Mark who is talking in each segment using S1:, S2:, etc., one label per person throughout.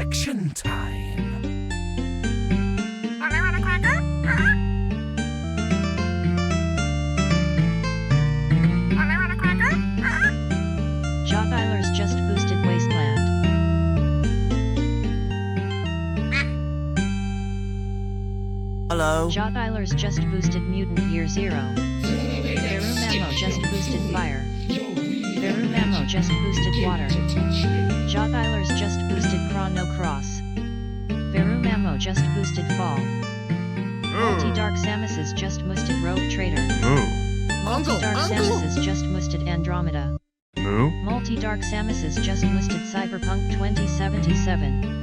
S1: section time.
S2: Jothyler's just boosted Wasteland.
S3: Hello.
S2: Jothyler's just boosted Mutant Year Zero. Verumamo just boosted Fire. Verumamo just boosted Water. Jothyler's just boosted Chrono Cross. Verumamo just boosted Fall. Multi-Dark Samus's just boosted Rogue Trader. Multi-Dark Samus's just boosted Andromeda. Multi-Dark Samus's just boosted Cyberpunk 2077.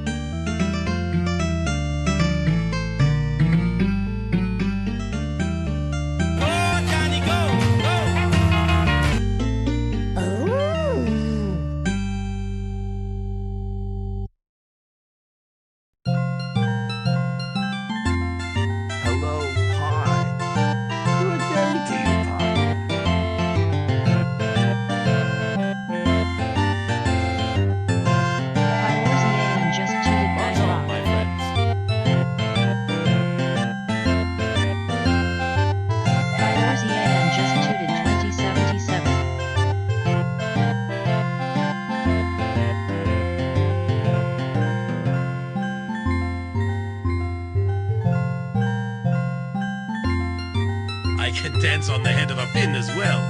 S4: I can dance on the head of a pin as well.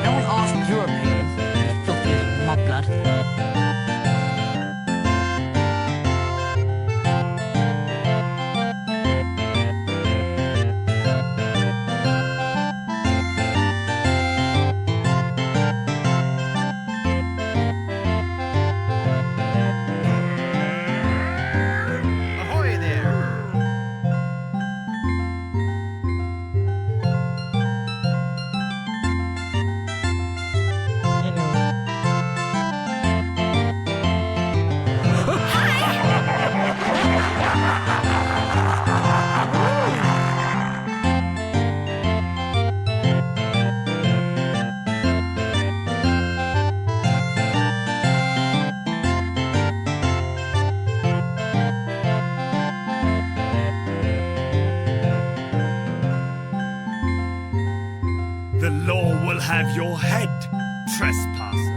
S3: No one asked your opinion, you filthy mudblood.
S1: The law will have your head, trespasser.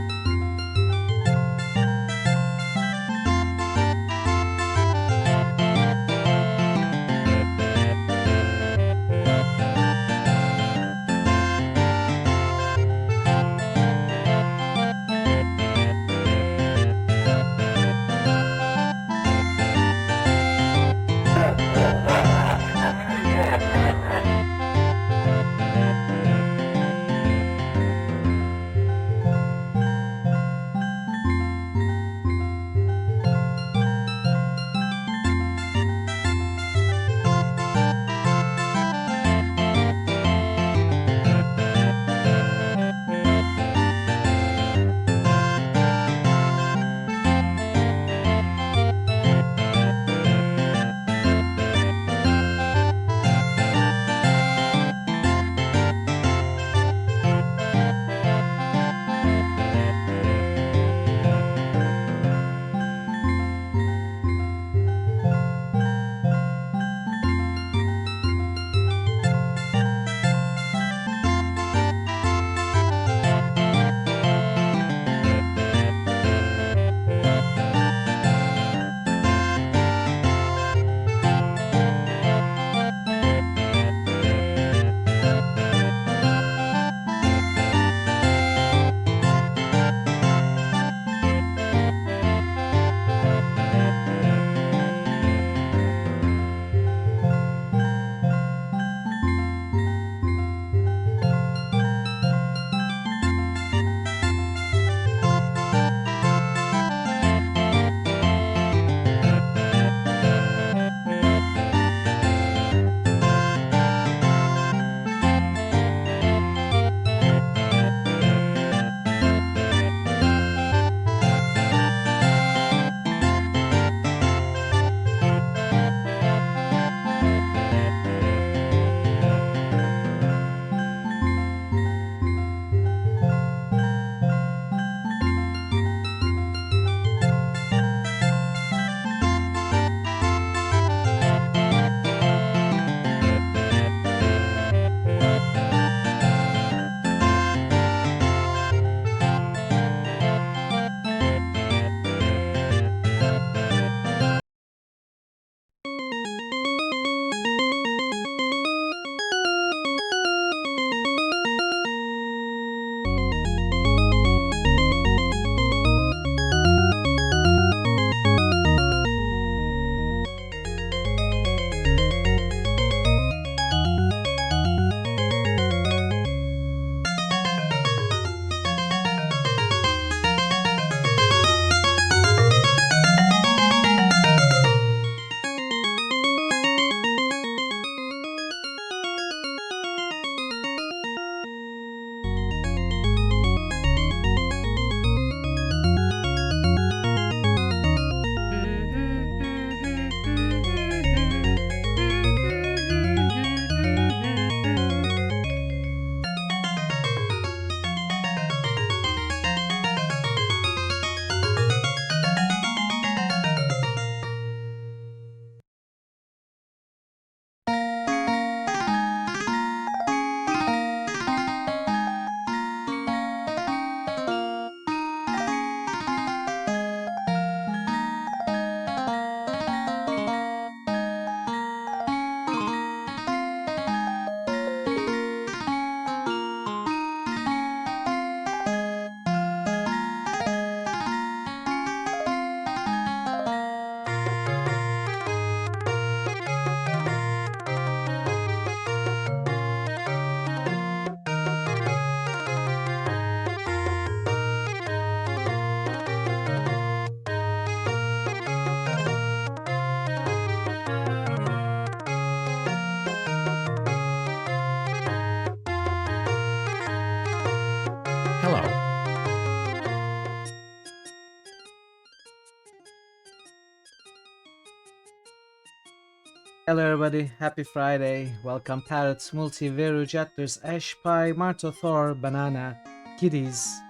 S5: Hello everybody, happy Friday. Welcome Parrots, Multi, Veru, Jetters, Ash Pie, Marto, Thor, Banana, Kitties,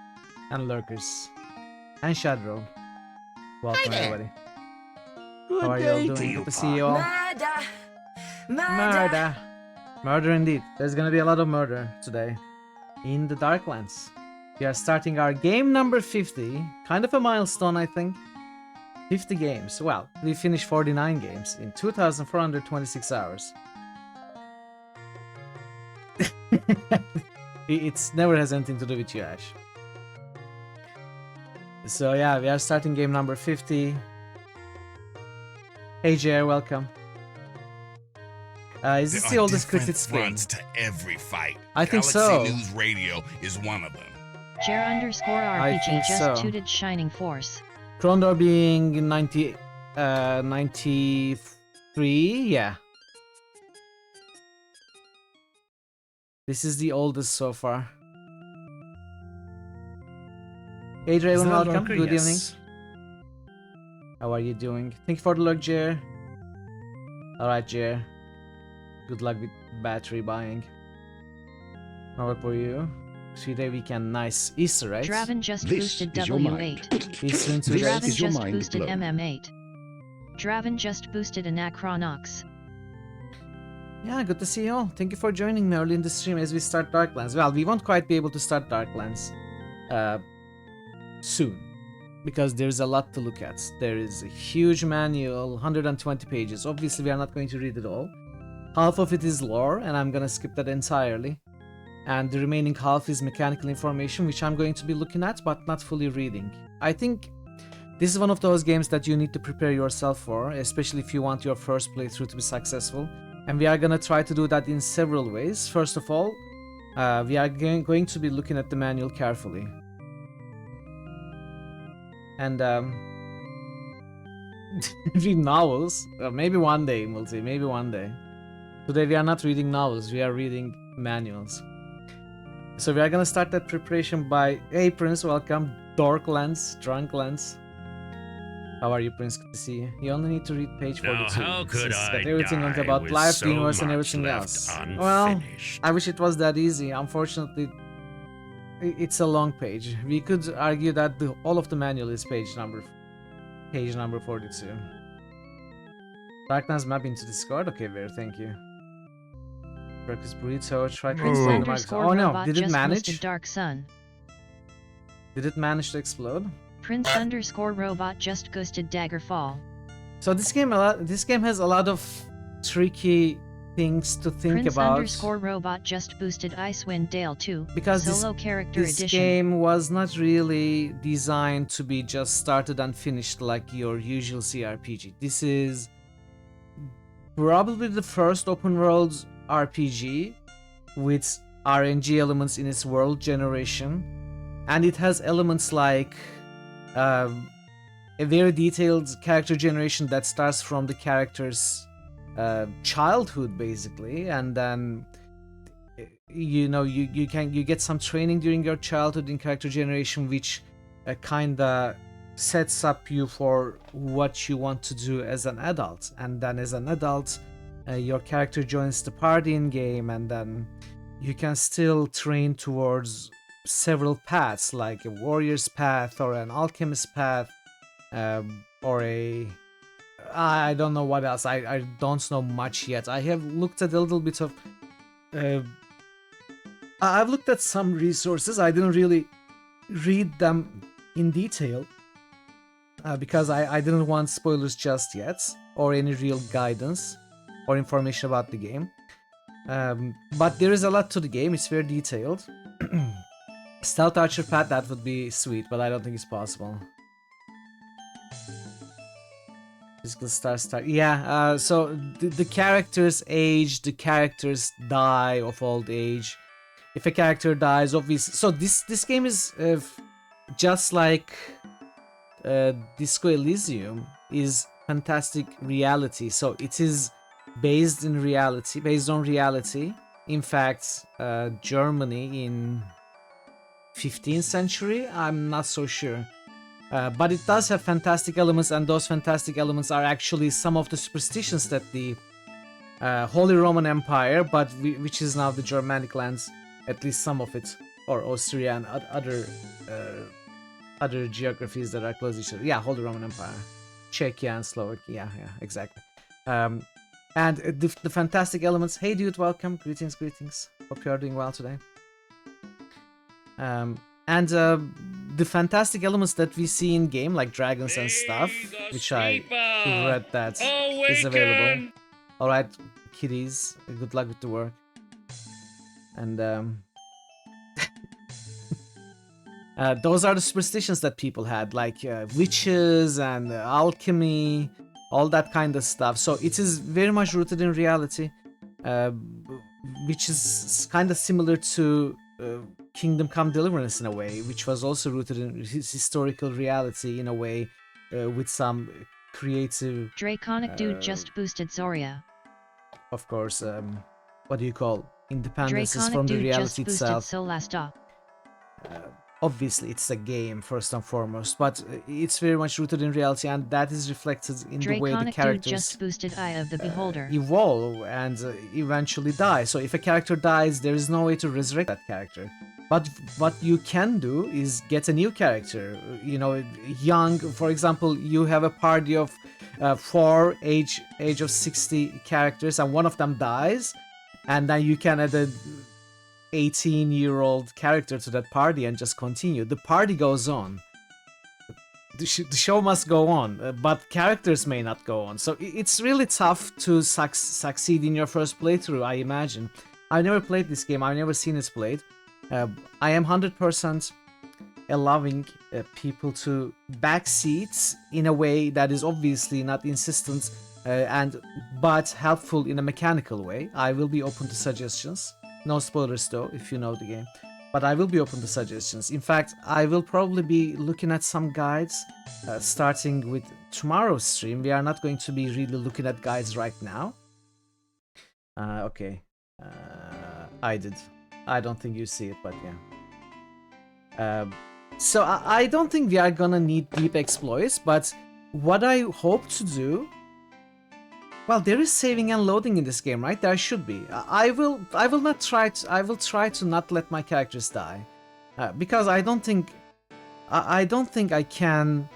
S5: and Lurkers. And Shadro. Welcome everybody. How are you all doing? Good to see you all. Murder! Murder indeed. There's gonna be a lot of murder today in the Darklands. We are starting our game number 50. Kind of a milestone, I think. 50 games. Well, we finished 49 games in 2,426 hours. It's never has anything to do with you, Ash. So yeah, we are starting game number 50. Hey JR, welcome. Is this the oldest Critics game?
S1: To every fight.
S5: I think
S1: Galaxy
S5: so.
S1: News Radio is one of them.
S2: Jer_RPG just
S5: so.
S2: tooted Shining Force.
S5: Krondor being 93, yeah. This is the oldest so far. Hey Draven, welcome. Good evening. How are you doing? Thank you for the luck, Jer. Alright, Jer. Good luck with battery buying. How about you? Today weekend, nice Easter eggs.
S2: Draven just boosted W8.
S5: Eastern
S2: Draven
S5: today.
S2: just boosted MM8. Draven just boosted Anachronox.
S5: Yeah, good to see you all. Thank you for joining me early in the stream as we start Darklands. Well, we won't quite be able to start Darklands soon, because there's a lot to look at. There is a huge manual, 120 pages. Obviously, we are not going to read it all. Half of it is lore, and I'm gonna skip that entirely. And the remaining half is mechanical information, which I'm going to be looking at, but not fully reading. I think this is one of those games that you need to prepare yourself for, especially if you want your first playthrough to be successful. And we are gonna try to do that in several ways. First of all, we are going to be looking at the manual carefully. And read novels. Maybe one day, Multi, maybe one day. Today we are not reading novels, we are reading manuals. So we are gonna start that preparation by... Hey Prince, welcome. Darklands, Drunklands. How are you, Prince? Good to see you. You only need to read page 42.
S1: Now, how could
S5: It's
S1: I
S5: got everything
S1: die
S5: about
S1: with
S5: life,
S1: so
S5: the universe, and
S1: much
S5: everything
S1: left
S5: else.
S1: unfinished?
S5: Well, I wish it was that easy. Unfortunately, it's a long page. We could argue that all of the manual is page number 42. Darklands map into Discord. Okay, Bear, thank you. Breakfast burrito. Try
S2: Prince
S5: controlling the
S2: underscore
S5: microphone. Oh no!
S2: robot
S5: Did it
S2: just
S5: manage?
S2: boosted Dark Sun.
S5: Did it manage to explode?
S2: Prince underscore robot just boosted Daggerfall.
S5: So this game has a lot of tricky things to think
S2: Prince
S5: about.
S2: underscore robot just boosted Icewind Dale 2
S5: Because
S2: solo character
S5: this
S2: edition.
S5: game was not really designed to be just started and finished like your usual CRPG. This is probably the first open world RPG with RNG elements in its world generation, and it has elements like a very detailed character generation that starts from the character's childhood basically, and then you get some training during your childhood in character generation, which kinda sets up you for what you want to do as an adult. And then as an adult, your character joins the party in game, and then you can still train towards several paths, like a warrior's path or an alchemist path, or I don't know what else. I don't know much yet. I have looked at a little bit of I've looked at some resources. I didn't really read them in detail because I didn't want spoilers just yet, or any real guidance or information about the game. But there is a lot to the game. It's very detailed. Stealth Archer path, that would be sweet, but I don't think it's possible. Physical star. Yeah, so the characters age, the characters die of old age. If a character dies, obviously... So this game is just like Disco Elysium is fantastic reality. So it is based on reality. In fact, Germany in 15th century, I'm not so sure. But it does have fantastic elements, and those fantastic elements are actually some of the superstitions that the Holy Roman Empire, but which is now the Germanic lands, at least some of it, or Austria and other geographies that are close to each other. Yeah, Holy Roman Empire, Czechia and Slovakia. Yeah, exactly. And the fantastic elements. Hey, dude, welcome. Greetings, greetings. Hope you are doing well today. And the fantastic elements that we see in game, like dragons and stuff, which I read that is available. All right, kiddies, good luck with the work. And those are the superstitions that people had, like witches and alchemy, all that kind of stuff. So it is very much rooted in reality, which is kind of similar to Kingdom Come Deliverance in a way, which was also rooted in historical reality in a way, with some creative.
S2: Draconic dude just boosted Zoria.
S5: Of course, what do you call independences
S2: Draconic
S5: from the
S2: dude
S5: reality
S2: just
S5: itself.
S2: boosted Solasta.
S5: Obviously, it's a game first and foremost, but it's very much rooted in reality, and that is reflected in the way the
S2: Draconic dude
S5: characters
S2: just boosted Eye of the Beholder.
S5: evolve and eventually die. So if a character dies, there is no way to resurrect that character. But what you can do is get a new character, you know, young. For example, you have a party of 4 age of 60 characters, and one of them dies, and then you can add a 18-year-old character to that party and just continue. The party goes on. The show must go on, but characters may not go on. So it's really tough to succeed in your first playthrough, I imagine. I've never played this game. I've never seen it played. I am 100% allowing people to back seats in a way that is obviously not insistent, but helpful in a mechanical way. I will be open to suggestions. No spoilers though, if you know the game. But I will be open to suggestions. In fact, I will probably be looking at some guides, starting with tomorrow's stream. We are not going to be really looking at guides right now. Okay. I did. I don't think you see it, but yeah. So I don't think we are gonna need deep exploits, but what I hope to do... Well, there is saving and loading in this game, right? There should be. I will try to not let my characters die, because I don't think I can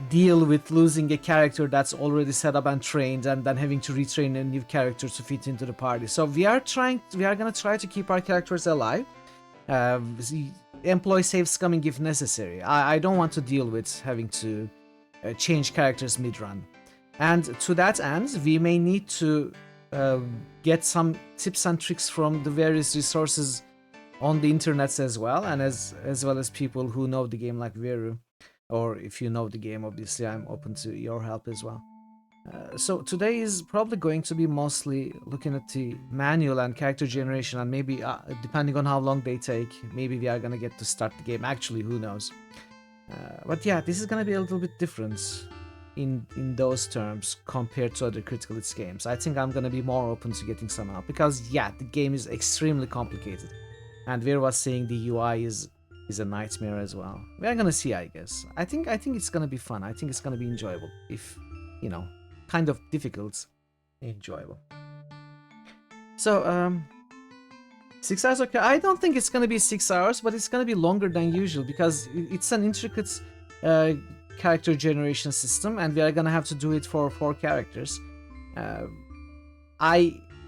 S5: deal with losing a character that's already set up and trained, and then having to retrain a new character to fit into the party. So we are gonna try to keep our characters alive. Employ save scumming if necessary. I don't want to deal with having to change characters mid-run. And to that end, we may need to get some tips and tricks from the various resources on the internets as well, and as well as people who know the game like Veru. Or if you know the game, obviously I'm open to your help as well. So today is probably going to be mostly looking at the manual and character generation, and maybe depending on how long they take, maybe we are gonna get to start the game. Actually, who knows? But yeah, this is gonna be a little bit different in those terms compared to other Critical Hits games. I think I'm gonna be more open to getting some help, because yeah, the game is extremely complicated, and Vera was saying the UI is a nightmare as well. We are gonna see, I guess. I think it's gonna be fun. I think it's gonna be enjoyable, if you know, kind of difficult, enjoyable. So 6 hours, okay. I don't think it's gonna be 6 hours, but it's gonna be longer than usual, because it's an intricate character generation system, and we are gonna have to do it for 4 characters.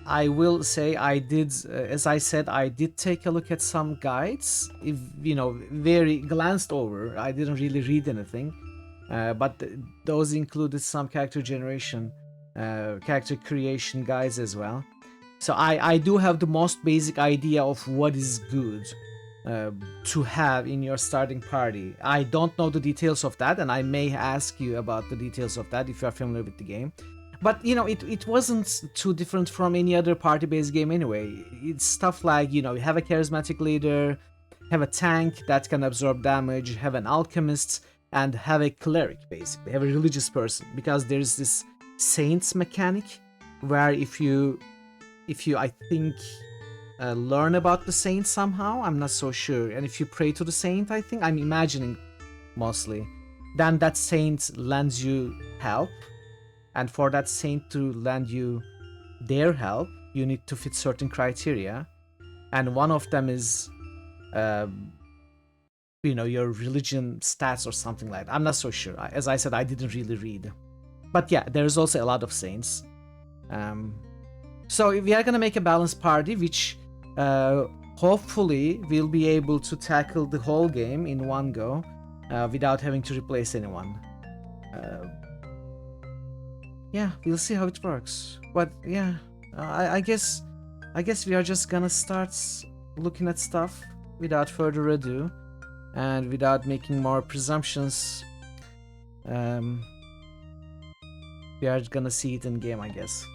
S5: I will say I did, as I said, I did take a look at some guides. If you know, very glanced over. I didn't really read anything, but those included some character generation, character creation guides as well. So I do have the most basic idea of what is good to have in your starting party. I don't know the details of that, and I may ask you about the details of that if you are familiar with the game. But you know, it wasn't too different from any other party-based game anyway. It's stuff like, you know, you have a charismatic leader, have a tank that can absorb damage, have an alchemist, and have a cleric, basically, have a religious person. Because there's this saints mechanic where if you I think learn about the saint somehow, I'm not so sure, and if you pray to the saint, I think, I'm imagining mostly, then that saint lends you help, and for that saint to lend you their help, you need to fit certain criteria, and one of them is, you know, your religion stats or something like that. I'm not so sure. As I said, I didn't really read. But yeah, there's also a lot of saints. So we are gonna make a balanced party, which hopefully we'll be able to tackle the whole game in one go without having to replace anyone. Yeah, we'll see how it works. But yeah, I guess we are just gonna start looking at stuff without further ado, and without making more presumptions. We are gonna see it in game, I guess.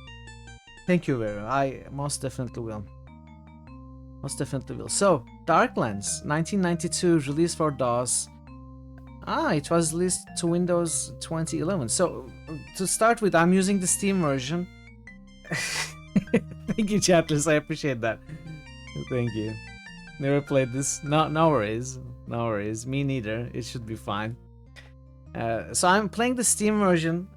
S5: Thank you, Vero. I most definitely will. Most definitely will. So, Darklands, 1992, released for DOS. It was released to Windows 2011. So, to start with, I'm using the Steam version. Thank you, chatters. I appreciate that. Thank you. Never played this. No worries. No worries. Me neither. It should be fine. So I'm playing the Steam version,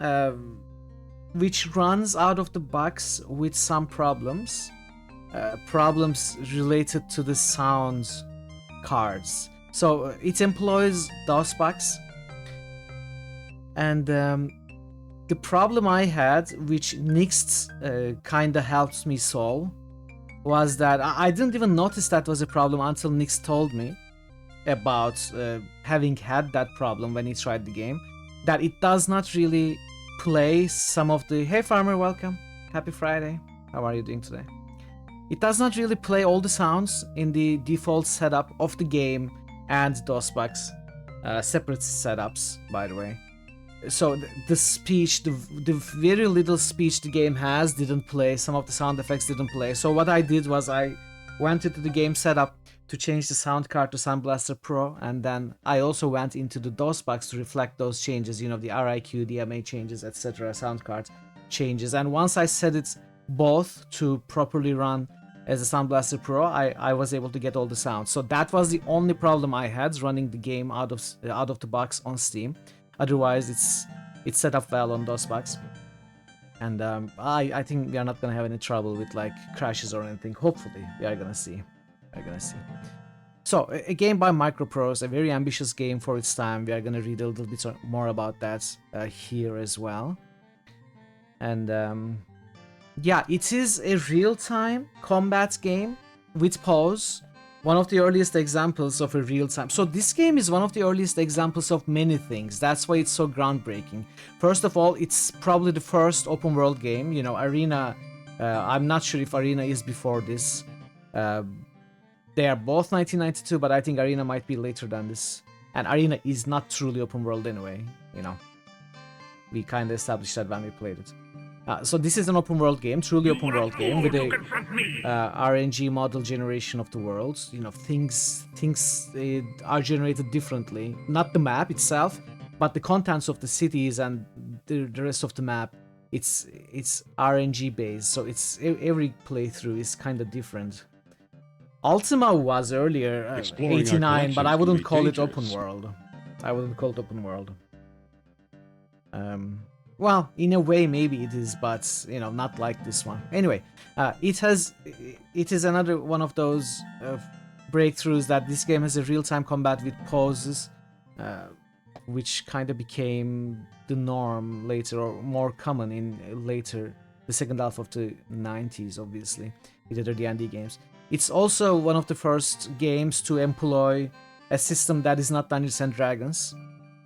S5: which runs out of the box with some problems. Problems related to the sound cards. So it employs DOSBox, and the problem I had, which Nix kinda helped me solve, was that I didn't even notice that was a problem until Nix told me about having had that problem when he tried the game, that it does not really play some of the... Hey Farmer, welcome. Happy Friday. How are you doing today? It does not really play all the sounds in the default setup of the game and DOSBox. Separate setups, by the way. So the speech, the very little speech the game has didn't play, some of the sound effects didn't play. So what I did was I went into the game setup to change the sound card to Sound Blaster Pro, and then I also went into the DOSBox to reflect those changes, you know, the RIQ, DMA changes, etc., sound card changes. And once I set it both to properly run as a Sound Blaster Pro, I was able to get all the sounds. So that was the only problem I had running the game out of the box on Steam. Otherwise, it's set up well on DOSBox, and I think we are not gonna have any trouble with like crashes or anything. Hopefully, we are gonna see. So a game by Microprose, a very ambitious game for its time. We are gonna read a little bit more about that here as well. And yeah, it is a real-time combat game with pause. One of the earliest examples of a real-time. So this game is one of the earliest examples of many things. That's why it's so groundbreaking. First of all, it's probably the first open-world game. You know, Arena, I'm not sure if Arena is before this. They are both 1992, but I think Arena might be later than this. And Arena is not truly open-world anyway, you know. We kind of established that when we played it. So this is an open world game, truly open world game with a RNG model generation of the world. You know, things are generated differently. Not the map itself, but the contents of the cities and the rest of the map. It's RNG based, so it's every playthrough is kind of different. Ultima was earlier, 89, but I wouldn't call it open world. Well, in a way, maybe it is, but you know, not like this one. Anyway, it is another one of those breakthroughs that this game has a real-time combat with pauses, which kind of became the norm later, or more common in the second half of the 90s, obviously, with other D&D games. It's also one of the first games to employ a system that is not Dungeons and Dragons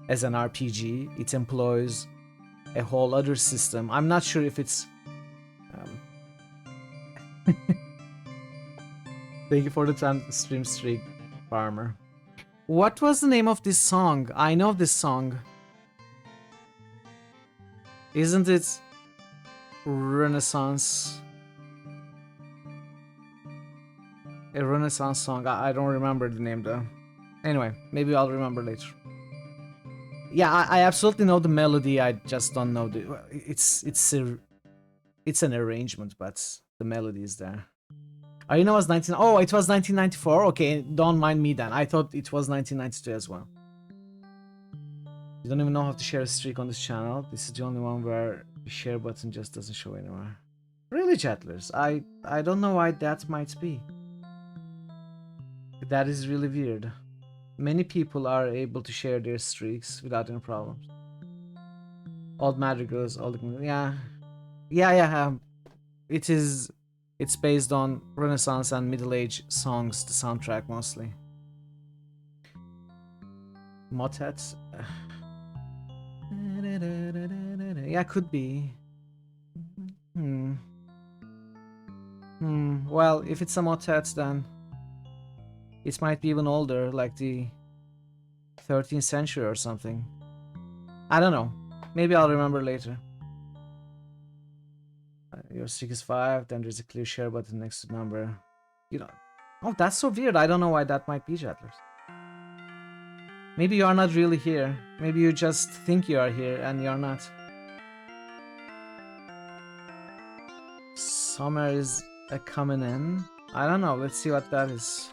S5: as an RPG. It employs a whole other system. I'm not sure if it's... Thank you for the stream streak, Farmer. What was the name of this song? I know this song. Isn't it Renaissance? A Renaissance song. I don't remember the name though. Anyway, maybe I'll remember later. Yeah, I absolutely know the melody. I just don't know the. It's an arrangement, but the melody is there. Arena was 19. Oh, it was 1994. Okay, don't mind me then. I thought it was 1992 as well. You don't even know how to share a streak on this channel. This is the only one where the share button just doesn't show anywhere. Really, Jettlers? I don't know why that might be. That is really weird. Many people are able to share their streaks without any problems. Old Madrigals, yeah. It's based on Renaissance and Middle Age songs, the soundtrack mostly. Motets? Yeah, could be. Well, if it's a motet, then it might be even older, like the 13th century or something. I don't know. Maybe I'll remember later. Your streak is 5, then there's a clear share button next to the number. You know. Oh, that's so weird. I don't know why that might be, Jettlers. Maybe you are not really here. Maybe you just think you are here and you're not. Summer is coming in. I don't know. Let's see what that is.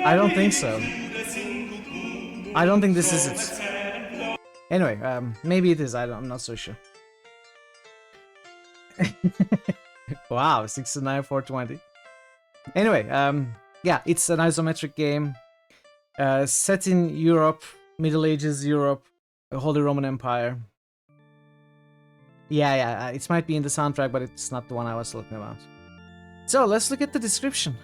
S5: I don't think so. I don't think this is it. Anyway, maybe it is. I'm not so sure. Wow, 69 420. Anyway, yeah, it's an isometric game set in Europe, Middle Ages Europe, Holy Roman Empire. Yeah, it might be in the soundtrack, but it's not the one I was talking about. So let's look at the description.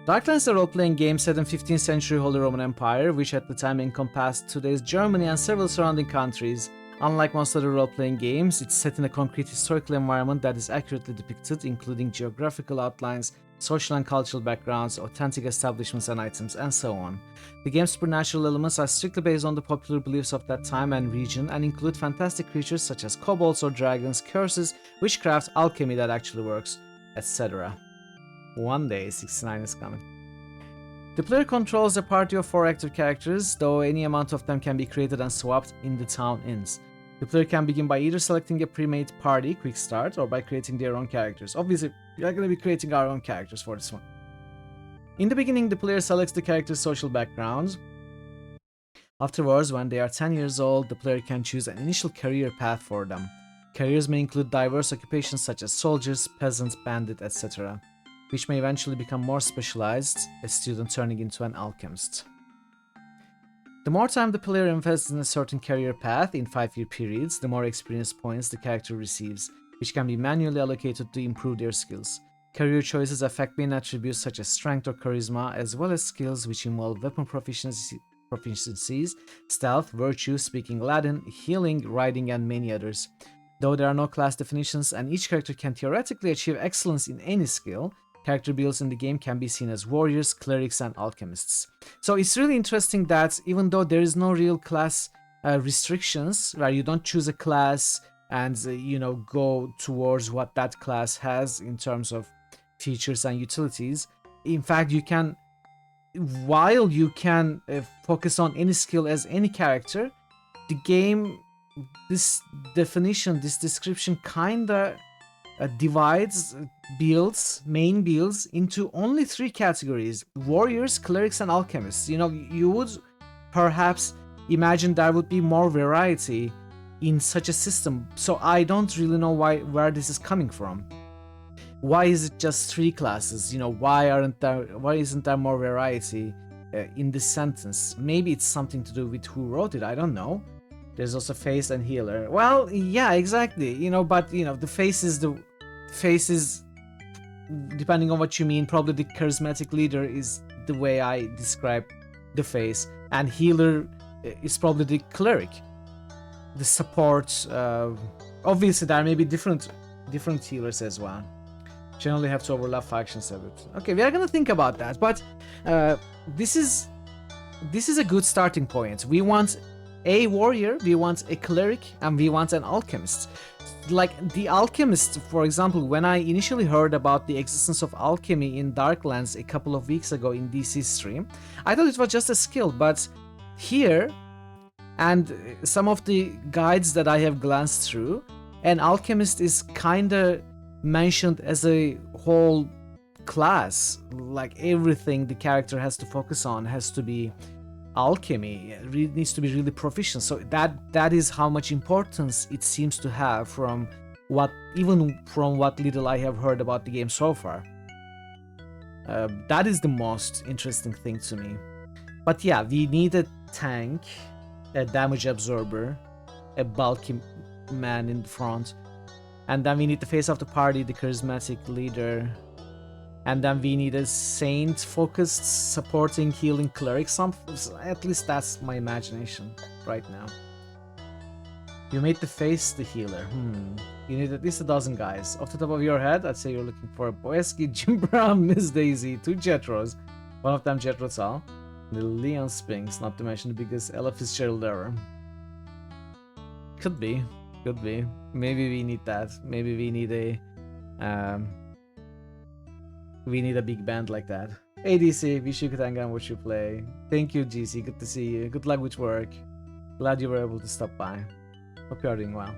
S5: Darklands is a role-playing game set in 15th century Holy Roman Empire, which at the time encompassed today's Germany and several surrounding countries. Unlike most other role-playing games, it's set in a concrete historical environment that is accurately depicted, including geographical outlines, social and cultural backgrounds, authentic establishments and items, and so on. The game's supernatural elements are strictly based on the popular beliefs of that time and region, and include fantastic creatures such as kobolds or dragons, curses, witchcraft, alchemy that actually works, etc. One day, 69 is coming. The player controls a party of 4 active characters, though any amount of them can be created and swapped in the town inns. The player can begin by either selecting a pre-made party, quick start, or by creating their own characters. Obviously, we are going to be creating our own characters for this one. In the beginning, the player selects the character's social background. Afterwards, when they are 10 years old, the player can choose an initial career path for them. Careers may include diverse occupations such as soldiers, peasants, bandit, etc., which may eventually become more specialized, a student turning into an alchemist. The more time the player invests in a certain career path in 5-year periods, the more experience points the character receives, which can be manually allocated to improve their skills. Career choices affect main attributes such as strength or charisma, as well as skills which involve weapon proficiencies, stealth, virtue, speaking Latin, healing, riding, and many others. Though there are no class definitions and each character can theoretically achieve excellence in any skill, character builds in the game can be seen as warriors, clerics, and alchemists. So it's really interesting that even though there is no real class restrictions, where you don't choose a class and go towards what that class has in terms of features and utilities, in fact you can, while you can focus on any skill as any character, the game, this description kinda divides main builds into only 3 categories: warriors, clerics, and alchemists. You would perhaps imagine there would be more variety in such a system, so I don't really know where this is coming from. Why is it just 3 classes? Why isn't there more variety in this sentence? Maybe it's something to do with who wrote it, I don't know. There's also face and healer. Well, yeah, exactly. But the face is, depending on what you mean, probably the charismatic leader is the way I describe the face, and healer is probably the cleric, the support. Obviously, there may be different healers as well. Generally, have to overlap factions a bit. Okay, we are gonna think about that, but this is a good starting point. We want a warrior, we want a cleric, and we want an alchemist. like the alchemist, for example, when I initially heard about the existence of alchemy in Darklands a couple of weeks ago in DC stream, I thought it was just a skill, but here and some of the guides that I have glanced through, an alchemist is kinda mentioned as a whole class. Like everything the character has to focus on has to be alchemy. It really needs to be really proficient. So that is how much importance it seems to have from what little I have heard about the game so far. That is the most interesting thing to me. But yeah, we need a tank, a damage absorber, a bulky man in the front, and then we need the face of the party, the charismatic leader, and then we need a saint-focused, supporting, healing cleric. At least that's my imagination right now. You made the face the healer. You need at least a dozen guys. Off the top of your head, I'd say you're looking for a Boeski, Jim Brown, Miss Daisy, 2 Jetros, one of them Jetro Tal, the Leon Spinks, not to mention the biggest Ella Fitzgerald ever. Could be. Maybe we need that. Maybe we need a big band like that. Hey DC, wish you could hang out what you play. Thank you GC, good to see you. Good luck with work. Glad you were able to stop by. Hope you are doing well.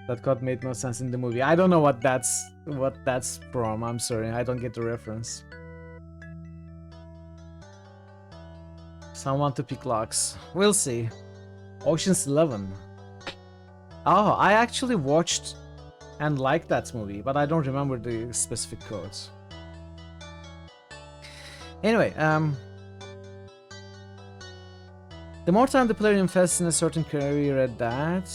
S5: That cut made no sense in the movie. I don't know what that's from. I'm sorry, I don't get the reference. Someone to pick locks. We'll see. Ocean's 11. Oh, I actually watched and liked that movie, but I don't remember the specific quotes. Anyway, the more time the player invests in a certain career at that,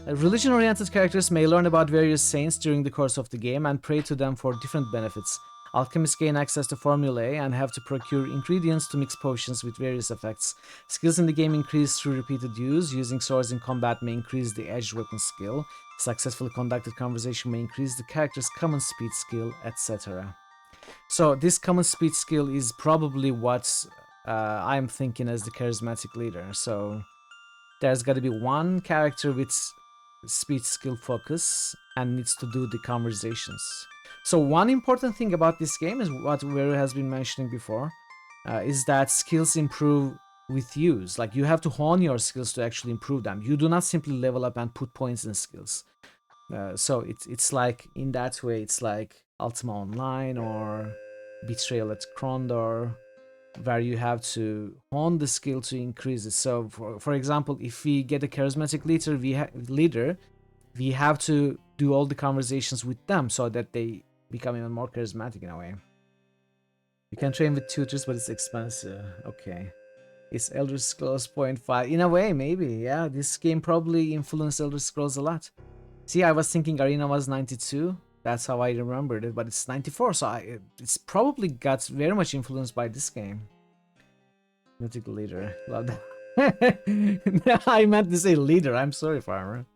S5: religion-oriented characters may learn about various saints during the course of the game and pray to them for different benefits. Alchemists gain access to formulae and have to procure ingredients to mix potions with various effects. Skills in the game increase through repeated use. Using swords in combat may increase the edged weapon skill. Successfully conducted conversation may increase the character's common speed skill, etc. So this common speed skill is probably what I'm thinking as the charismatic leader. So there's got to be one character with speed skill focus and needs to do the conversations. So one important thing about this game is what Veru has been mentioning before, is that skills improve with use. Like you have to hone your skills to actually improve them. You do not simply level up and put points in skills. So it's like in that way, it's like Ultima Online or Betrayal at Krondor, where you have to hone the skill to increase it. So for example, if we get a charismatic leader, we have to do all the conversations with them so that they become even more charismatic in a way. You can train with tutors, but it's expensive. Okay. It's Elder Scrolls 0.5. In a way, maybe. Yeah, this game probably influenced Elder Scrolls a lot. See, I was thinking Arena was 92. That's how I remembered it, but it's 94, so it's probably got very much influenced by this game. Mythical leader. Love that. I meant to say leader. I'm sorry, Farmer.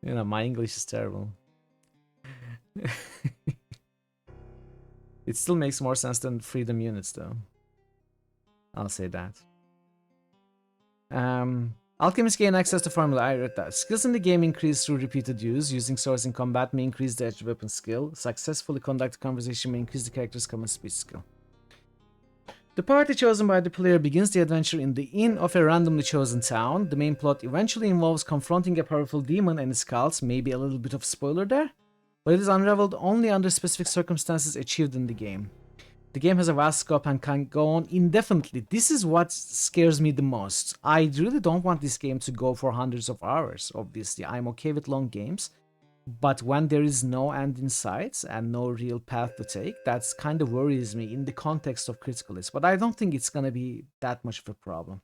S5: You know, my English is terrible. It still makes more sense than freedom units, though. I'll say that. Alchemists gain access to formula. I read that. Skills in the game increase through repeated use. Using swords in combat may increase the edge weapon skill. Successfully conduct conversation may increase the character's common speech skill. The party chosen by the player begins the adventure in the inn of a randomly chosen town. The main plot eventually involves confronting a powerful demon and his cults. Maybe a little bit of spoiler there, but it is unraveled only under specific circumstances achieved in the game. The game has a vast scope and can go on indefinitely. This is what scares me the most. I really don't want this game to go for hundreds of hours, obviously. I'm okay with long games, but when there is no end in sight and no real path to take, that kind of worries me in the context of Criticalist. But I don't think it's gonna be that much of a problem.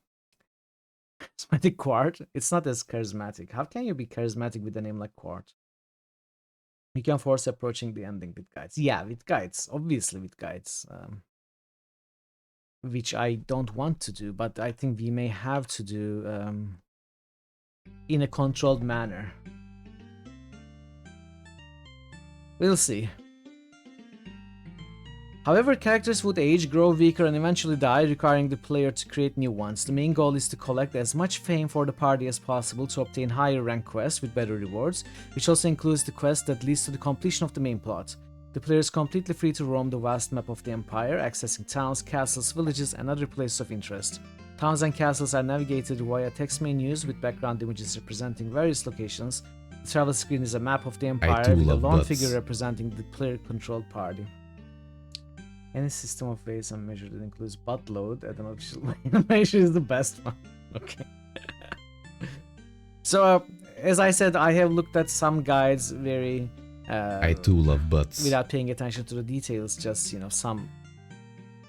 S5: Charismatic Quart? It's not as charismatic. How can you be charismatic with a name like Quart? You can force approaching the ending with guides. Yeah, with guides. Obviously with guides. Which I don't want to do, but I think we may have to do in a controlled manner. We'll see. However, characters would age, grow weaker, and eventually die, requiring the player to create new ones. The main goal is to collect as much fame for the party as possible to obtain higher rank quests with better rewards, which also includes the quest that leads to the completion of the main plot. The player is completely free to roam the vast map of the Empire, accessing towns, castles, villages, and other places of interest. Towns and castles are navigated via text menus with background images representing various locations. The travel screen is a map of the Empire with a lone figure representing the player-controlled party. Any system of weights and measure that includes butt load at an official measure is the best one. Okay. So, as I said, I have looked at some guides very...
S6: I too love butts.
S5: Without paying attention to the details, just, you know, some...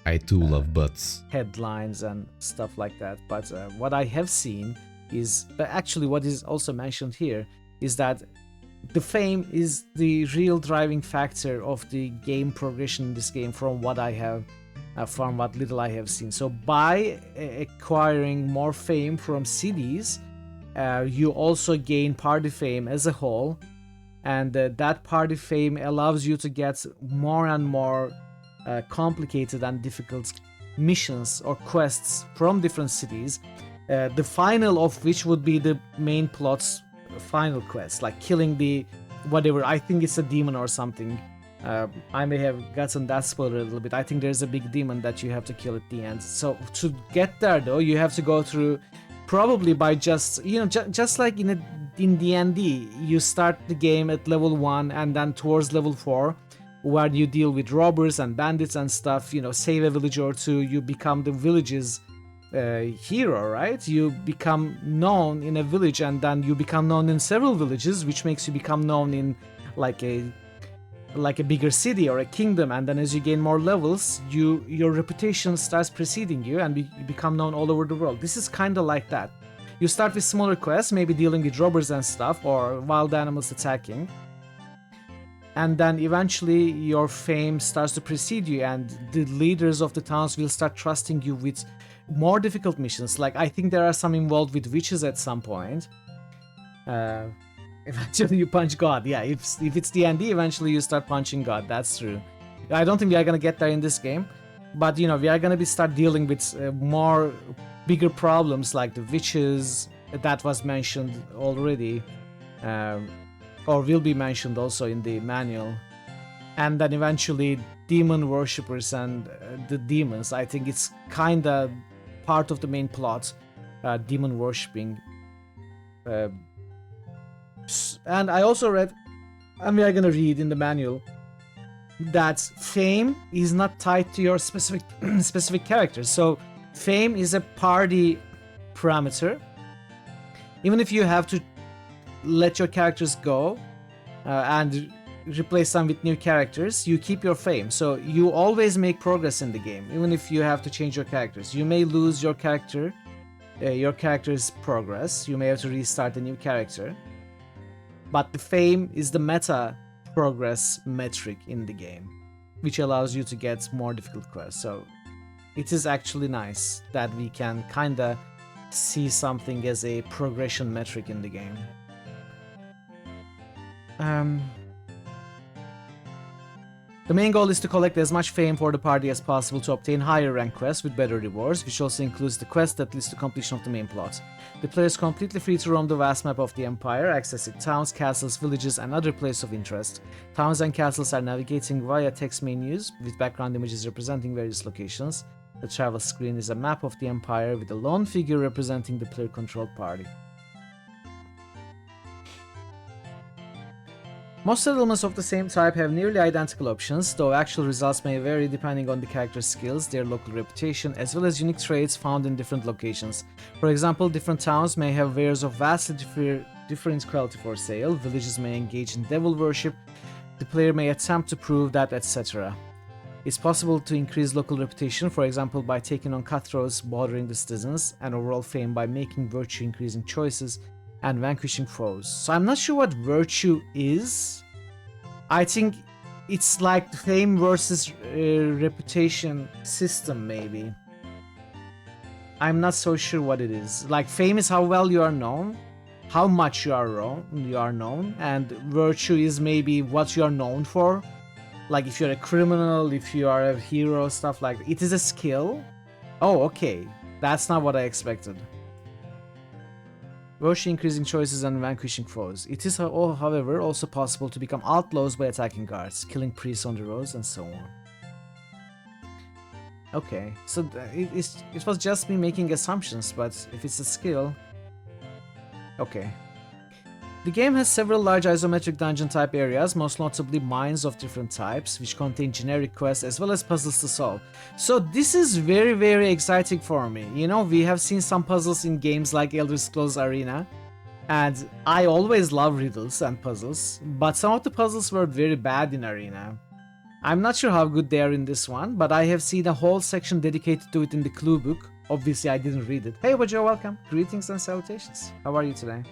S6: I too love butts.
S5: Headlines and stuff like that. But what I have seen is... But actually, what is also mentioned here is that the fame is the real driving factor of the game progression in this game from what I have, from what little I have seen. So by acquiring more fame from cities, you also gain party fame as a whole, and that party fame allows you to get more and more complicated and difficult missions or quests from different cities, the final of which would be the main plot's final quest, like killing the whatever, I think it's a demon or something. I may have gotten that spoiler a little bit. I think there's a big demon that you have to kill at the end. So to get there though, you have to go through probably by just, you know, just like in D&D, you start the game at level 1 and then towards level 4 where you deal with robbers and bandits and stuff, you know, save a village or two, you become the village's hero, right? You become known in a village and then you become known in several villages, which makes you become known in like a bigger city or a kingdom, and then as you gain more levels, your reputation starts preceding you and you become known all over the world. This is kind of like that. You start with smaller quests, maybe dealing with robbers and stuff or wild animals attacking, and then eventually your fame starts to precede you and the leaders of the towns will start trusting you with more difficult missions. Like I think there are some involved with witches at some point. Eventually you punch God. Yeah, if it's D&D, eventually you start punching God. That's true. I don't think we are gonna get there in this game, but you know, we are gonna start dealing with more bigger problems like the witches that was mentioned already, or will be mentioned also in the manual, and then eventually demon worshippers and the demons. I think it's kinda part of the main plot, demon worshipping. And I also read, and we are gonna read in the manual, that fame is not tied to your specific characters. So fame is a party parameter. Even if you have to let your characters go and replace them with new characters, you keep your fame. So you always make progress in the game, even if you have to change your characters. You may lose your character's progress. You may have to restart a new character. But the fame is the meta progress metric in the game, which allows you to get more difficult quests. So it is actually nice that we can kinda see something as a progression metric in the game. The main goal is to collect as much fame for the party as possible to obtain higher rank quests with better rewards, which also includes the quest that leads to completion of the main plot. The player is completely free to roam the vast map of the Empire, accessing towns, castles, villages, and other places of interest. Towns and castles are navigating via text menus with background images representing various locations. The travel screen is a map of the Empire with a lone figure representing the player-controlled party. Most settlements of the same type have nearly identical options, though actual results may vary depending on the character's skills, their local reputation, as well as unique traits found in different locations. For example, different towns may have wares of vastly different quality for sale, villages may engage in devil worship, the player may attempt to prove that, etc. It's possible to increase local reputation, for example by taking on cutthroats, bothering the citizens, and overall fame by making virtue-increasing choices and vanquishing foes. So I'm not sure what virtue is. I think it's like fame versus reputation system, maybe. I'm not so sure what it is. Like fame is how well you are known, how much you are known, and virtue is maybe what you are known for. Like if you're a criminal, if you are a hero, stuff like that. It is a skill. Oh, okay. That's not what I expected. Virtually increasing choices and vanquishing foes. It is, however, also possible to become outlaws by attacking guards, killing priests on the roads, and so on. Okay, so it was just me making assumptions, but if it's a skill... Okay. The game has several large isometric dungeon type areas, most notably mines of different types, which contain generic quests as well as puzzles to solve. So this is very, very exciting for me. You know, we have seen some puzzles in games like Elder Scrolls Arena, and I always love riddles and puzzles, but some of the puzzles were very bad in Arena. I'm not sure how good they are in this one, but I have seen a whole section dedicated to it in the clue book. Obviously, I didn't read it. Hey, Wajo, welcome. Greetings and salutations. How are you today?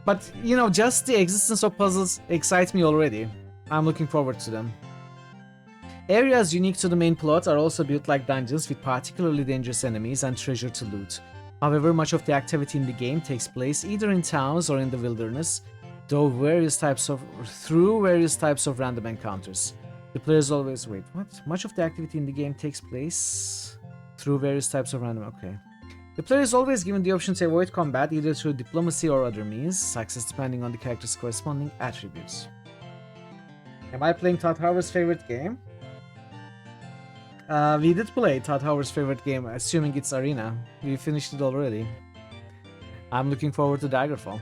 S5: But, you know, just the existence of puzzles excites me already. I'm looking forward to them. Areas unique to the main plot are also built like dungeons with particularly dangerous enemies and treasure to loot. However, much of the activity in the game takes place either in towns or in the wilderness, through various types of random encounters. The players always wait. What? Much of the activity in the game takes place through various types of random. Okay. The player is always given the option to avoid combat either through diplomacy or other means, success depending on the character's corresponding attributes. Am I playing Todd Howard's favorite game? We did play Todd Howard's favorite game, assuming it's Arena. We finished it already. I'm looking forward to Daggerfall.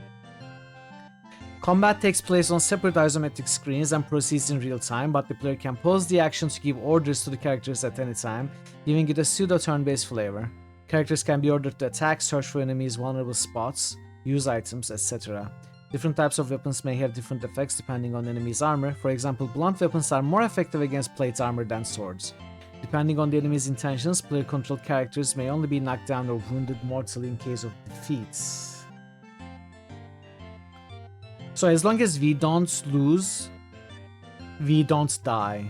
S5: Combat takes place on separate isometric screens and proceeds in real time, but the player can pause the action to give orders to the characters at any time, giving it a pseudo turn-based flavor. Characters can be ordered to attack, search for enemies' vulnerable spots, use items, etc. Different types of weapons may have different effects depending on enemy's armor. For example, blunt weapons are more effective against plate armor than swords. Depending on the enemy's intentions, player-controlled characters may only be knocked down or wounded mortally in case of defeat. So as long as we don't lose, we don't die.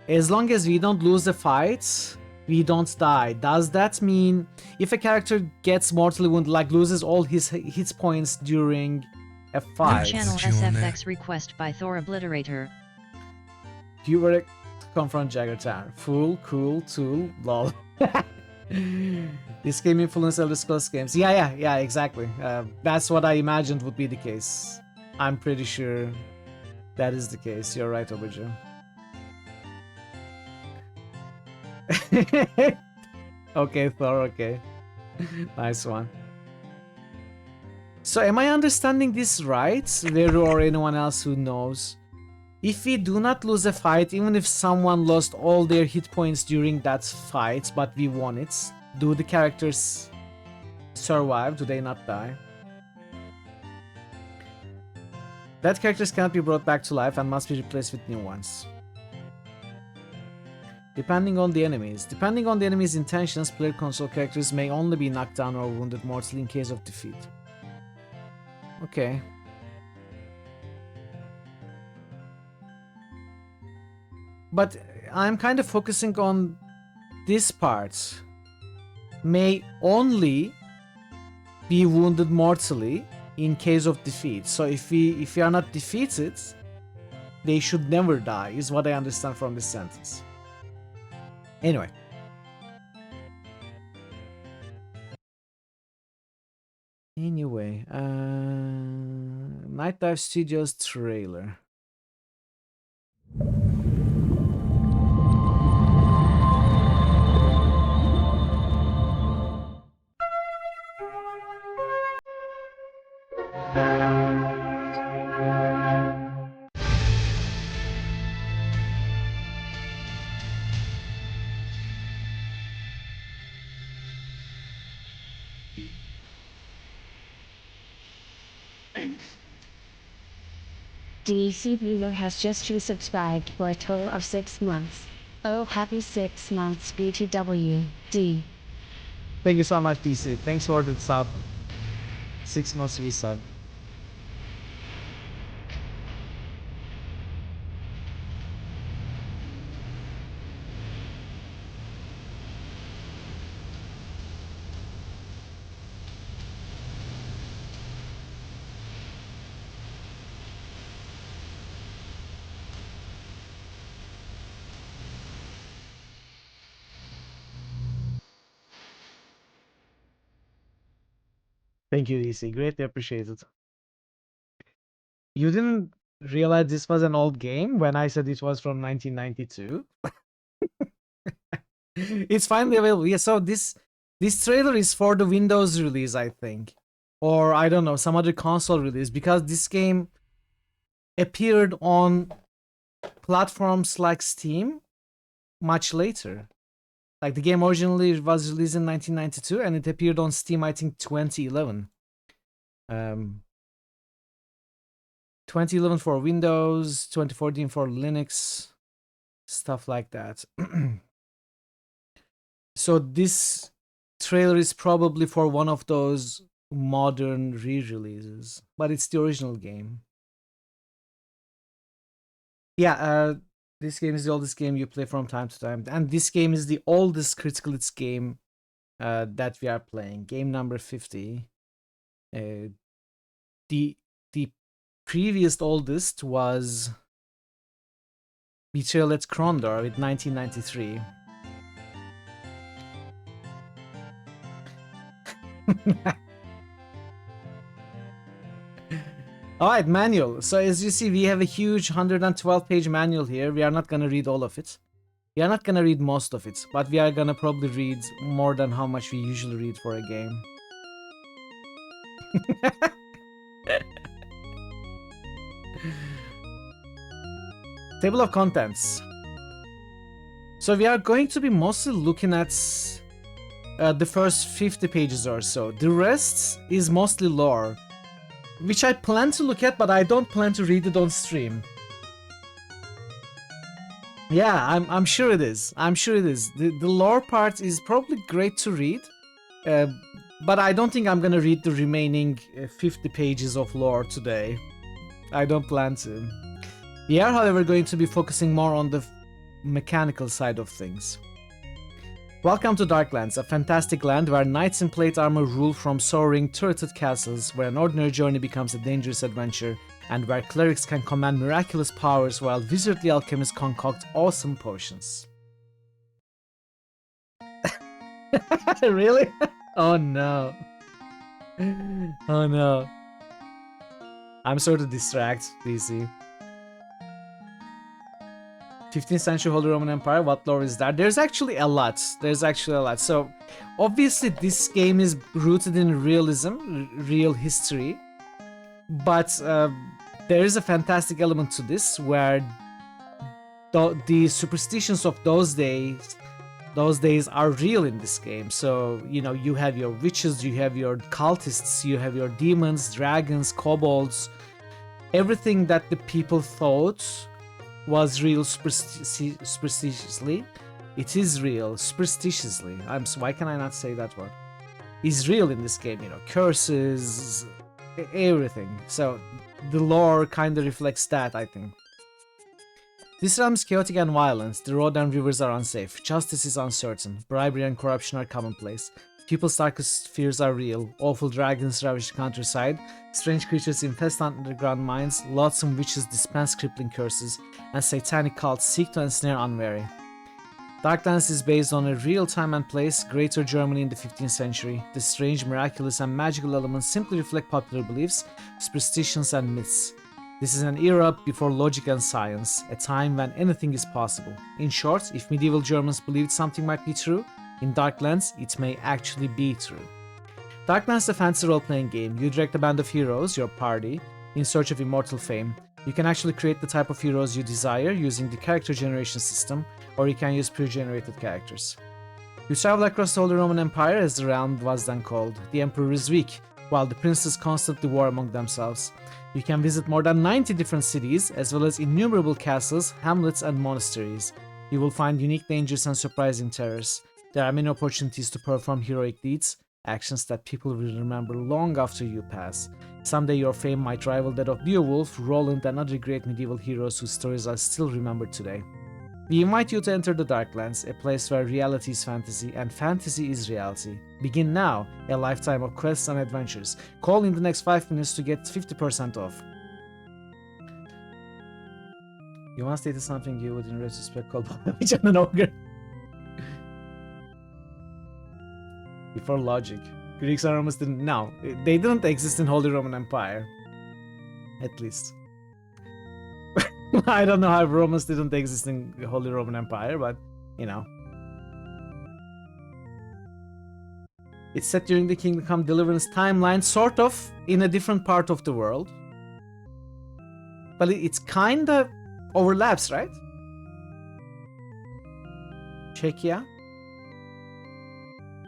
S5: As long as we don't lose the fight, we don't die. Does that mean if a character gets mortally wounded, like loses all his hit points during a fight?
S2: Channel SFX request by Thor Obliterator.
S5: You were to confront Jaggertown. Fool, cool, tool, lol. This game influenced Elder Scrolls games. Yeah, exactly. That's what I imagined would be the case. I'm pretty sure that is the case. You're right, Obujo. Okay, Thor, okay. Nice one. So am I understanding this right, Veru or anyone else who knows? If we do not lose a fight, even if someone lost all their hit points during that fight, but we won it, do the characters survive? Do they not die? Dead characters cannot be brought back to life and must be replaced with new ones. Depending on the enemies. Depending on the enemy's intentions, player console characters may only be knocked down or wounded mortally in case of defeat. Okay. But I'm kind of focusing on this part. May only be wounded mortally in case of defeat. So if we are not defeated, they should never die, is what I understand from this sentence. Anyway. Night Dive Studios trailer.
S7: DC Viewer has just resubscribed for a total of 6 months. Oh, happy 6 months, BTW. D.
S5: Thank you so much, PC. Thanks for the sub. 6 months resub. Thank you, DC. Greatly appreciated. You didn't realize this was an old game when I said it was from 1992? It's finally available. Yeah, so this trailer is for the Windows release, I think. Or I don't know, some other console release, because this game appeared on platforms like Steam much later. Like the game originally was released in 1992 and it appeared on Steam, I think 2011. 2011 for Windows, 2014 for Linux, stuff like that. So this trailer is probably for one of those modern re-releases, but it's the original game. Yeah, this game is the oldest game you play from time to time, and this game is the oldest Critical Hits game that we are playing. Game number 50. The previous oldest was Betrayal at Krondor with 1993. Alright, manual. So as you see, we have a huge 112-page manual here. We are not gonna read all of it. We are not gonna read most of it, but we are gonna probably read more than how much we usually read for a game. Table of contents. So we are going to be mostly looking at the first 50 pages or so. The rest is mostly lore, which I plan to look at, but I don't plan to read it on stream. Yeah, I'm sure it is. I'm sure it is. The lore part is probably great to read, but I don't think I'm gonna read the remaining 50 pages of lore today. I don't plan to. We are, however, going to be focusing more on the mechanical side of things. Welcome to Darklands, a fantastic land where knights in plate armor rule from soaring, turreted castles, where an ordinary journey becomes a dangerous adventure, and where clerics can command miraculous powers while wizardly alchemists concoct awesome potions. Really? Oh no. Oh no. I'm sort of distracted, DC. 15th century Holy Roman Empire, what lore is that? There's actually a lot. So, obviously this game is rooted in realism, real history. But there is a fantastic element to this where the superstitions of those days are real in this game. So, you know, you have your witches, you have your cultists, you have your demons, dragons, kobolds. Everything that the people thought was real superstitiously. It is real superstitiously. Why can I not say that word? Is real in this game, you know, curses, everything. So the lore kind of reflects that, I think. This realm is chaotic and violent. The road and rivers are unsafe. Justice is uncertain. Bribery and corruption are commonplace. People's darkest fears are real. Awful dragons ravage the countryside. Strange creatures infest underground mines. Loathsome witches dispense crippling curses. And satanic cults seek to ensnare unwary. Darklands is based on a real time and place, Greater Germany in the 15th century. The strange, miraculous, and magical elements simply reflect popular beliefs, superstitions, and myths. This is an era before logic and science, a time when anything is possible. In short, if medieval Germans believed something might be true, in Darklands, it may actually be true. Darklands is a fantasy role-playing game. You direct a band of heroes, your party, in search of immortal fame. You can actually create the type of heroes you desire using the character generation system, or you can use pre-generated characters. You travel across the Holy Roman Empire, as the realm was then called. The Emperor is weak, while the princes constantly war among themselves. You can visit more than 90 different cities, as well as innumerable castles, hamlets, and monasteries. You will find unique dangers and surprising terrors. There are many opportunities to perform heroic deeds, actions that people will remember long after you pass. Someday your fame might rival that of Beowulf, Roland, and other great medieval heroes whose stories are still remembered today. We invite you to enter the Darklands, a place where reality is fantasy and fantasy is reality. Begin now, a lifetime of quests and adventures. Call in the next 5 minutes to get 50% off. You once stated something you would in retrospect call which I'm an ogre. Before logic. Greeks and Romans didn't. No, they didn't exist in Holy Roman Empire. At least. I don't know how Romans didn't exist in the Holy Roman Empire, but you know. It's set during the Kingdom Come Deliverance timeline, sort of in a different part of the world. But it's kinda overlaps, right? Czechia?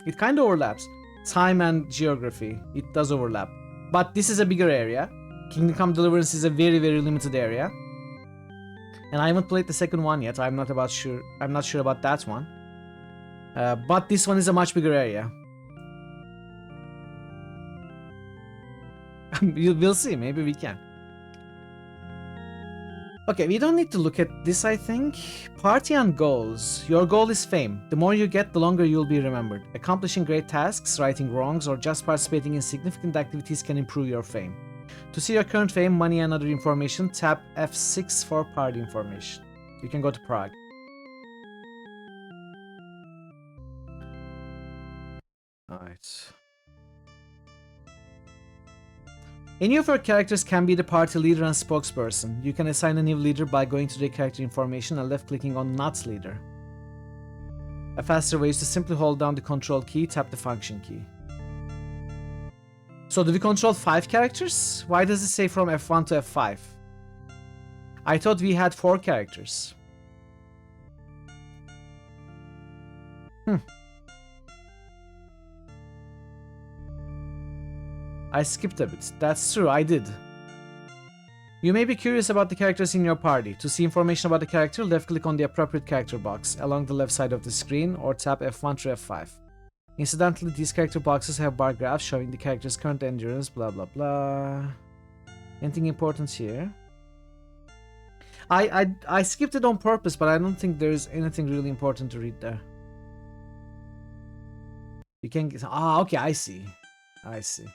S5: It kinda overlaps. Time and geography, it does overlap. But this is a bigger area. Kingdom Come Deliverance is a very, very limited area. And I haven't played the second one yet. I'm not sure about that one. But this one is a much bigger area. We'll see. Maybe we can. Okay, we don't need to look at this, I think. Party and goals. Your goal is fame. The more you get, the longer you'll be remembered. Accomplishing great tasks, righting wrongs, or just participating in significant activities can improve your fame. To see your current fame, money, and other information, tap F6 for party information. You can go to Prague. Alright. Any of your characters can be the party leader and spokesperson. You can assign a new leader by going to the character information and left-clicking on Not Leader. A faster way is to simply hold down the control key, tap the function key. So do we control 5 characters? Why does it say from F1 to F5? I thought we had 4 characters. I skipped a bit. That's true, I did. You may be curious about the characters in your party. To see information about the character, left-click on the appropriate character box along the left side of the screen or tap F1 to F5. Incidentally, these character boxes have bar graphs showing the character's current endurance, blah blah blah. Anything important here? I skipped it on purpose, but I don't think there's anything really important to read there. You can get... Ah, okay, I see. I see.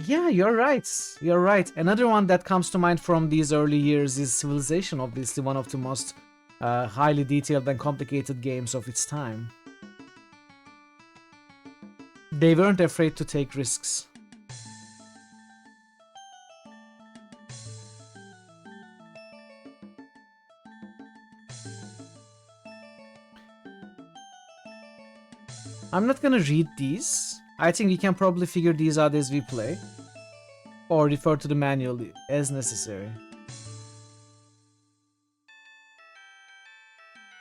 S5: Yeah, you're right. You're right. Another one that comes to mind from these early years is Civilization, obviously one of the most highly detailed and complicated games of its time. They weren't afraid to take risks. I'm not gonna read these. I think we can probably figure these out as we play, or refer to the manual as necessary.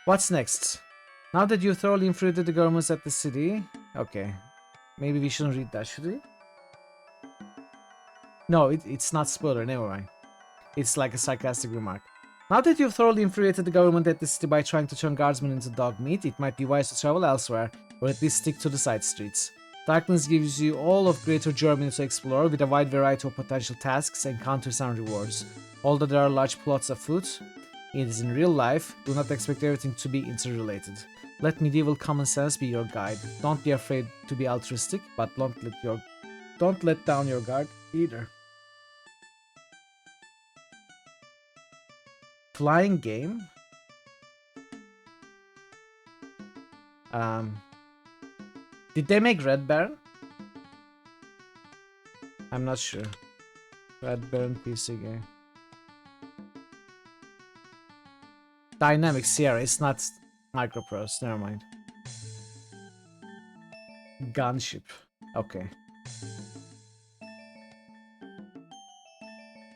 S5: What's next? Now that you've thoroughly infiltrated the governments at the city... Okay, maybe we shouldn't read that, should we? No, it's not spoiler, never mind. It's like a sarcastic remark. Now that you've thoroughly infuriated the government at the city by trying to turn guardsmen into dog meat, it might be wise to travel elsewhere, or at least stick to the side streets. Darklands gives you all of Greater Germany to explore with a wide variety of potential tasks, encounters and rewards. Although there are large plots afoot, it is in real life, do not expect everything to be interrelated. Let medieval common sense be your guide. Don't be afraid to be altruistic, but don't let down your guard either. Flying game? Did they make Red Baron? I'm not sure. Red Baron PC game. Dynamic Sierra, it's not Microprose, never mind. Gunship, okay.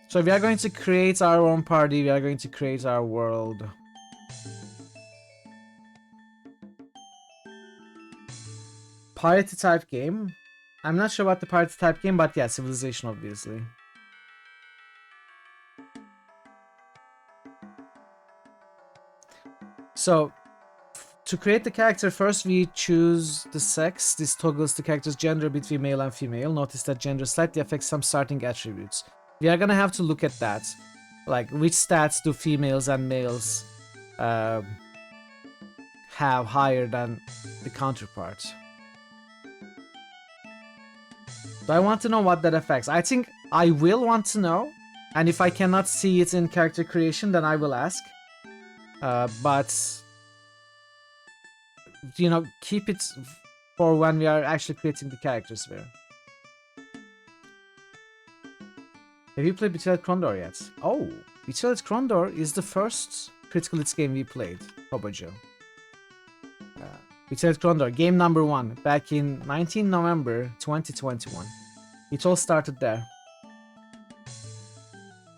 S5: So we are going to create our own party, we are going to create our world. Party type game. I'm not sure about the party type game, but yeah, Civilization obviously. So, to create the character, first we choose the sex. This toggles the character's gender between male and female. Notice that gender slightly affects some starting attributes. We are gonna have to look at that. Like, which stats do females and males have higher than the counterparts? So I want to know what that affects. I think I will want to know, and if I cannot see it in character creation, then I will ask. But you know, keep it for when we are actually creating the characters there. Have you played Betrayed Krondor yet? Oh, Betrayed Krondor is the first Critical Hits game we played, Hobojo. Betrayed Krondor, game number 1, back in 19 November 2021. It all started there.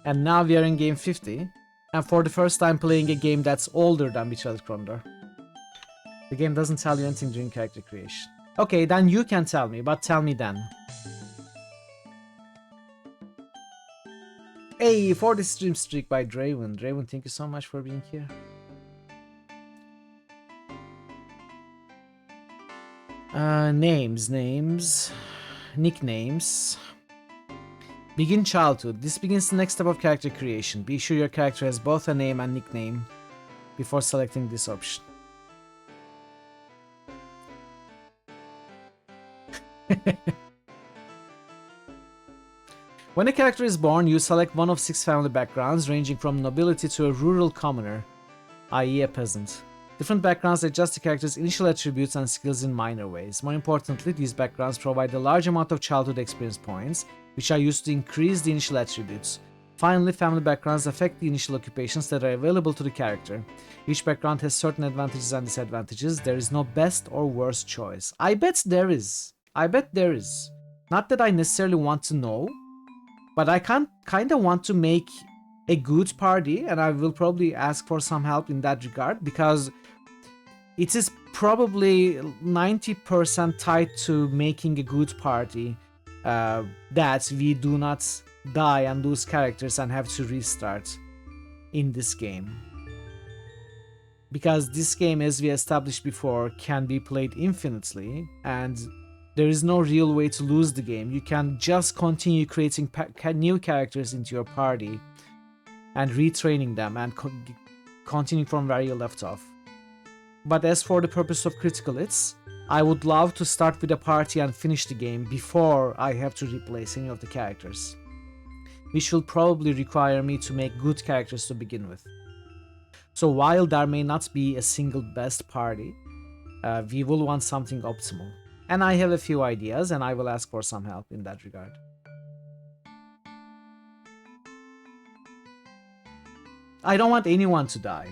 S5: And now we are in game 50, and for the first time playing a game that's older than Betrayed Krondor. The game doesn't tell you anything during character creation. Okay, then you can tell me, but tell me then. Hey, for the stream streak by Draven. Draven, thank you so much for being here. Names, nicknames. Begin childhood. This begins the next step of character creation. Be sure your character has both a name and nickname before selecting this option. When a character is born, you select one of 6 family backgrounds, ranging from nobility to a rural commoner, i.e. a peasant. Different backgrounds adjust the character's initial attributes and skills in minor ways. More importantly, these backgrounds provide a large amount of childhood experience points, which are used to increase the initial attributes. Finally, family backgrounds affect the initial occupations that are available to the character. Each background has certain advantages and disadvantages. There is no best or worst choice. I bet there is. Not that I necessarily want to know, but I kind of want to make a good party, and I will probably ask for some help in that regard, because it is probably 90% tied to making a good party, that we do not die and lose characters and have to restart in this game. Because this game, as we established before, can be played infinitely, and there is no real way to lose the game. You can just continue creating new characters into your party and retraining them and continuing from where you left off. But as for the purpose of Critical Hits, I would love to start with a party and finish the game before I have to replace any of the characters, which will probably require me to make good characters to begin with. So while there may not be a single best party, we will want something optimal. And I have a few ideas, and I will ask for some help in that regard. I don't want anyone to die.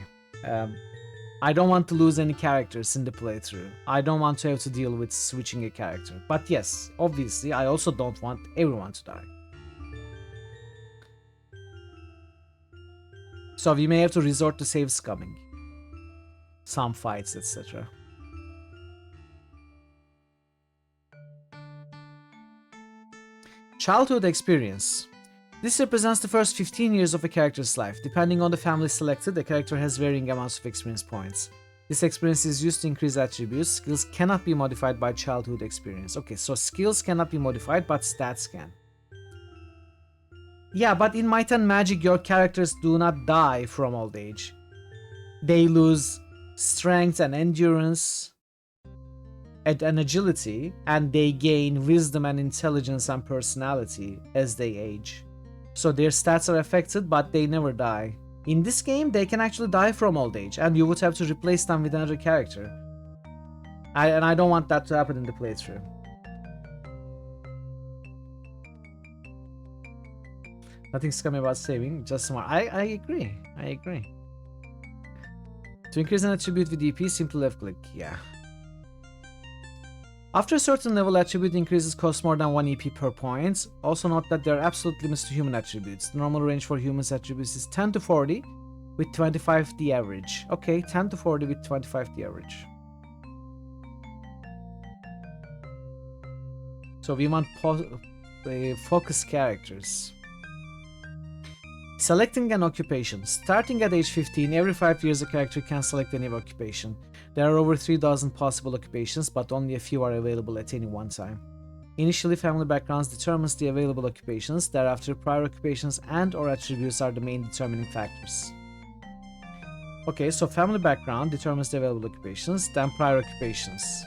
S5: I don't want to lose any characters in the playthrough. I don't want to have to deal with switching a character. But yes, obviously, I also don't want everyone to die. So we may have to resort to save scumming, some fights, etc. Childhood experience. This represents the first 15 years of a character's life. Depending on the family selected, the character has varying amounts of experience points. This experience is used to increase attributes. Skills cannot be modified by childhood experience. Okay, so skills cannot be modified, but stats can. Yeah, but in Might and Magic, your characters do not die from old age. They lose strength and endurance and agility, and they gain wisdom and intelligence and personality as they age. So their stats are affected, but they never die. In this game, they can actually die from old age, and you would have to replace them with another character. And I don't want that to happen in the playthrough. Nothing scummy about saving, just smart. I agree. To increase an attribute with EP, simply left click. Yeah. After a certain level, attribute increases cost more than 1 EP per point. Also note that there are absolute limits to human attributes. The normal range for humans attributes is 10 to 40, with 25 the average. Okay, 10 to 40 with 25 the average. So we want focus characters. Selecting an occupation. Starting at age 15, every 5 years a character can select any occupation. There are over 3,000 possible occupations, but only a few are available at any one time. Initially, family backgrounds determines the available occupations. Thereafter, prior occupations and/or attributes are the main determining factors. Okay, so family background determines the available occupations, then prior occupations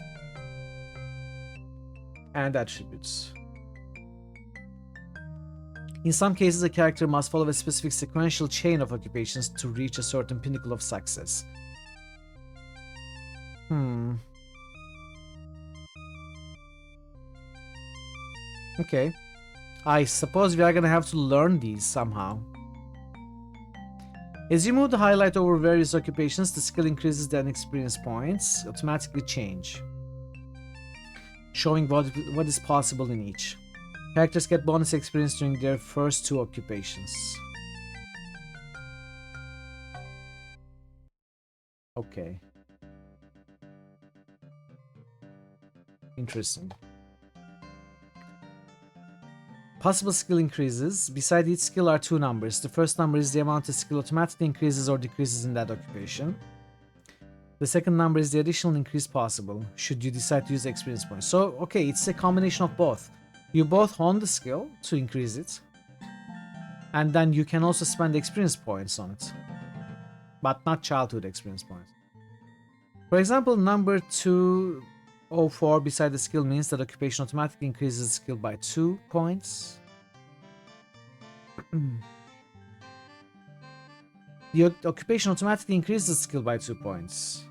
S5: and attributes. In some cases, a character must follow a specific sequential chain of occupations to reach a certain pinnacle of success. Okay. I suppose we are gonna have to learn these somehow. As you move the highlight over various occupations, the skill increases, then experience points automatically change, showing what is possible in each. Characters get bonus experience during their first 2 occupations. Okay. Interesting. Possible skill increases. Beside each skill are 2 numbers. The first number is the amount the skill automatically increases or decreases in that occupation. The second number is the additional increase possible, should you decide to use experience points. So, okay, it's a combination of both. You both hone the skill to increase it, and then you can also spend experience points on it. But not childhood experience points. For example, number 204 beside the skill means that occupation automatically increases the skill by 2 points. The occupation automatically increases the skill by 2 points.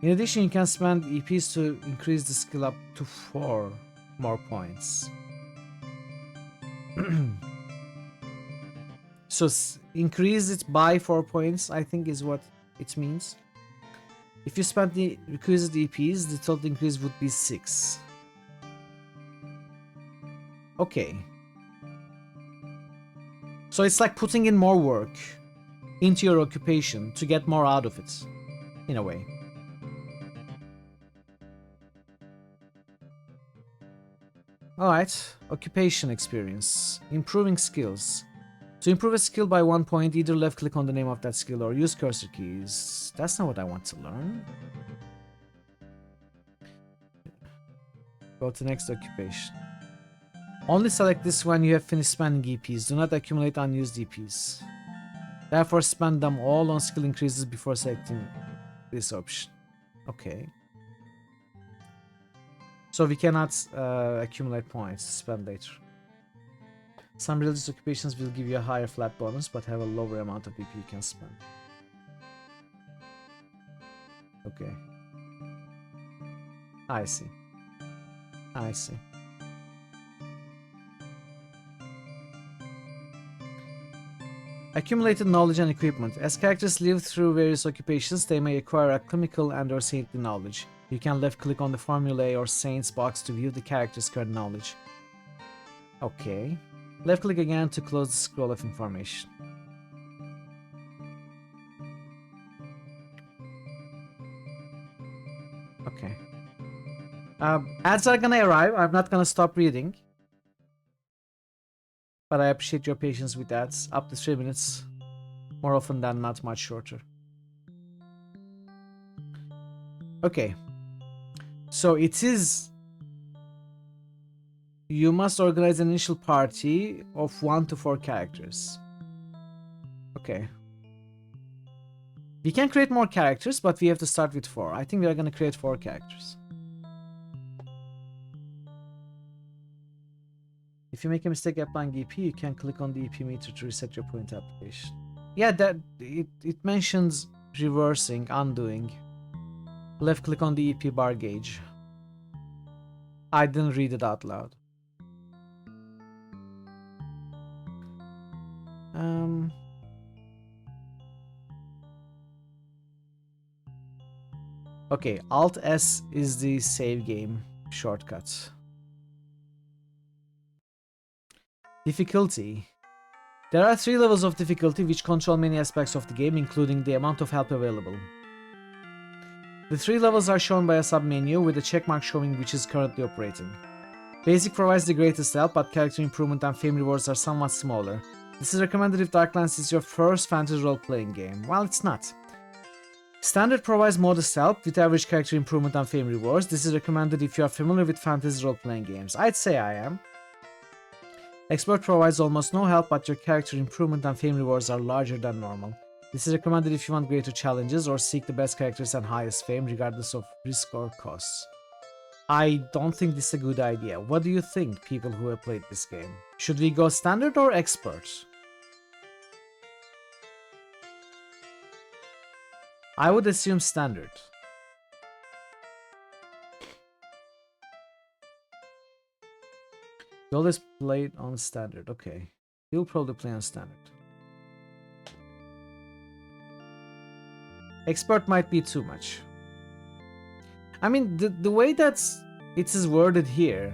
S5: In addition, you can spend EPs to increase the skill up to 4 more points. So increase it by 4 points, I think is what it means. If you spend the requisite EPs, the total increase would be 6. Okay. So it's like putting in more work into your occupation to get more out of it, in a way. Alright, occupation experience. Improving skills. To improve a skill by 1 point, either left click on the name of that skill or use cursor keys. That's not what I want to learn. Go to next occupation. Only select this when you have finished spending EPs. Do not accumulate unused EPs. Therefore, spend them all on skill increases before selecting this option. Okay. So we cannot accumulate points to spend later. Some religious occupations will give you a higher flat bonus, but have a lower amount of EP you can spend. Okay. I see. I see. Accumulated knowledge and equipment. As characters live through various occupations, they may acquire alchemical and/or saintly knowledge. You can left-click on the formulae or saints box to view the character's current knowledge. Okay. Left-click again to close the scroll of information. Okay. Ads are gonna arrive. I'm not gonna stop reading. But I appreciate your patience with ads. Up to 3 minutes. More often than not, much shorter. Okay. So it is... You must organize an initial party of 1 to 4 characters. Okay. We can create more characters, but we have to start with 4. I think we are going to create 4 characters. If you make a mistake applying EP, you can click on the EP meter to reset your point application. Yeah, that it mentions reversing, undoing. Left click on the EP bar gauge. I didn't read it out loud. Okay, Alt S is the save game shortcut. Difficulty. There are 3 levels of difficulty which control many aspects of the game, including the amount of help available. The 3 levels are shown by a submenu with a checkmark showing which is currently operating. Basic provides the greatest help, but character improvement and fame rewards are somewhat smaller. This is recommended if Darklands is your first fantasy role-playing game. Well, it's not. Standard provides modest help with average character improvement and fame rewards. This is recommended if you are familiar with fantasy role-playing games. I'd say I am. Expert provides almost no help, but your character improvement and fame rewards are larger than normal. This is recommended if you want greater challenges or seek the best characters and highest fame regardless of risk or costs. I don't think this is a good idea. What do you think, people who have played this game? Should we go standard or expert? I would assume standard. You always played on standard. Okay. You'll probably play on standard. Expert might be too much. I mean, the way that it is worded here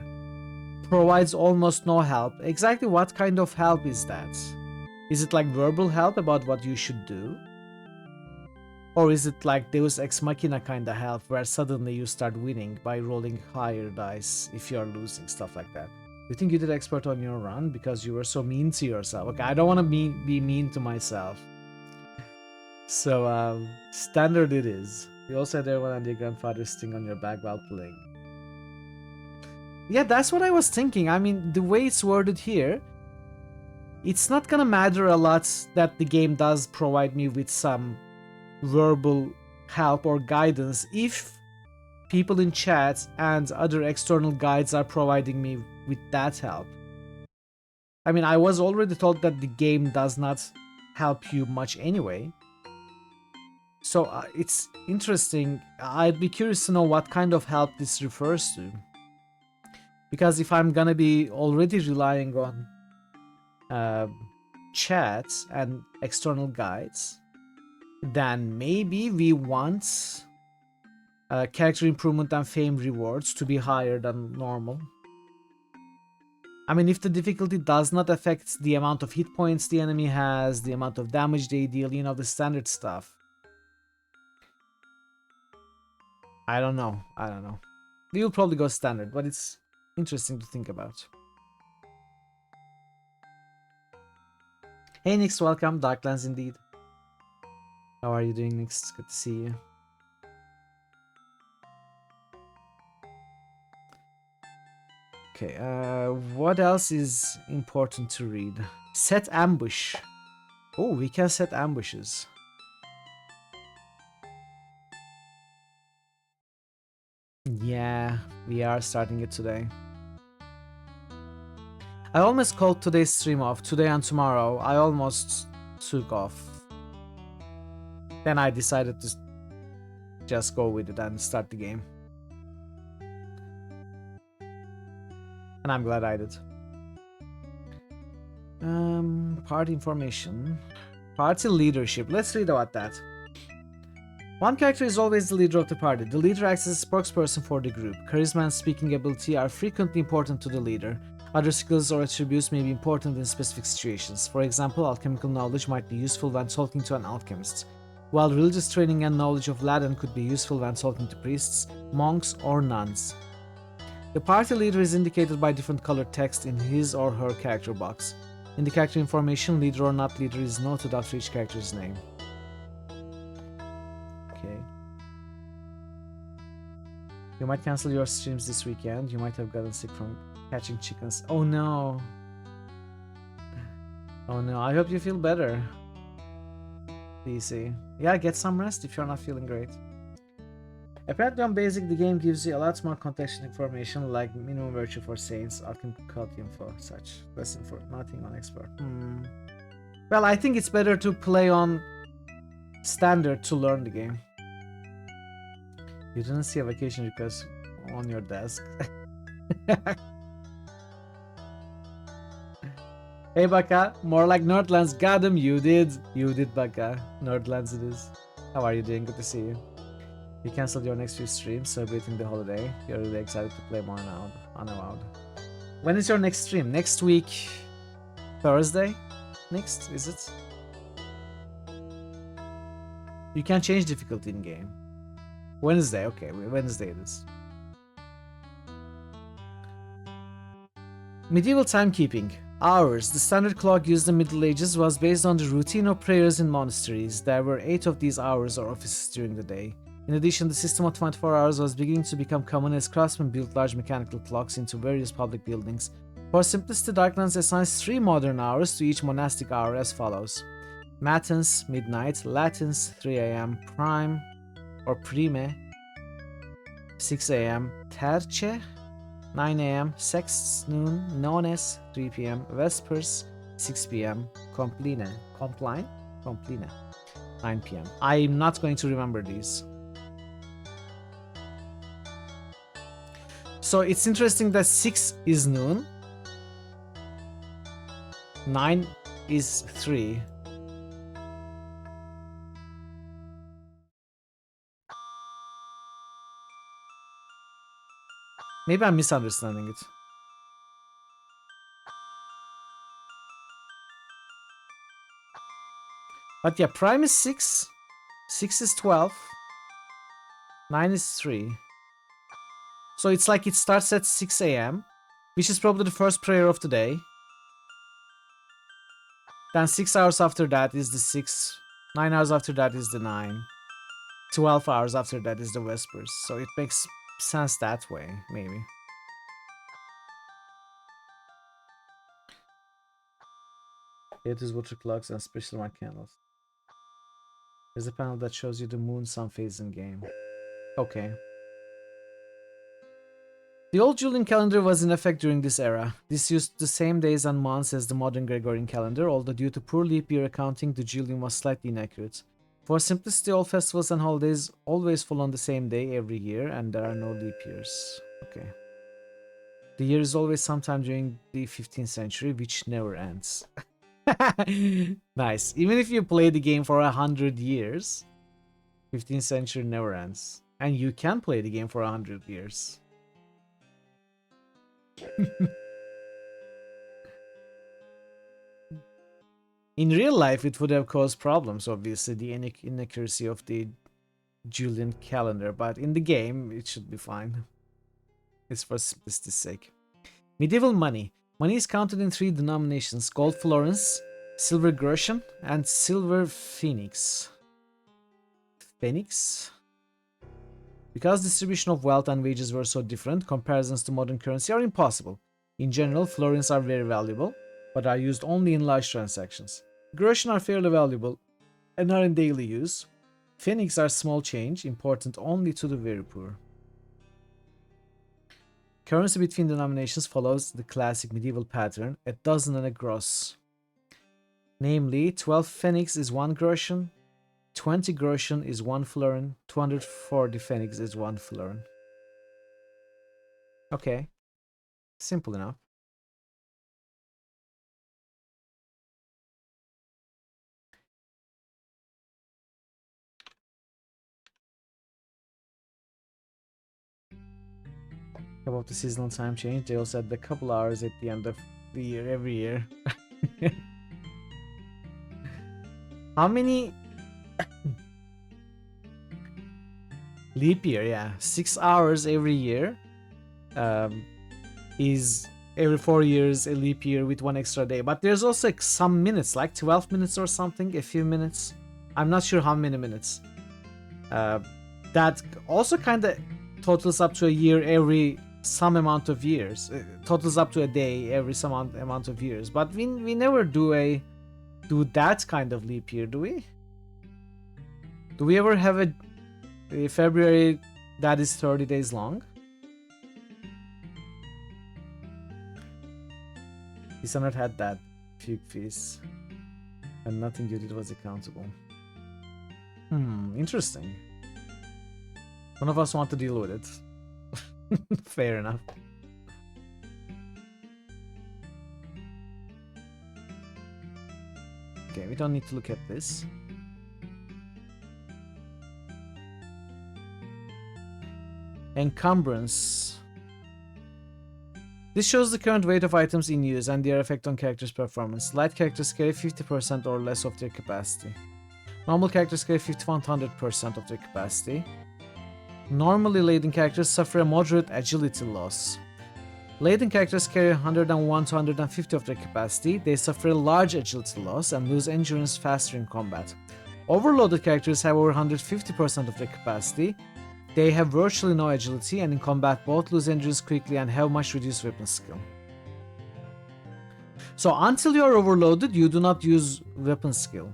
S5: provides almost no help. Exactly what kind of help is that? Is it like verbal help about what you should do? Or is it like Deus Ex Machina kind of help where suddenly you start winning by rolling higher dice if you're losing, stuff like that? You think you did expert on your run because you were so mean to yourself? Okay, I don't want to be mean to myself. So, standard it is. You also had everyone and your grandfather's thing on your back while playing. Yeah, that's what I was thinking. I mean, the way it's worded here, it's not gonna matter a lot that the game does provide me with some verbal help or guidance if people in chat and other external guides are providing me with that help. I mean, I was already told that the game does not help you much anyway. So it's interesting. I'd be curious to know what kind of help this refers to. Because if I'm gonna be already relying on chats and external guides, then maybe we want character improvement and fame rewards to be higher than normal. I mean, if the difficulty does not affect the amount of hit points the enemy has, the amount of damage they deal, you know, the standard stuff. I don't know. We'll probably go standard, but it's interesting to think about. Hey Nix, welcome. Darklands indeed. How are you doing, Nix? Good to see you. Okay, what else is important to read? Set ambush. Oh, we can set ambushes. Yeah, we are starting it today. I almost called today's stream off. Today and tomorrow, I almost took off. Then I decided to just go with it and start the game. And I'm glad I did. Party information. Party leadership. Let's read about that. One character is always the leader of the party. The leader acts as a spokesperson for the group. Charisma and speaking ability are frequently important to the leader. Other skills or attributes may be important in specific situations. For example, alchemical knowledge might be useful when talking to an alchemist, while religious training and knowledge of Latin could be useful when talking to priests, monks, or nuns. The party leader is indicated by different colored text in his or her character box. In the character information, leader or not leader is noted after each character's name. Okay. You might cancel your streams this weekend. You might have gotten sick from catching chickens. Oh no. Oh no, I hope you feel better. PC. Yeah, get some rest if you're not feeling great. Apparently on basic, the game gives you a lot more contextual information like minimum virtue for saints, alchemical info, such. Less info, nothing on expert. Well, I think it's better to play on standard to learn the game. You didn't see a vacation request on your desk. Hey Baka, more like Nerdlands. Got him, you did. You did, Baka. Nerdlands it is. How are you doing? Good to see you. You cancelled your next few streams celebrating the holiday. You're really excited to play more now, unallowed. When is your next stream? Next week, Thursday? Next, is it? You can change difficulty in game. Wednesday, okay, Wednesday it is. Medieval timekeeping. Hours. The standard clock used in the Middle Ages was based on the routine of prayers in monasteries. There were 8 of these hours or offices during the day. In addition, the system of 24 hours was beginning to become common as craftsmen built large mechanical clocks into various public buildings. For simplicity, Darklands assigns 3 modern hours to each monastic hour as follows. Matins, midnight, Latins, 3 a.m., prime, or prime, 6 a.m., terce, 9 a.m., sexts, noon, nones, 3 p.m., vespers, 6 p.m., compline, 9 p.m. I'm not going to remember these. So it's interesting that 6 is noon, 9 is 3. Maybe I'm misunderstanding it. But yeah, prime is 6. 6 is 12. 9 is 3. So it's like it starts at 6 a.m., which is probably the first prayer of the day. Then 6 hours after that is the 6. 9 hours after that is the 9. 12 hours after that is the Vespers. So it makes sense that way, maybe. It is water clocks and special mark candles. There's a panel that shows you the moon, sun phase in game. Okay. The old Julian calendar was in effect during this era. This used the same days and months as the modern Gregorian calendar, although due to poor leap year accounting, the Julian was slightly inaccurate. For simplicity, all festivals and holidays always fall on the same day every year, and there are no leap years. Okay. The year is always sometime during the 15th century, which never ends. Nice. Even if you play the game for 100 years, 15th century never ends. And you can play the game for 100 years. In real life, it would have caused problems, obviously, the inaccuracy of the Julian calendar, but in the game, it should be fine. It's for simplicity's sake. Medieval money. Money is counted in 3 denominations: gold florins, silver groschen, and silver phoenix. Phoenix? Because distribution of wealth and wages were so different, comparisons to modern currency are impossible. In general, florins are very valuable, but are used only in large transactions. Groschen are fairly valuable and are in daily use. Phoenix are small change, important only to the very poor. Currency between denominations follows the classic medieval pattern, a dozen and a gross. Namely, 12 phoenix is 1 groschen, 20 groschen is 1 florin, 240 phoenix is 1 florin. Okay, simple enough. About the seasonal time change, they also add a couple hours at the end of the year every year. How many leap year? Yeah, 6 hours every year is every 4 years a leap year with 1 extra day. But there's also like some minutes, like 12 minutes or something, a few minutes. I'm not sure how many minutes. That also kind of totals up to a year every some amount of years. Totals up to a day every some amount of years. But we never do that kind of leap year, do we? Do we ever have a February that is 30 days long? Dishonored had that few fees, and nothing you did was accountable. Interesting. None of us want to deal with it. Fair enough. Okay, we don't need to look at this. Encumbrance. This shows the current weight of items in use and their effect on characters' performance. Light characters carry 50% or less of their capacity. Normal characters carry 50 to 100% of their capacity. Normally laden characters suffer a moderate agility loss. Laden characters carry 101 to 150 of their capacity. They suffer a large agility loss and lose endurance faster in combat. Overloaded characters have over 150% of their capacity. They have virtually no agility and in combat both lose endurance quickly and have much reduced weapon skill. So until you are overloaded, you do not use weapon skill.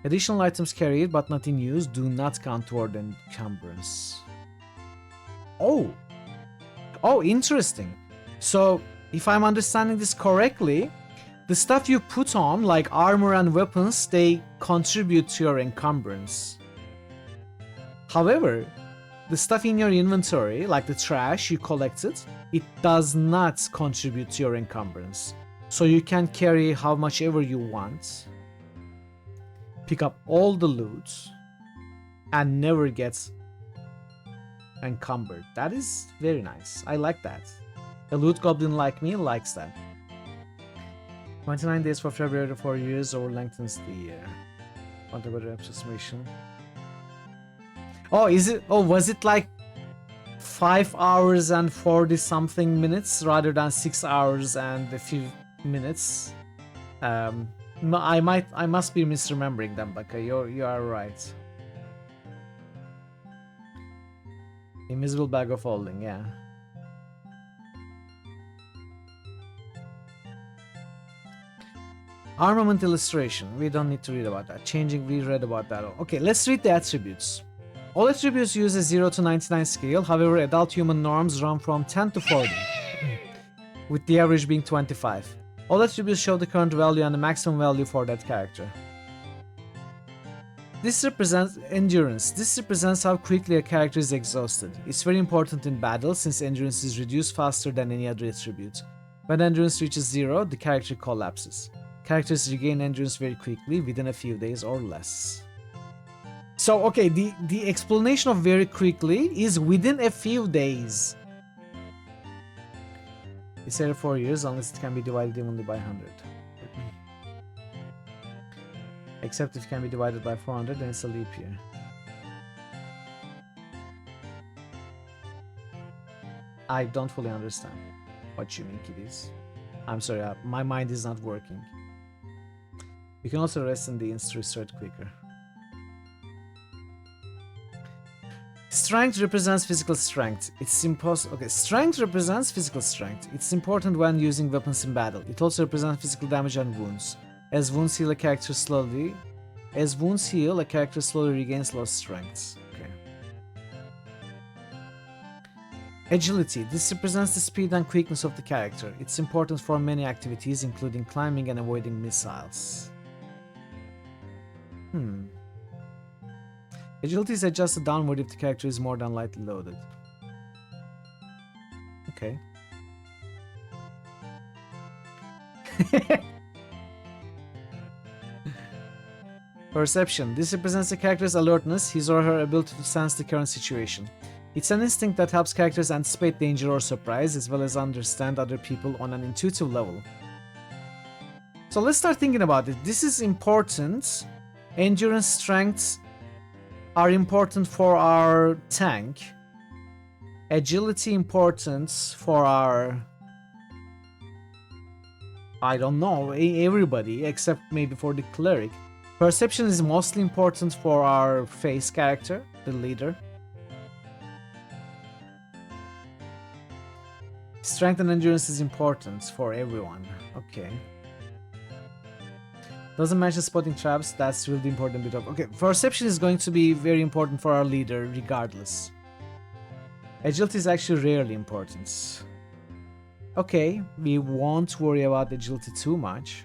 S5: Additional items carried but not in use do not count toward encumbrance. Oh, interesting. So if I'm understanding this correctly, the stuff you put on, like armor and weapons, they contribute to your encumbrance. However, the stuff in your inventory, like the trash you collected, it does not contribute to your encumbrance. So you can carry how much ever you want, pick up all the loot, and never get encumbered. That is very nice. I like that. A loot goblin like me likes that. 29 days for February, 4 years, or lengthens the year. Want a better approximation? Oh, is it? Oh, was it like 5 hours and 40 something minutes rather than 6 hours and a few minutes? No, I must be misremembering them, Baka. You are right. Invisible bag of holding, yeah. Armament illustration. We don't need to read about that. Changing, we read about that. Okay, let's read the attributes. All attributes use a 0 to 99 scale. However, adult human norms run from 10 to 40, with the average being 25. All attributes show the current value and the maximum value for that character. This represents endurance. This represents how quickly a character is exhausted. It's very important in battle since endurance is reduced faster than any other attribute. When endurance reaches 0, the character collapses. Characters regain endurance very quickly, within a few days or less. So, okay, the explanation of very quickly is within a few days. It's every 4 years unless it can be divided evenly by 100. Except if it can be divided by 400, then it's a leap year. I don't fully understand what you mean, kiddies. I'm sorry, my mind is not working. You can also rest in the instant restart quicker. Strength represents physical strength. Strength represents physical strength. It's important when using weapons in battle. It also represents physical damage and wounds. As wounds heal, a character slowly regains lost strength. Okay. Agility. This represents the speed and quickness of the character. It's important for many activities, including climbing and avoiding missiles. Agility is adjusted downward if the character is more than lightly loaded. Okay. Perception. This represents the character's alertness, his or her ability to sense the current situation. It's an instinct that helps characters anticipate danger or surprise, as well as understand other people on an intuitive level. So let's start thinking about it. This is important. Endurance, strength are important for our tank. Agility important for our... I don't know, everybody, except maybe for the cleric. Perception is mostly important for our face character, the leader. Strength and endurance is important for everyone. Okay. Doesn't mention spotting traps, that's really the important bit of... Okay, perception is going to be very important for our leader regardless. Agility is actually rarely important. Okay, we won't worry about agility too much.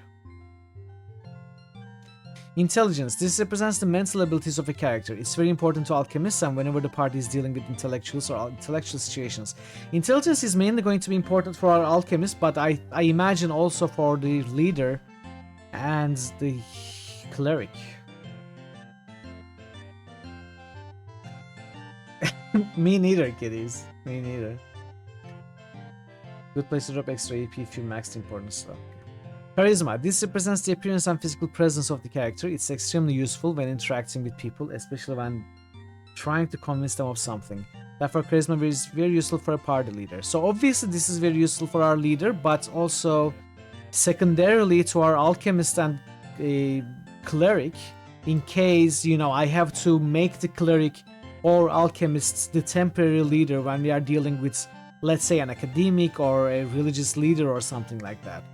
S5: Intelligence. This represents the mental abilities of a character. It's very important to alchemists and whenever the party is dealing with intellectuals or intellectual situations. Intelligence is mainly going to be important for our alchemists, but I imagine also for the leader and the cleric. Me neither, kiddies. Me neither. Good place to drop extra AP if you maxed important stuff. Charisma. This represents the appearance and physical presence of the character. It's extremely useful when interacting with people, especially when trying to convince them of something. Therefore, charisma is very useful for a party leader. So obviously this is very useful for our leader, but also secondarily to our alchemist and cleric, in case, you know, I have to make the cleric or alchemist the temporary leader when we are dealing with, let's say, an academic or a religious leader or something like that.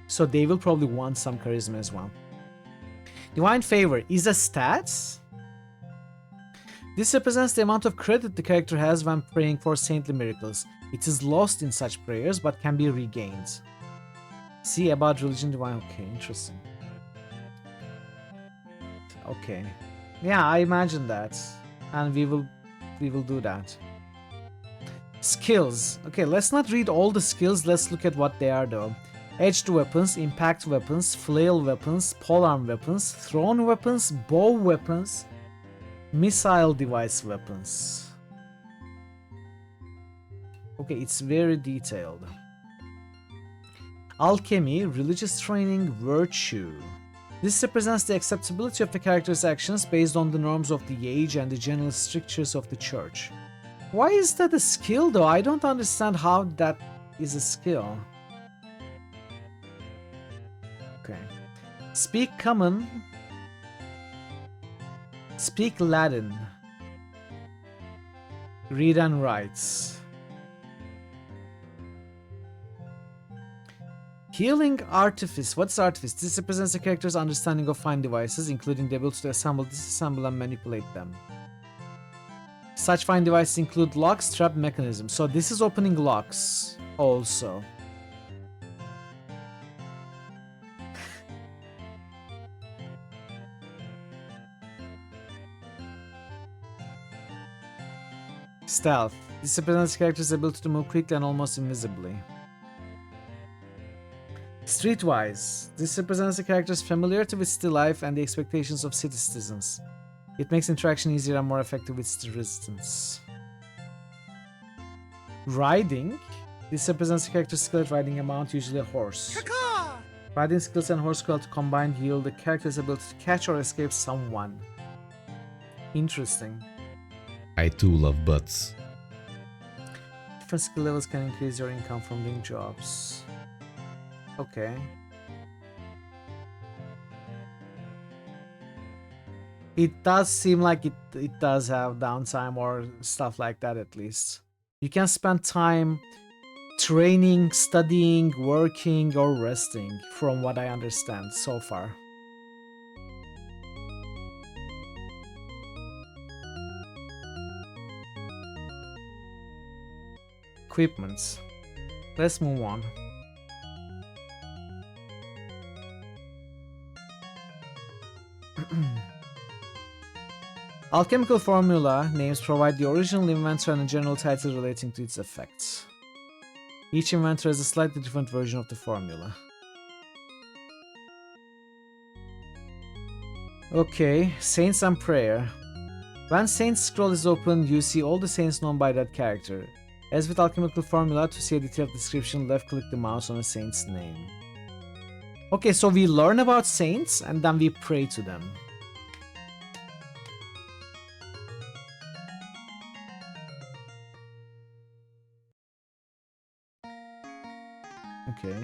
S5: So they will probably want some charisma as well. Divine Favor is a stat. This represents the amount of credit the character has when praying for saintly miracles. It is lost in such prayers but can be regained. See about religion divine. Okay, interesting. Okay. Yeah, I imagine that. And we will do that. Skills. Okay, let's not read all the skills. Let's look at what they are though. Edged weapons, impact weapons, flail weapons, polearm weapons, thrown weapons, bow weapons, missile device weapons. Okay, it's very detailed. Alchemy, religious training, virtue. This represents the acceptability of the character's actions based on the norms of the age and the general strictures of the church. Why is that a skill though? I don't understand how that is a skill. Okay. Speak Common. Speak Latin. Read and write. Healing Artifice. What's Artifice? This represents a character's understanding of fine devices, including the ability to assemble, disassemble, and manipulate them. Such fine devices include locks, trap mechanisms. So this is opening locks also. Stealth. This represents a character's ability to move quickly and almost invisibly. Streetwise. This represents the character's familiarity with city life and the expectations of city citizens. It makes interaction easier and more effective with city residents. Riding. This represents the character's skill at riding a mount, usually a horse. Riding skills and horse quality combined yield the character's ability to catch or escape someone. Interesting.
S6: I too love butts.
S5: Different skill levels can increase your income from doing jobs. Okay. It does seem like it does have downtime or stuff like that at least. You can spend time training, studying, working, or resting, from what I understand so far. Equipment. Let's move on. Alchemical formula names provide the original inventor and a general title relating to its effects. Each inventor has a slightly different version of the formula. Okay, Saints and Prayer. When Saints scroll is opened, you see all the saints known by that character. As with alchemical formula, to see a detailed description, left-click the mouse on a saint's name. Okay, so we learn about saints and then we pray to them. Okay.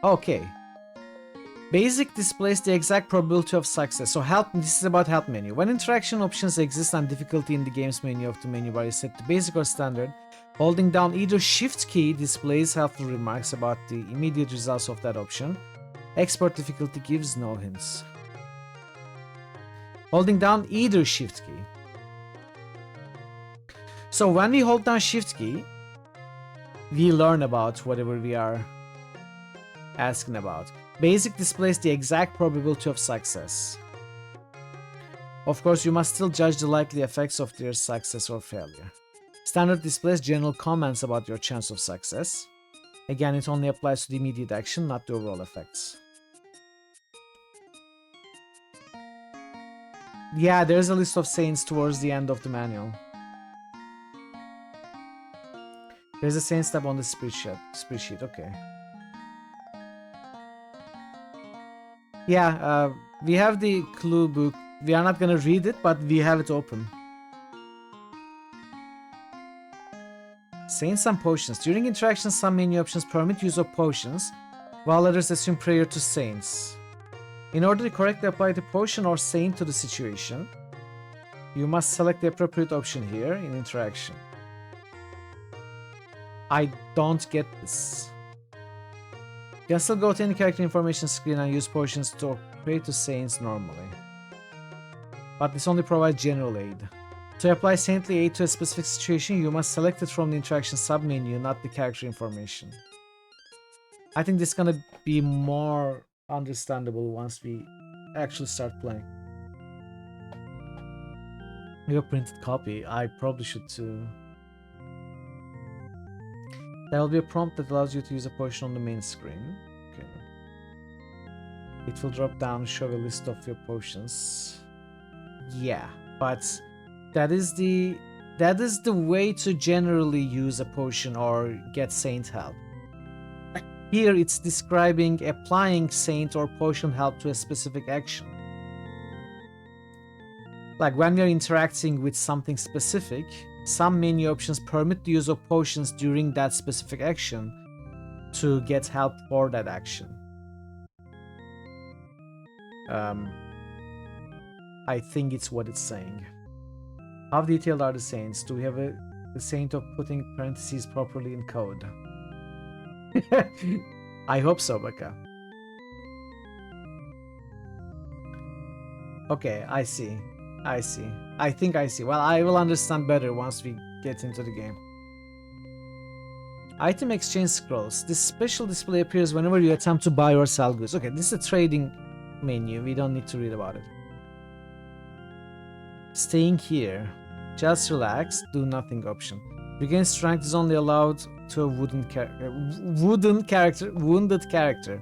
S5: Okay. Basic displays the exact probability of success. So help, this is about help menu. When interaction options exist and difficulty in the game's menu of the menu bar is set to basic or standard, holding down either shift key displays helpful remarks about the immediate results of that option. Expert difficulty gives no hints. Holding down either shift key. So when we hold down shift key, we learn about whatever we are asking about. Basic displays the exact probability of success. Of course, you must still judge the likely effects of their success or failure. Standard displays general comments about your chance of success. Again, it only applies to the immediate action, not the overall effects. Yeah, there's a list of saints towards the end of the manual. There's a saints tab on the spreadsheet, okay. Yeah, we have the clue book. We are not gonna read it, but we have it open. Saints and potions. During interactions, some menu options permit use of potions, while others assume prayer to saints. In order to correctly apply the potion or saint to the situation, you must select the appropriate option here in interaction. I don't get this. You can still go to any character information screen and use potions to pray to saints normally. But this only provides general aid. To apply Saintly Aid to a specific situation, you must select it from the interaction submenu, not the character information. I think this is gonna be more understandable once we actually start playing. You have a printed copy. I probably should too. There will be a prompt that allows you to use a potion on the main screen. Okay. It will drop down and show a list of your potions. Yeah, but that is the way to generally use a potion or get saint help. Here it's describing applying saint or potion help to a specific action. Like when we are interacting with something specific, some menu options permit the use of potions during that specific action to get help for that action. I think it's what it's saying. How detailed are the saints? Do we have the saint of putting parentheses properly in code? I hope so, Baka. Okay, I see. I see. I think I see. Well, I will understand better once we get into the game. Item exchange scrolls. This special display appears whenever you attempt to buy or sell goods. Okay, this is a trading menu. We don't need to read about it. Staying here. Just relax. Do nothing option. Regain strength is only allowed to a wounded character.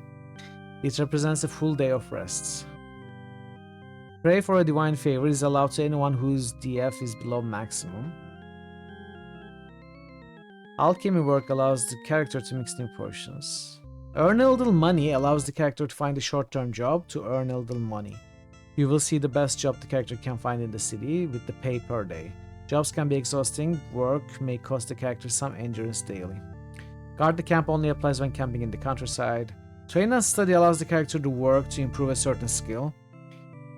S5: It represents a full day of rests. Pray for a divine favor is allowed to anyone whose DF is below maximum. Alchemy work allows the character to mix new potions. Earn a little money allows the character to find a short-term job to earn a little money. You will see the best job the character can find in the city with the pay per day. Jobs can be exhausting. Work may cost the character some endurance daily. Guard the camp only applies when camping in the countryside. Train and study allows the character to work to improve a certain skill.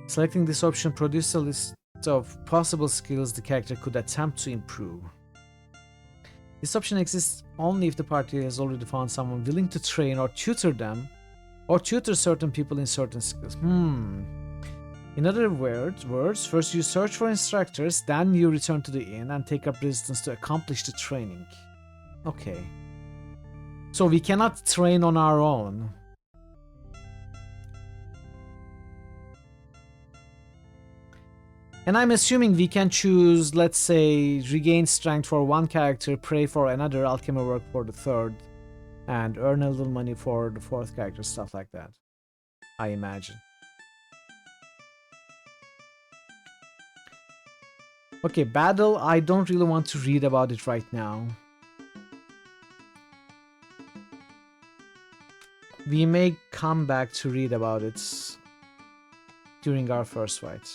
S5: Selecting this option produces a list of possible skills the character could attempt to improve. This option exists only if the party has already found someone willing to train or tutor them, or tutor certain people in certain skills. In other words, first you search for instructors, then you return to the inn and take up residence to accomplish the training. Okay. So we cannot train on our own. And I'm assuming we can choose, let's say, regain strength for one character, pray for another, alchemy work for the third, and earn a little money for the fourth character, stuff like that. I imagine. Okay, battle, I don't really want to read about it right now. We may come back to read about it during our first fight.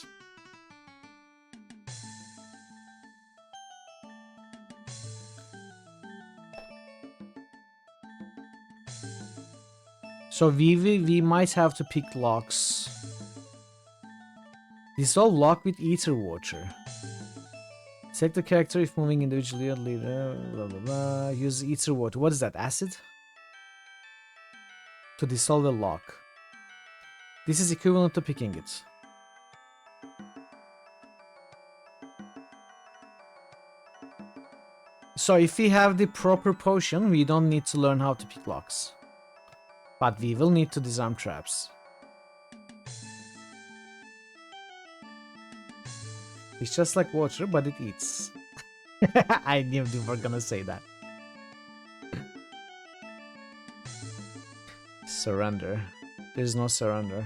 S5: So we might have to pick locks. Dissolve lock with ether water. Select the character if moving individually or leader. Blah blah blah. Use ether water. What is that? Acid? To dissolve a lock. This is equivalent to picking it. So if we have the proper potion, we don't need to learn how to pick locks. But we will need to disarm traps. It's just like water, but it eats. I knew you were gonna say that. Surrender. There's no surrender.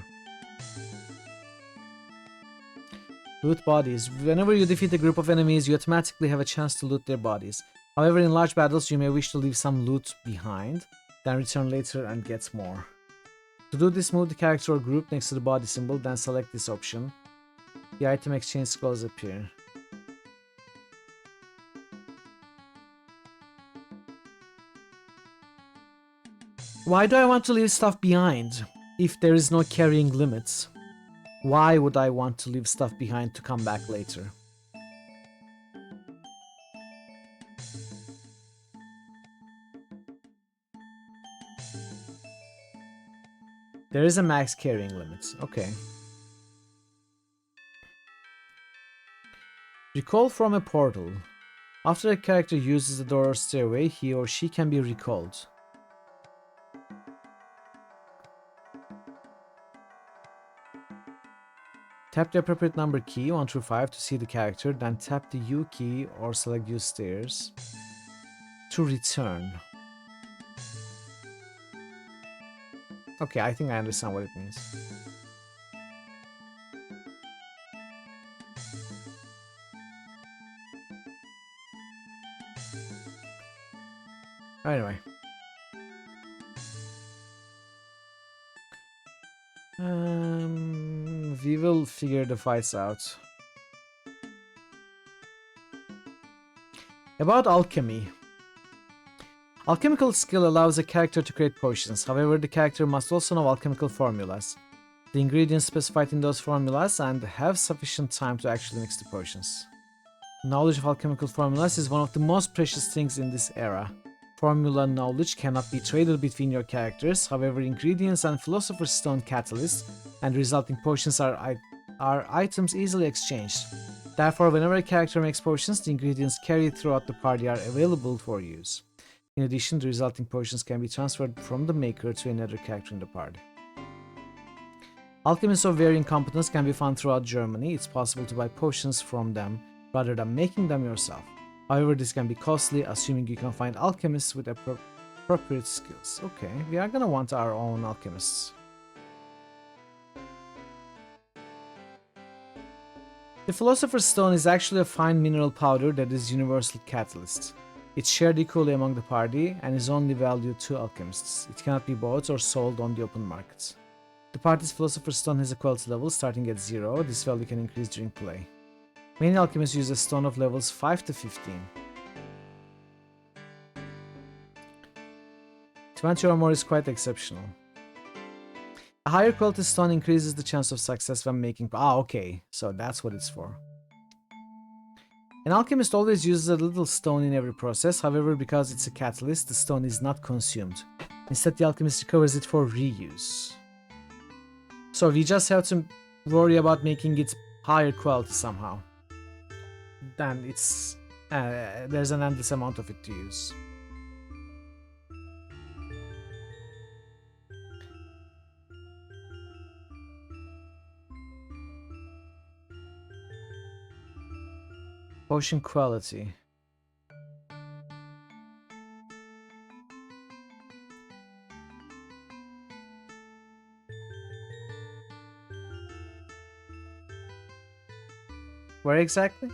S5: Loot bodies. Whenever you defeat a group of enemies, you automatically have a chance to loot their bodies. However, in large battles, you may wish to leave some loot behind, then return later and get more. To do this, move the character or group next to the body symbol, then select this option. The item exchange scrolls appear. Why do I want to leave stuff behind if there is no carrying limits? Why would I want to leave stuff behind to come back later? There is a max carrying limit. Okay. Recall from a portal. After a character uses the door or stairway, he or she can be recalled. Tap the appropriate number key 1 through 5 to see the character, then tap the U key or select use stairs to return. Okay, I think I understand what it means. Anyway. We will figure the fights out. About alchemy. Alchemical skill allows a character to create potions. However, the character must also know alchemical formulas, the ingredients specified in those formulas, and have sufficient time to actually mix the potions. Knowledge of alchemical formulas is one of the most precious things in this era. Formula knowledge cannot be traded between your characters. However, ingredients and Philosopher's Stone catalysts and resulting potions are items easily exchanged. Therefore, whenever a character makes potions, the ingredients carried throughout the party are available for use. In addition, the resulting potions can be transferred from the maker to another character in the party. Alchemists of varying competence can be found throughout Germany. It's possible to buy potions from them rather than making them yourself. However, this can be costly, assuming you can find alchemists with appropriate skills. Okay, we are gonna want our own alchemists. The Philosopher's Stone is actually a fine mineral powder that is universal catalyst. It's shared equally among the party and is only valued to alchemists. It cannot be bought or sold on the open market. The party's Philosopher's Stone has a quality level starting at 0. This value can increase during play. Many alchemists use a stone of levels 5 to 15. 20 or more is quite exceptional. A higher quality stone increases the chance of success when making... okay, so that's what it's for. An alchemist always uses a little stone in every process. However, because it's a catalyst, the stone is not consumed. Instead, the alchemist recovers it for reuse. So we just have to worry about making it higher quality somehow. Then it's there's an endless amount of it to use. Potion quality. Where exactly?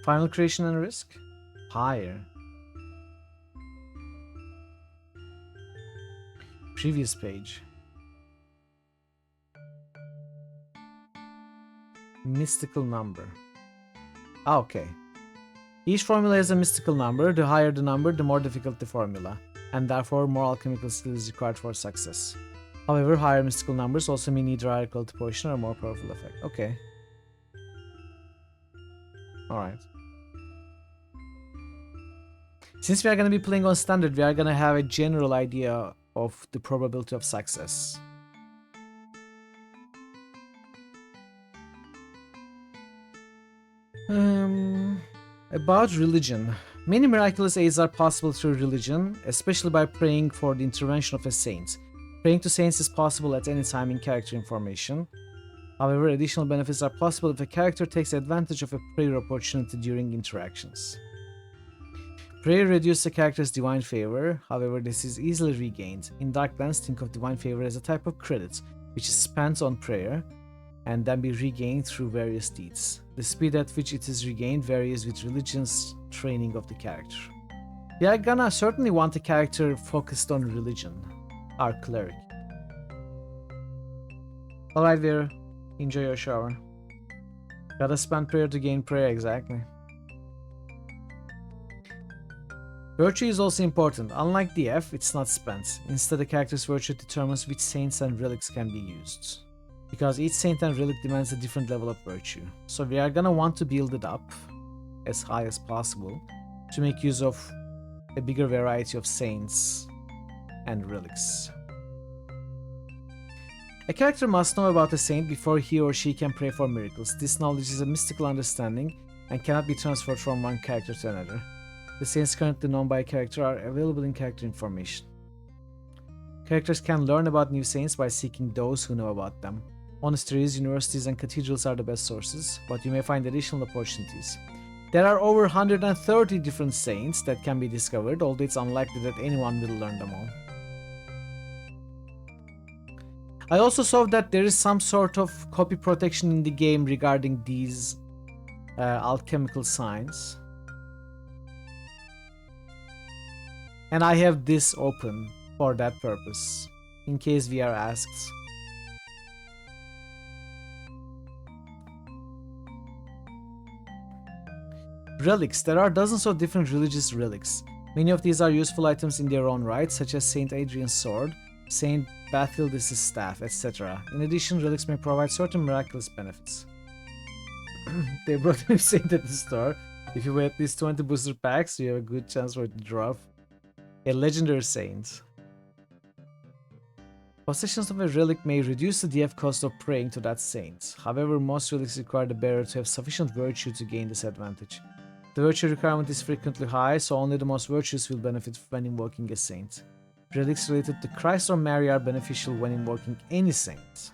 S5: Final creation and risk? Higher. Previous page. Mystical number. Okay. Each formula has a mystical number. The higher the number, the more difficult the formula, and therefore more alchemical skill is required for success. However, higher mystical numbers also mean either higher quality potion or more powerful effect. Okay. Alright. Since we are going to be playing on standard, we are going to have a general idea of the probability of success. About religion. Many miraculous aids are possible through religion, especially by praying for the intervention of a saint. Praying to saints is possible at any time in character information. However, additional benefits are possible if a character takes advantage of a prayer opportunity during interactions. Prayer reduces a character's divine favor, however this is easily regained. In Darklands, think of divine favor as a type of credit, which is spent on prayer, and then be regained through various deeds. The speed at which it is regained varies with religion's training of the character. We are gonna certainly want a character focused on religion, our cleric. Alright, Vera, enjoy your shower. Gotta spend prayer to gain prayer, exactly. Virtue is also important. Unlike DF, it's not spent. Instead, the character's virtue determines which saints and relics can be used, because each saint and relic demands a different level of virtue. So we are gonna want to build it up as high as possible to make use of a bigger variety of saints and relics. A character must know about a saint before he or she can pray for miracles. This knowledge is a mystical understanding and cannot be transferred from one character to another. The saints currently known by a character are available in character information. Characters can learn about new saints by seeking those who know about them. Monasteries, universities, and cathedrals are the best sources, but you may find additional opportunities. There are over 130 different saints that can be discovered, although it's unlikely that anyone will learn them all. I also saw that there is some sort of copy protection in the game regarding these alchemical signs. And I have this open for that purpose, in case we are asked. Relics. There are dozens of different religious relics. Many of these are useful items in their own right, such as Saint Adrian's sword, Saint Bathildus' staff, etc. In addition, relics may provide certain miraculous benefits. They brought a new saint at the store. If you weigh at least 20 booster packs, you have a good chance for it to drop. A legendary saint. Possessions of a relic may reduce the DF cost of praying to that saint. However, most relics require the bearer to have sufficient virtue to gain this advantage. The virtue requirement is frequently high, so only the most virtuous will benefit when invoking a saint. Relics related to Christ or Mary are beneficial when invoking any saint.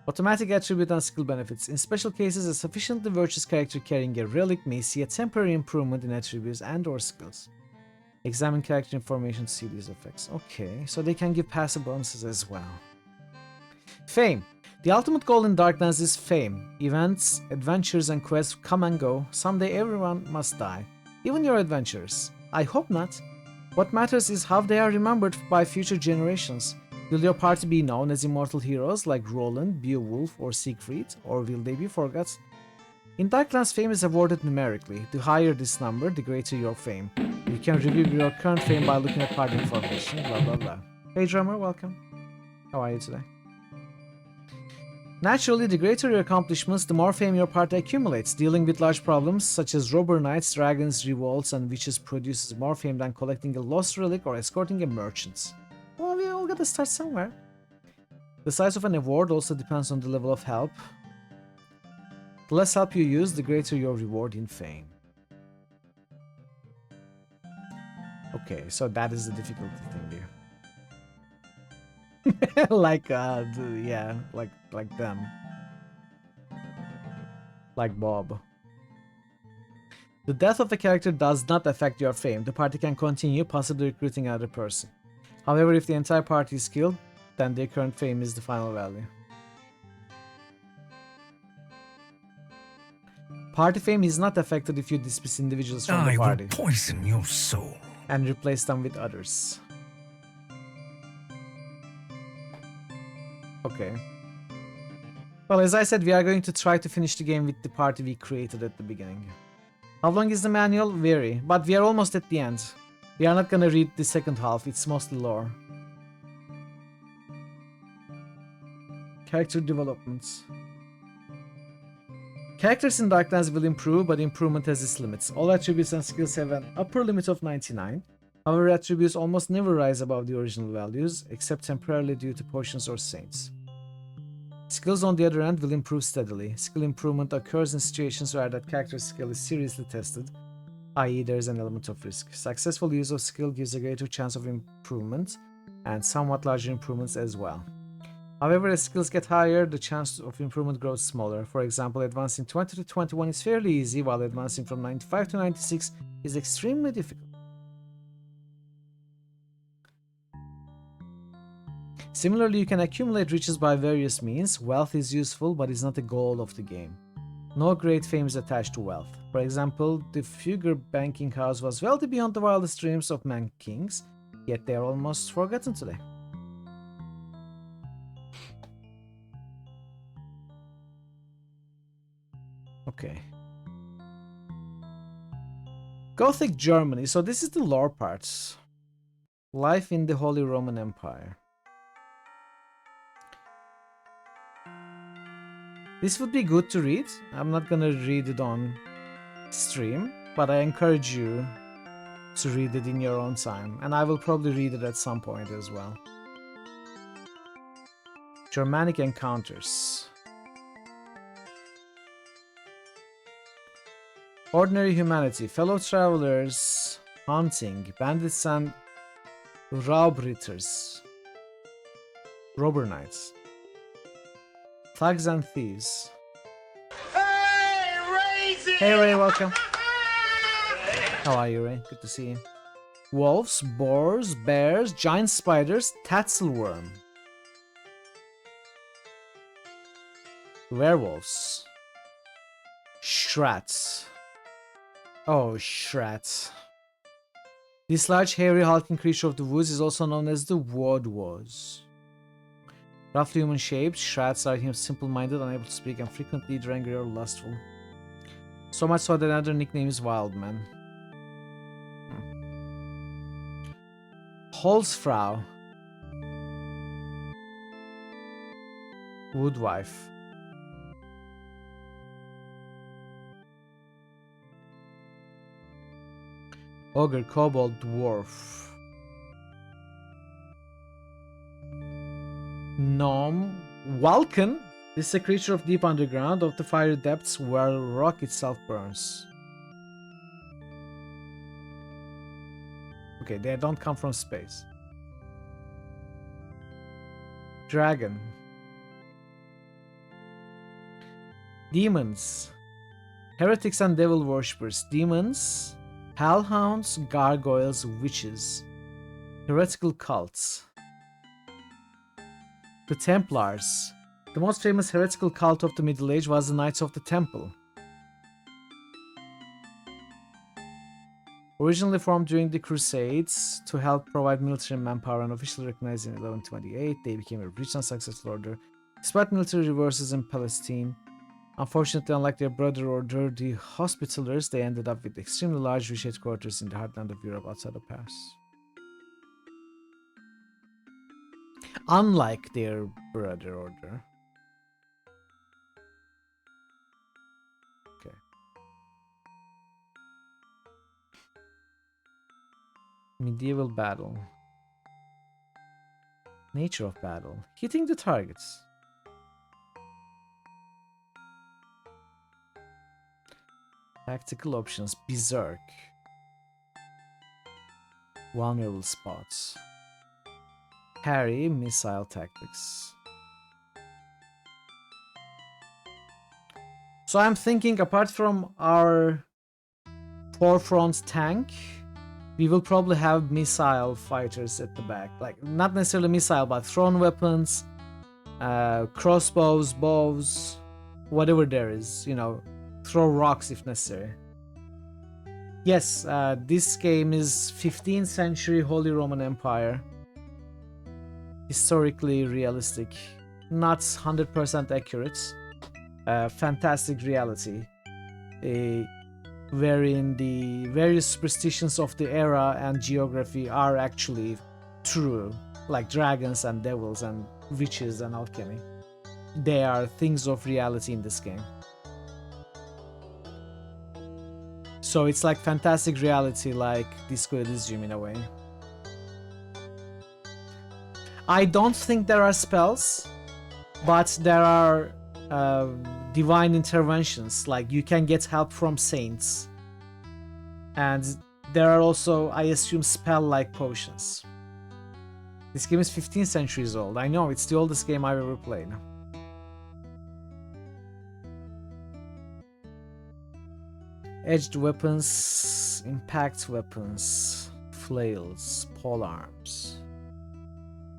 S5: Automatic attribute and skill benefits. In special cases, a sufficiently virtuous character carrying a relic may see a temporary improvement in attributes and or skills. Examine character information to see these effects. Okay, so they can give passive bonuses as well. Fame. The ultimate goal in Darklands is fame. Events, adventures, and quests come and go. Someday everyone must die. Even your adventures. I hope not. What matters is how they are remembered by future generations. Will your party be known as immortal heroes like Roland, Beowulf, or Siegfried, or will they be forgotten? In Darklands, fame is awarded numerically. The higher this number, the greater your fame. You can review your current fame by looking at party information, blah blah blah. Hey drummer, welcome. How are you today? Naturally, the greater your accomplishments, the more fame your party accumulates. Dealing with large problems such as robber knights, dragons, revolts, and witches produces more fame than collecting a lost relic or escorting a merchant. Well, we all gotta start somewhere. The size of an award also depends on the level of help. The less help you use, the greater your reward in fame. Okay, so that is the difficulty thing here. Like, yeah, like them. Like Bob. The death of a character does not affect your fame. The party can continue, possibly recruiting another person. However, if the entire party is killed, then their current fame is the final value. Party fame is not affected if you dismiss individuals from the party.
S1: I will poison your soul.
S5: And replace them with others. Okay. Well, as I said, we are going to try to finish the game with the party we created at the beginning. How long is the manual? Vary. But we are almost at the end. We are not gonna read the second half, it's mostly lore. Character developments. Characters in Darklands will improve, but improvement has its limits. All attributes and skills have an upper limit of 99. However, attributes almost never rise above the original values, except temporarily due to potions or saints. Skills, on the other hand, will improve steadily. Skill improvement occurs in situations where that character's skill is seriously tested, i.e. there is an element of risk. Successful use of skill gives a greater chance of improvement, and somewhat larger improvements as well. However, as skills get higher, the chance of improvement grows smaller. For example, advancing 20 to 21 is fairly easy, while advancing from 95 to 96 is extremely difficult. Similarly, you can accumulate riches by various means. Wealth is useful, but is not a goal of the game. No great fame is attached to wealth. For example, the Fugger banking house was wealthy beyond the wildest dreams of man-kings, yet they are almost forgotten today. Okay. Gothic Germany. So this is the lore part. Life in the Holy Roman Empire. This would be good to read. I'm not gonna read it on stream, but I encourage you to read it in your own time, and I will probably read it at some point as well. Germanic encounters. Ordinary humanity, fellow travelers, hunting, bandits and Raubritters. Robber knights. Thugs and thieves. Hey Ray, welcome. How are you, Ray? Good to see you. Wolves, boars, bears, giant spiders, tatzelworm. Werewolves. Shrats. Oh, shrats. This large, hairy, hulking creature of the woods is also known as the Woodwoz. Roughly human-shaped, shrats are simple-minded, unable to speak, and frequently either angry or lustful. So much so that another nickname is Wildman. Holzfrau. Woodwife. Ogre, kobold, dwarf. Gnome. Vulcan. This is a creature of deep underground, of the fiery depths where rock itself burns. Okay, they don't come from space. Dragon. Demons. Heretics and devil worshippers. Demons. Hellhounds, gargoyles, witches. Heretical cults. The Templars. The most famous heretical cult of the Middle Age was the Knights of the Temple. Originally formed during the Crusades to help provide military manpower and officially recognized in 1128, they became a rich and successful order. Despite military reverses in Palestine, unfortunately, unlike their brother order, the Hospitallers, they ended up with extremely large reshaped quarters in the heartland of Europe outside of Paris. Unlike their brother order. Okay. Medieval battle. Nature of battle. Hitting the targets. Tactical options. Berserk. Vulnerable spots. Parry, missile tactics. So I'm thinking, apart from our forefront tank, we will probably have missile fighters at the back. Like, not necessarily missile, but thrown weapons, crossbows, bows, whatever there is, you know, throw rocks if necessary. Yes, this game is 15th century Holy Roman Empire. Historically realistic, not 100% accurate. Fantastic reality, wherein the various superstitions of the era and geography are actually true, like dragons and devils and witches and alchemy. They are things of reality in this game. So it's like fantastic reality, like Disco Elysium in a way. I don't think there are spells, but there are divine interventions, like you can get help from saints. And there are also, I assume, spell-like potions. This game is 15 centuries old. I know, it's the oldest game I've ever played. Edged weapons, impact weapons, flails, polearms.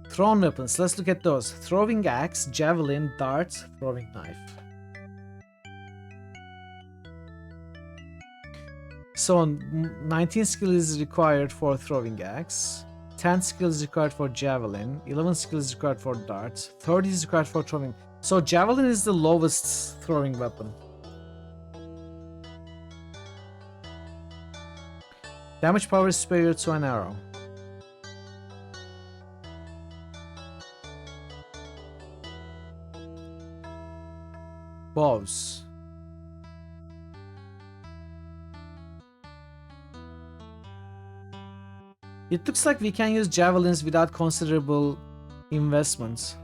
S5: Thrown weapons, let's look at those. Throwing axe, javelin, dart, throwing knife. So 19 skill is required for throwing axe, 10 skill is required for javelin, 11 skill is required for dart, 30 is required for throwing. So javelin is the lowest throwing weapon. Damage power is superior to an arrow. Bows. It looks like we can use javelins without considerable investments.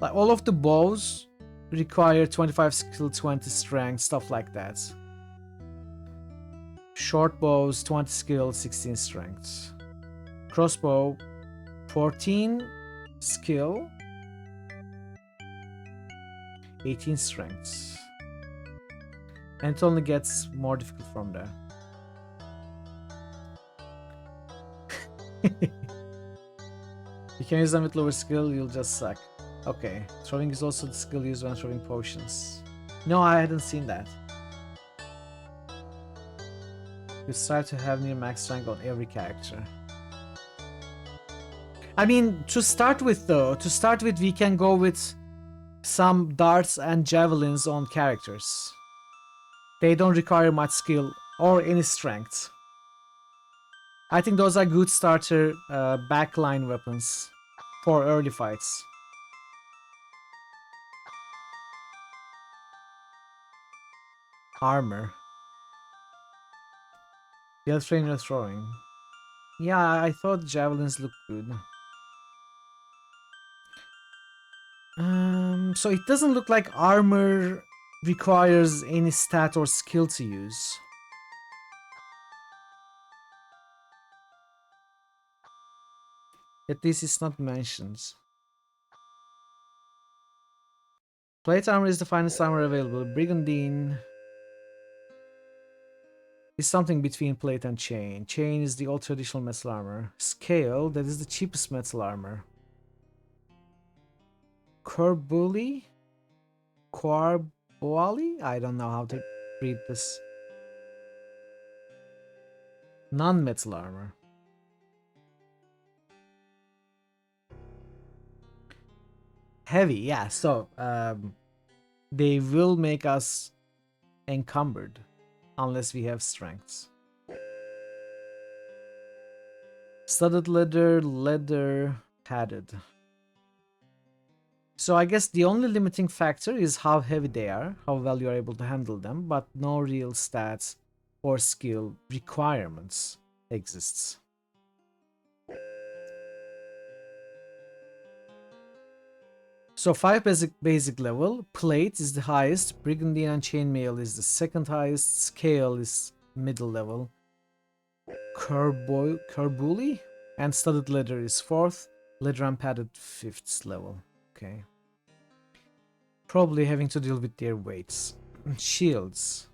S5: Like all of the bows require 25 skill, 20 strength, stuff like that. Short bows, 20 skill, 16 strength. Crossbow, 14 skill, 18 strength. And it only gets more difficult from there. You can use them with lower skill, you'll just suck. Okay, throwing is also the skill used when throwing potions. No, I hadn't seen that. You start to have near max rank on every character. I mean, to start with we can go with some darts and javelins on characters. They don't require much skill or any strength. I think those are good starter backline weapons for early fights. Armor. Build trainer throwing. Yeah, I thought javelins looked good. So it doesn't look like armor requires any stat or skill to use. At least it's not mentioned. Plate armor is the finest armor available. Brigandine is something between plate and chain. Chain is the old traditional metal armor. Scale, that is the cheapest metal armor. Corbuli? Quarboali? I don't know how to read this. Non-metal armor. Heavy, yeah, so they will make us encumbered unless we have strengths. Studded leather, leather padded. So I guess the only limiting factor is how heavy they are, how well you are able to handle them, but no real stats or skill requirements exists. So 5 basic level, plate is the highest, brigandine and chainmail is the second highest, scale is middle level, Corbuli and studded leather is 4th, leather and padded 5th level. Okay. Probably having to deal with their weights. Shields.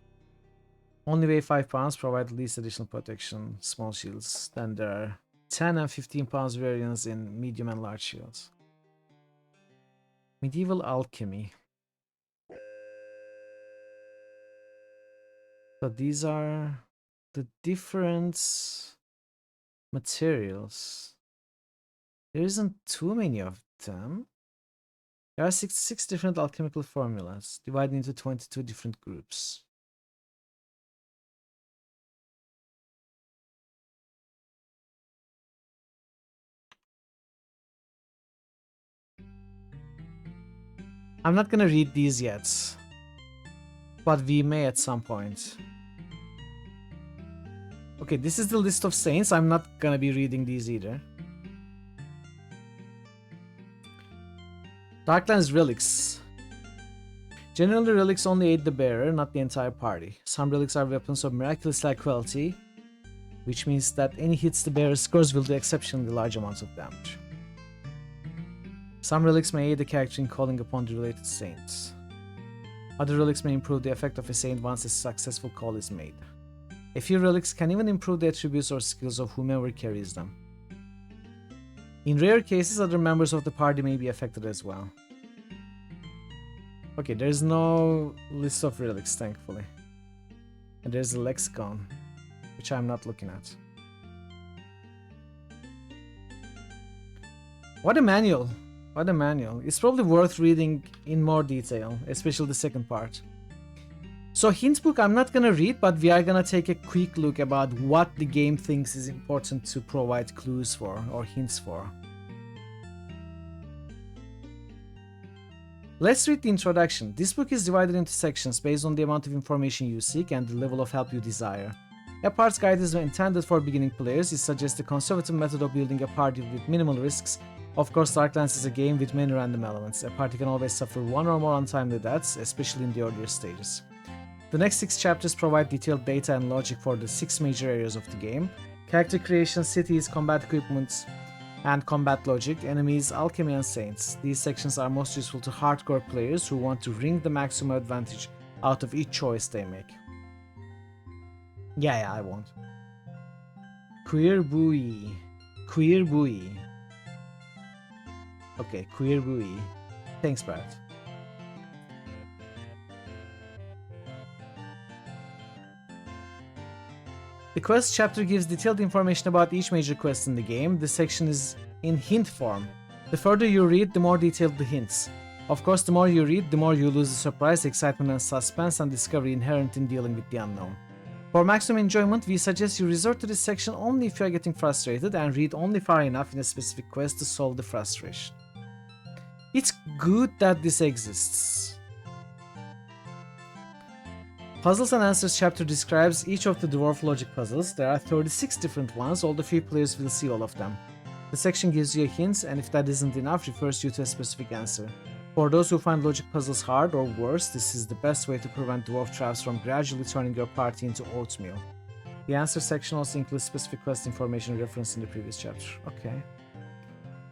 S5: Only weigh 5 pounds, provide least additional protection, small shields. Then there are 10 and 15 pounds variants in medium and large shields. Medieval alchemy. So these are the different materials. There isn't too many of them. There are 66 different alchemical formulas, divided into 22 different groups. I'm not gonna read these yet, but we may at some point. Okay, this is the list of saints. I'm not gonna be reading these either. Darklands relics. Generally, relics only aid the bearer, not the entire party. Some relics are weapons of miraculous high quality, which means that any hits the bearer scores will do exceptionally large amounts of damage. Some relics may aid the character in calling upon the related saints. Other relics may improve the effect of a saint once a successful call is made. A few relics can even improve the attributes or skills of whomever carries them. In rare cases, other members of the party may be affected as well. Okay, there's no list of relics, thankfully. And there's a lexicon, which I'm not looking at. What a manual! What a manual. It's probably worth reading in more detail, especially the second part. So hint book I'm not gonna read, but we are gonna take a quick look about what the game thinks is important to provide clues for, or hints for. Let's read the introduction. This book is divided into sections based on the amount of information you seek and the level of help you desire. A parts guide is intended for beginning players. It suggests a conservative method of building a party with minimal risks. Of course, Darklands is a game with many random elements. A party can always suffer one or more untimely deaths, especially in the earlier stages. The next 6 chapters provide detailed data and logic for the 6 major areas of the game: character creation, cities, combat equipment, and combat logic, enemies, alchemy, and saints. These sections are most useful to hardcore players who want to wring the maximum advantage out of each choice they make. Yeah, I want. Queer buoy. Queer buoy. Okay, queer buoy. Thanks, Barrett. The quest chapter gives detailed information about each major quest in the game. This section is in hint form. The further you read, the more detailed the hints. Of course, the more you read, the more you lose the surprise, excitement, and suspense and discovery inherent in dealing with the unknown. For maximum enjoyment, we suggest you resort to this section only if you are getting frustrated and read only far enough in a specific quest to solve the frustration. It's good that this exists. Puzzles and Answers chapter describes each of the dwarf logic puzzles. There are 36 different ones, although few players will see all of them. The section gives you a hint, and if that isn't enough, refers you to a specific answer. For those who find logic puzzles hard or worse, this is the best way to prevent dwarf traps from gradually turning your party into oatmeal. The answer section also includes specific quest information referenced in the previous chapter. Okay.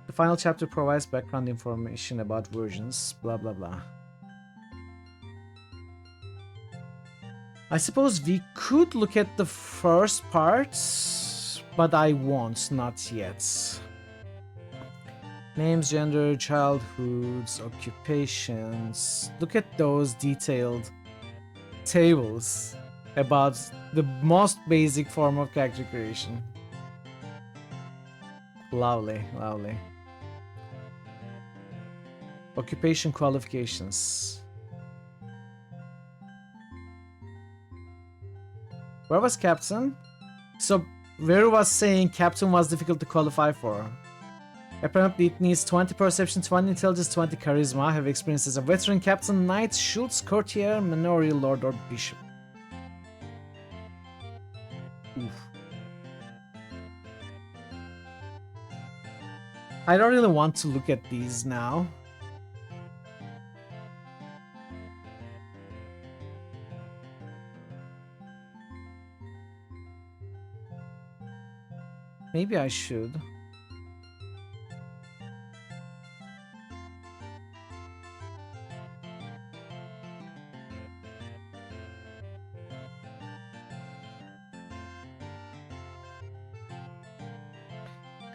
S5: The final chapter provides background information about versions, blah blah blah. I suppose we could look at the first part, but I won't, not yet. Names, gender, childhoods, occupations. Look at those detailed tables about the most basic form of character creation. Lovely, lovely. Occupation qualifications. Where was Captain? So, Veru was saying Captain was difficult to qualify for. Apparently it needs 20 perception, 20 intelligence, 20 charisma, have experience as a veteran, captain, knight, schultz, courtier, manorial, lord, or bishop. Oof. I don't really want to look at these now. Maybe I should.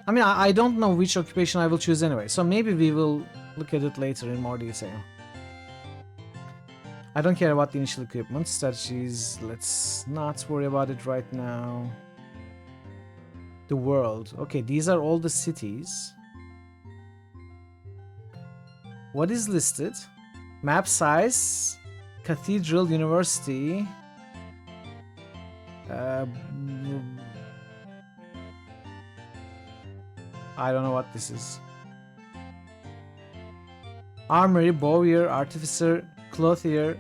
S5: I mean, I don't know which occupation I will choose anyway, so maybe we will look at it later in more detail. I don't care about the initial equipment, strategies, let's not worry about it right now. The world. Okay, these are all the cities. What is listed? Map size, cathedral, university. I don't know what this is. Armory, bowyer, artificer, clothier,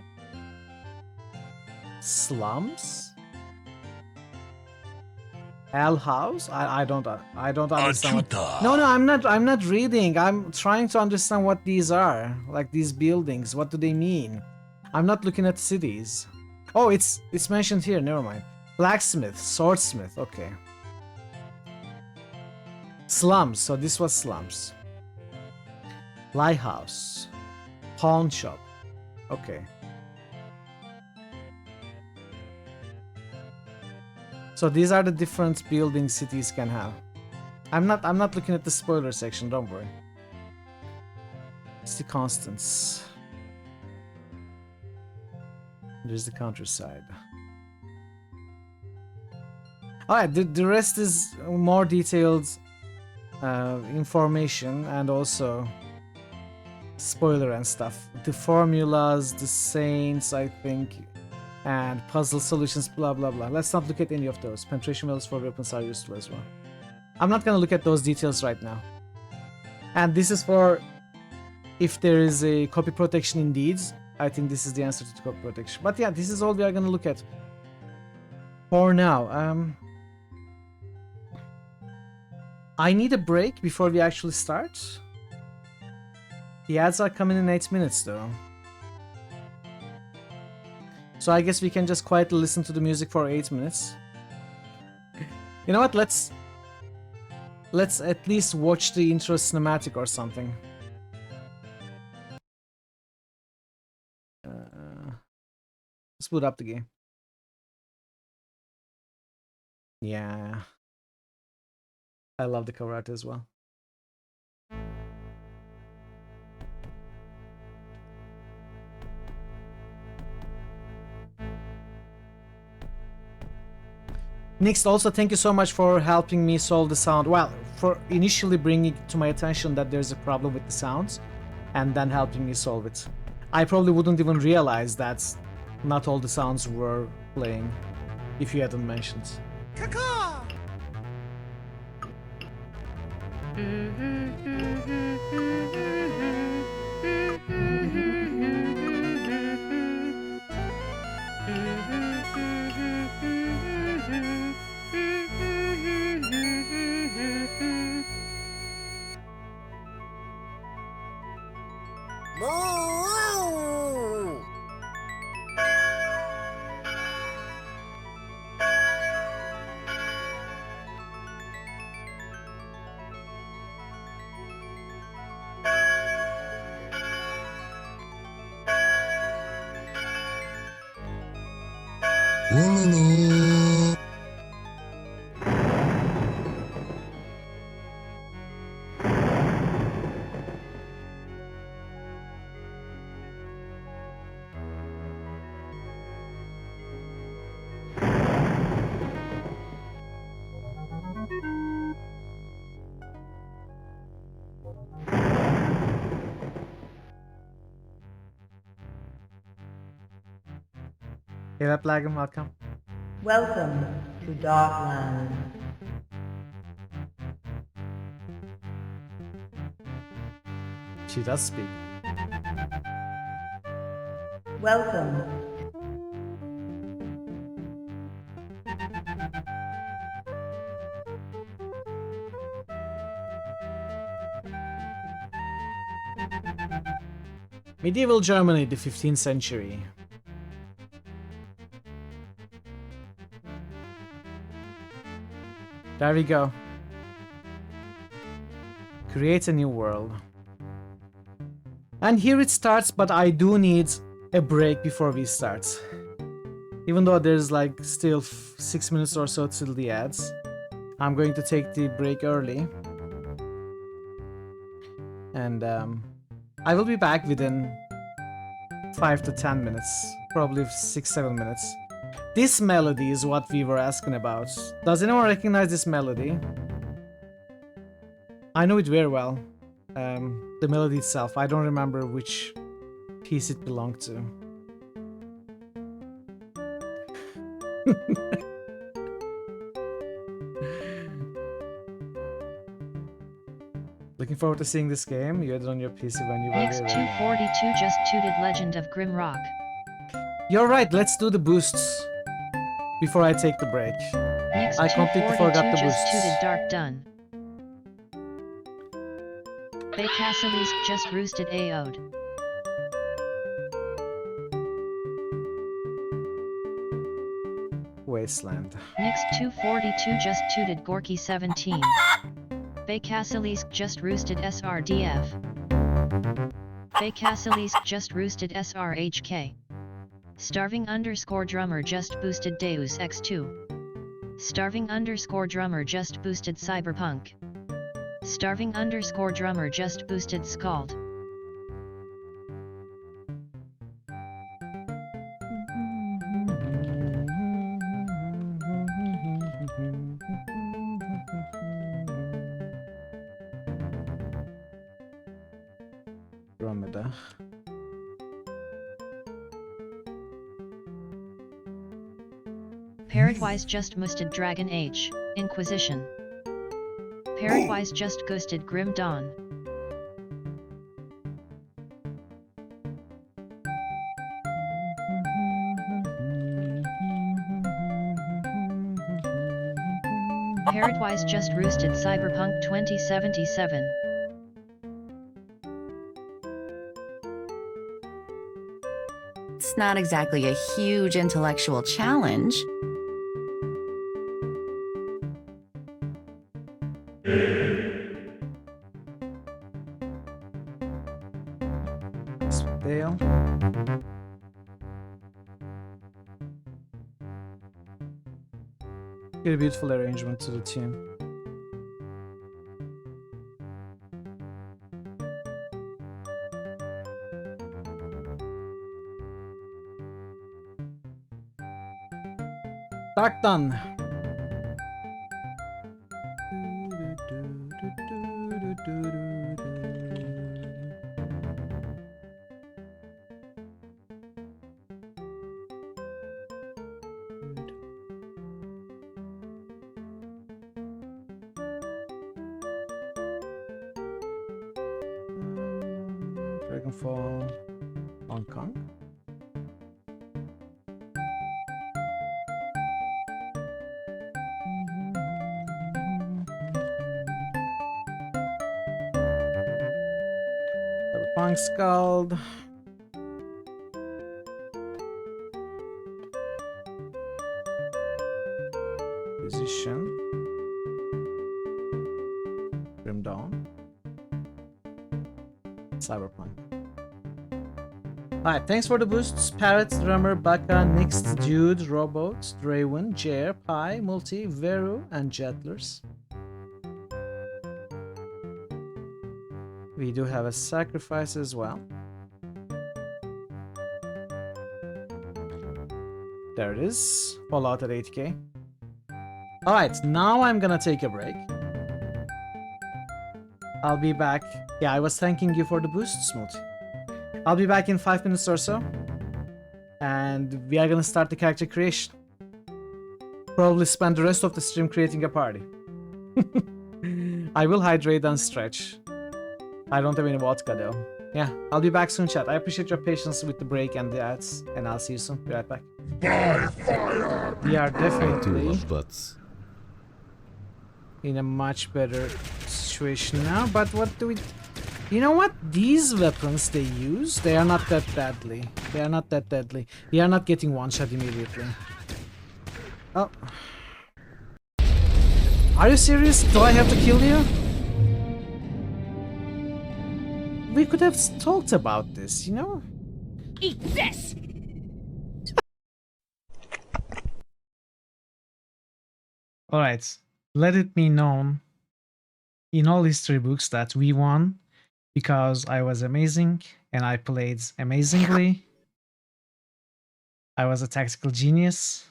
S5: slums, ale house. I don't understand. What... No, I'm not reading. I'm trying to understand what these are. Like these buildings. What do they mean? I'm not looking at cities. Oh, it's mentioned here. Never mind. Blacksmith, swordsmith. Okay. Slums, so this was slums. Lighthouse. Pawn shop. Okay. So these are the different buildings cities can have. I'm not looking at the spoiler section, don't worry. It's the constants. There's the countryside. Alright, the rest is more detailed information and also spoiler and stuff. The formulas, the saints, I think, and puzzle solutions, blah blah blah. Let's not look at any of those. Penetration wells for weapons are useful as well. I'm not gonna look at those details right now. And this is for if there is a copy protection indeed. I think this is the answer to the copy protection. But yeah, this is all we are gonna look at. For now, I need a break before we actually start. The ads are coming in 8 minutes though. So I guess we can just quietly listen to the music for 8 minutes. You know what? Let's at least watch the intro cinematic or something. Let's boot up the game. Yeah. I love the cover art as well. Next, also thank you so much for helping me solve the sound. Well, for initially bringing it to my attention that there's a problem with the sounds, and then helping me solve it. I probably wouldn't even realize that not all the sounds were playing if you hadn't mentioned. Hey, that Plagum, welcome.
S8: Welcome to Darklands.
S5: She does speak.
S8: Welcome.
S5: Medieval Germany, the 15th century. There we go. Create a new world. And here it starts, but I do need a break before we start. Even though there's like still 6 minutes or so till the ads. I'm going to take the break early. And I will be back within 5 to 10 minutes. Probably 6-7 minutes. This melody is what we were asking about. Does anyone recognize this melody? I know it very well. The melody itself. I don't remember which piece it belonged to. Looking forward to seeing this game. You had it on your PC when you were
S2: Next
S5: there.
S2: 242 just tooted Legend of Grimrock.
S5: You're right, let's do the boosts before I take the break.
S2: Next
S5: I completely forgot
S2: 242
S5: the
S2: just
S5: boosts.
S2: tooted Dark Done. Bay Castle just roosted AO'd.
S5: Wasteland.
S2: Next 242 just tooted Gorky 17. Bay Castle just roosted SRDF. Bay Castle just roosted SRHK. Starving _ drummer just boosted Deus X2. Starving _ drummer just boosted Cyberpunk. Starving _ drummer just boosted Scald.
S5: Andromeda.
S2: Paradwise just musted Dragon Age, Inquisition. Paradwise just ghosted Grim Dawn. Parrotwise just roosted Cyberpunk 2077.
S9: It's not exactly a huge intellectual challenge.
S5: Dale. Get a beautiful arrangement to the tune. Dark done. Dragonfall, Hong Kong. Cyberpunk Scald. Position. Grim Dawn. Cyberpunk. Alright, thanks for the boosts. Parrot, Drummer, Baka, Nixed, Dude, Robot, Draven, Jer, Pi, Multi, Veru, and Jetlers. We do have a sacrifice as well. There it is. Fallout at 8k. Alright, now I'm gonna take a break. I'll be back. Yeah, I was thanking you for the boosts, Multi. I'll be back in 5 minutes or so. And we are gonna start the character creation. Probably spend the rest of the stream creating a party. I will hydrate and stretch. I don't have any vodka though. Yeah, I'll be back soon, chat. I appreciate your patience with the break and the ads. And I'll see you soon. Be right back. We are
S6: I too
S5: definitely
S6: love butts.
S5: in a much better situation now. But what do we... You know what? These weapons they use, they are not that deadly. They are not that deadly. We are not getting one shot immediately. Oh. Are you serious? Do I have to kill you? We could have talked about this, you know?
S10: Eat this!
S5: Alright. Let it be known in all history books that we won because I was amazing and I played amazingly. I was a tactical genius.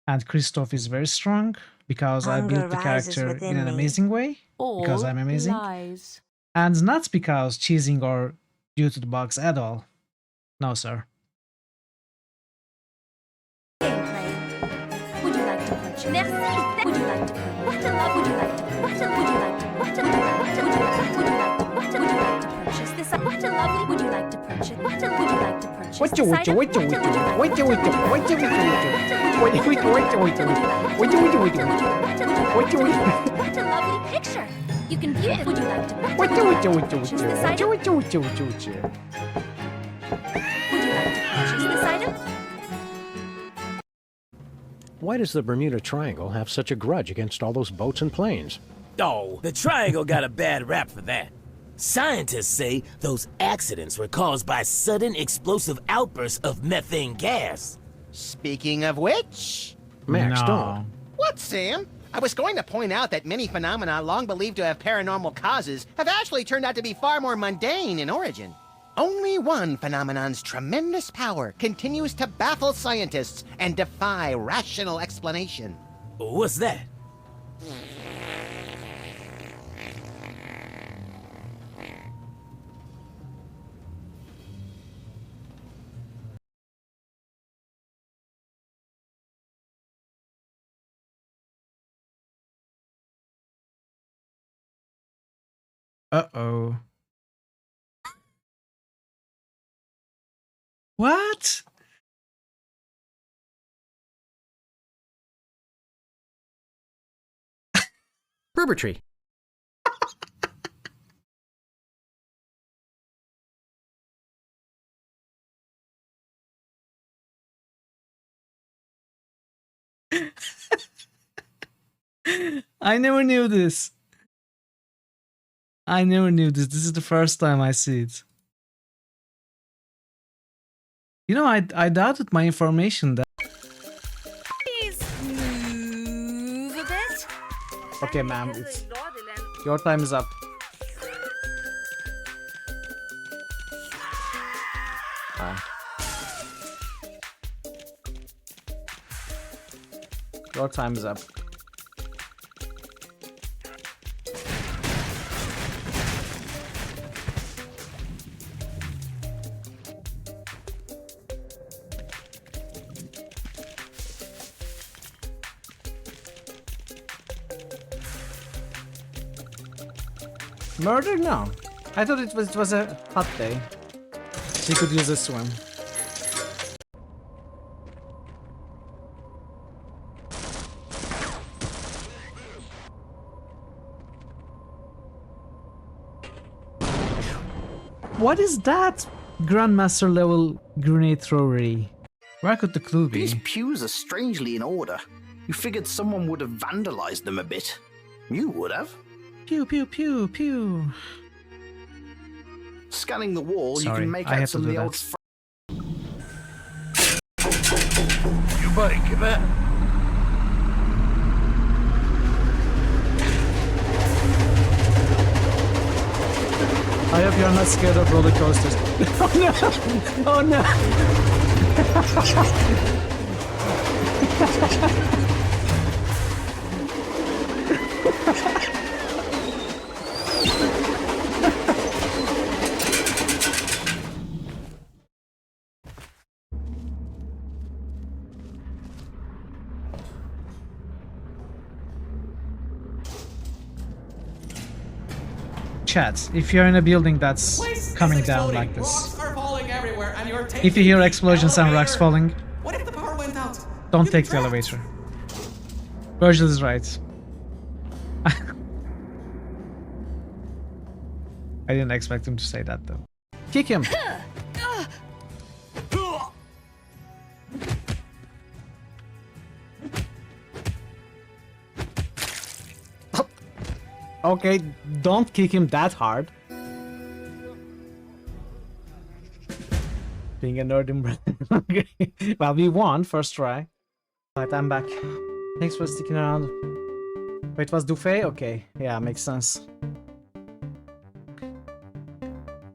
S5: And Christoph is very strong because I built the character in an amazing way. Because I'm amazing.
S10: Lies.
S5: And not because cheesing or due to the bugs at all. No, sir.
S10: Gameplay. Would you like to purchase? Merci. Would you like to purchase? What a love. Would you like to? What a would you like to? What a would you like to? Would you like to purchase this? What a lovely. Would you like to purchase? What a would you like to purchase? What a lovely picture. You can view it. Would you like to purchase this item? Would you like to purchase this item?
S11: Why does the Bermuda Triangle have such a grudge against all those boats and planes?
S12: Oh, the Triangle got a bad rap for that. Scientists say those accidents were caused by sudden explosive outbursts of methane gas.
S13: Speaking of which...
S11: Max, don't.
S13: What, Sam? I was going to point out that many phenomena long believed to have paranormal causes have actually turned out to be far more mundane in origin. Only one phenomenon's tremendous power continues to baffle scientists and defy rational explanation.
S12: What's that?
S5: Uh-oh. What?
S11: Berber tree.
S5: I never knew this. I never knew this. This is the first time I see it. You know, I doubted my information that.
S10: Please move a bit.
S5: Okay, ma'am, it's your time is up. Your time is up. Murder? No. I thought it was a hot day. He could use a swim. What is that? Grandmaster level grenade throwery. Where could the clue be?
S14: These pews are strangely in order. You figured someone would have vandalized them a bit. You would have.
S5: Pew pew pew pew.
S14: Scanning the wall,
S5: Sorry,
S14: you can make
S5: I
S14: out
S5: had to
S14: some of
S5: do
S14: the
S5: that.
S14: old.
S12: You bike, give it.
S5: I hope you're not scared of roller coasters. Oh no! Oh no! Chat, if you're in a building that's coming down like this, if you hear explosions and rocks falling,
S15: What if the power went out?
S5: don't take the elevator. Virgil is right. I didn't expect him to say that though. Kick him! Okay, don't kick him that hard. Being a nerd in okay. Well, we won first try. Alright, I'm back. Thanks for sticking around. Wait, was Dufay? Okay, yeah, makes sense.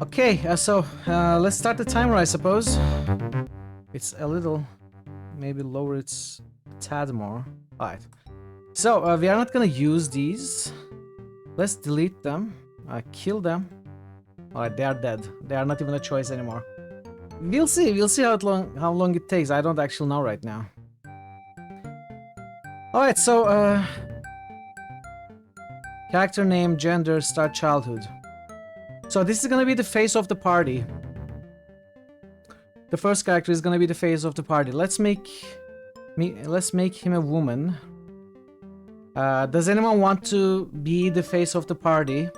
S5: Okay, so let's start the timer, I suppose. It's a little, maybe lower it a tad more. Alright. So, we are not gonna use these. Let's delete them. Kill them. Alright, they are dead. They are not even a choice anymore. We'll see how long it takes. I don't actually know right now. Alright, so character name, gender, start childhood. So this is gonna be the face of the party. The first character is gonna be the face of the party. Let's make him a woman. Does anyone want to be the face of the party?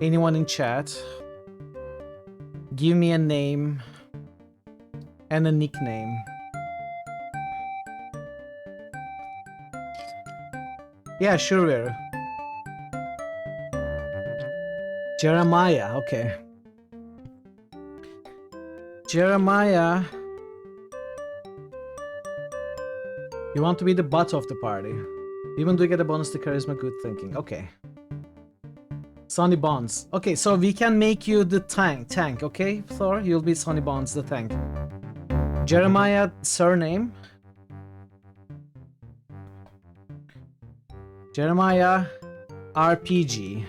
S5: Anyone in chat? Give me a name and a nickname. Yeah, sure, Vera. Jeremiah, okay. Jeremiah. You want to be the butt of the party. Even do you get a bonus to charisma, good thinking. Okay. Sonny Bonds. Okay, so we can make you the tank, okay, Thor? You'll be Sonny Bonds, the tank. Jeremiah, surname. Jeremiah RPG.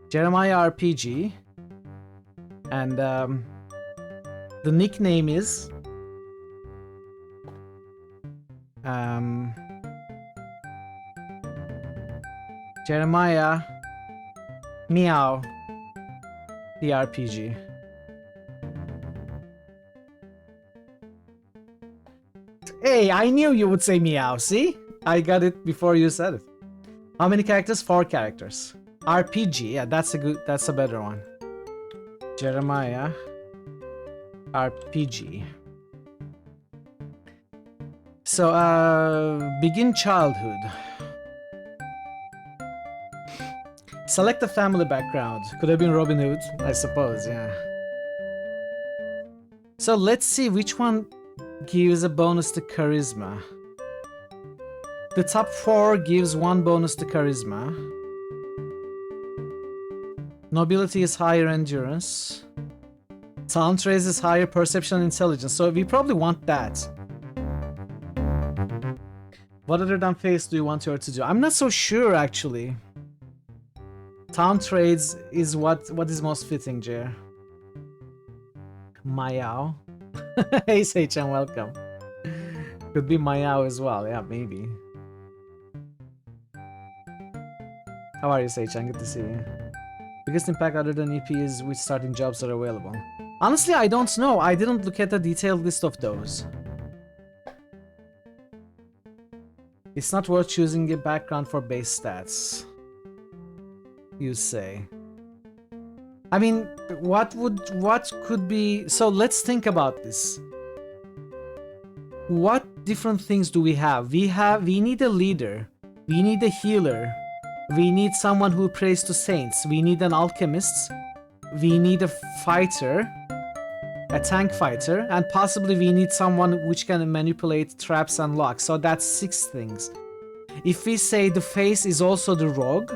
S5: Jeremiah RPG. And the nickname is Jeremiah Meow the RPG. Hey, I knew you would say meow, see? I got it before you said it. How many characters? 4 characters. RPG, yeah, that's a better one. Jeremiah. RPG. So, begin childhood. Select a family background. Could have been Robin Hood, I suppose, yeah. So let's see which one gives a bonus to charisma. The top 4 gives 1 bonus to charisma. Nobility is higher endurance. Talent raises higher perception and intelligence, so we probably want that. What other than face do you want her to do? I'm not so sure, actually. Town trades is what is most fitting, Jer. Mayao. Hey, Seichan, welcome. Could be Mayao as well, yeah, maybe. How are you, Seichan? Good to see you. Biggest impact other than EP is which starting jobs are available. Honestly, I don't know. I didn't look at the detailed list of those. It's not worth choosing a background for base stats. You say. I mean, what could be... So let's think about this. What different things do we have? We need a leader. We need a healer. We need someone who prays to saints. We need an alchemist. We need a fighter. A tank fighter. And possibly we need someone which can manipulate traps and locks. So that's 6 things. If we say the face is also the rogue,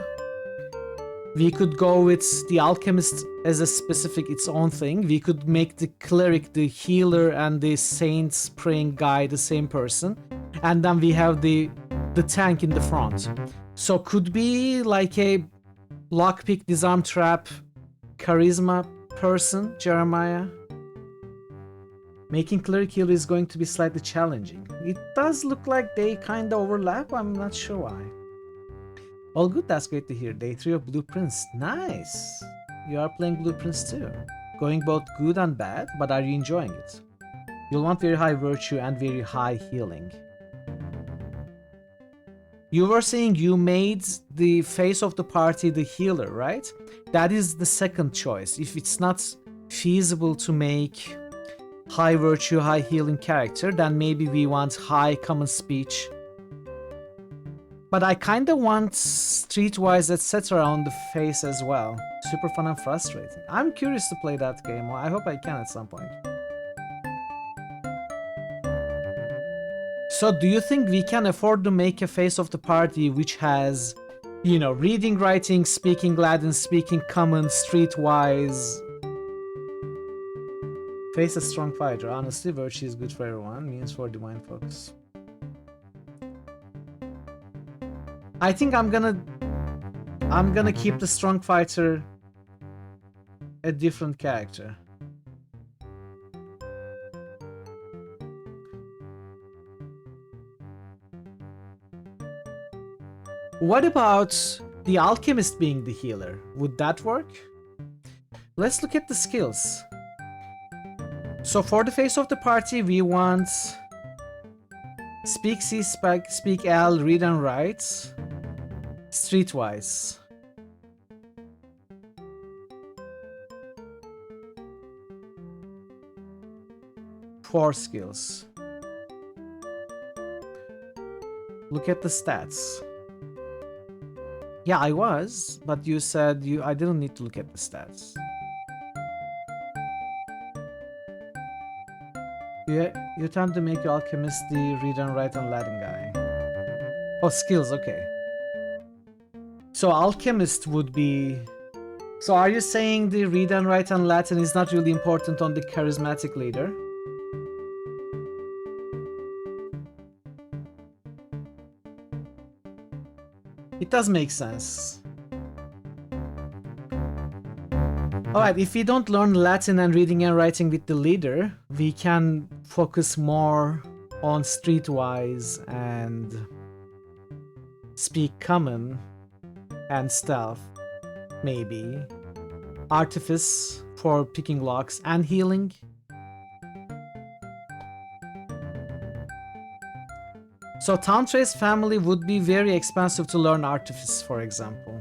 S5: we could go with the alchemist as a specific its own thing. We could make the cleric, the healer, and the saints praying guy the same person. And then we have the tank in the front. So could be like a lockpick, disarm trap, charisma person, Jeremiah. Making cleric healer is going to be slightly challenging. It does look like they kinda overlap, I'm not sure why. All good, that's great to hear. Day 3 of Blueprints. Nice! You are playing Blueprints too. Going both good and bad, but are you enjoying it? You'll want very high virtue and very high healing. You were saying you made the face of the party the healer, right? That is the second choice. If it's not feasible to make high virtue, high healing character, then maybe we want high common speech. But I kinda want streetwise etc. on the face as well. Super fun and frustrating. I'm curious to play that game. I hope I can at some point. So do you think we can afford to make a face of the party which has, you know, reading, writing, speaking Latin, speaking common, streetwise? Face a strong fighter. Honestly, virtue is good for everyone. Means for divine focus. I think I'm gonna keep the strong fighter a different character. What about the alchemist being the healer? Would that work? Let's look at the skills. So for the face of the party, we want speak C, speak L, read and write, streetwise. Four skills. Look at the stats. Yeah, I was, but you said I didn't need to look at the stats. You tend to make your alchemist the read and write and Latin guy. Oh, skills, okay. So alchemist would be... So are you saying the read and write and Latin is not really important on the charismatic leader? It does make sense. Alright, if we don't learn Latin and reading and writing with the leader, we can focus more on streetwise and speak common and stealth, maybe. Artifice for picking locks and healing. So Tantra's family would be very expensive to learn Artifice, for example.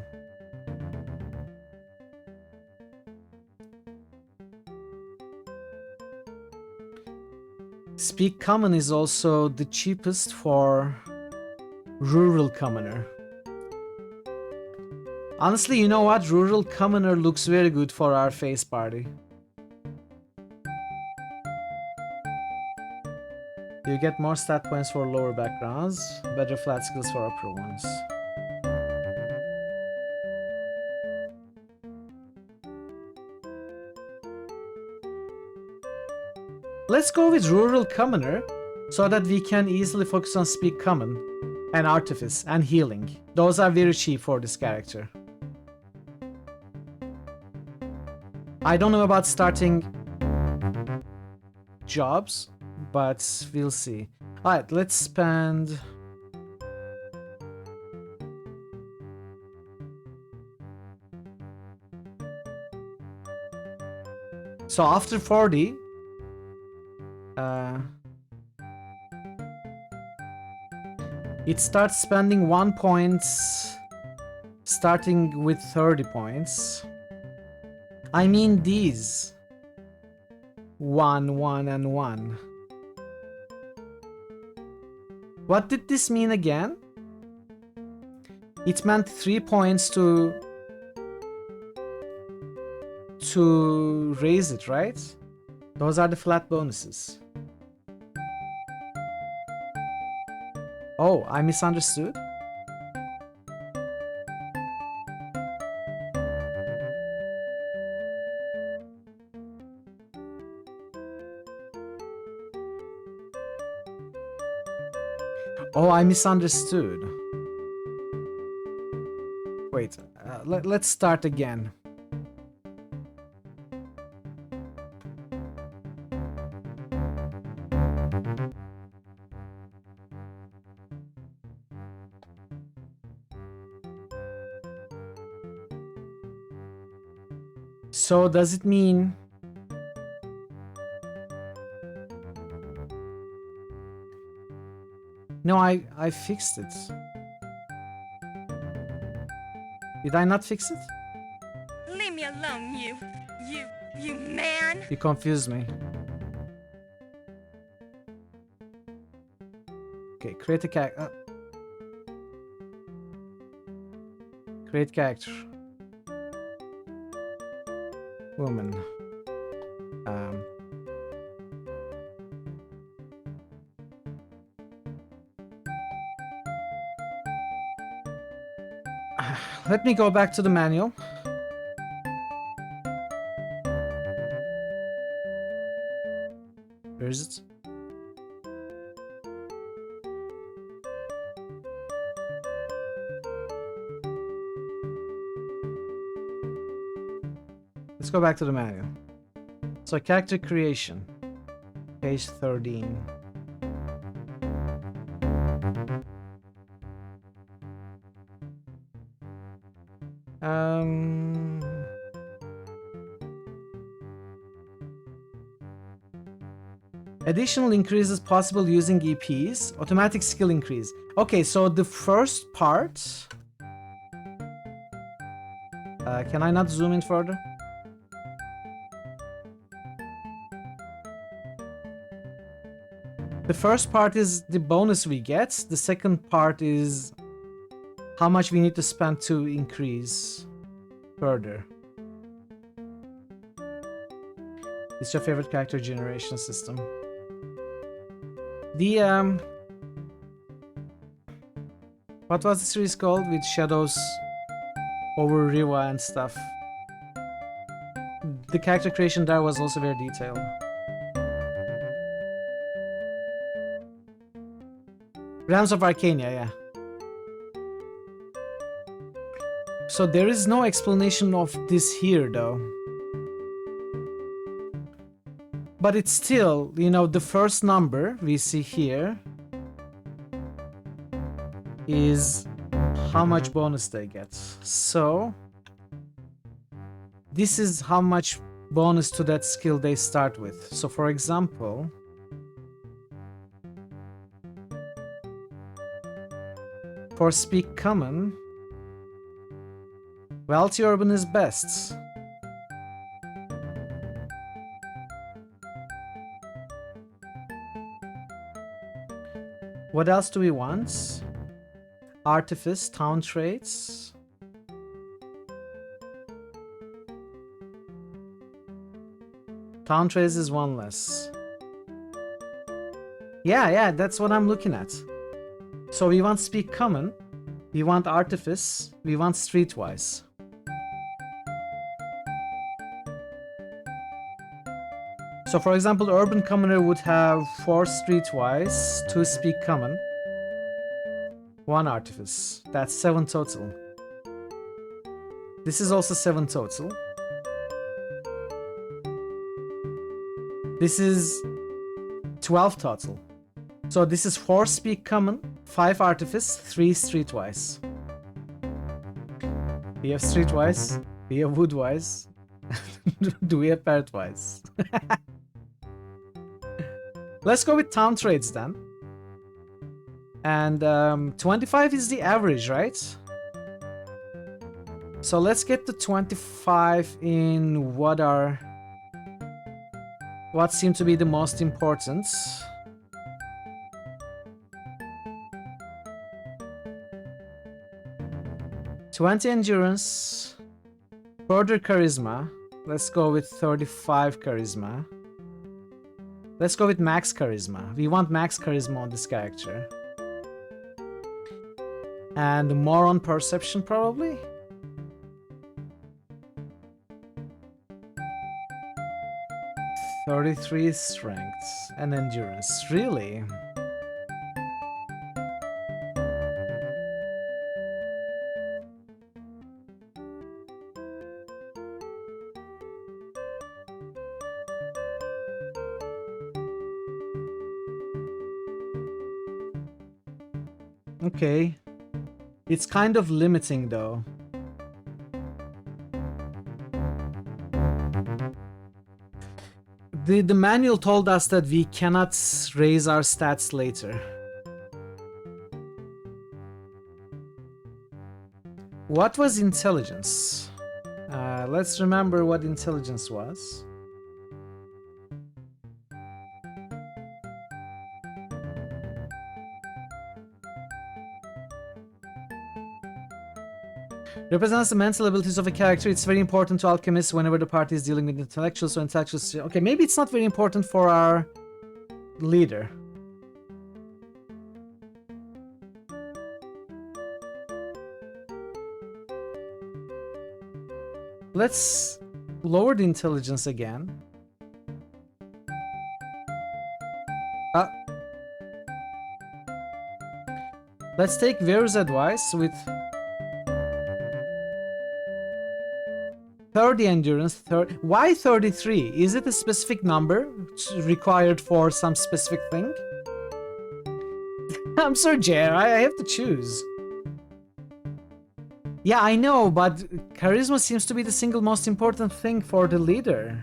S5: Speak Common is also the cheapest for Rural Commoner. Honestly, you know what? Rural Commoner looks very good for our face party. You get more stat points for lower backgrounds, better flat skills for upper ones. Let's go with Rural Commoner so that we can easily focus on Speak Common and Artifice and Healing. Those are very cheap for this character. I don't know about starting jobs, but we'll see. Alright, let's spend... So after 40... it starts spending 1 point, starting with 30 points. I mean these. 1, 1, and 1. What did this mean again? It meant 3 points to raise it, right? Those are the flat bonuses. Oh, I misunderstood. Oh, I misunderstood. Wait, let's start again. So does it mean no, I fixed it. Did I not fix it?
S10: Leave me alone, you man.
S5: You confused me. Okay, create a character. Create character. Woman. Let me go back to the manual. Where is it? Let's go back to the manual. So character creation, page 13. Additional increases possible using EPs. Automatic skill increase. Okay, so the first part... can I not zoom in further? The first part is the bonus we get. The second part is how much we need to spend to increase further. It's your favorite character generation system. The what was the series called with shadows over Riva and stuff? The character creation there was also very detailed. Realms of Arcania, yeah. So there is no explanation of this here though. But it's still, you know, the first number we see here is how much bonus they get. So this is how much bonus to that skill they start with. So for example, For speak common, wealthy urban is best. What else do we want? Artifice, town traits. Town traits is one less. Yeah, that's what I'm looking at. So we want speak common, we want artifice, we want streetwise. So for example, urban commoner would have 4 streetwise, 2 speak common, 1 artifice. That's 7 total. This is also 7 total. This is 12 total. So this is 4 speak common, 5 artifice, 3 streetwise. We have streetwise, we have woodwise. Do we have parrotwise? Let's go with town trades then. And 25 is the average, right? So let's get the 25 in what seem to be the most important. '20 endurance, further charisma. Let's go with 35 charisma. Let's go with max charisma. We want max charisma on this character. And more on perception, probably? '33 strength and endurance. Really? Okay. It's kind of limiting though. The manual told us that we cannot raise our stats later. What was intelligence? Let's remember what intelligence was. Represents the mental abilities of a character. It's very important to alchemists whenever the party is dealing with intellectuals or intellectuals. Okay, maybe it's not very important for our leader. Let's lower the intelligence again. Let's take Veru's advice with 30 endurance, why 33? Is it a specific number required for some specific thing? I'm sorry, Jer, I have to choose. Yeah, I know, but charisma seems to be the single most important thing for the leader.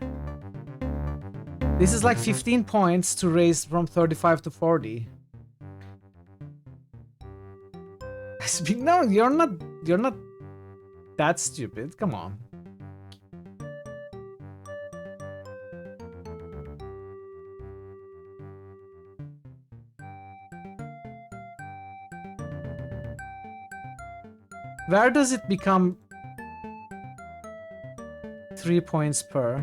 S5: This is like 15 points to raise from 35 to 40. No, you're not that stupid, come on. Where does it become 3 points per?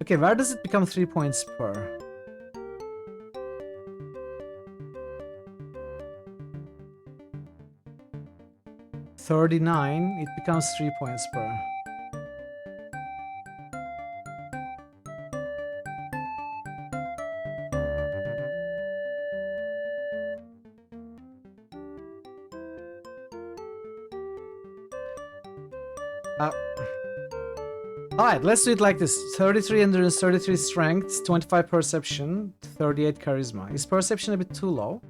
S5: Okay, where does it become 3 points per? $39, it becomes 3 points per. Alright, let's do it like this. 33 endurance, 33 strength, 25 perception, 38 charisma. Is perception a bit too low?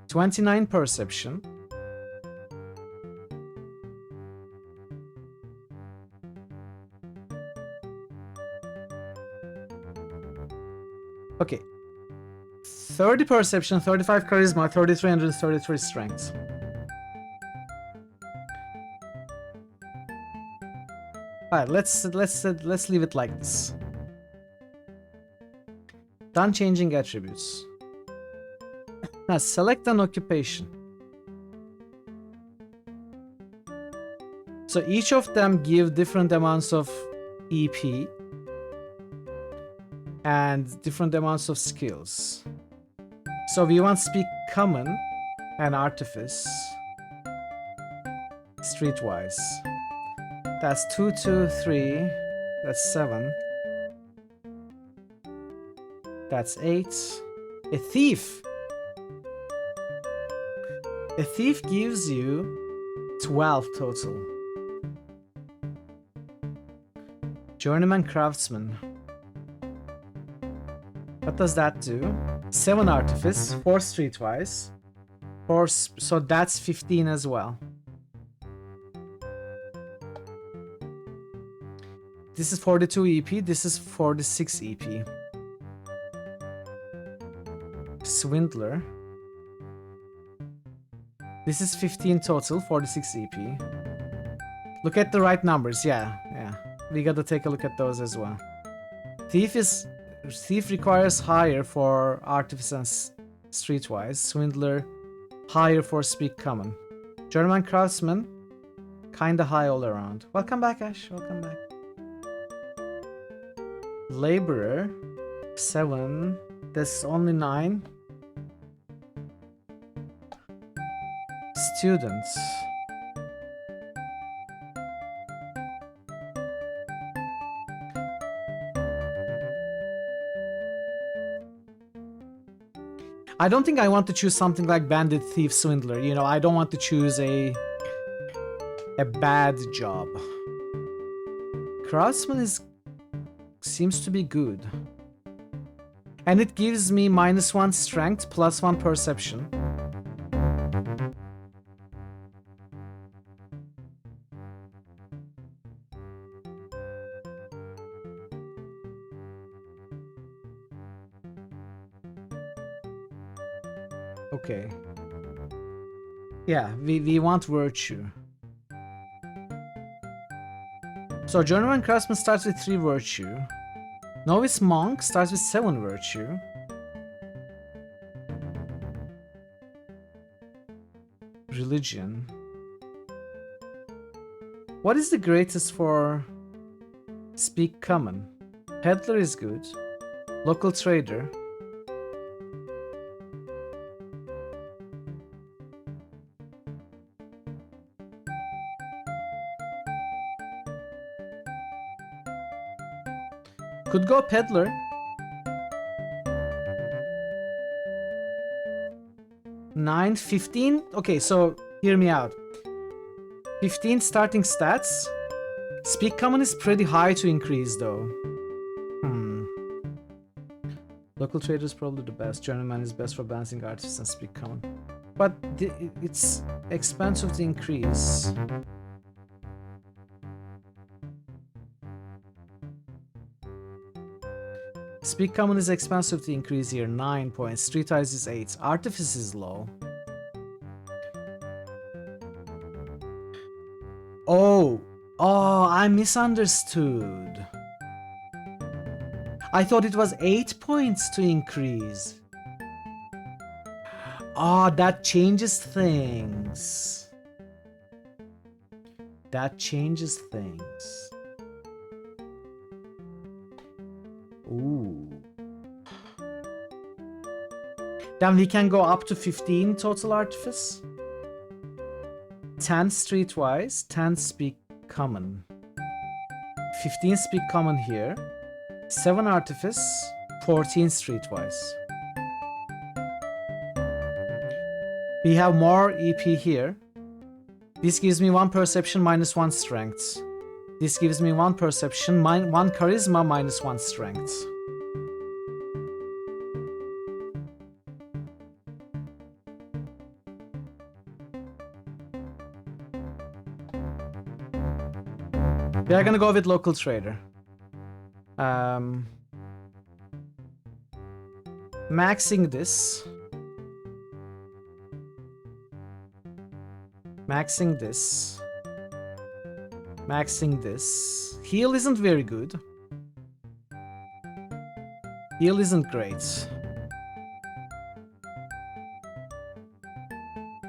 S5: 29 perception. Okay. 30 perception, 35 charisma, 33 and 33 strength. Alright, let's leave it like this. Done changing attributes. Now select an occupation. So each of them give different amounts of EP and different amounts of skills. So we want speak common and artifice streetwise. That's 2, 2, 3. That's 7. That's 8. A thief. A thief gives you 12 total. Journeyman craftsman. What does that do? 7 artifice, 4 streetwise, 4, so that's 15 as well. This is 42 EP, this is 46 EP. Swindler. This is 15 total, 46 EP. Look at the right numbers, yeah. We gotta take a look at those as well. Thief requires higher for artifice and streetwise. Swindler higher for speak common. German craftsman kinda high all around. Welcome back, Ash. Welcome back. Laborer 7. That's only 9. Students. I don't think I want to choose something like bandit, thief, swindler. You know, I don't want to choose a bad job. Craftsman seems to be good. And it gives me -1 strength, +1 perception. Okay. Yeah, we want virtue. So Journeyman Craftsman starts with 3 virtue. Novice Monk starts with 7 virtue. Religion. What is the greatest for speak common? Peddler is good. Local trader. Could go peddler. Nine, 15. Okay, so hear me out. 15 starting stats. Speak common is pretty high to increase though. Local trader is probably the best. Journeyman is best for balancing artists and speak common. But it's expensive to increase. Speak common is expensive to increase here, 9 points. Street eyes is 8. Artifice is low. Oh, I misunderstood. I thought it was 8 points to increase. That changes things. That changes things. Ooh. Then we can go up to 15 total artifice. 10 streetwise, 10 speak common. 15 speak common here. 7 artifice, 14 streetwise. We have more EP here. This gives me 1 perception -1 strength. This gives me 1 perception, 1 charisma, -1 strength. We are gonna go with local trader. Maxing this. Maxing this. Maxing this. Heal isn't very good. Heal isn't great.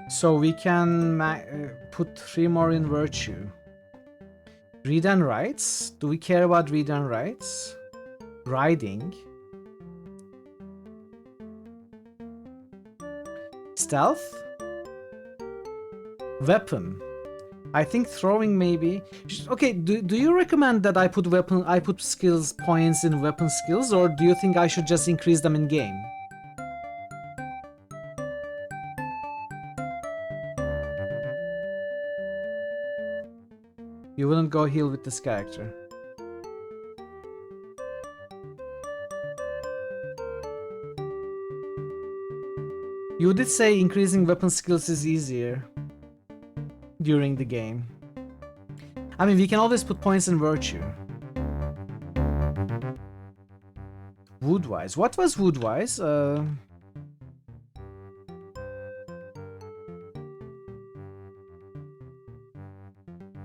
S5: So we can put 3 more in virtue. Read and writes. Do we care about read and writes? Riding. Stealth. Weapon. I think throwing maybe. Okay, do you recommend that I put skills points in weapon skills, or do you think I should just increase them in game? You wouldn't go heal with this character. You did say increasing weapon skills is easier during the game. I mean, we can always put points in virtue. Woodwise. What was Woodwise?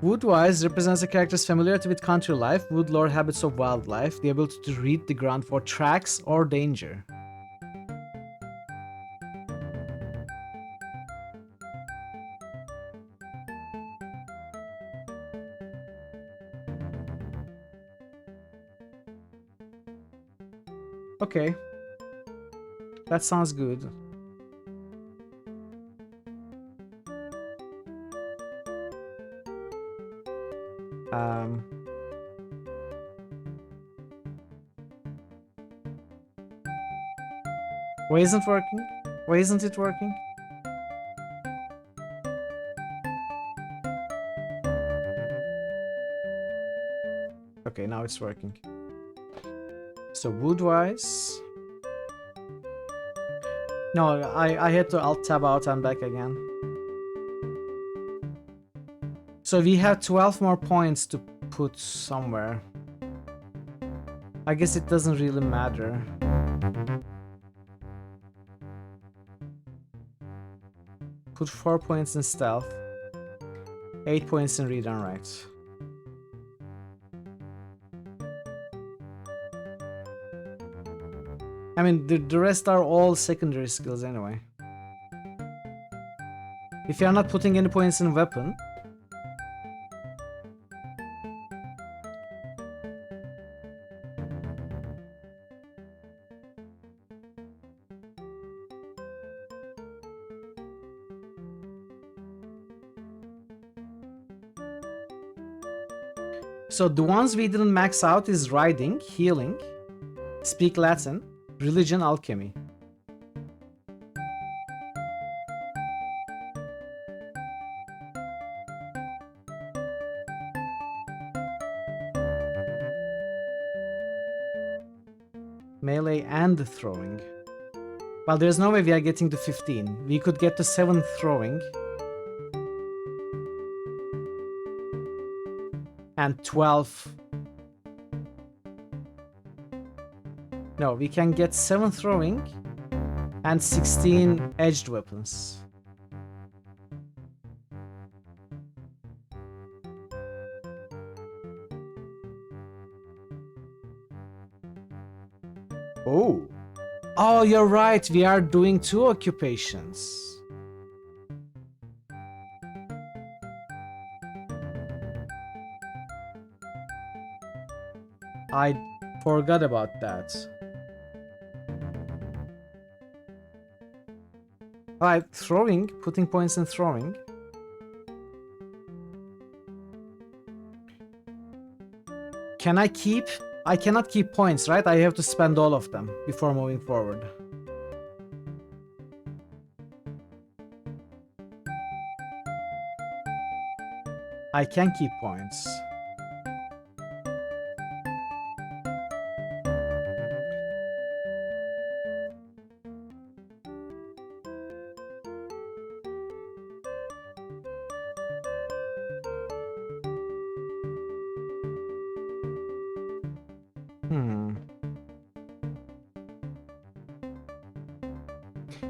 S5: Woodwise represents a character's familiarity with country life, wood lore, habits of wildlife, the ability to read the ground for tracks or danger. Okay. That sounds good. Why isn't working? Why isn't it working? Okay, now it's working. So woodwise. No, I had to alt tab out and back again. So we have 12 more points to put somewhere. I guess it doesn't really matter. Put 4 points in stealth, 8 points in read and write. I mean, the rest are all secondary skills anyway. If you are not putting any points in weapon, so the ones we didn't max out is riding, healing, speak Latin, religion, alchemy. Melee and throwing. Well, there's no way we are getting to 15. We could get to 7 throwing. And 12. No, we can get 7 throwing and 16 edged weapons. Oh. Oh, you're right. We are doing 2 occupations. I forgot about that. Alright, throwing, putting points in throwing. Can I keep? I cannot keep points, right? I have to spend all of them before moving forward. I can keep points.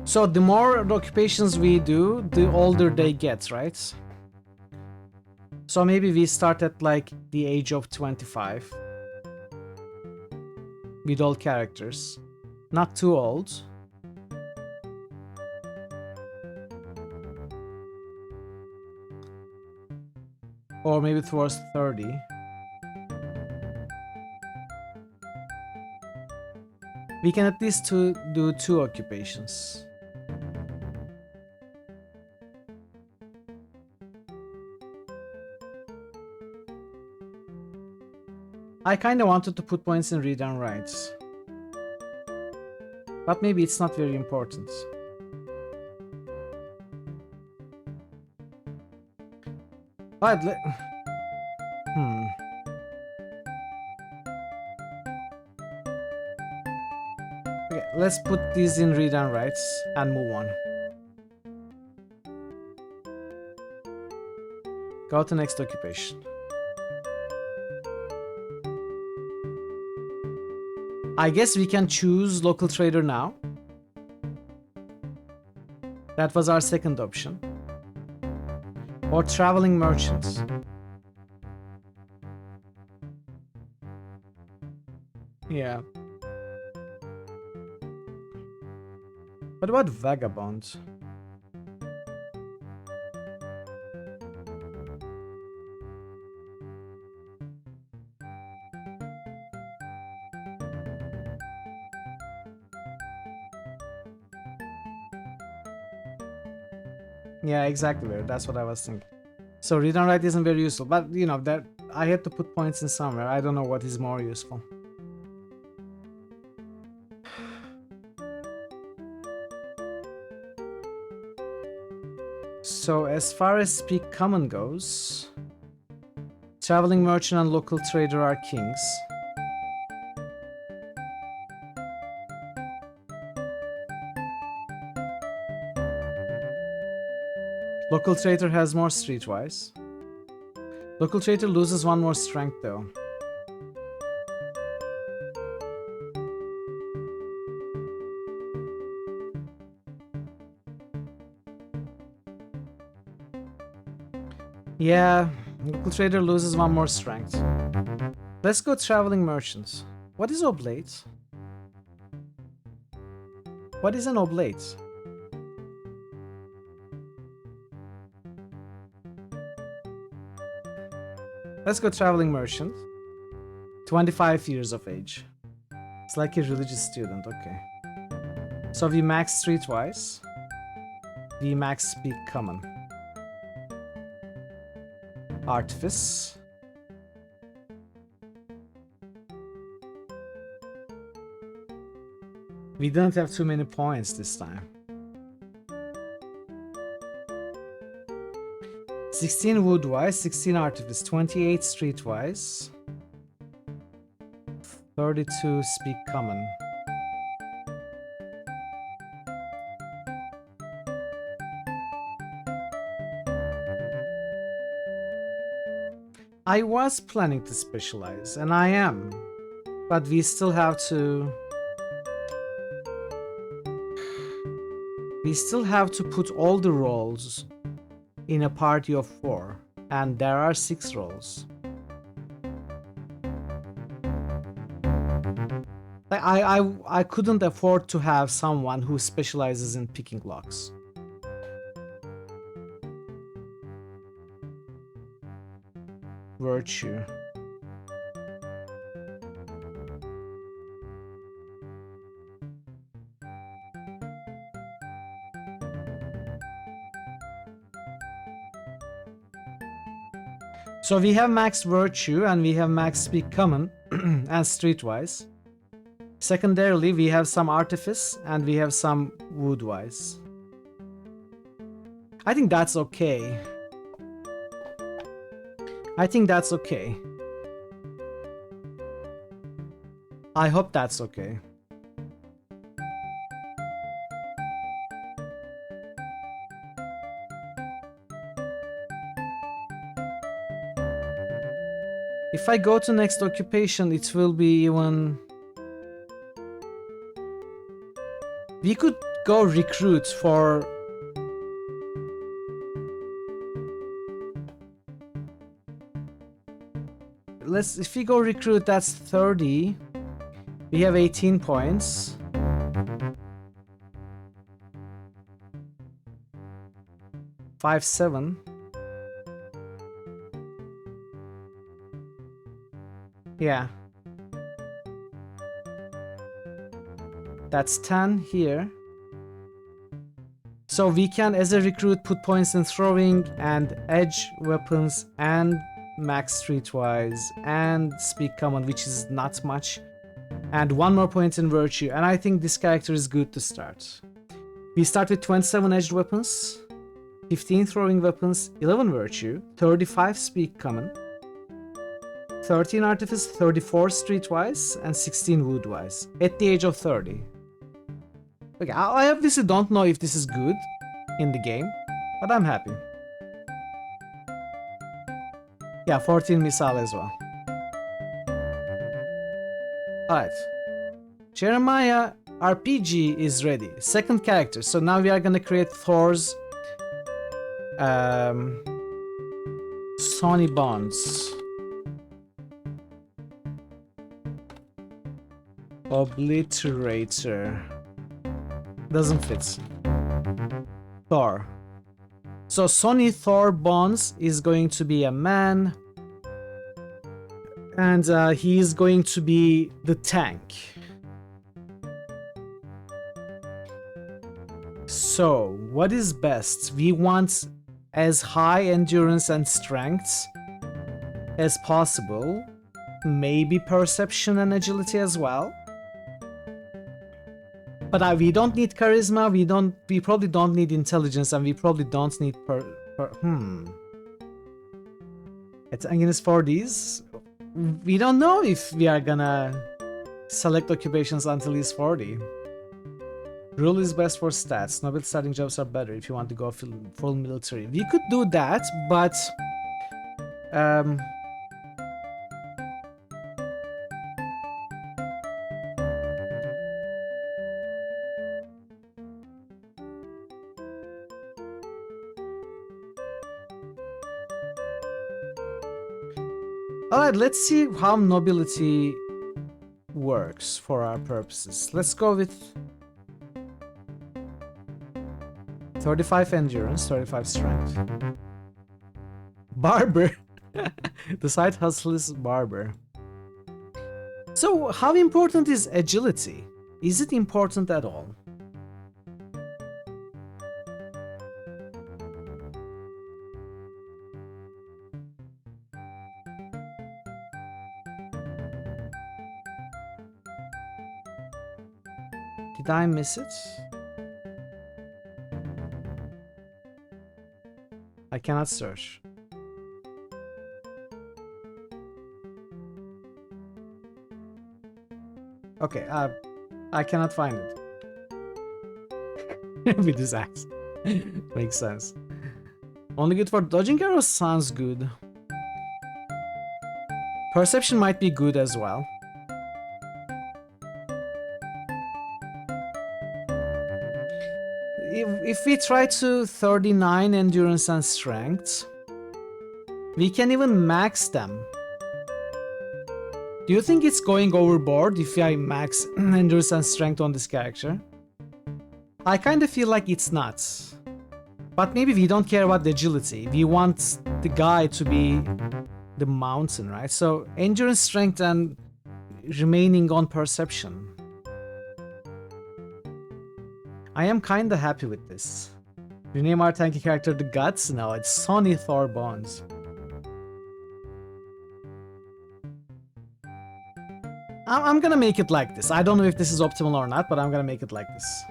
S5: So the more occupations we do, the older they get, right? So maybe we start at like the age of 25 with all characters. Not too old. Or maybe towards 30. We can at least do 2 occupations. I kinda wanted to put points in read and writes. But maybe it's not very important. But okay, let's put these in read and writes and move on. Go to next occupation. I guess we can choose local trader now. That was our second option. Or traveling merchants. Yeah. What about vagabonds? Yeah, exactly. That's what I was thinking. So read and write isn't very useful, but you know that I had to put points in somewhere. I don't know what is more useful. So as far as speak common goes, traveling merchant and local trader are kings. Local trader has more streetwise. Local trader loses 1 more strength though. Yeah, local trader loses 1 more strength. Let's go traveling merchants. What is oblate? What is an oblate? Let's go traveling merchant. 25 years of age. It's like a religious student, okay. So we max streetwise. We max speak common. Artifice. We didn't have too many points this time. 16 woodwise, 16 artifice, 28 streetwise, 32 speak common. I was planning to specialize, and I am, but we still have to... We still have to put all the roles in a party of 4, and there are 6 roles. I couldn't afford to have someone who specializes in picking locks. Virtue. So we have max virtue and we have max speak common and streetwise. Secondarily, we have some artifice and we have some woodwise. I think that's okay. I think that's okay. I hope that's okay. If I go to next occupation, it will be even... We could go recruit for... If we go recruit, that's 30. We have 18 points. Five, 7. Yeah. That's 10 here. So we can, as a recruit, put points in throwing and edge weapons and max streetwise and speak common, which is not much, and 1 more point in virtue. And I think this character is good to start. We start with 27 edged weapons, 15 throwing weapons, 11 virtue, 35 speak common, 13 artifice, 34 streetwise, and 16 woodwise at the age of 30. Okay, I obviously don't know if this is good in the game, but I'm happy. Yeah, 14 missile as well. Alright. Jeremiah RPG is ready. Second character. So now we are gonna create Thor's Sony Bonds. Obliterator. Doesn't fit. Thor. So Sony Thor Bonds is going to be a man. And he is going to be the tank. So, what is best? We want as high endurance and strength as possible. Maybe perception and agility as well. But we don't need charisma, we probably don't need intelligence, and we probably don't need Against for these, we don't know if we are gonna select occupations until he's 40. Rule is best for stats. Noble starting jobs are better if you want to go full military. We could do that, but alright, let's see how nobility works for our purposes. Let's go with 35 endurance, 35 strength. Barber! The side hustle is barber. So, how important is agility? Is it important at all? Did I miss it? I cannot search. Okay, I cannot find it. With this axe. Makes sense. Only good for dodging arrows sounds good. Perception might be good as well. If we try to 39 endurance and strength, we can even max them. Do you think it's going overboard if I max endurance and strength on this character? I kind of feel like it's not. But maybe we don't care about the agility. We want the guy to be the mountain, right? So endurance, strength, and remaining on perception. I am kinda happy with this. Rename our tanky character the Guts? No, it's Sony Thor Bonds. I'm gonna make it like this. I don't know if this is optimal or not, but I'm gonna make it like this.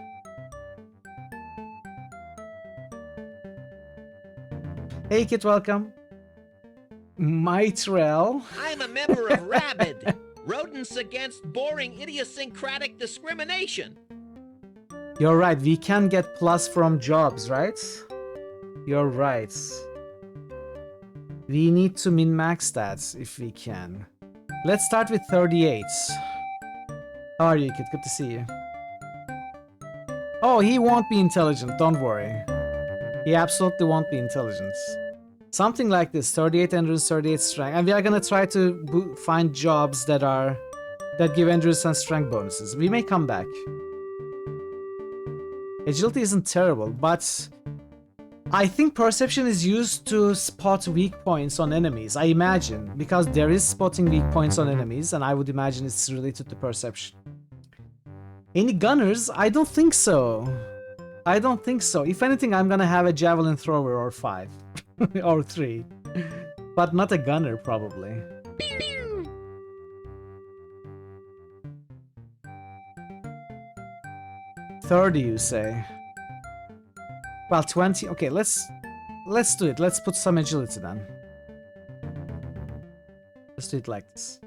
S5: Hey Kit, welcome. Mitrel.
S15: I'm a member of Rabid, Rodents Against Boring Idiosyncratic Discrimination.
S5: You're right, we can get plus from jobs, right? You're right. We need to min-max that if we can. Let's start with 38. How are you, Kit? Good to see you. Oh, he won't be intelligent, don't worry. He absolutely won't be intelligent. Something like this, 38 endurance, 38 strength. And we are gonna try to find jobs that give endurance and strength bonuses. We may come back. Agility isn't terrible, but I think perception is used to spot weak points on enemies, I imagine, because there is spotting weak points on enemies, and I would imagine it's related to perception. Any gunners? I don't think so. I don't think so. If anything, I'm gonna have a javelin thrower or 5. Or 3. But not a gunner, probably. $30, you say? Well, 20. Okay, let's do it. Let's put some agility then. Let's do it like this.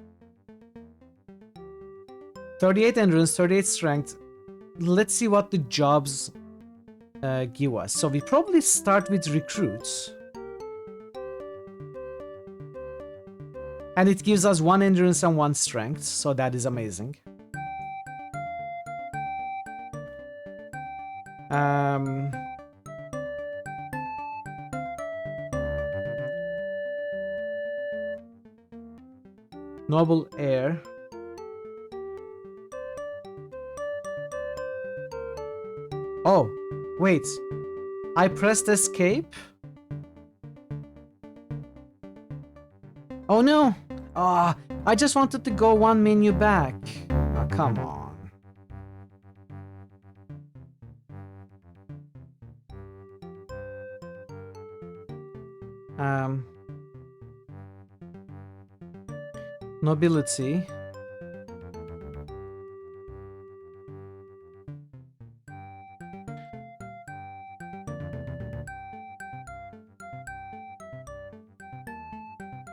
S5: 38 endurance, 38 strength. Let's see what the jobs give us. So we probably start with recruits. And it gives us 1 endurance and 1 strength, so that is amazing. Noble heir. Oh, wait. I pressed escape? Oh no! Ah, I just wanted to go 1 menu back. Oh, come on. Nobility.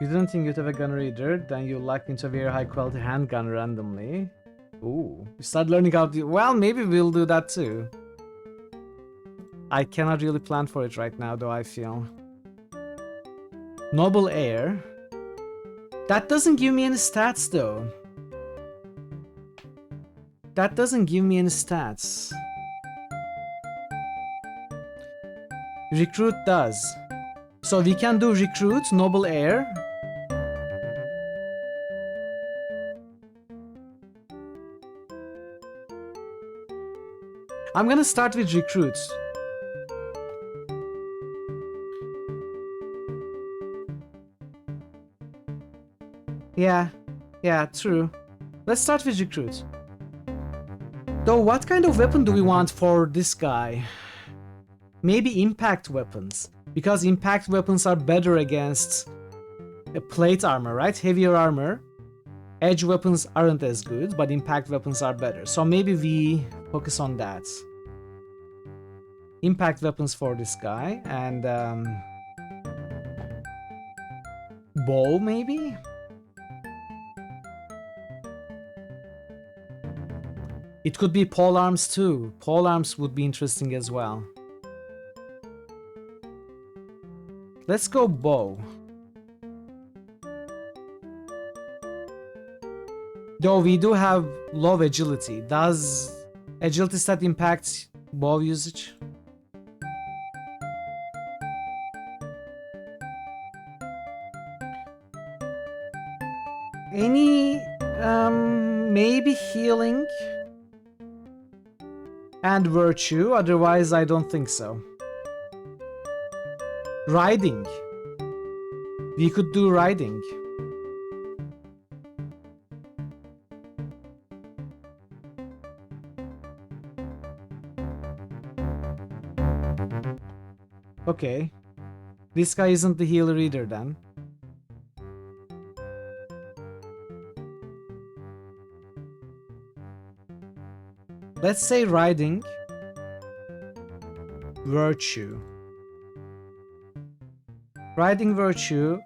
S5: You didn't think you'd have a gunner either, then you lucked into a very high quality handgun randomly. Ooh, you start learning how to... Well, maybe we'll do that too. I cannot really plan for it right now, though, I feel. Noble heir. That doesn't give me any stats, though. That doesn't give me any stats. Recruit does. So we can do recruit, noble heir. I'm gonna start with recruit. Yeah, true. Let's start with recruit. Though, what kind of weapon do we want for this guy? Maybe impact weapons. Because impact weapons are better against a plate armor, right? Heavier armor. Edge weapons aren't as good, but impact weapons are better. So maybe we focus on that. Impact weapons for this guy. And bow, maybe? It could be pole arms too. Pole arms would be interesting as well. Let's go bow. Though we do have low agility. Does agility stat impact bow usage? Any maybe healing and virtue, otherwise I don't think so. Riding. We could do riding. Okay. This guy isn't the healer either then. Let's say riding. Virtue. Riding virtue.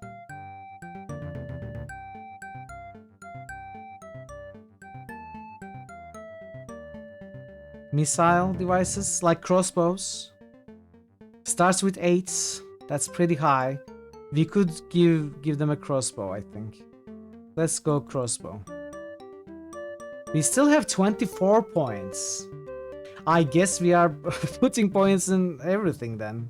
S5: Missile devices like crossbows. Starts with 8. That's pretty high. We could give them a crossbow, I think. Let's go crossbow. We still have 24 points. I guess we are putting points in everything then.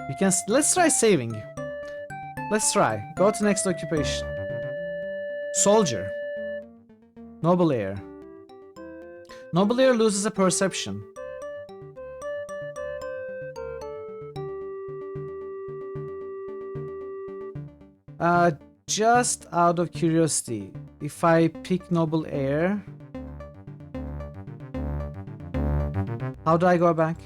S5: We can. Let's try saving. Let's try. Go to next occupation. Soldier. Noble heir. Noble heir loses a perception. Just out of curiosity, if I pick noble heir, how do I go back?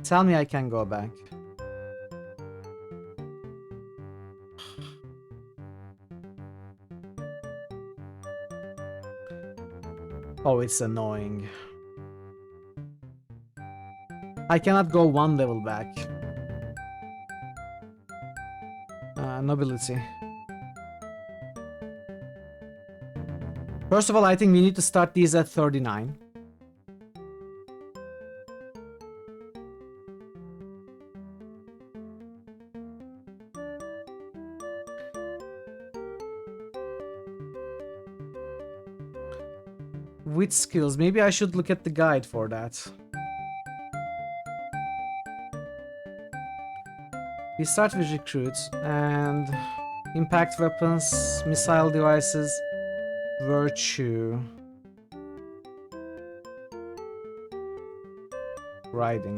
S5: Tell me I can go back. Oh, it's annoying. I cannot go one level back. Nobility. First of all, I think we need to start these at 39. With skills, maybe I should look at the guide for that. We start with recruits and impact weapons, missile devices, virtue, riding.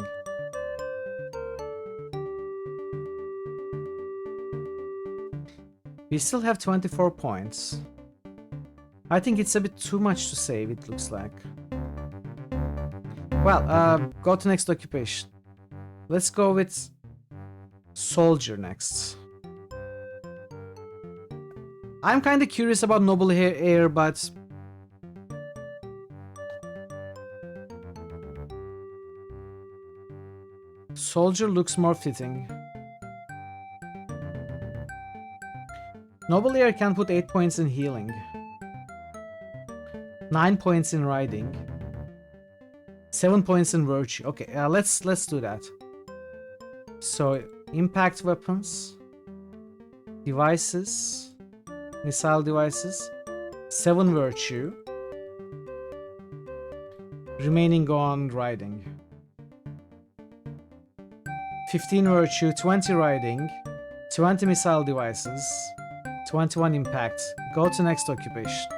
S5: We still have 24 points. I think it's a bit too much to save, it looks like. Well, go to next occupation. Let's go with soldier next. I'm kind of curious about noble heir, but soldier looks more fitting. Noble heir can put 8 points in healing, 9 points in riding, 7 points in virtue. Okay, let's do that. So impact weapons, devices, missile devices, 7 virtue, remaining on riding. 15 virtue, 20 riding, 20 missile devices, 21 impact. Go to next occupation.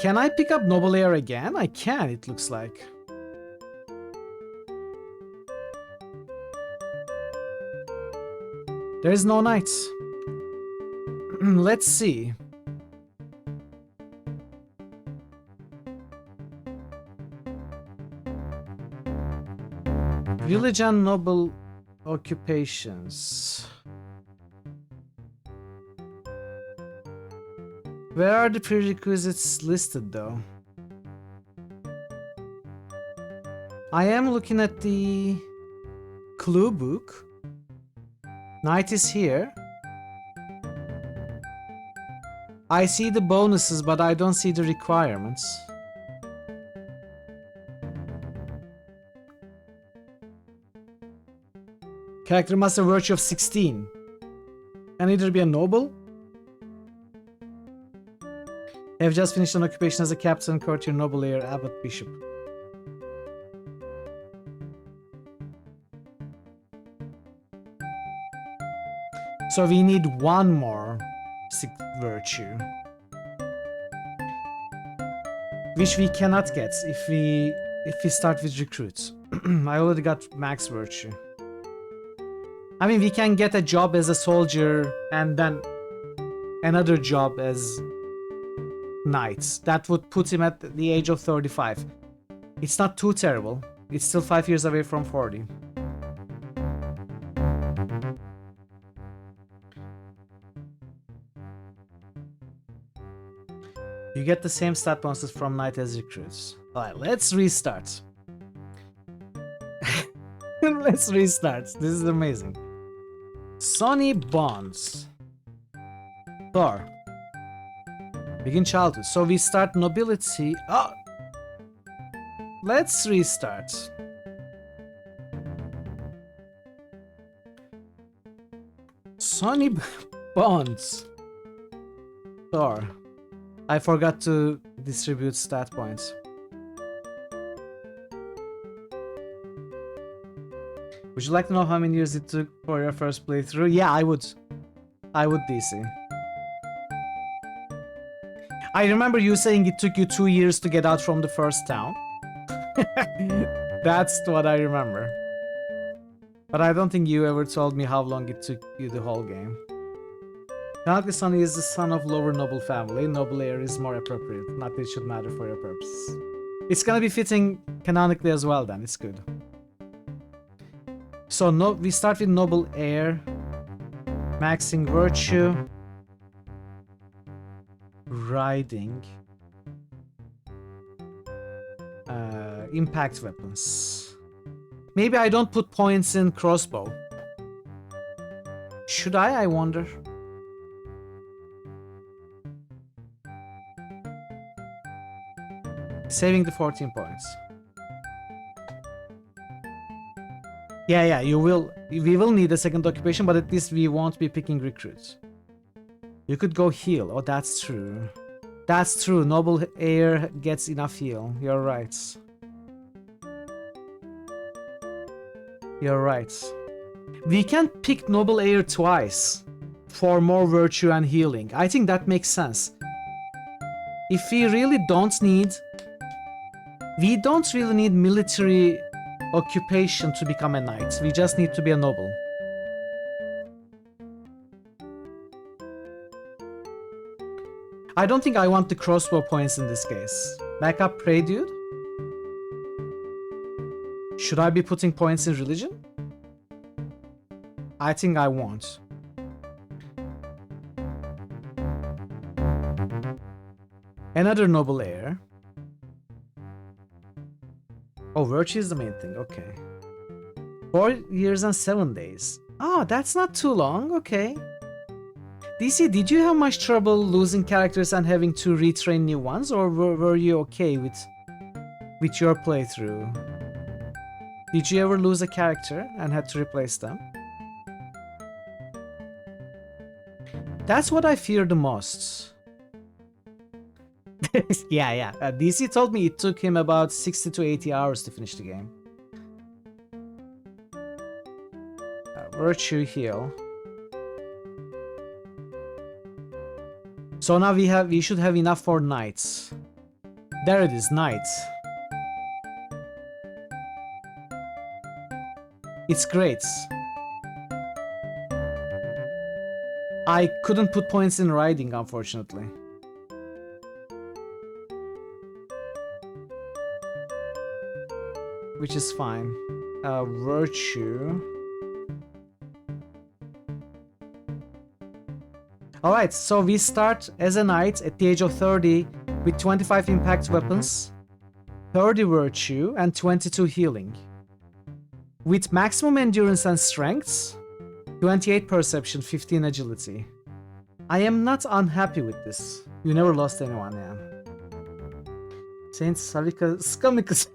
S5: Can I pick up noble heir again? I can, it looks like. There is no knights. Let's see. Village and noble occupations. Where are the prerequisites listed though? I am looking at the clue book. Knight is here. I see the bonuses, but I don't see the requirements. Character must have virtue of 16. Can either be a noble. Have just finished an occupation as a captain, courtier, noble heir, abbot, bishop. So we need one more virtue, which we cannot get if we start with recruits. I already got max virtue. I mean, we can get a job as a soldier and then another job as knights. That would put him at the age of 35. It's not too terrible. It's still 5 years away from 40. You get the same stat bonuses from knight as recruits. Alright, let's restart. Let's restart. This is amazing. Sonny Bonds. Thor. Begin childhood. So we start nobility. Oh! Let's restart. Sonny Bonds. Sure. I forgot to distribute stat points. Would you like to know how many years it took for your first playthrough? Yeah, I would. I would, DC. I remember you saying it took you 2 years to get out from the first town. That's what I remember. But I don't think you ever told me how long it took you the whole game. Canonically, Sonny is the son of lower noble family. Noble heir is more appropriate. Not that it should matter for your purposes. It's gonna be fitting canonically as well then. It's good. So no, we start with noble heir. Maxing virtue. Riding. Impact weapons. Maybe I don't put points in crossbow. Should I wonder? Saving the 14 points. Yeah, you will. We will need a second occupation, but at least we won't be picking recruits. You could go heal. Oh, that's true. That's true. Noble heir gets enough heal. You're right. You're right. We can pick noble heir twice for more virtue and healing. I think that makes sense. If we really don't need... We don't really need military occupation to become a knight. We just need to be a noble. I don't think I want the crossbow points in this case. Back up, pray, dude. Should I be putting points in religion? I think I won't. Another noble heir. Oh, virtue is the main thing, okay. 4 years and 7 days. Oh, that's not too long, okay. DC, did you have much trouble losing characters and having to retrain new ones, or were you okay with your playthrough? Did you ever lose a character and had to replace them? That's what I fear the most. Yeah. DC told me it took him about 60 to 80 hours to finish the game. Virtue heal. So now we should have enough for knights. There it is, knights. It's great. I couldn't put points in riding, unfortunately. Which is fine. Virtue. Alright, so we start as a knight at the age of 30 with 25 impact weapons, 30 virtue, and 22 healing. With maximum endurance and strengths, 28 perception, 15 agility. I am not unhappy with this. You never lost anyone, yeah. Saint Savika Skamicus.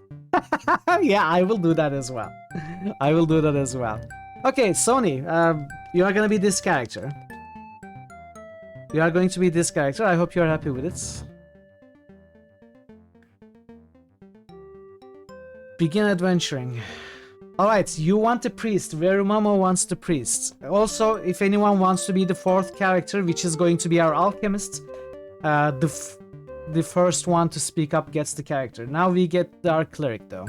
S5: Yeah, I will do that as well. I will do that as well. Okay, Sony, you are gonna be this character. You are going to be this character. I hope you are happy with it. Begin adventuring. Alright, you want the priest. Verumamo wants the priest. Also, if anyone wants to be the fourth character, which is going to be our alchemist, the first one to speak up gets the character. Now we get the Dark Cleric though.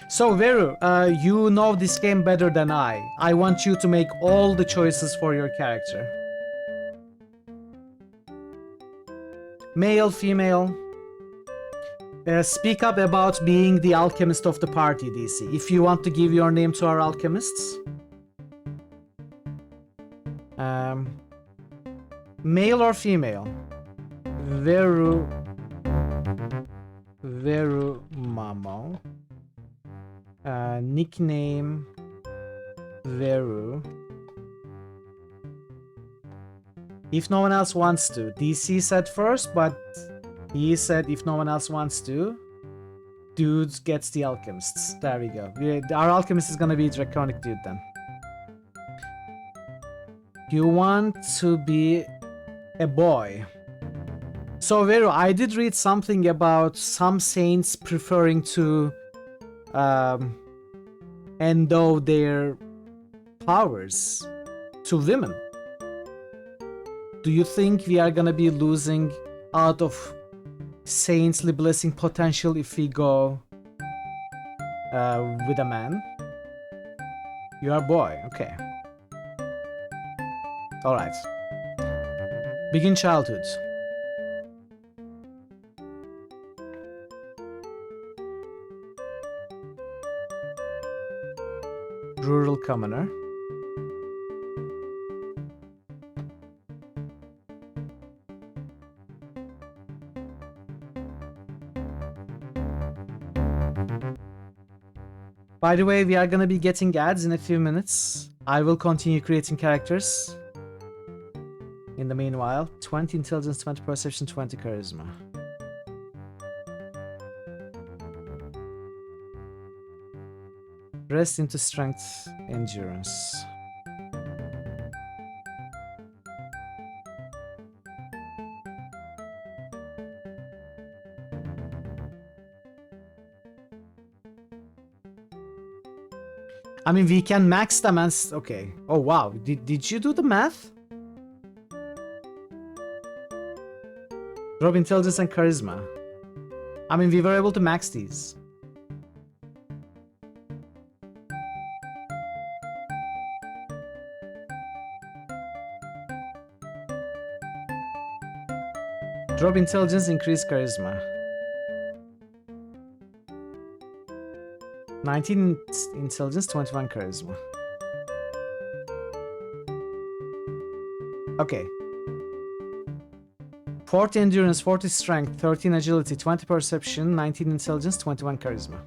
S5: So Veru, you know this game better than I. I want you to make all the choices for your character. Male, female. Speak up about being the alchemist of the party, DC. If you want to give your name to our alchemists. Male or female? Verumamo. Nickname Veru. If no one else wants to. DC said first, but he said if no one else wants to, dude gets the alchemists. There we go. Our alchemist is gonna be Draconic Dude then. You want to be a boy. So Vero, I did read something about some saints preferring to endow their powers to women. Do you think we are gonna be losing out of saintly blessing potential if we go with a man? You are a boy, okay. Alright. Begin childhood. Rural commoner. By the way, we are gonna be getting ads in a few minutes. I will continue creating characters. In the meanwhile, 20 intelligence, 20 perception, 20 charisma. Rest into strength, endurance. I mean, we can max them and... Okay. Oh, wow. Did you do the math? Drop intelligence and charisma. I mean, we were able to max these. Drop intelligence, increase charisma. 19 intelligence, 21 charisma. Okay. 40 endurance, 40 strength, 13 agility, 20 perception, 19 intelligence, 21 charisma.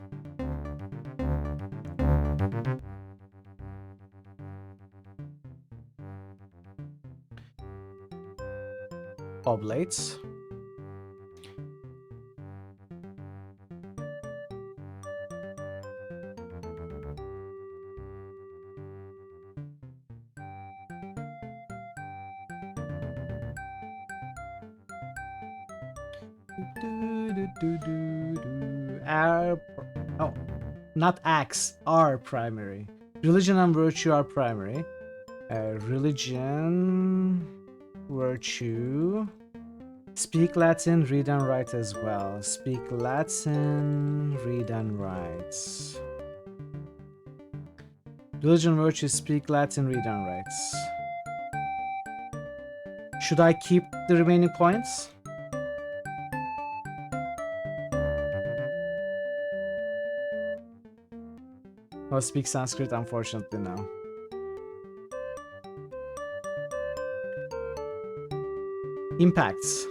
S5: Oblates. Oh, not axe, are primary. Religion and virtue are primary. Religion, virtue. Speak Latin, read and write as well. Speak Latin, read and write. Religion, virtue, speak Latin, read and write. Should I keep the remaining points? Oh, speak Sanskrit, unfortunately, no. Impacts.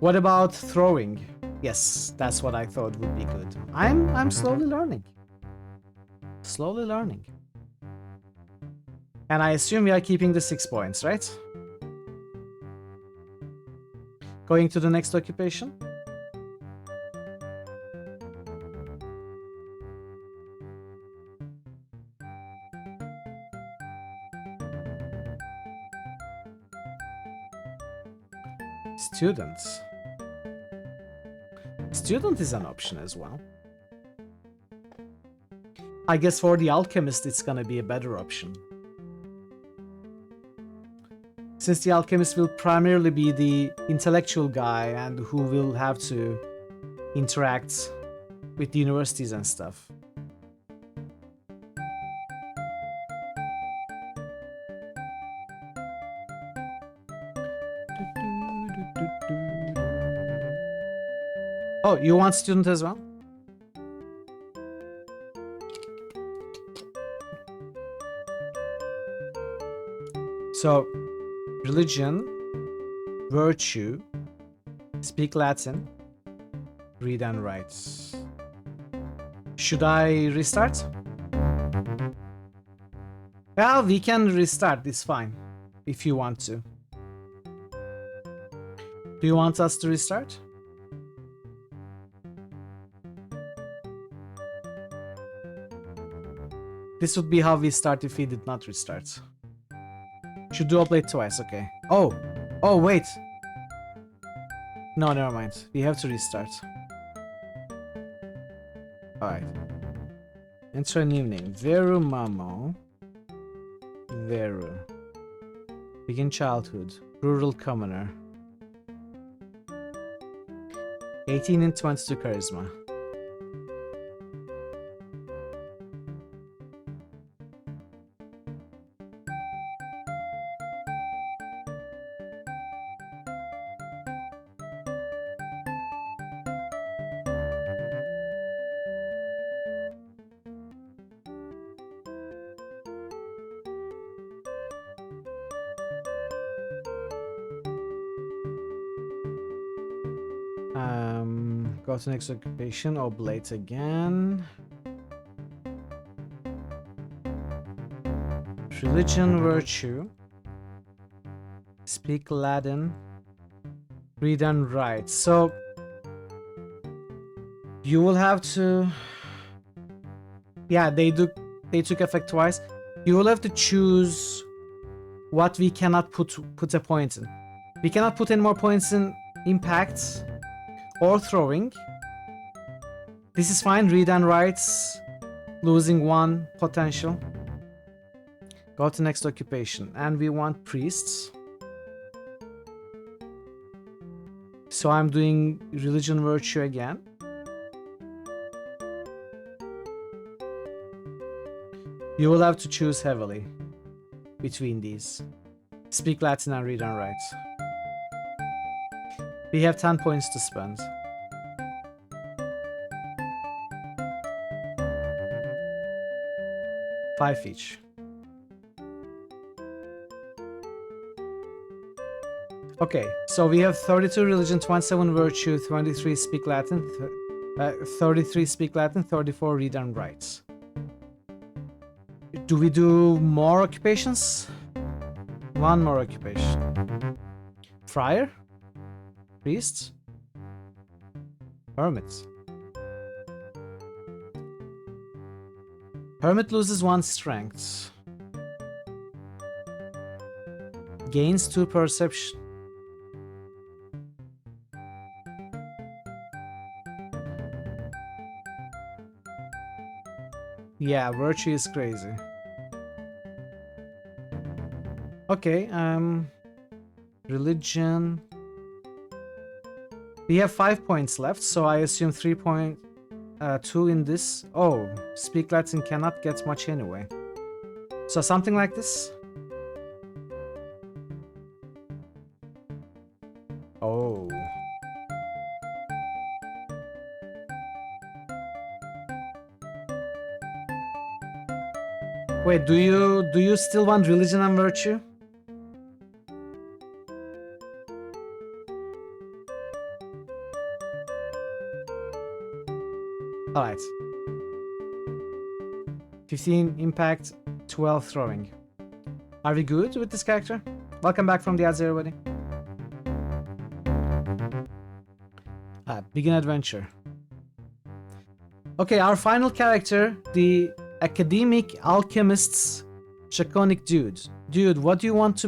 S5: What about throwing? Yes, that's what I thought would be good. I'm slowly learning. Slowly learning. And I assume we are keeping the 6 points, right? Going to the next occupation. Students. Student is an option as well. I guess for the alchemist it's gonna be a better option. Since the alchemist will primarily be the intellectual guy and who will have to interact with the universities and stuff. Oh, you want student as well? So, religion, virtue, speak Latin, read and write. Should I restart? Well, we can restart, it's fine, if you want to. Do you want us to restart? This would be how we start if we did not restart. Should dual blade twice, okay. Oh! Oh, wait! No, never mind. We have to restart. Alright. Enter a new name. Veru Mamo. Veru. Begin childhood. Rural commoner. 18 and 22 charisma. Go to next occupation. Oblate again. Religion, virtue. Speak Latin. Read and write. So you will have to. Yeah, they took effect twice. You will have to choose what we cannot put a point in. We cannot put any more points in impact or throwing. This is fine. Read and writes, losing 1 potential. Go to next occupation, and we want priests. So I'm doing religion, virtue again. You will have to choose heavily between these. Speak Latin and read and write. We have 10 points to spend. Five each. Okay, so we have 32 religion, 27 virtue, 23 speak Latin, 33 speak Latin, 34 read and write. Do we do more occupations? One more occupation. Friar? Priest? Hermit. Hermit loses 1 strength. Gains 2 perception. Yeah, virtue is crazy. Okay, religion. We have 5 points left, so I assume 3.2 in this. Oh, speak Latin cannot get much anyway. So something like this. Oh. Wait, do you still want religion and virtue? Alright. 15 impact, 12 throwing. Are we good with this character? Welcome back from the ads, everybody. Begin adventure. Okay, our final character, the academic alchemist's Draconic dude. Dude, what do you want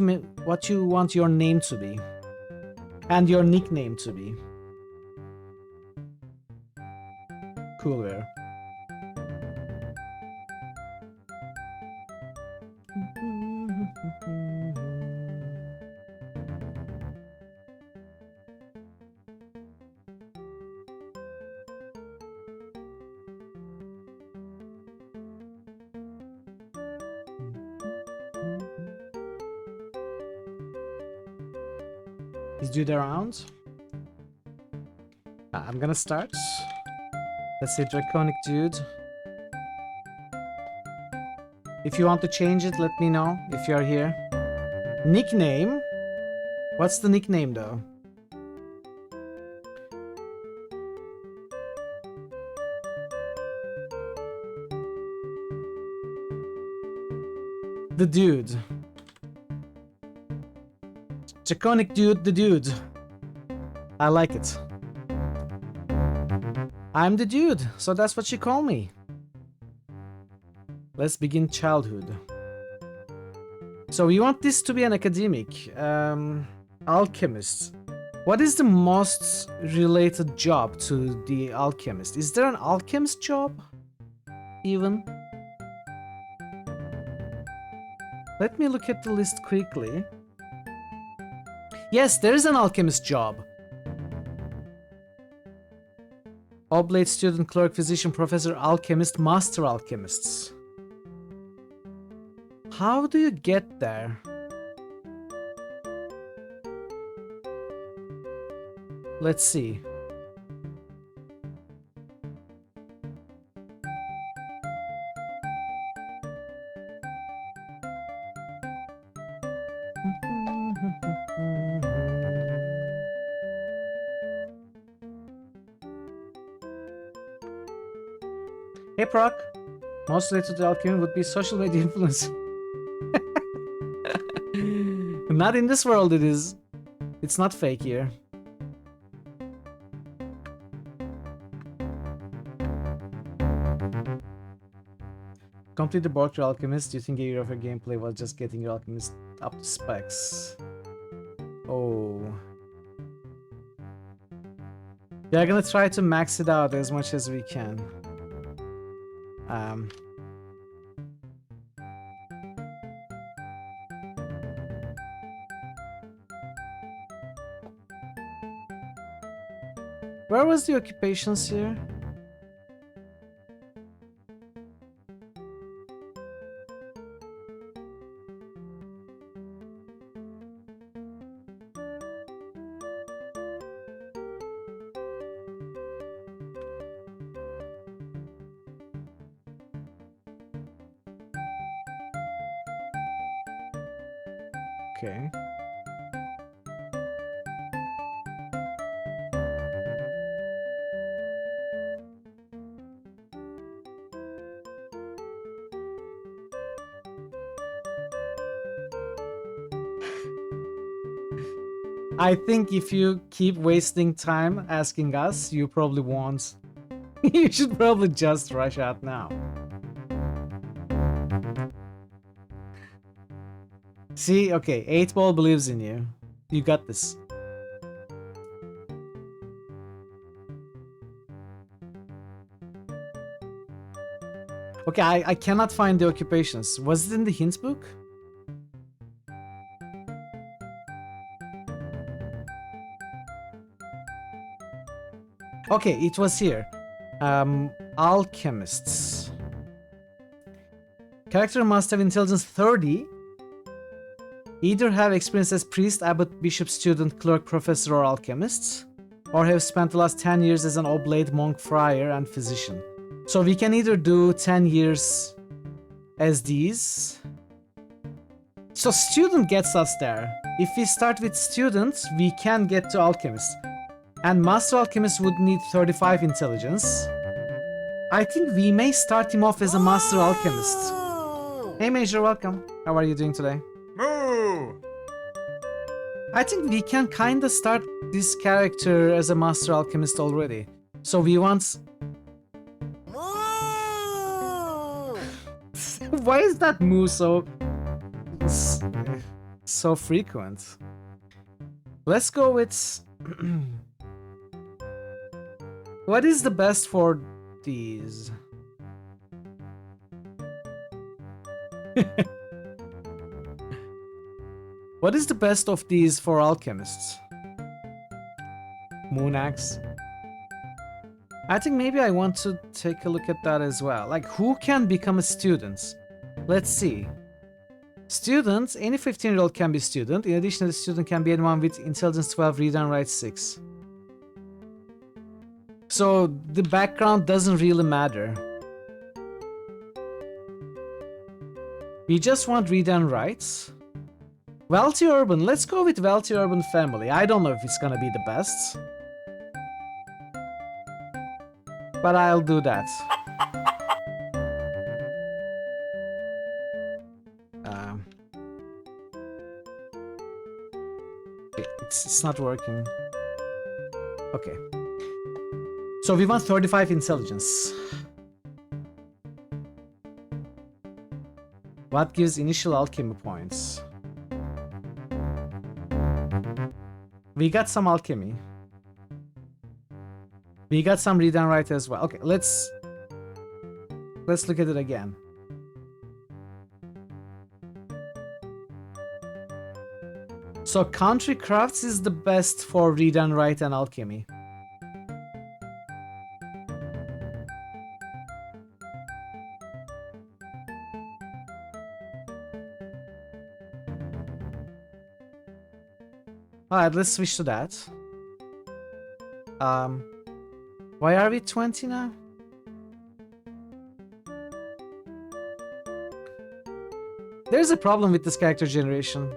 S5: your name to be? And your nickname to be? Cool wear. Is dude around? I'm gonna start. Let's say Draconic dude. If you want to change it, let me know if you are here. Nickname? What's the nickname though? The dude. Draconic dude, the dude. I like it. I'm the dude, so that's what you call me. Let's begin childhood. So we want this to be an academic. Alchemist. What is the most related job to the alchemist? Is there an alchemist job? Even? Let me look at the list quickly. Yes, there is an alchemist job. Oblate, student, clerk, physician, professor, alchemist, master alchemists. How do you get there? Let's see. Hey Proc, most related to alchemy would be social media influence. Not in this world it is. It's not fake here. Complete the Bork your Alchemist. Do you think a year of your gameplay was just getting your Alchemist up to specs? Oh. We are gonna try to max it out as much as we can. Where was the occupations here? Okay. I think if you keep wasting time asking us, you probably won't. You should probably just rush out now. See, okay, 8-Ball believes in you. You got this. Okay, I cannot find the occupations. Was it in the hint book? Okay, it was here. Alchemists. Character must have intelligence 30. Either have experience as priest, abbot, bishop, student, clerk, professor, or alchemists, or have spent the last 10 years as an oblate, monk, friar, and physician. So we can either do 10 years as these. So student gets us there. If we start with students, we can get to alchemist. And master alchemist would need 35 intelligence. I think we may start him off as a master alchemist. Hey Major, welcome. How are you doing today?
S16: Moo!
S5: I think we can kinda start this character as a master alchemist already. So we want... Why is that moo so frequent? Let's go with... What is the best for these? What is the best of these for alchemists? Moon Axe? I think maybe I want to take a look at that as well. Like, who can become a student? Let's see. Students, any 15-year-old can be student. In addition, the student can be anyone with intelligence 12, read and write 6. So the background doesn't really matter. We just want read and write. Wealthy urban. Let's go with wealthy urban family. I don't know if it's gonna be the best, but I'll do that. It's not working. Okay. So we want 35 intelligence. What gives initial alchemy points? We got some alchemy. We got some read and write as well. Okay, let's look at it again. So country crafts is the best for read and write and alchemy. Alright, let's switch to that. Why are we 20 now? There's a problem with this character generation.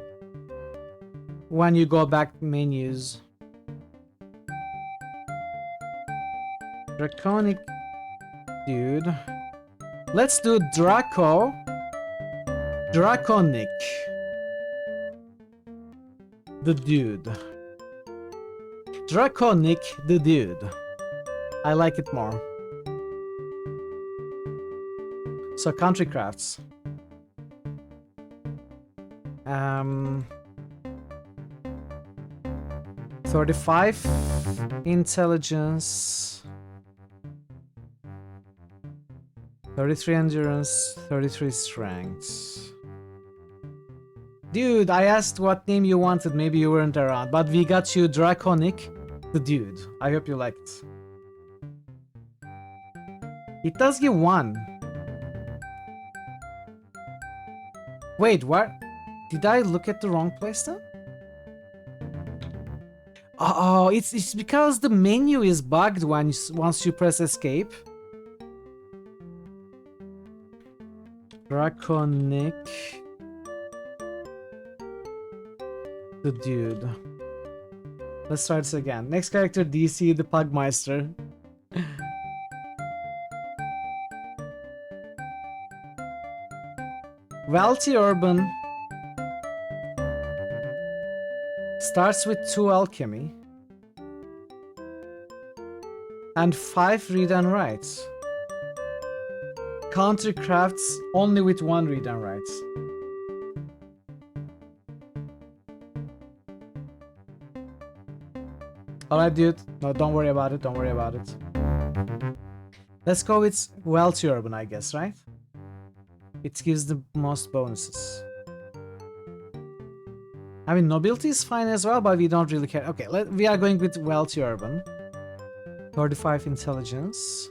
S5: When you go back menus. Draconic dude. Let's do Draconic. The dude. Draconic the dude. I like it more. So country crafts. 35 intelligence, 33 endurance, 33 strength. Dude, I asked what name you wanted, maybe you weren't around, but we got you Draconic the dude. I hope you liked. It does give 1. Wait, what? Did I look at the wrong place then? Oh, it's because the menu is bugged once you press escape. Draconic the dude. Let's try this again. Next character, DC the Pugmeister. Wealthy Urban starts with 2 alchemy and 5 read and writes. Country crafts only with 1 read and writes. Alright, dude. No, don't worry about it. Don't worry about it. Let's go with Wealthy Urban, I guess, right? It gives the most bonuses. I mean, nobility is fine as well, but we don't really care. Okay, we are going with Wealthy Urban. 35 intelligence.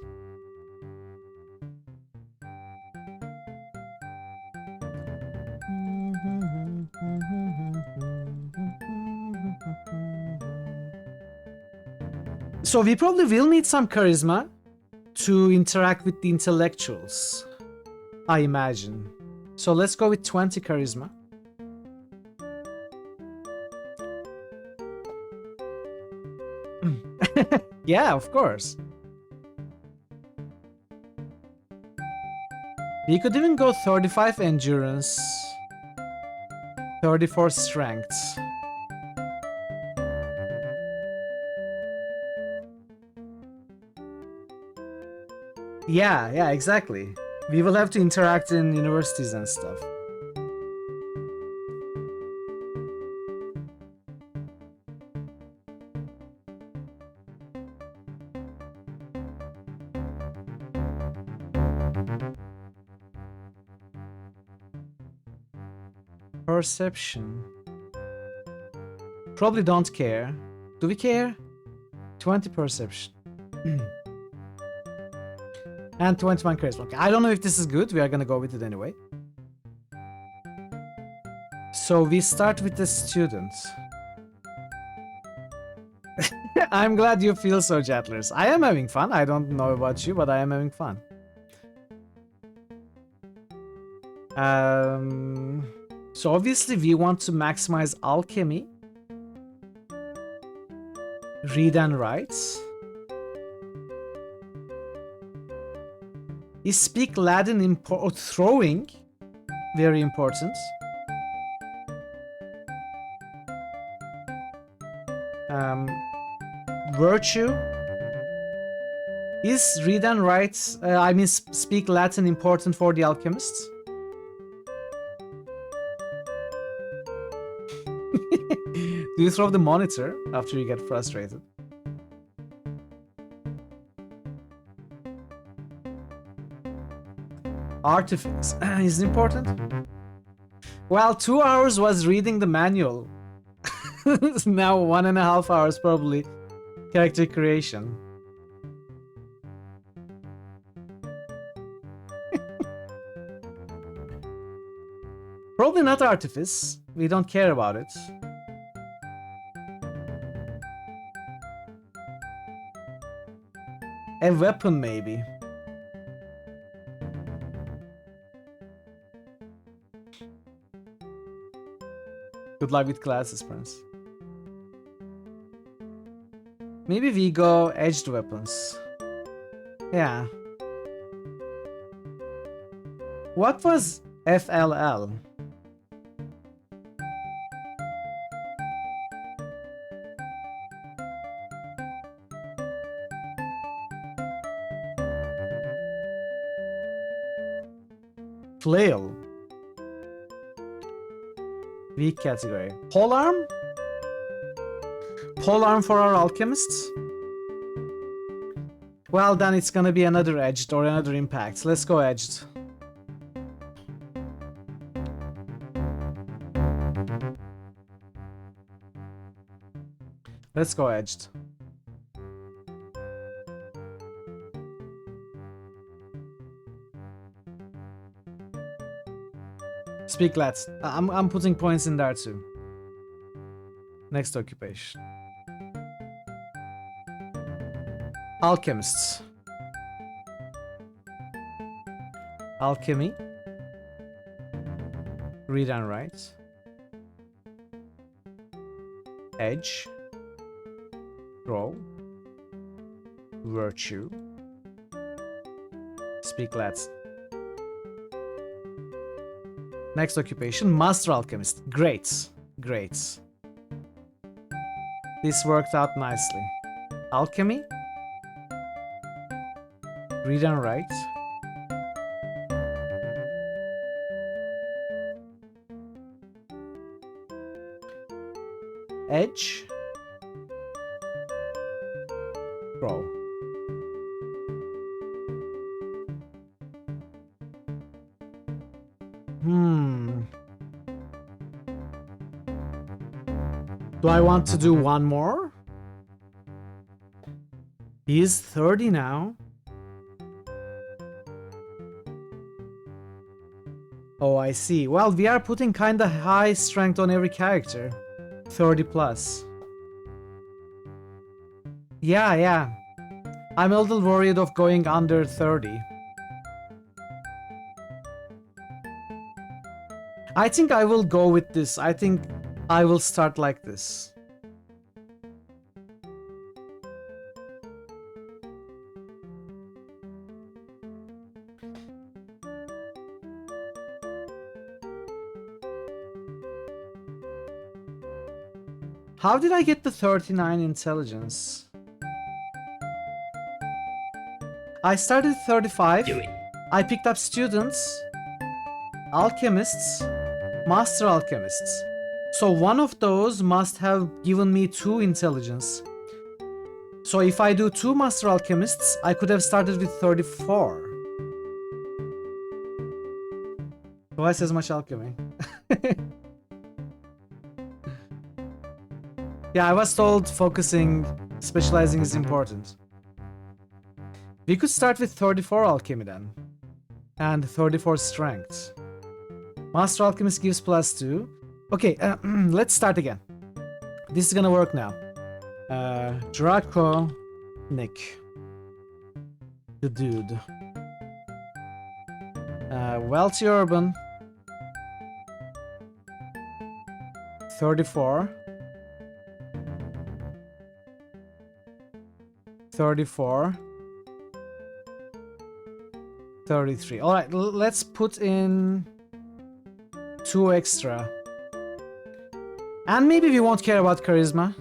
S5: So we probably will need some charisma to interact with the intellectuals, I imagine. So let's go with 20 charisma. Yeah, of course. We could even go 35 endurance, 34 strength. Yeah, exactly. We will have to interact in universities and stuff. Perception. Probably don't care. Do we care? 20 perception. And 21 charisma. Okay, I don't know if this is good. We are gonna go with it anyway. So we start with the students. I'm glad you feel so, Jatlers. I am having fun. I don't know about you, but I am having fun. So obviously we want to maximize alchemy, read and write. Is speak Latin throwing, very important. Virtue. Is read and write, I mean speak Latin important for the alchemists? Do you throw the monitor after you get frustrated? Artifice is important. Well, 2 hours was reading the manual. Now 1.5 hours probably character creation. Probably not artifice. We don't care about it. A weapon, maybe. Good luck with classes, Prince. Maybe we go edged weapons. Yeah. What was FLL? Flail. Weak category. Polearm? Polearm for our alchemists? Well, then it's gonna be another edged or another impact. Let's go edged. Let's go edged. Speak lads. I'm putting points in there too. Next occupation. Alchemists. Alchemy. Read and write. Edge. Draw. Virtue. Speak lads. Next occupation, Master Alchemist. Great. Great. This worked out nicely. Alchemy. Read and write. Edge. Draw. Do I want to do one more? He is 30 now. Oh, I see. Well, we are putting kinda high strength on every character. 30 plus. Yeah. I'm a little worried of going under 30. I think I will go with this. I think I will start like this. How did I get the 39 intelligence? I started 35.
S15: Do it.
S5: I picked up students, alchemists, master alchemists. So one of those must have given me 2 intelligence. So if I do 2 master alchemists, I could have started with 34. Twice as much alchemy. Yeah, I was told specializing is important. We could start with 34 alchemy then. And 34 strength. Master alchemist gives +2. Okay, let's start again. This is gonna work now. Draco, Nick. The dude. Wealthy Urban. 34. 34. 33. Alright, let's put in 2 extra. And maybe we won't care about charisma.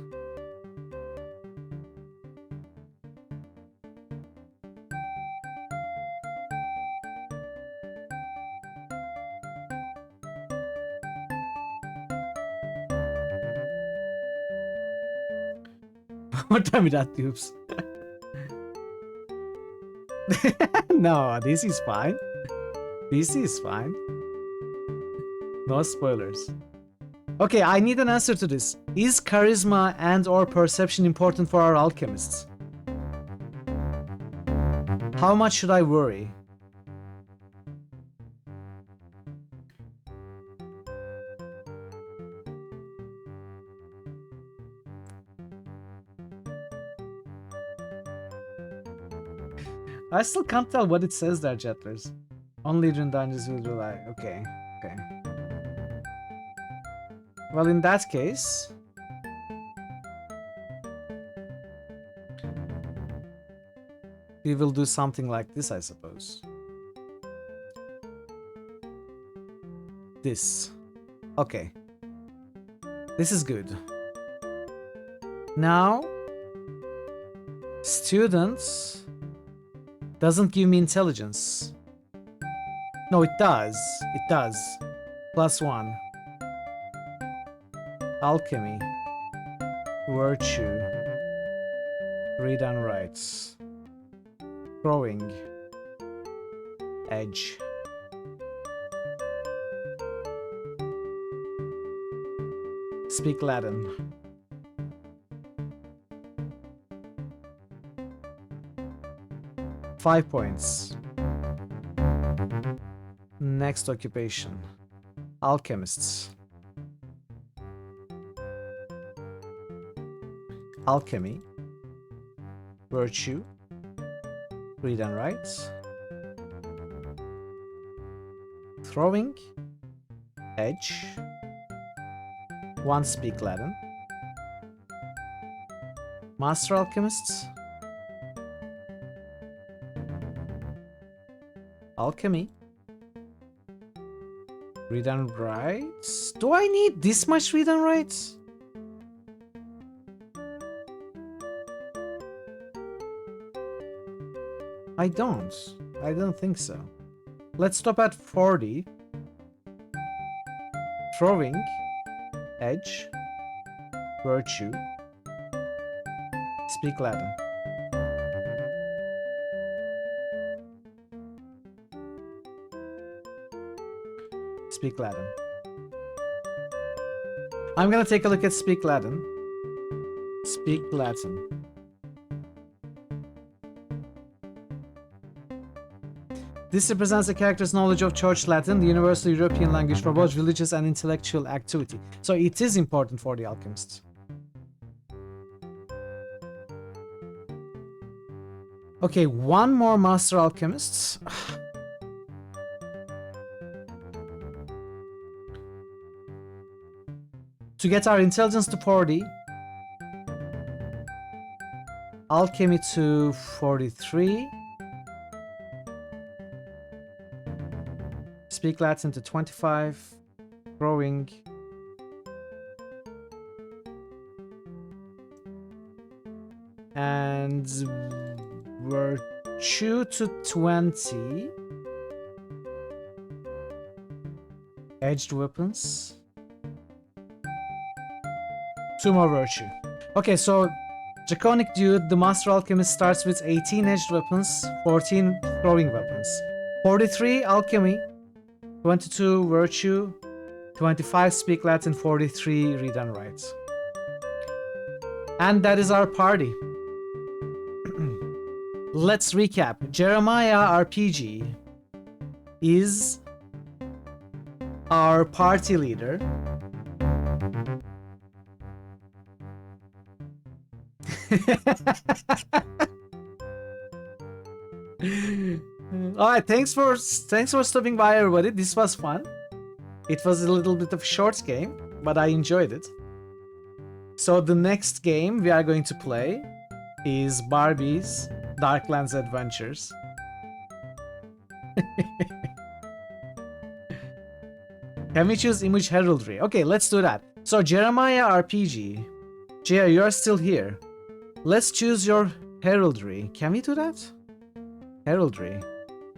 S5: What time with that tubes? No, this is fine. This is fine. No spoilers. Okay, I need an answer to this. Is charisma and or perception important for our alchemists? How much should I worry? I still can't tell what it says there, Jettlers. Only in dungeons will rely. Okay, okay. Well, in that case, we will do something like this, I suppose. This. Okay. This is good. Now, students doesn't give me intelligence. No, it does. It does. +1. Alchemy. Virtue. Read and write. Throwing. Edge. Speak Latin. Five points. Next occupation. Alchemists. Alchemy. Virtue. Read and write. Throwing. Edge. 1 speak Latin. Master Alchemists. Alchemy. Read and write. Do I need this much read and write? I don't. I don't think so. Let's stop at 40. Throwing. Edge. Virtue. Speak Latin. Speak Latin. I'm gonna take a look at Speak Latin. Speak Latin. This represents the character's knowledge of Church Latin, the universal European language for both religious and intellectual activity. So it is important for the alchemists. Okay, one more Master Alchemist. To get our intelligence to 40. Alchemy to 43. Speak Latin to 25. Growing. And Virtue to 20. Edged weapons. 2 more Virtue. Okay, so Draconic Dude, the Master Alchemist, starts with 18 edged weapons, 14 throwing weapons. 43 Alchemy, 22 Virtue, 25 Speak Latin, 43 Read and Write. And that is our party. Let's recap. Jeremiah RPG is our party leader. Alright, thanks for stopping by, everybody. This was fun. It was a little bit of a short game, but I enjoyed it. So the next game we are going to play is Barbie's Darklands Adventures. Can we choose image heraldry? Okay, let's do that. So Jeremiah RPG. Jer, you are still here. Let's choose your heraldry. Can we do that? Heraldry.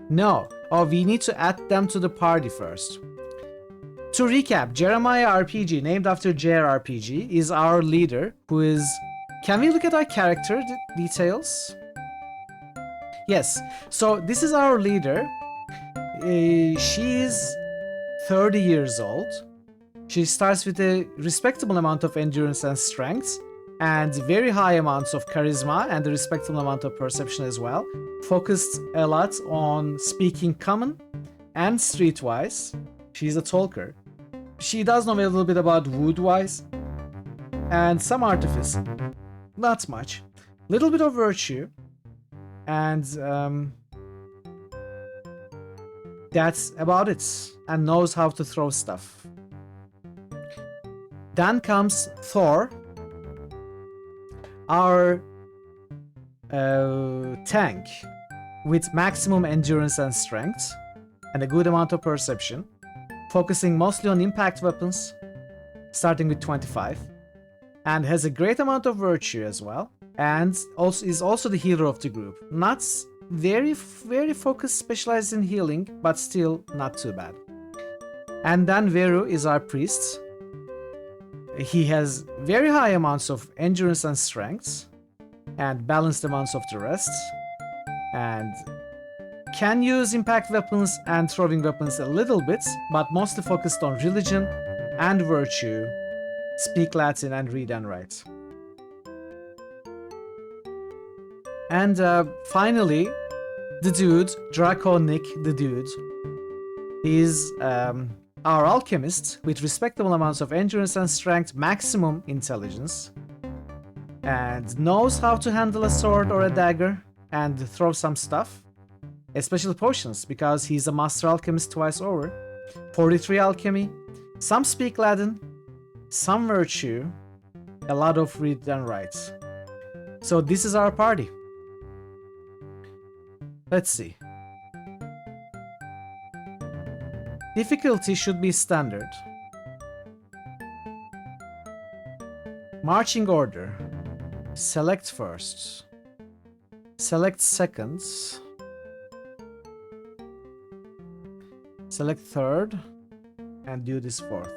S5: No. Oh, we need to add them to the party first. To recap, Jeremiah RPG, named after JRPG, is our leader who is can we look at our character details? Yes, so this is our leader. She is 30 years old. She starts with a respectable amount of endurance and strength, and very high amounts of charisma and a respectable amount of perception as well. Focused a lot on speaking common and streetwise. She's a talker. She does know a little bit about woodwise and some artifice. Not much. Little bit of virtue, and that's about it. And knows how to throw stuff. Then comes Thor, our tank, with maximum endurance and strength, and a good amount of perception, focusing mostly on impact weapons, starting with 25, and has a great amount of virtue as well, and also is also the healer of the group. Not very focused, specialized in healing, but still not too bad. And then Veru is our priest. He has very high amounts of endurance and strength, and balanced amounts of the rest, and can use impact weapons and throwing weapons a little bit, but mostly focused on religion and virtue, speak Latin and read and write. And finally, the dude, Draco Nick the dude, is our alchemist with respectable amounts of endurance and strength, maximum intelligence, and knows how to handle a sword or a dagger and throw some stuff, especially potions, because he's a master alchemist twice over. 43 alchemy, some speak Latin, some virtue, a lot of read and write. So this is our party. Let's see. Difficulty should be standard. Marching order. Select first. Select second. Select third. And do this fourth.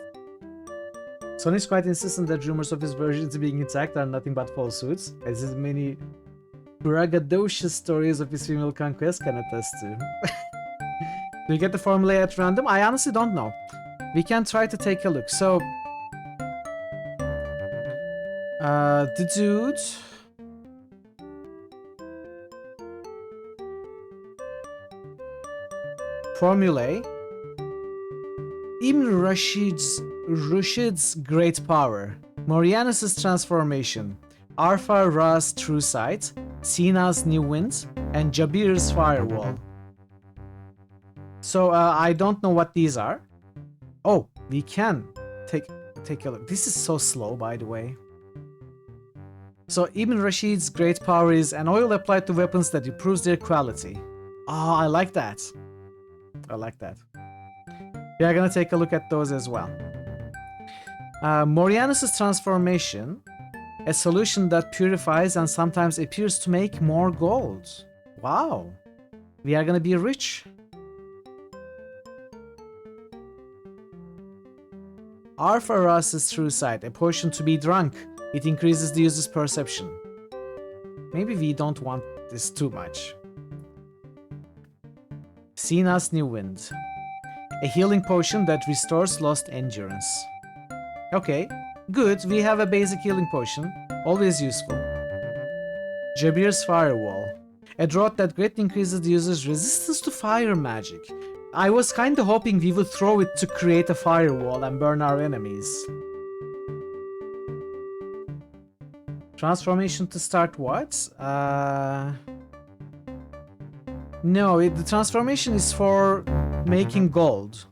S5: Sony is quite insistent that rumors of his versions being attacked are nothing but falsehoods, as his many braggadocious stories of his female conquest can attest to. Do you get the formula at random? I honestly don't know. We can try to take a look. So, the dude... Formulae. Ibn Rushid's great power. Morianus' transformation. Arfa Ra's true sight. Sina's new wind. And Jabir's firewall. So I don't know what these are. Oh, we can take a look. This is so slow, by the way. So Ibn Rashid's great power is an oil applied to weapons that improves their quality. Oh, I like that. I like that. We are gonna take a look at those as well. Morianus' transformation, a solution that purifies and sometimes appears to make more gold. Wow, we are gonna be rich. Arfaras' true sight, a potion to be drunk. It increases the user's perception. Maybe we don't want this too much. Sina's new wind. A healing potion that restores lost endurance. Okay, good, we have a basic healing potion. Always useful. Jabir's firewall. A drought that greatly increases the user's resistance to fire magic. I was kinda hoping we would throw it to create a firewall and burn our enemies. Transformation to start what? No, the transformation is for making gold.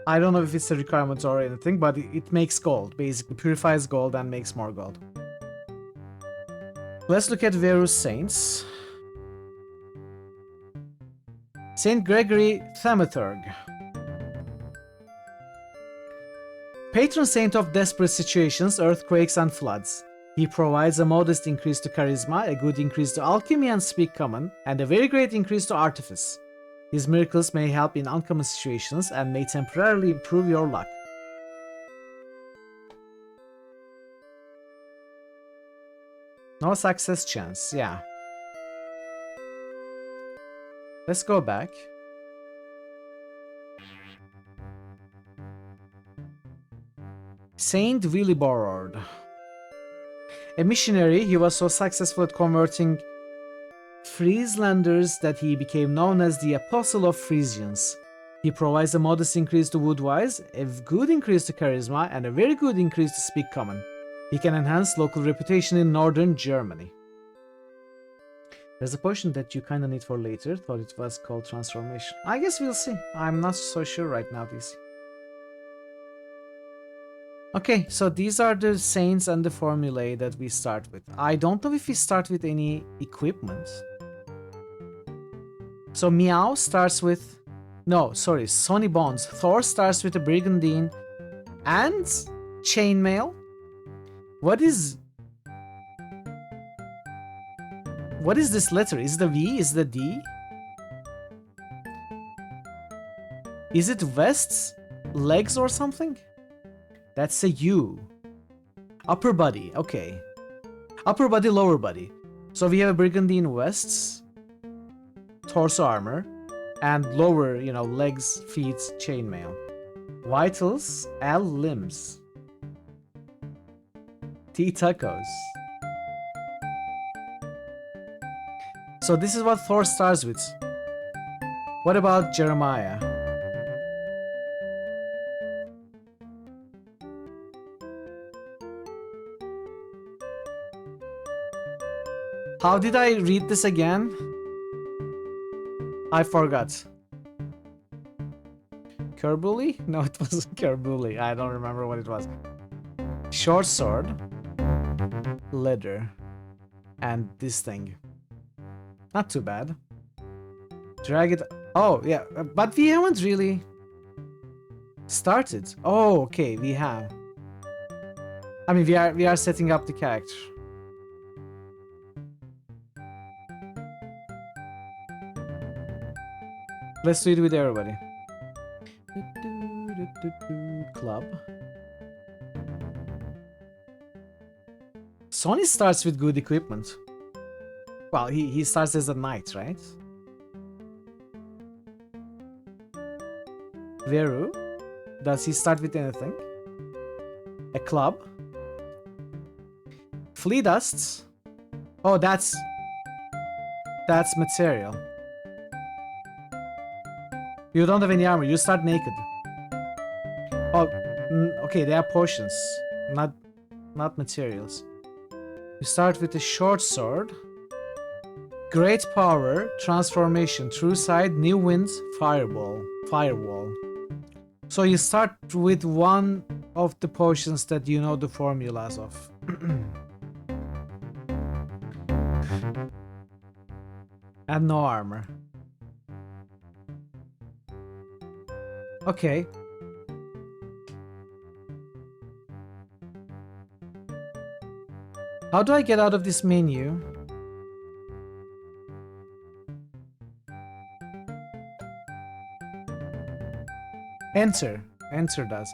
S5: I don't know if it's a requirement or anything, but it makes gold, basically purifies gold and makes more gold. Let's look at Veru's saints. Saint Gregory Thaumaturg. Patron saint of desperate situations, earthquakes and floods. He provides a modest increase to charisma, a good increase to alchemy and speak common, and a very great increase to artifice. His miracles may help in uncommon situations and may temporarily improve your luck. No success chance, yeah. Let's go back. Saint Willibrord. A missionary, he was so successful at converting Frieslanders that he became known as the Apostle of Frisians. He provides a modest increase to Woodwise, a good increase to Charisma, and a very good increase to Speak Common. He can enhance local reputation in northern Germany. There's a potion that you kinda need for later. Thought it was called Transformation. I guess we'll see. I'm not so sure right now, DC. Okay, so these are the saints and the formulae that we start with. I don't know if we start with any equipment. So Meow starts with... No, sorry, Sonny Bones. Thor starts with a Brigandine and Chainmail. What is this letter? Is it a V? Is it a D? Is it vests? Legs or something? That's a U. Upper body, okay. Upper body, lower body. So we have a Brigandine vests, torso armor, and lower, you know, legs, feet, chainmail. Vitals, L limbs. T tacos. So this is what Thor starts with. What about Jeremiah? How did I read this again? I forgot. Kerbuli? No, it wasn't Kerbuli. I don't remember what it was. Short sword, leather, and this thing. Not too bad. Drag it. Oh, yeah, but we haven't really started. Oh, okay, we have. I mean, we are setting up the character. Let's do it with everybody. Club. Sonny starts with good equipment. Well, he starts as a knight, right? Veru. Does he start with anything? A club. Flea dust. Oh, that's material. You don't have any armor. You start naked. Oh, okay. They are potions, not materials. You start with a short sword. Great power, transformation, true sight, new wind, firewall. So you start with one of the potions that you know the formulas of. And no armor. Okay. How do I get out of this menu? Enter. Enter does.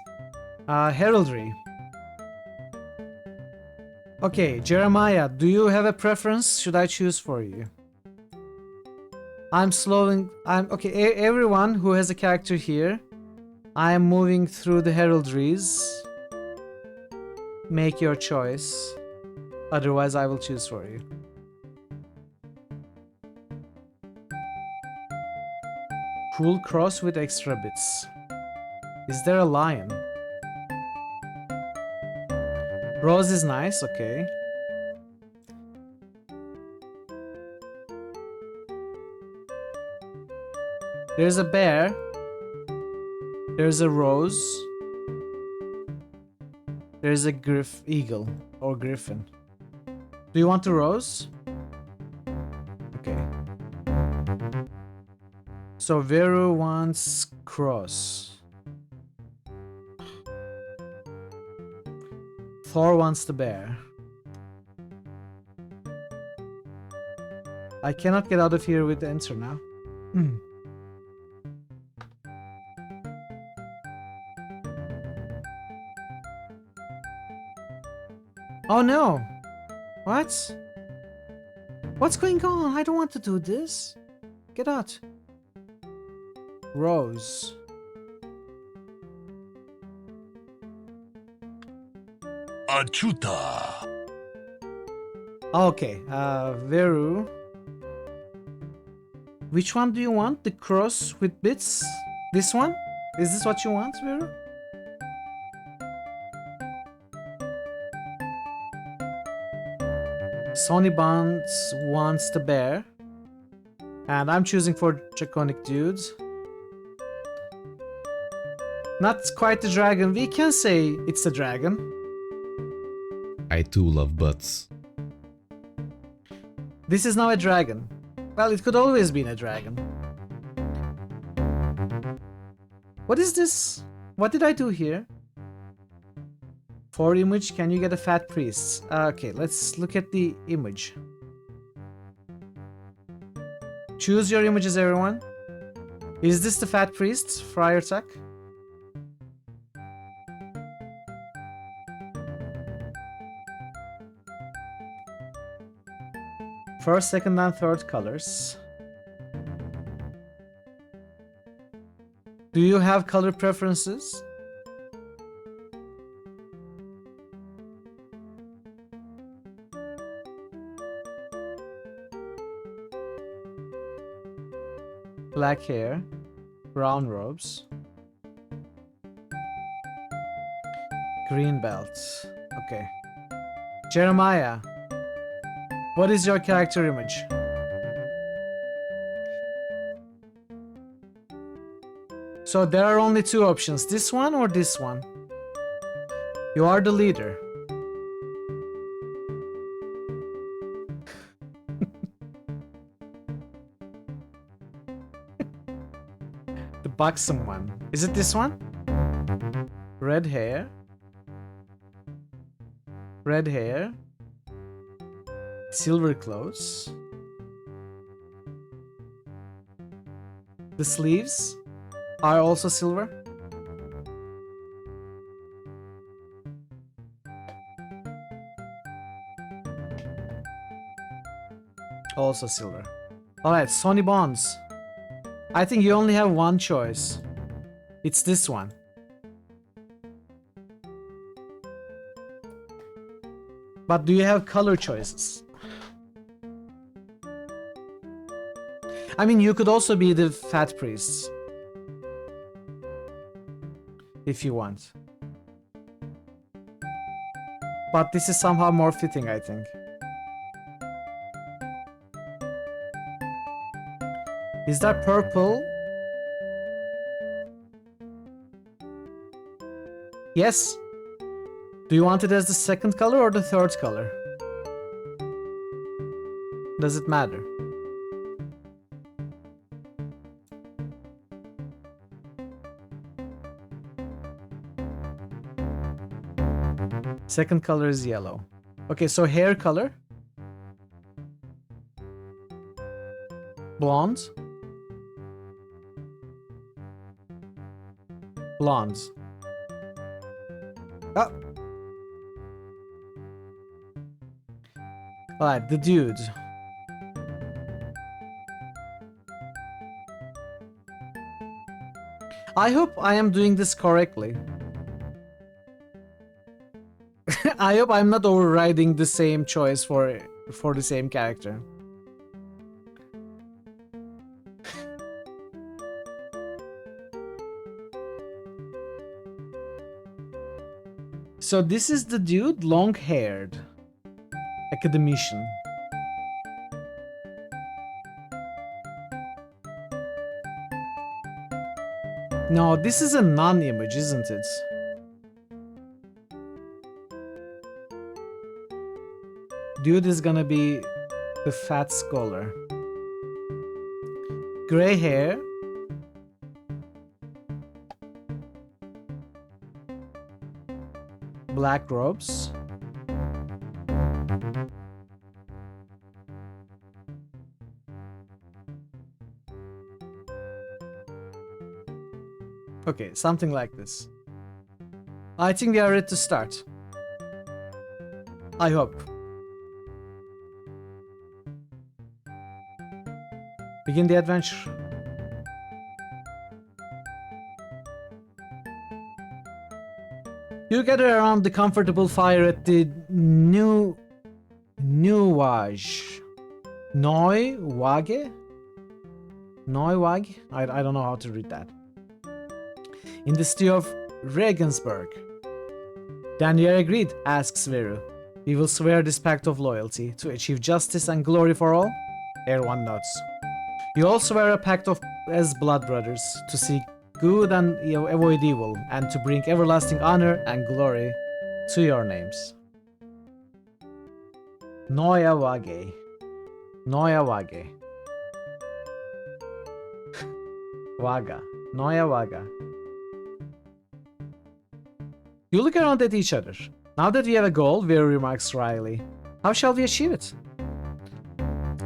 S5: Heraldry. Okay, Jeremiah, do you have a preference? Should I choose for you? Okay, everyone who has a character here, I am moving through the heraldries. Make your choice. Otherwise, I will choose for you. Cool cross with extra bits. Is there a lion? Rose is nice, okay. There's a bear. There's a rose. There's a eagle or griffin. Do you want a rose? Okay. So Veru wants cross. Thor wants the bear. I cannot get out of here with the answer now. Oh no! What? What's going on? I don't want to do this. Get out. Rose.
S1: Achuta.
S5: Okay, Veru. Which one do you want? The cross with bits? This one? Is this what you want, Veru? Sonny Bonds wants the bear. And I'm choosing for Draconic Dudes. Not quite the dragon. We can say it's the dragon.
S6: I too love butts.
S5: This is now a dragon. Well, it could always be a dragon. What is this? What did I do here? For image, can you get a fat priest? Okay, let's look at the image. Choose your images, everyone. Is this the fat priest, Friar Tuck? First, second, and third colors. Do you have color preferences? Black hair, brown robes, green belt. Okay. Jeremiah, what is your character image? So there are only two options, this one or this one. You are the leader. The buxom one. Is it this one? Red hair. Red hair. Silver clothes. The sleeves are also silver. Also silver. Alright, Sonny Bonds. I think you only have one choice. It's this one. But do you have color choices? I mean, you could also be the fat priest. If you want. But this is somehow more fitting, I think. Is that purple? Yes. Do you want it as the second color or the third color? Does it matter? Second color is yellow. Okay, so hair color? Blonde? Blonde. Oh! Alright, the dude. I hope I am doing this correctly. I hope I'm not overriding the same choice for the same character. So this is the dude, long-haired. Academician. No, this is a non-image, isn't it? Dude is gonna be the fat scholar. Gray hair. Black robes. Okay, something like this. I think we are ready to start. I hope. Begin the adventure. You gather around the comfortable fire at the Nuage. Neuwage? Neuwag? I don't know how to read that. In the city of Regensburg. Then you are agreed, asks Veru. We will swear this pact of loyalty to achieve justice and glory for all. Everyone nods. You all swear a pact of as blood brothers to seek good and avoid evil, and to bring everlasting honor and glory to your names. Neuwage. Neuwage. Waga. Neuwage. You look around at each other. Now that we have a goal, Veru remarks wryly. How shall we achieve it?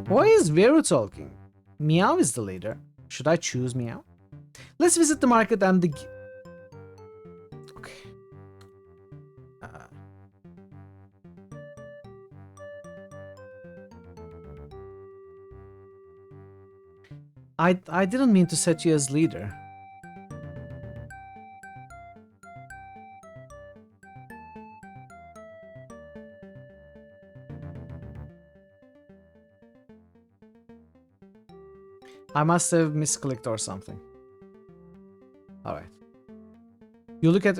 S5: Why is Veru talking? Meow is the leader. Should I choose Meow? Let's visit the market and the... Okay. I didn't mean to set you as leader. I must have misclicked or something. Alright. You look at...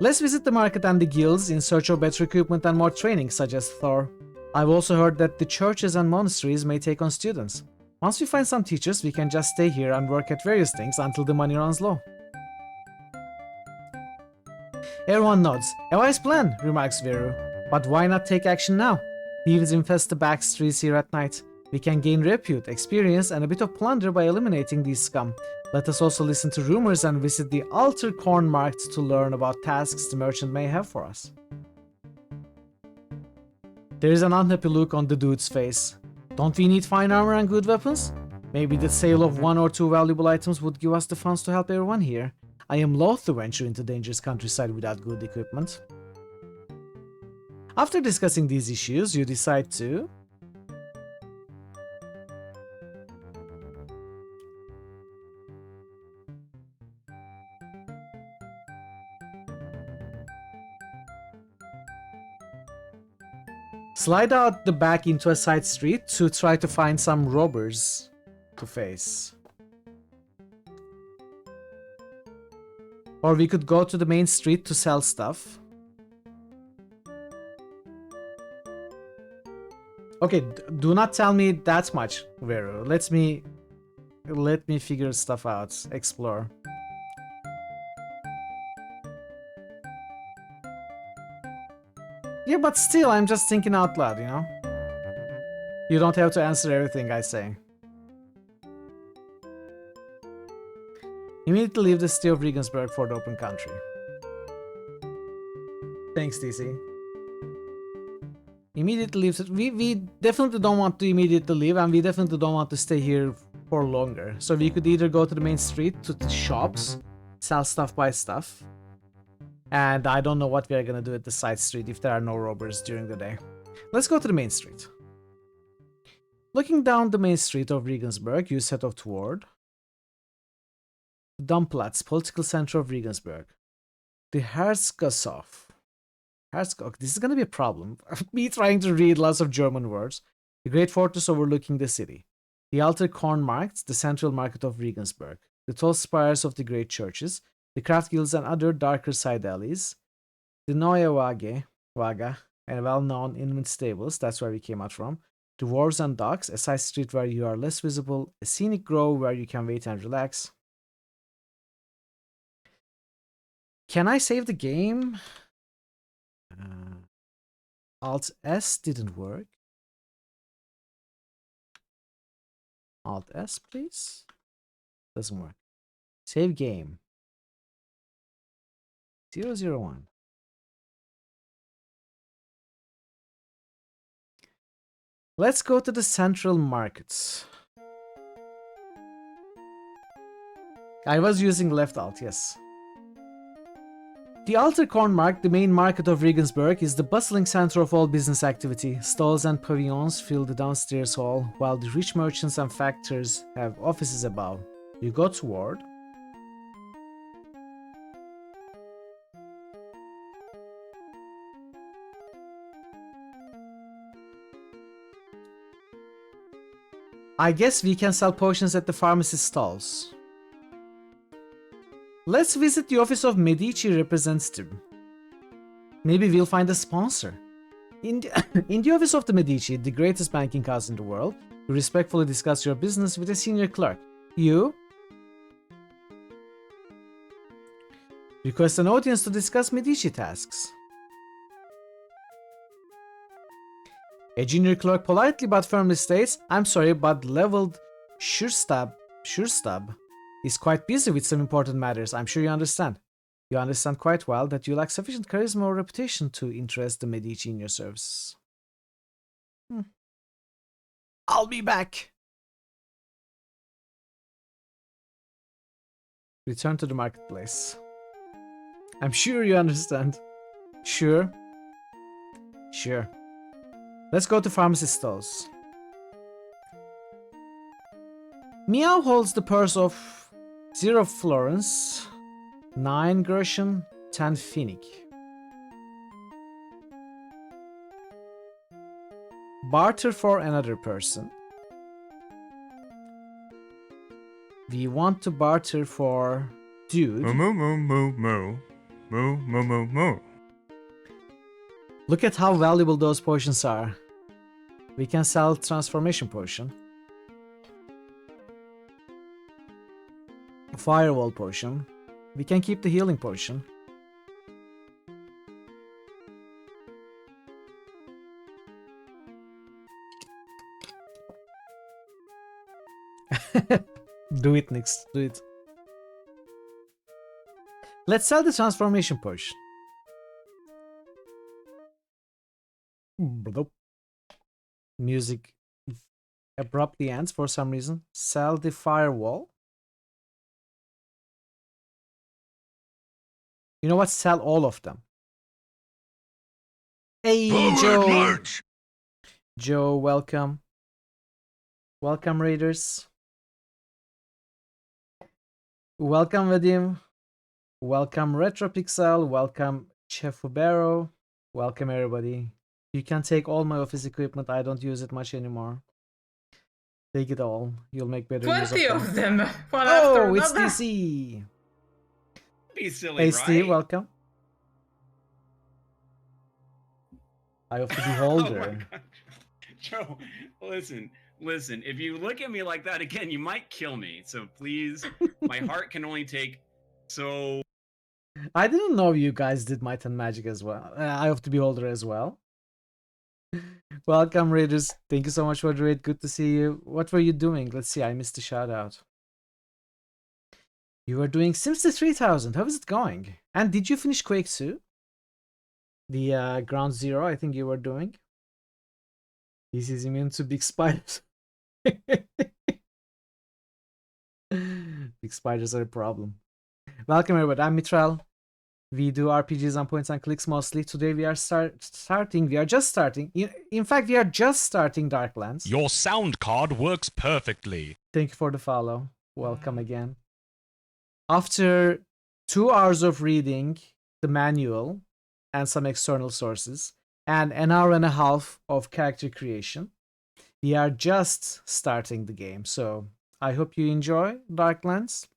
S5: Let's visit the market and the guilds in search of better equipment and more training, suggests Thor. I've also heard that the churches and monasteries may take on students. Once we find some teachers, we can just stay here and work at various things until the money runs low. Everyone nods. A wise plan, remarks Veru. But why not take action now? Thieves infest the back streets here at night. We can gain repute, experience, and a bit of plunder by eliminating these scum. Let us also listen to rumors and visit the Altar Corn Market to learn about tasks the merchant may have for us. There is an unhappy look on the dude's face. Don't we need fine armor and good weapons? Maybe the sale of 1 or 2 valuable items would give us the funds to help everyone here. I am loath to venture into dangerous countryside without good equipment. After discussing these issues, you decide to... slide out the back into a side street to try to find some robbers to face. Or we could go to the main street to sell stuff. Okay, do not tell me that much, Veru. Let me figure stuff out, explore. Yeah, but still, I'm just thinking out loud, you know? You don't have to answer everything I say. Immediately leave the city of Regensburg for the open country. Thanks, TC. Immediately leave. We definitely don't want to immediately leave, and we definitely don't want to stay here for longer. So we could either go to the main street, to the shops, sell stuff, buy stuff. And I don't know what we are gonna do at the side street if there are no robbers during the day. Let's go to the main street. Looking down the main street of Regensburg, you set off toward Domplatz, political center of Regensburg. The Herzoghof. This is gonna be a problem. Me trying to read lots of German words. The great fortress overlooking the city. The Altar Corn Market, the central market of Regensburg. The tall spires of the great churches. The craft guilds and other darker side alleys. The Neue Waga, and well-known inland stables, that's where we came out from. The wharves and docks, a side street where you are less visible. A scenic grove where you can wait and relax. Can I save the game? Alt-S didn't work. Alt-S, please. Doesn't work. Save game. 001. Let's go to the central markets. I was using left alt, yes. The Alter Kornmarkt, the main market of Regensburg, is the bustling center of all business activity. Stalls and pavilions fill the downstairs hall, while the rich merchants and factors have offices above. You go toward. I guess we can sell potions at the pharmacy stalls. Let's visit the office of Medici representative. Maybe we'll find a sponsor. In the office of the Medici, the greatest banking house in the world, you respectfully discuss your business with a senior clerk. You request an audience to discuss Medici tasks. A junior clerk politely but firmly states, "I'm sorry, but leveled Schurstab is quite busy with some important matters. I'm sure you understand. You understand quite well that you lack sufficient charisma or reputation to interest the Medici in your services." I'll be back. Return to the marketplace. I'm sure you understand. Sure. Sure. Let's go to pharmacy stalls. Meow holds the purse of 0 florins, 9 groschen, 10 pfennig. Barter for another person. We want to barter for dude.
S1: Moo moo moo moo moo moo moo moo.
S5: Look at how valuable those potions are. We can sell transformation potion. Firewall potion. We can keep the healing potion. Do it, Nix. Do it. Let's sell the transformation potion. Music abruptly ends for some reason. Sell the firewall. You know what? Sell all of them. Hey, Joe.
S1: March.
S5: Joe, welcome. Welcome, Raiders. Welcome, Vadim. Welcome, Retropixel. Welcome, Chefubero. Welcome, everybody. You can take all my office equipment. I don't use it much anymore. Take it all. You'll make better use of
S16: 20
S5: them.
S16: of them. One after
S5: Oh, it's
S16: another.
S5: DC.
S17: Be silly,
S5: Hey,
S17: right?
S5: Steve, welcome. Eye of the Beholder.
S17: Oh my God. Joe, listen. If you look at me like that again, you might kill me. So please, my heart can only take so.
S5: I didn't know you guys did Might and Magic as well. Eye of the Beholder as well. Welcome, Raiders. Thank you so much for the raid. Good to see you. What were you doing? Let's see. I missed the shout out. You were doing Sims 3000. How is it going? And did you finish Quake 2? The Ground Zero, I think you were doing. This is immune to big spiders. Big spiders are a problem. Welcome, everybody. I'm Mitral. We do RPGs on points and clicks mostly. Today we are starting. We are just starting. In fact, we are just starting Darklands.
S1: Your sound card works perfectly.
S5: Thank you for the follow. Welcome again. After 2 hours of reading the manual and some external sources, and an hour and a half of character creation, we are just starting the game. So I hope you enjoy Darklands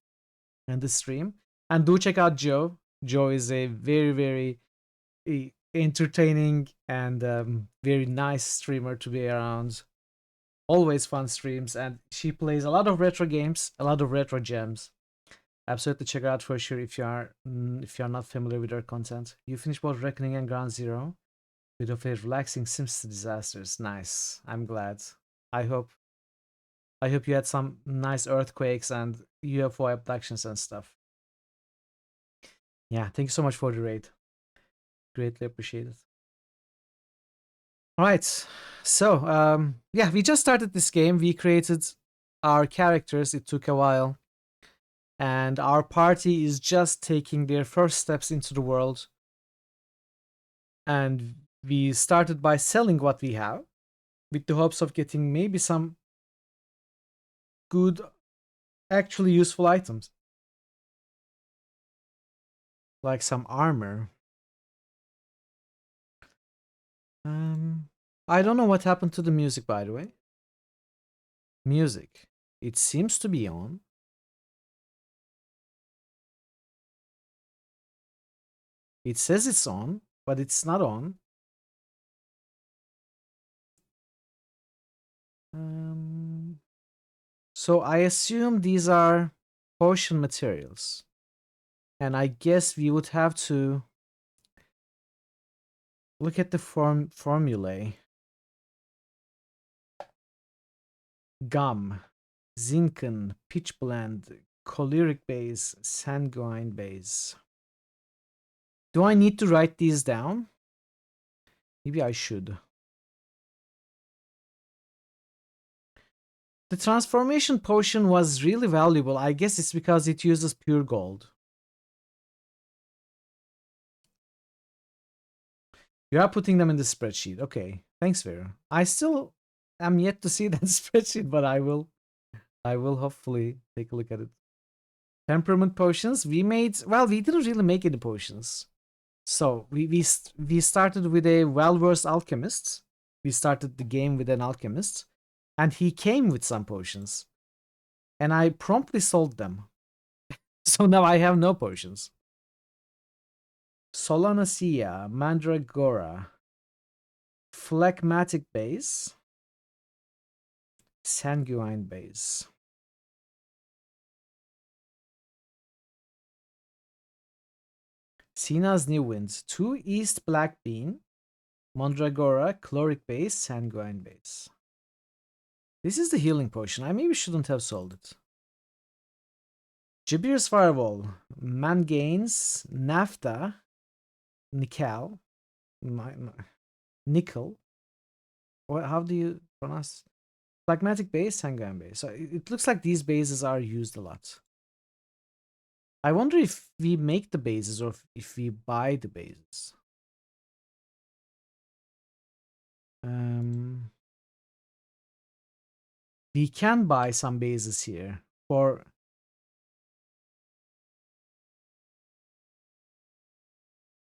S5: and the stream. And do check out Joe. Joe is a very, very entertaining and very nice streamer to be around. Always fun streams, and she plays a lot of retro games, a lot of retro gems. Absolutely check her out for sure if you are not familiar with her content. You finished both Reckoning and Ground Zero with a relaxing Sims disasters. Nice. I'm glad. I hope you had some nice earthquakes and UFO abductions and stuff. Yeah, thank you so much for the raid. Greatly appreciate it. All right, so yeah, we just started this game. We created our characters. It took a while, And our party is just taking their first steps into the world. And we started by selling what we have, with the hopes of getting maybe some good, actually useful items. Like some armor. I don't know what happened to the music, by the way. Music. It seems to be on. It says it's on, but it's not on. So I assume these are potion materials. And I guess we would have to look at the formulae. Gum, zinken, pitch blend, choleric base, sanguine base. Do I need to write these down? Maybe I should. The transformation potion was really valuable. I guess it's because it uses pure gold. You are putting them in the spreadsheet. Okay. Thanks, Vera. I still am yet to see that spreadsheet, but I will hopefully take a look at it. Temperament potions. We made, well, we didn't really make any potions. So we started with a well-versed alchemist. We started the game with an alchemist. And he came with some potions. And I promptly sold them. So now I have no potions. Solanaceae, Mandragora, Phlegmatic base, Sanguine base. Sina's New Winds, 2 East Black Bean, Mandragora, Chloric base, Sanguine base. This is the healing potion. I maybe shouldn't have sold it. Jibir's Firewall, Manganes, Naphtha, Nickel. Nickel. How do you pronounce? Phlegmatic base, Sanguine base. So it looks like these bases are used a lot. I wonder if we make the bases or if we buy the bases. We can buy some bases here for...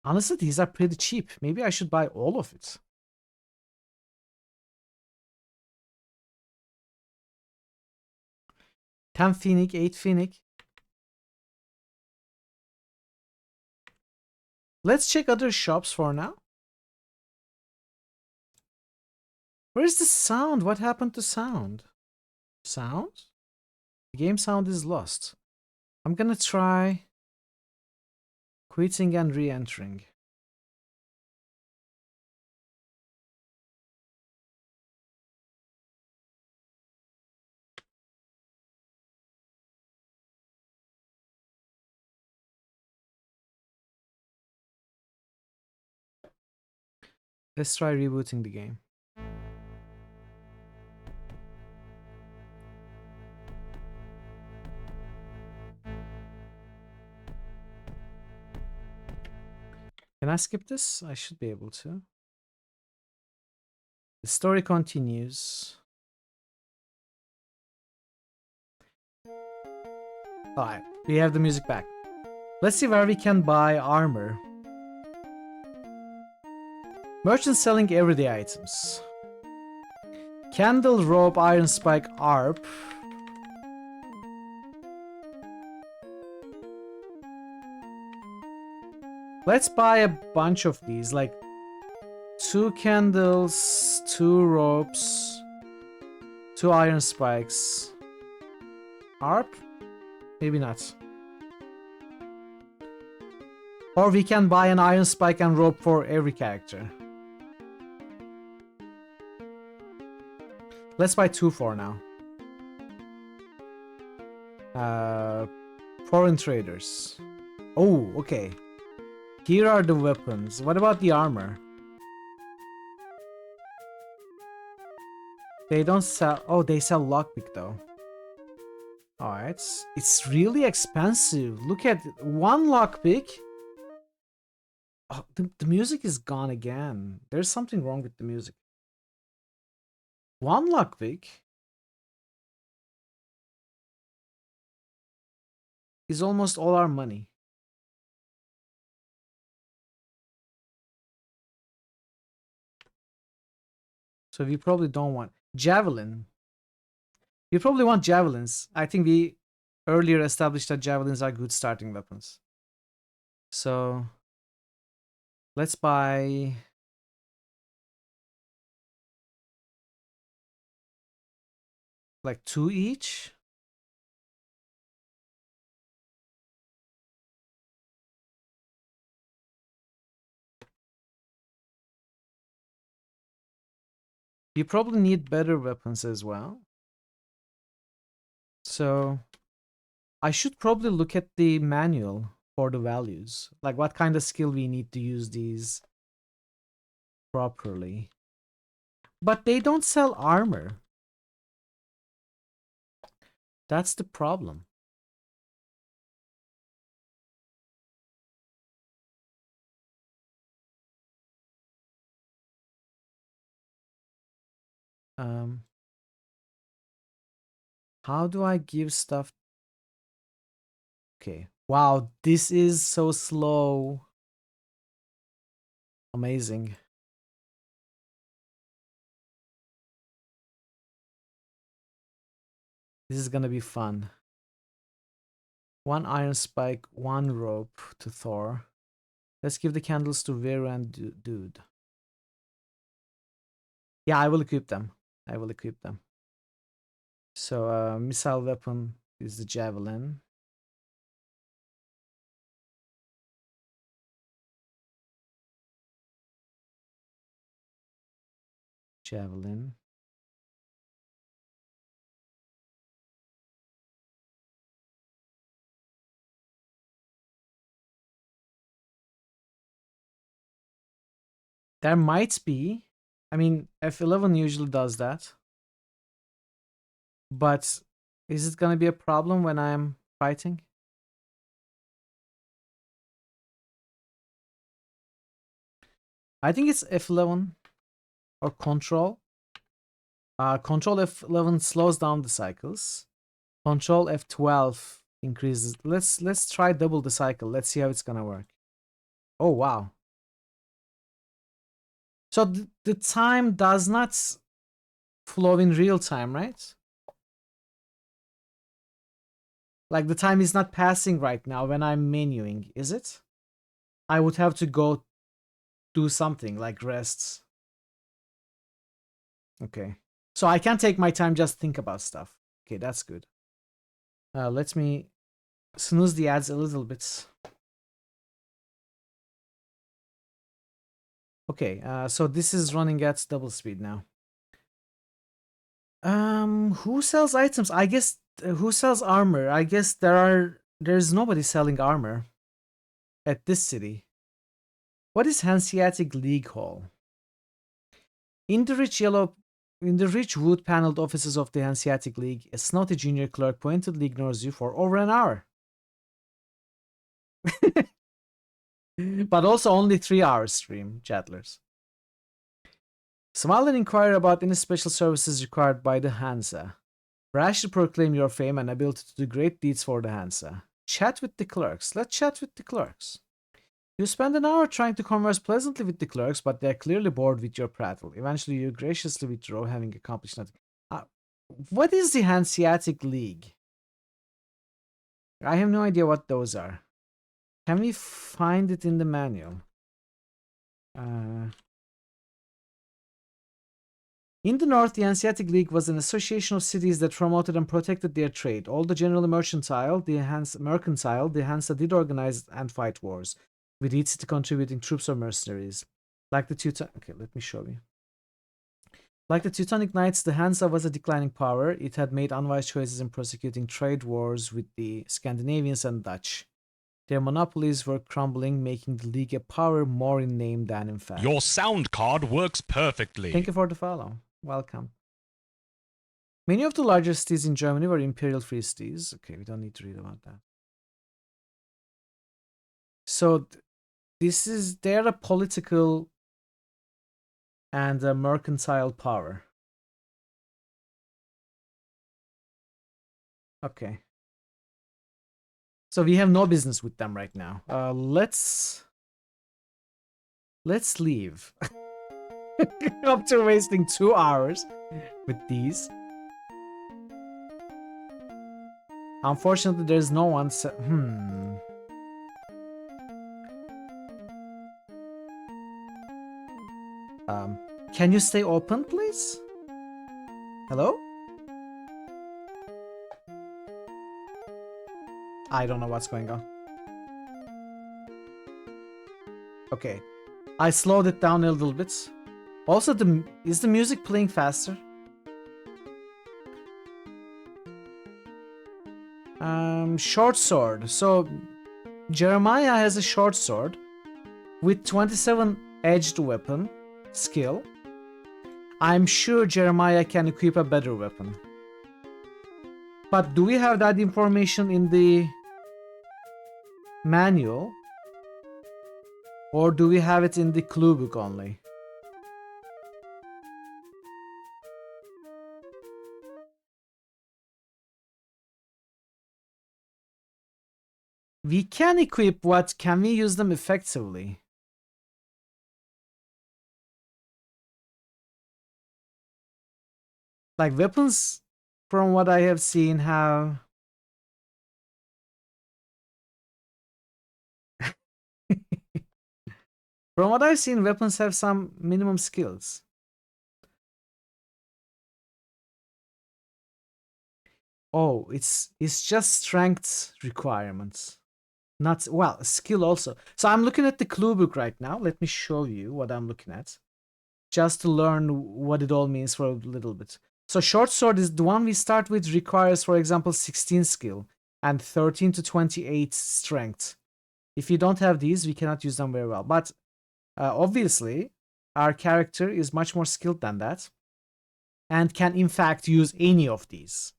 S5: Honestly, these are pretty cheap. Maybe I should buy all of it. $10 Phoenix, 8 Phoenix. Let's check other shops for now. Where's the sound? What happened to sound? Sound? The game sound is lost. I'm gonna try quitting and re-entering. Let's try rebooting the game. Can I skip this? I should be able to. The story continues. Alright, we have the music back. Let's see where we can buy armor. Merchants selling everyday items. Candle, rope, iron spike, ARP. Let's buy a bunch of these, like 2 candles, 2 ropes, 2 iron spikes. ARP? Maybe not. Or we can buy an iron spike and rope for every character. Let's buy 2 for now. Foreign traders. Oh, okay. Here are the weapons. What about the armor? They don't sell... Oh, they sell lockpick though. Alright, it's really expensive. Look at it. One lockpick. Oh, the music is gone again. There's something wrong with the music. One lockpick is almost all our money. So we probably don't want javelin. You probably want javelins. I think we earlier established that javelins are good starting weapons. So let's buy like 2 each. You probably need better weapons as well. So I should probably look at the manual for the values. Like what kind of skill we need to use these properly. But they don't sell armor. That's the problem. How do I give stuff? Okay. Wow, this is so slow. Amazing. This is gonna be fun. 1 iron spike, 1 rope to Thor. Let's give the candles to Vera and Dude. Yeah, I will equip them. I will equip them. So, missile weapon is the javelin. Javelin. There might be. I mean, F11 usually does that. But is it gonna be a problem when I'm fighting? I think it's F11 or control. Control F11 slows down the cycles. Control F12 increases. Let's try double the cycle. Let's see how it's gonna work. Oh wow. So the time does not flow in real time, right? Like the time is not passing right now when I'm menuing, is it? I would have to go do something like rests. Okay. So I can take my time, just think about stuff. Okay, that's good. Let me snooze the ads a little bit. Okay, so this is running at double speed now. Who sells items? I guess who sells armor? I guess there's nobody selling armor at this city. What is Hanseatic League Hall? In the rich wood paneled offices of the Hanseatic League, a snotty junior clerk pointedly ignores you for over an hour. But also only 3 hours stream, chattlers. Smile and inquire about any special services required by the Hansa. Rashly proclaim your fame and ability to do great deeds for the Hansa. Chat with the clerks. Let's chat with the clerks. You spend an hour trying to converse pleasantly with the clerks, but they are clearly bored with your prattle. Eventually, you graciously withdraw, having accomplished nothing. What is the Hanseatic League? I have no idea what those are. Can we find it in the manual? In the north, the Hanseatic League was an association of cities that promoted and protected their trade. Although generally mercantile, the Hansa did organize and fight wars, with each city contributing troops or mercenaries. Like the Okay, let me show you. Like the Teutonic Knights, the Hansa was a declining power. It had made unwise choices in prosecuting trade wars with the Scandinavians and Dutch. Their monopolies were crumbling, making the League a power more in name than in fact.
S1: Your sound card works perfectly.
S5: Thank you for the follow. Welcome. Many of the larger cities in Germany were imperial free cities. Okay, we don't need to read about that. So they're a political and a mercantile power. Okay. So we have no business with them right now. Let's leave. After wasting 2 hours with these. Unfortunately, there's no one. Can you stay open, please? Hello? I don't know what's going on. Okay. I slowed it down a little bit. Also, is the music playing faster? Short sword. So, Jeremiah has a short sword with 27 edged weapon skill. I'm sure Jeremiah can equip a better weapon. But do we have that information in the manual? Or do we have it in the clue book only? We can equip what? Can we use them effectively? Like weapons, from what I have seen, have... From what I've seen, weapons have some minimum skills. Oh, it's just strength requirements. Not, well, skill also. So I'm looking at the clue book right now. Let me show you what I'm looking at. Just to learn what it all means for a little bit. So short sword is the one we start with, requires, for example, 16 skill and 13 to 28 strength. If you don't have these, we cannot use them very well. But obviously, our character is much more skilled than that and can in fact use any of these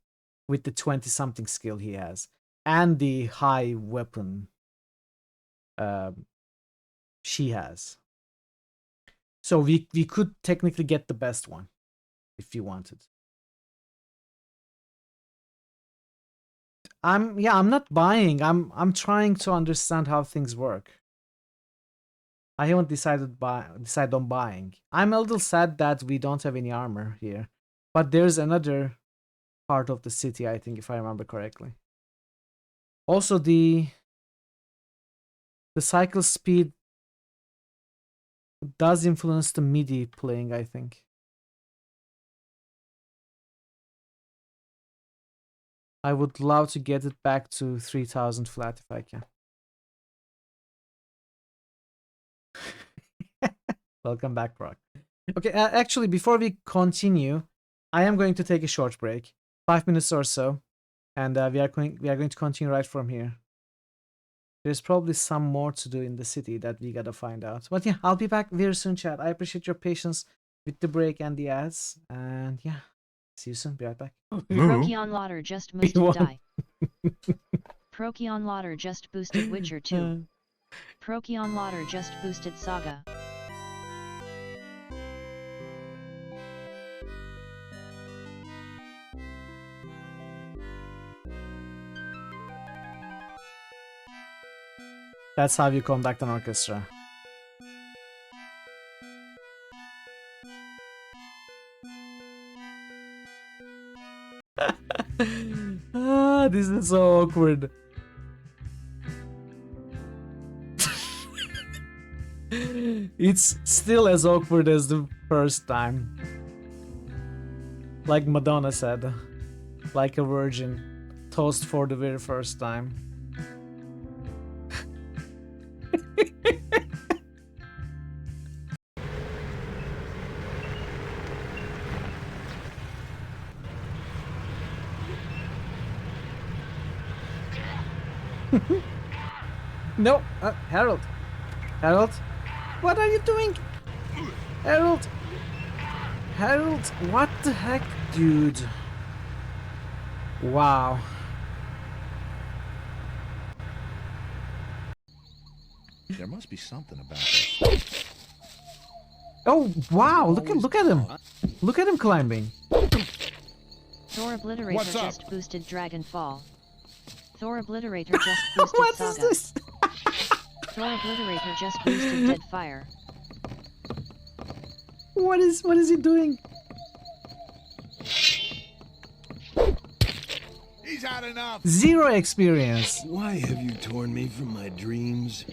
S5: with the 20-something skill he has and the high weapon she has. So we could technically get the best one if you wanted. I'm not buying. I'm trying to understand how things work. I haven't decided on buying. I'm a little sad that we don't have any armor here. But there's another part of the city, I think, if I remember correctly. Also, the cycle speed does influence the MIDI playing, I think. I would love to get it back to 3000 flat if I can. Welcome back, Brock. Okay, actually, before we continue, I am going to take a short break, 5 minutes or so, and we are going to continue right from here. There's probably some more to do in the city that we gotta find out. But yeah, I'll be back very soon, chat. I appreciate your patience with the break and the ads, and yeah, see you soon. Be right back.
S2: Procyon Lauder just boosted die. Procyon Lauder just boosted Witcher 2. Procyon Lauder just boosted Saga.
S5: That's how you conduct an orchestra. This is so awkward. It's still as awkward as the first time. Like Madonna said, like a virgin, toast for the very first time. No, Harold. Harold, what are you doing? Harold. Harold, what the heck, dude? Wow.
S16: There must be something about this.
S5: Oh wow! Look at him! Look at him climbing.
S2: Thor Obliterator
S16: What's up?
S2: just boosted Dragonfall. Thor Obliterator just boosted
S5: What
S2: Saga.
S5: is this?
S2: Thor Obliterator just boosted Deadfire.
S5: What is he doing?
S16: He's had enough.
S5: 0 experience.
S18: Why have you torn me from my dreams?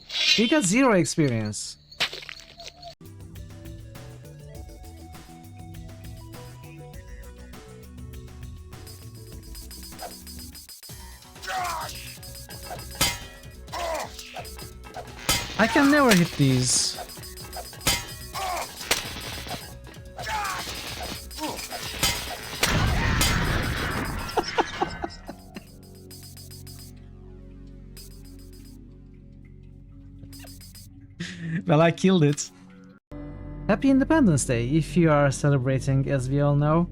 S5: He got 0 experience. I can never hit these. Well, I killed it. Happy Independence Day, if you are celebrating, as we all know.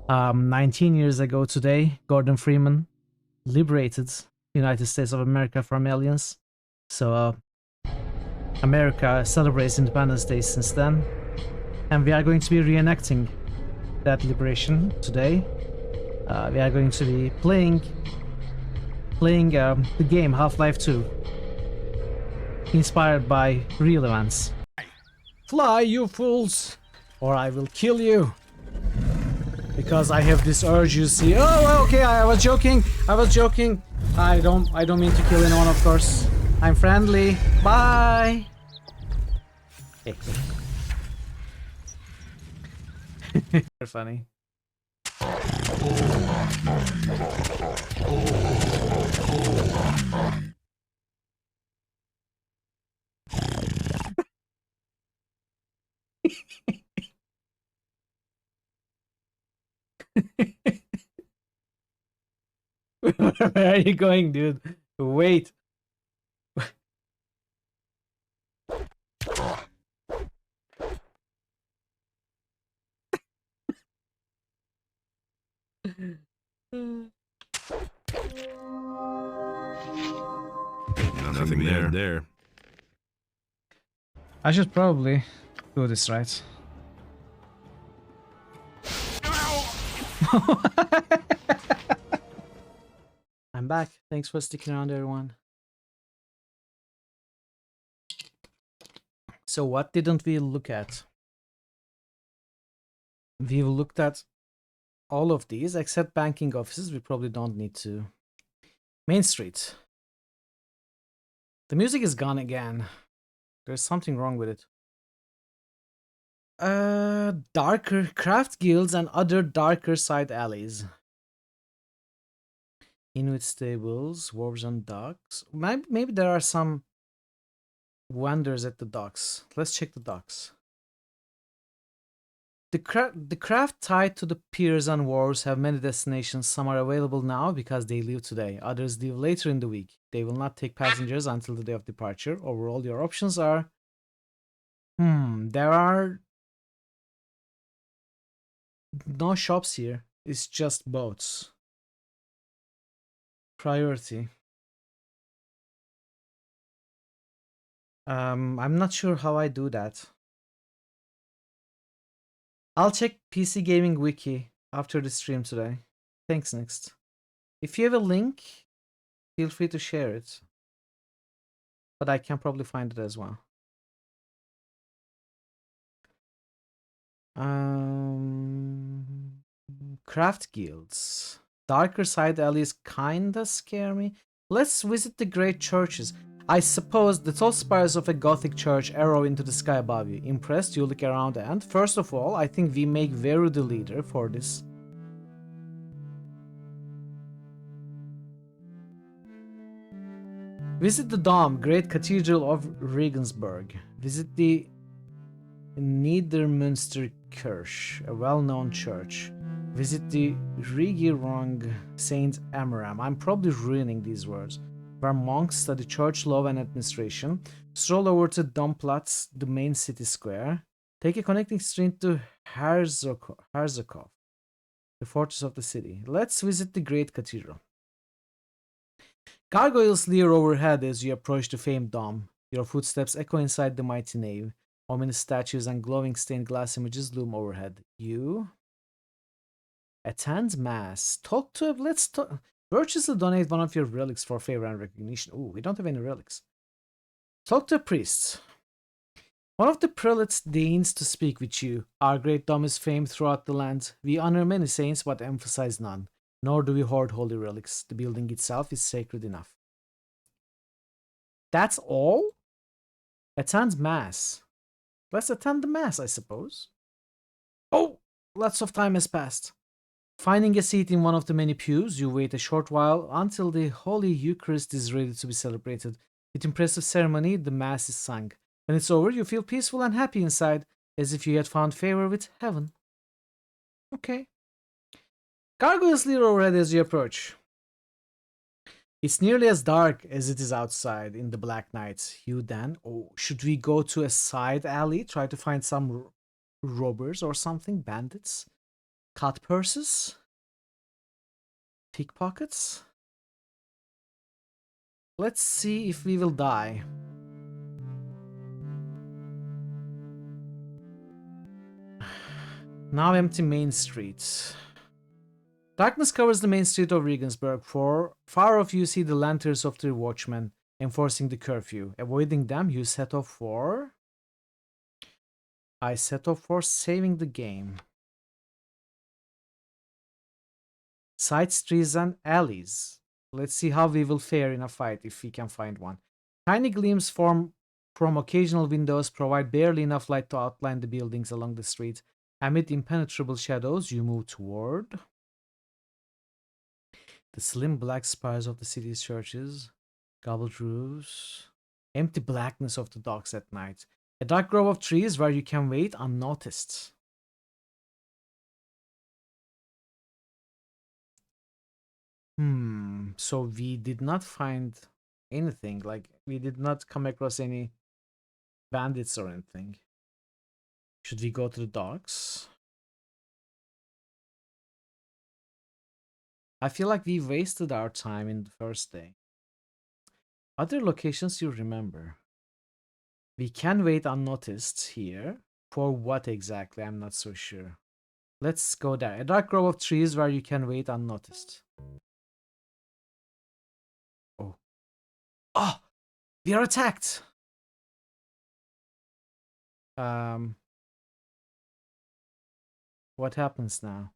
S5: 19 years ago today, Gordon Freeman liberated United States of America from aliens. So, America celebrates Independence Day since then. And we are going to be reenacting that liberation today. We are going to be playing the game Half-Life 2. Inspired by real events. Fly, you fools! Or I will kill you! Because I have this urge, you see. Oh, okay, I was joking. I was joking. I don't mean to kill anyone, of course. I'm friendly. Bye! You're funny. Where are you going, dude? Wait.
S18: Nothing there.
S5: I should probably do this right. I'm back. Thanks for sticking around, everyone. So what didn't we look at? We've looked at all of these except banking offices. We probably don't need to. Main Street. The music is gone again. There's something wrong with it. Darker craft guilds and other darker side alleys. Inuit stables, wharves and docks. Maybe there are some vendors at the docks. Let's check the docks. The craft tied to the piers and wharves have many destinations. Some are available now because they leave today. Others leave later in the week. They will not take passengers until the day of departure. Overall, your options are... there are no shops here. It's just boats. Priority. I'm not sure how I do that. I'll check PC Gaming Wiki after the stream today. Thanks, Next. If you have a link, feel free to share it. But I can probably find it as well. Craft guilds. Darker side alleys kinda scare me. Let's visit the great churches. I suppose the tall spires of a Gothic church arrow into the sky above you. Impressed, you look around and, first of all, I think we make Veru the leader for this. Visit the Dome, Great Cathedral of Regensburg. Visit the Niedermünster Kirche, a well-known church. Visit the Regierung Saint Amaram. I'm probably ruining these words. Where monks study church law and administration. Stroll over to Domplatz, the main city square. Take a connecting street to Herzoghof. The fortress of the city. Let's visit the Great Cathedral. Gargoyles leer overhead as you approach the famed dome. Your footsteps echo inside the mighty nave. Ominous statues and glowing stained glass images loom overhead. You attend mass. Talk to him. Let's talk. Virtuously donate one of your relics for favor and recognition. Ooh, we don't have any relics. Talk to a priest. One of the prelates deigns to speak with you. Our great dome is famed throughout the land. We honor many saints but emphasize none. Nor do we hoard holy relics. The building itself is sacred enough. That's all? Attend mass. Let's attend the mass, I suppose. Oh, lots of time has passed. Finding a seat in one of the many pews, you wait a short while until the Holy Eucharist is ready to be celebrated. With impressive ceremony, the mass is sung. When it's over, you feel peaceful and happy inside, as if you had found favor with heaven. Okay. Gargoyles leer overhead as you approach. It's nearly as dark as it is outside in the black night. You then, oh, should we go to a side alley, try to find some robbers or something, bandits, cut purses, pickpockets? Let's see if we will die. Now empty Main Street. Darkness covers the main street of Regensburg. Far off you see the lanterns of the watchmen enforcing the curfew. Avoiding them, you set off for... I set off for saving the game. Side streets and alleys. Let's see how we will fare in a fight if we can find one. Tiny gleams from occasional windows provide barely enough light to outline the buildings along the street. Amid impenetrable shadows, you move toward... the slim black spires of the city's churches, gobbled roofs, empty blackness of the docks at night. A dark grove of trees where you can wait unnoticed. So we did not find anything, like we did not come across any bandits or anything. Should we go to the docks? I feel like we wasted our time in the first day. Other locations you remember? We can wait unnoticed here. For what exactly? I'm not so sure. Let's go there. A dark grove of trees where you can wait unnoticed. Oh. Oh! We are attacked! What happens now?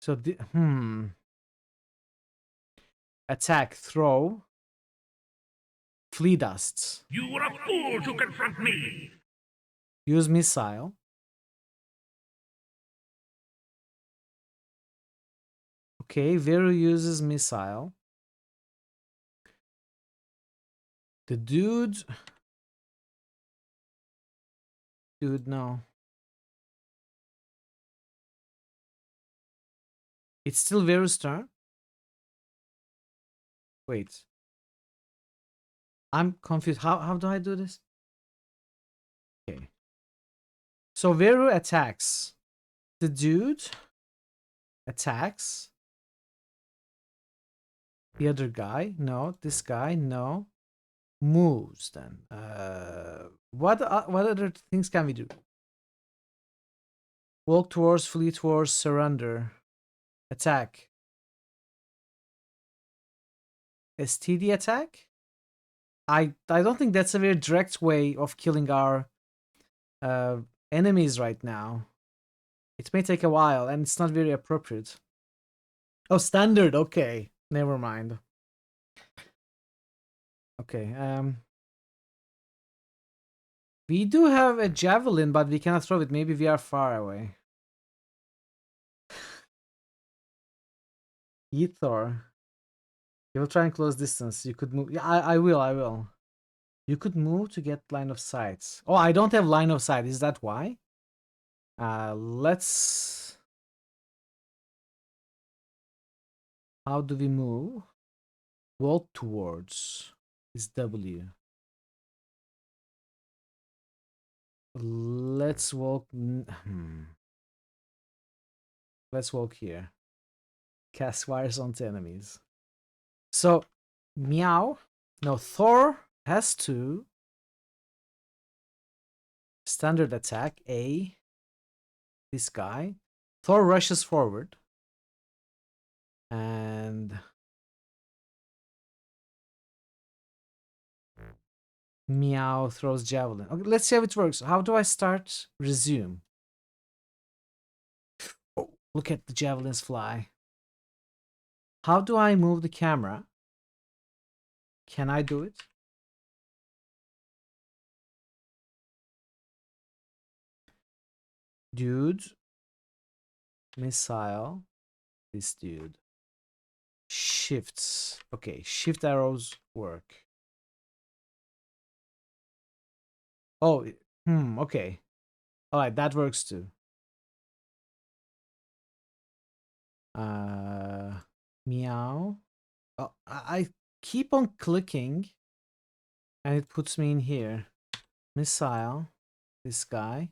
S5: So, attack, throw, flea dusts.
S1: You were a fool to confront me!
S5: Use missile. Okay, Veru uses missile. The dude, no. It's still Veru's turn? Wait. I'm confused. How do I do this? Okay. So Veru attacks. The dude attacks. The other guy, no. This guy, no. Moves then. What other things can we do? Walk towards, flee towards, surrender. Attack. STD attack? I don't think that's a very direct way of killing our enemies right now. It may take a while and it's not very appropriate. Oh, standard. Okay. Never mind. Okay. We do have a javelin, but we cannot throw it. Maybe we are far away. Ethor. You will try and close distance. You could move. Yeah, I will. You could move to get line of sight. Oh, I don't have line of sight. Is that why? Let's... How do we move? Walk towards is W. Let's walk. Let's walk here. Cast fires onto enemies. So, meow. No, Thor has to standard attack A. This guy. Thor rushes forward. And meow throws javelin. Okay, let's see how it works. How do I start? Resume. Oh, look at the javelins fly. How do I move the camera? Can I do it? Dude. Missile. This dude. Shifts. Okay, shift arrows work. Oh, okay. Alright, that works too. Meow. Oh, I keep on clicking and it puts me in here. Missile. This guy.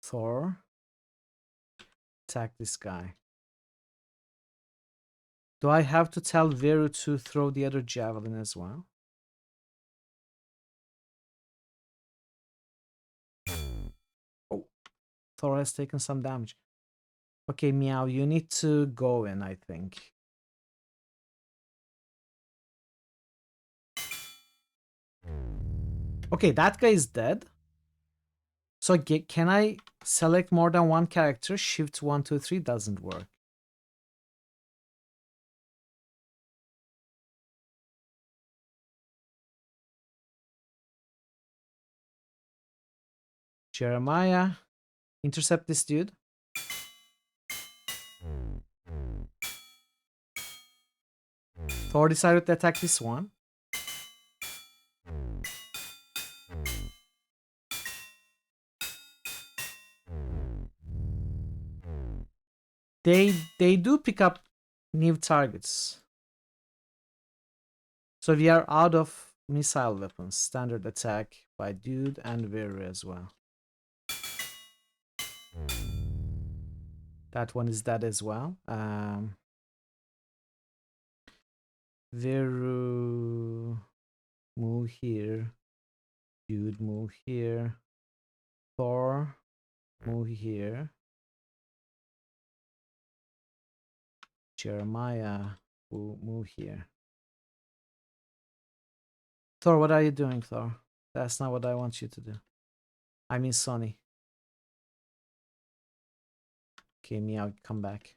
S5: Thor. Attack this guy. Do I have to tell Veru to throw the other javelin as well? Oh, Thor has taken some damage. Okay, Meow, you need to go in, I think. Okay, that guy is dead. So can I select more than one character? Shift 1, 2, 3 doesn't work. Jeremiah, intercept this dude. Thor decided to attack this one. They do pick up new targets. So we are out of missile weapons. Standard attack by dude and Veru as well. That one is dead as well. Veru, move here. Dude, move here. Thor, move here. Jeremiah, move here. Thor, what are you doing, Thor? That's not what I want you to do. I mean, Sonny. Okay, Meow, come back.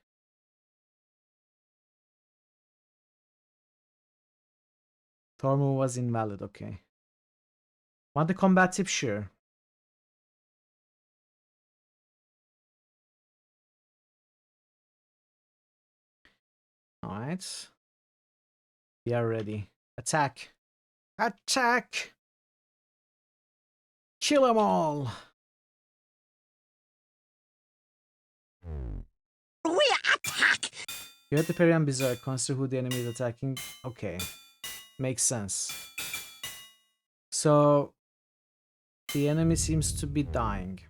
S5: Thor move was invalid, okay. Want the combat tip? Sure. Alright. We are ready. Attack. Attack! Kill them all!
S12: We attack!
S5: You have to parry and berserk. Consider who the enemy is attacking. Okay. Makes sense. So, the enemy seems to be dying.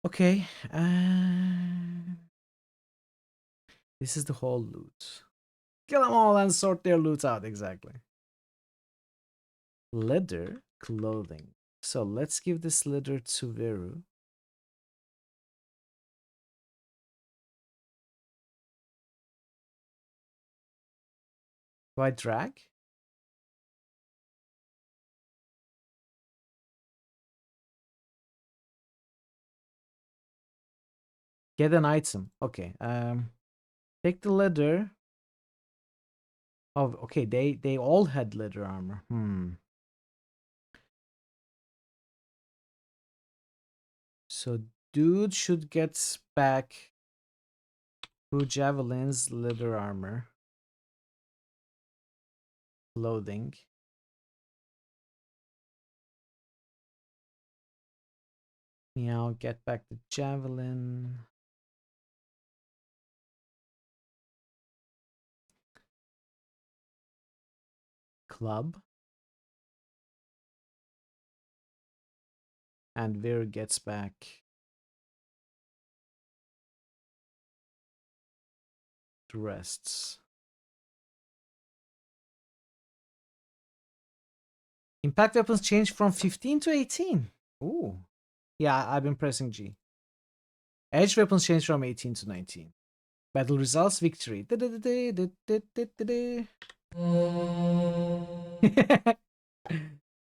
S5: Okay. This is the whole loot. Kill them all and sort their loot out, exactly. Leather clothing. So let's give this leather to Veru. Do I drag? Get an item. Okay. Take the leather. Oh, okay. They all had leather armor. So dude should get back 2 javelins, leather armor, clothing. Meow, get back the javelin. club. And Vir gets back to rests. Impact weapons change from 15 to 18. Ooh. Yeah, I've been pressing G. Edge weapons change from 18 to 19. Battle results, victory.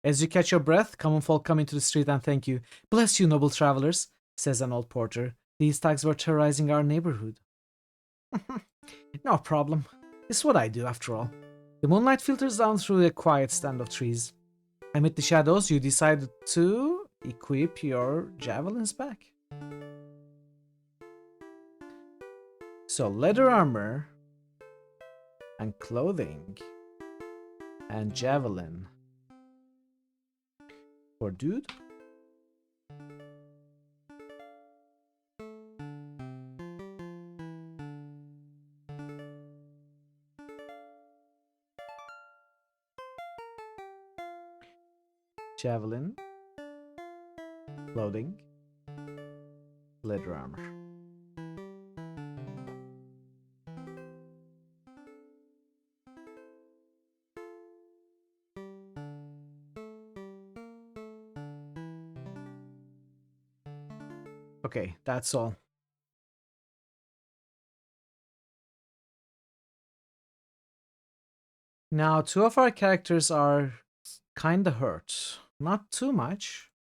S5: As you catch your breath, common folk come into the street and thank you. Bless you, noble travelers, says an old porter. These thugs were terrorizing our neighborhood. No problem. It's what I do, after all. The moonlight filters down through a quiet stand of trees. Amid the shadows, you decided to equip your javelins back. So, leather armor and clothing and javelin for dude. Javelin, clothing, leather armor. Okay, that's all. Now, two of our characters are kinda hurt. Not too much.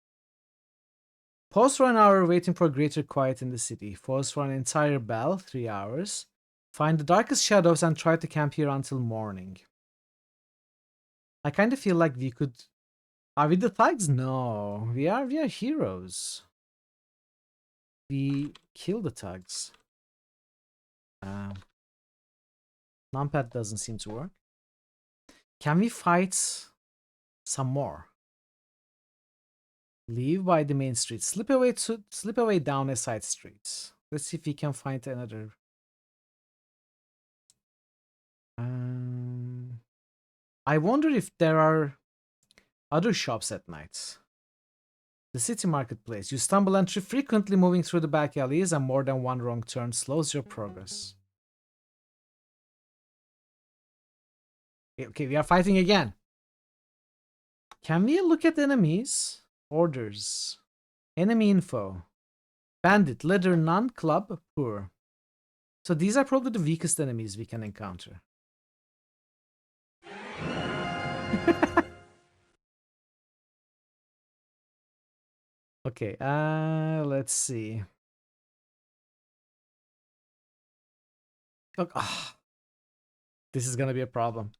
S5: Pause for an hour waiting for greater quiet in the city. Pause for an entire bell, 3 hours. Find the darkest shadows and try to camp here until morning. I kinda feel like we could... Are we the thugs? No. We are heroes. We kill the thugs. Numpad doesn't seem to work. Can we fight some more? Leave by the main street. Slip away down a side street. Let's see if we can find another. I wonder if there are other shops at night. The city marketplace. You stumble and trip frequently, moving through the back alleys, and more than one wrong turn slows your progress. Okay, we are fighting again. Can we look at enemies? Orders. Enemy info. Bandit, leader, none, club, poor. So these are probably the weakest enemies we can encounter. Okay, let's see. Look, this is gonna be a problem.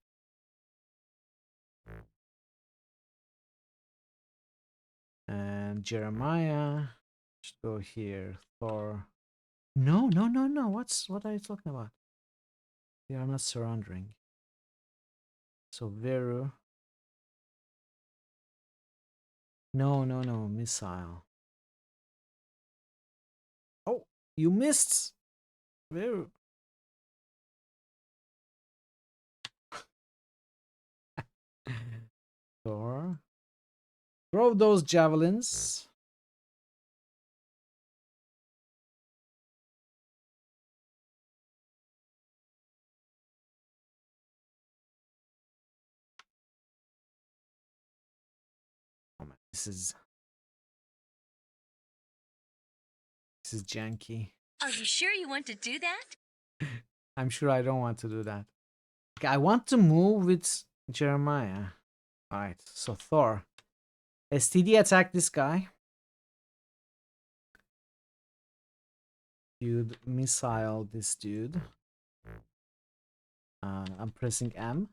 S5: And Jeremiah, just go here. Thor. No. What are you talking about? We are not surrendering. So Veru. No, missile. Oh, you missed. Veru. Thor. Throw those javelins. Oh man, this is janky.
S10: Are you sure you want to do that?
S5: I'm sure I don't want to do that. Okay, I want to move with Jeremiah. Alright, so Thor. STD attack this guy. Dude, missile this dude. I'm pressing M.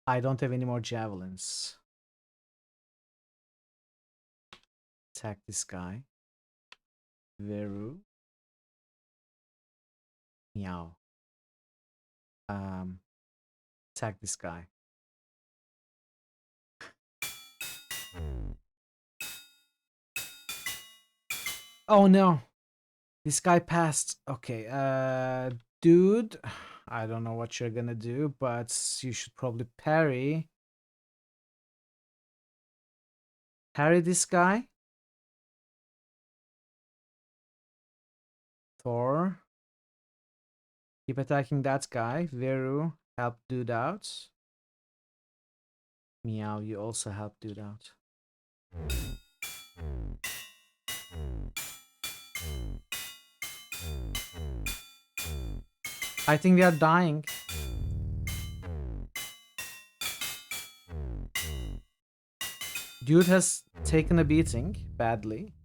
S5: I don't have any more javelins. Attack this guy. Veru. Meow. Attack this guy. Oh no. This guy passed. Okay, dude. I don't know what you're gonna do, but you should probably parry. Parry this guy. Thor. Keep attacking that guy. Veru, help dude out. Meow, you also help dude out. I think they are dying. Dude has taken a beating badly.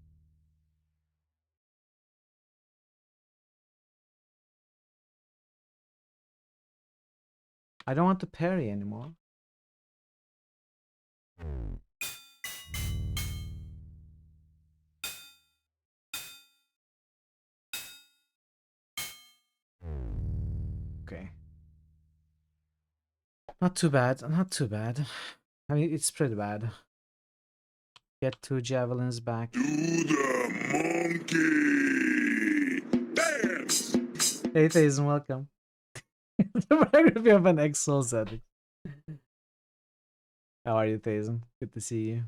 S5: I don't want to parry anymore. Okay. Not too bad, not too bad. I mean, it's pretty bad. Get 2 javelins back.
S1: Do the monkey dance.
S5: Hey, Thazen, welcome. The biography of an ex-soul setting. How are you, Thazen? Good to see you.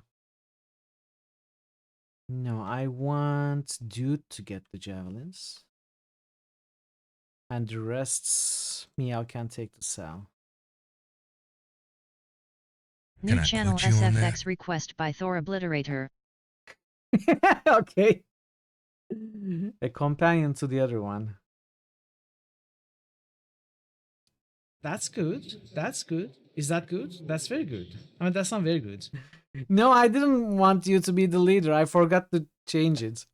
S5: No, I want Dude to get the javelins. And the rest, Meow can take the cell.
S2: New channel SFX request by Thor Obliterator.
S5: Okay. A companion to the other one. That's good. That's good. Is that good? That's very good. I mean, that's not very good. No, I didn't want you to be the leader. I forgot to change it.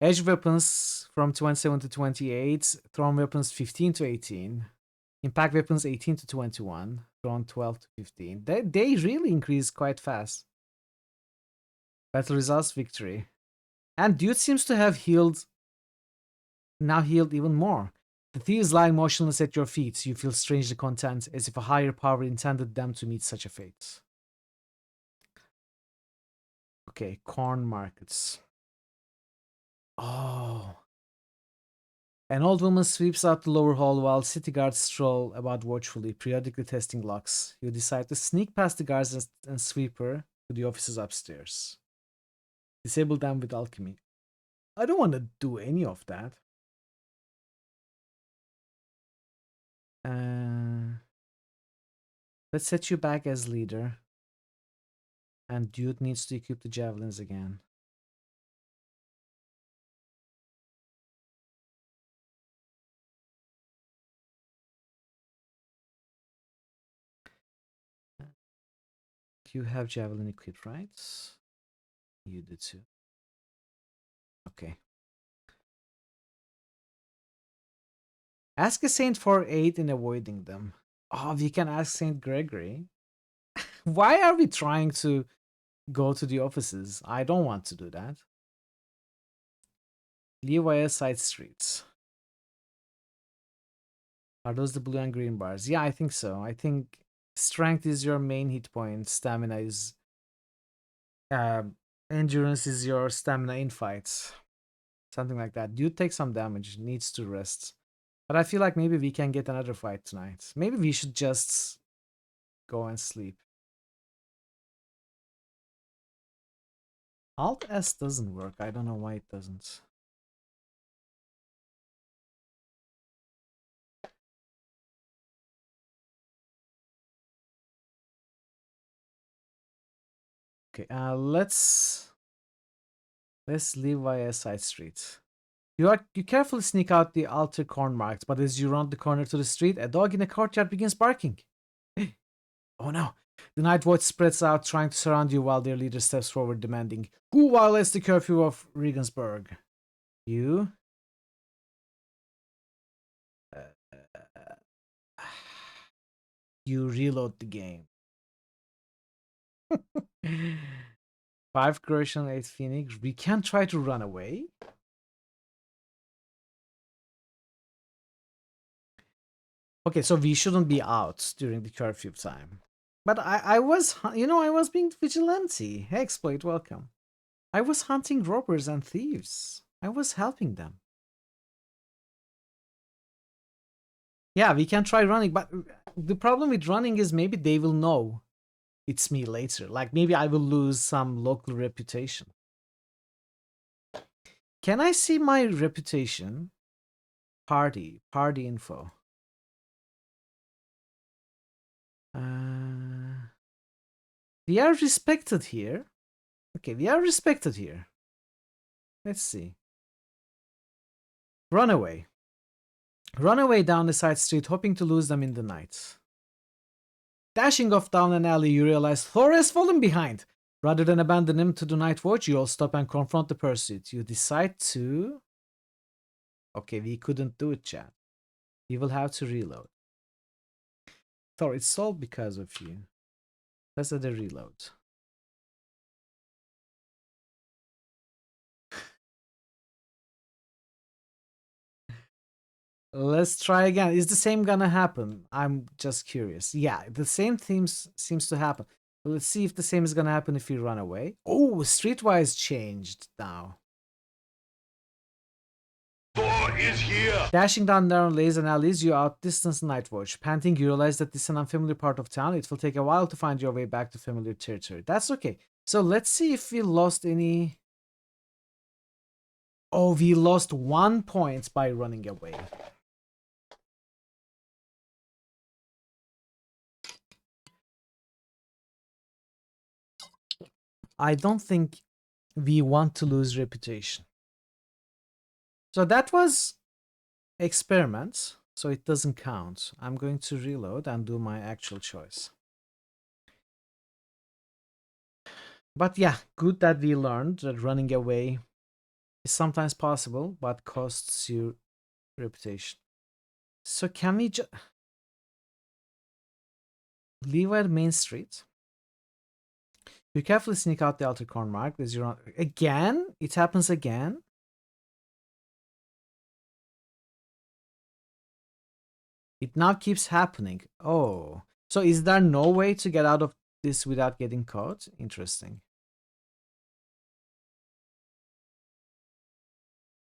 S5: Edge weapons from 27 to 28. Thrown weapons 15 to 18. Impact weapons 18 to 21. Thrown 12 to 15. They really increase quite fast. Battle results victory. And Dude seems to have healed. Now healed even more. The thieves lie motionless at your feet. You feel strangely content, as if a higher power intended them to meet such a fate. Okay, corn markets. Oh. An old woman sweeps out the lower hall while city guards stroll about watchfully, periodically testing locks. You decide to sneak past the guards and sweep her to the offices upstairs. Disable them with alchemy. I don't want to do any of that. Let's set you back as leader. And Dude needs to equip the javelins again. You have javelin equipped, right? You do too. Okay. Ask a saint for aid in avoiding them. Oh, we can ask Saint Gregory. Why are we trying to go to the offices? I don't want to do that. Leave via side streets. Are those the blue and green bars? Yeah, I think so. I think strength is your main hit point. Stamina is... endurance is your stamina in fights. Something like that. Dude takes some damage. Needs to rest. But I feel like maybe we can get another fight tonight. Maybe we should just go and sleep. Alt S doesn't work. I don't know why it doesn't. Okay, let's leave via side street. You carefully sneak out the altar corn marked, but as you round the corner to the street, a dog in the courtyard begins barking. Oh no. The night watch spreads out, trying to surround you while their leader steps forward, demanding, "Who violates the curfew of Regensburg?" You? You reload the game. 5 Croatian, 8 Phoenix. We can try to run away. Okay, so we shouldn't be out during the curfew time. But I was, you know, I was being vigilante. Hey, Exploit, welcome. I was hunting robbers and thieves. I was helping them. Yeah, we can try running, but the problem with running is maybe they will know it's me later. Like maybe I will lose some local reputation. Can I see my reputation? Party info. We are respected here. Okay, we are respected here. Let's see. Runaway. Runaway down the side street, hoping to lose them in the night. Dashing off down an alley, you realize Thor has fallen behind. Rather than abandon him to the night watch, you all stop and confront the pursuit. You decide to... Okay, we couldn't do it, chat. We will have to reload. Thor, it's solved because of you. Let's do the reload. Let's try again. Is the same gonna happen? I'm just curious. Yeah, the same themes seems to happen. Let's see if the same is gonna happen if we run away. Oh, streetwise changed now.
S1: Thor is here!
S5: Dashing down narrow lanes and alleys, you outdistance Nightwatch. Panting, you realize that this is an unfamiliar part of town. It will take a while to find your way back to familiar territory. That's okay. So let's see if we lost any... Oh, we lost 1 point by running away. I don't think we want to lose reputation. So that was experiments, so it doesn't count. I'm going to reload and do my actual choice. But yeah, good that we learned that running away is sometimes possible, but costs you reputation. So can we just leave at Main Street? You carefully sneak out the outer corner mark as you're on. Again? It happens again? It now keeps happening. Oh. So is there no way to get out of this without getting caught? Interesting.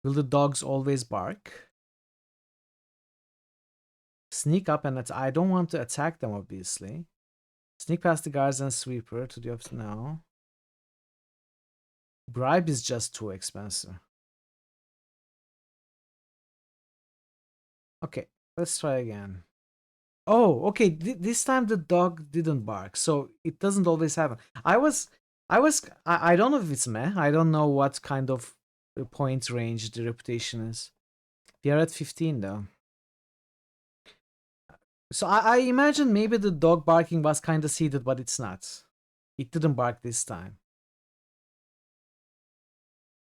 S5: Will the dogs always bark? Sneak up and I don't want to attack them, obviously. Sneak past the guards and sweeper to the opposite now. Bribe is just too expensive. Okay, let's try again. Oh, okay. This time the dog didn't bark, so it doesn't always happen. I don't know if it's meh. I don't know what kind of point range the reputation is. We are at 15 though. So I imagine maybe the dog barking was kind of seeded, but it's not. It didn't bark this time.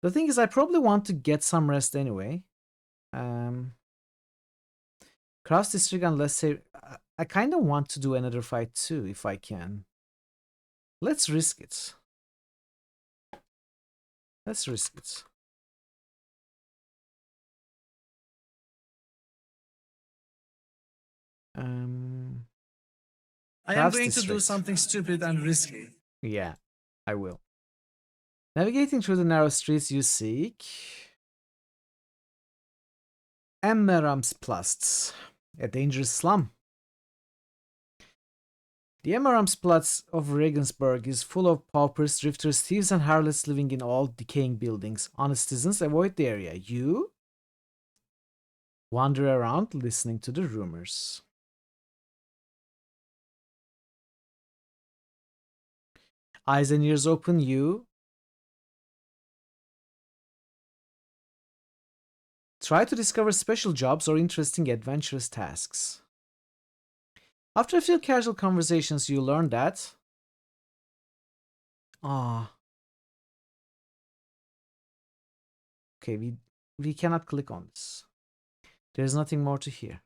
S5: The thing is, I probably want to get some rest anyway. Cross district and let's say I kind of want to do another fight too if I can. Let's risk it. Let's risk it.
S19: I am going to do something stupid and risky.
S5: Yeah, I will. Navigating through the narrow streets you seek. Emmeramsplatz, a dangerous slum. The Emmeramsplatz of Regensburg is full of paupers, drifters, thieves, and harlots living in old, decaying buildings. Honest citizens avoid the area. You wander around listening to the rumors. Eyes and ears open, you try to discover special jobs or interesting adventurous tasks. After a few casual conversations, you learn that... Okay, we cannot click on this. There's nothing more to hear.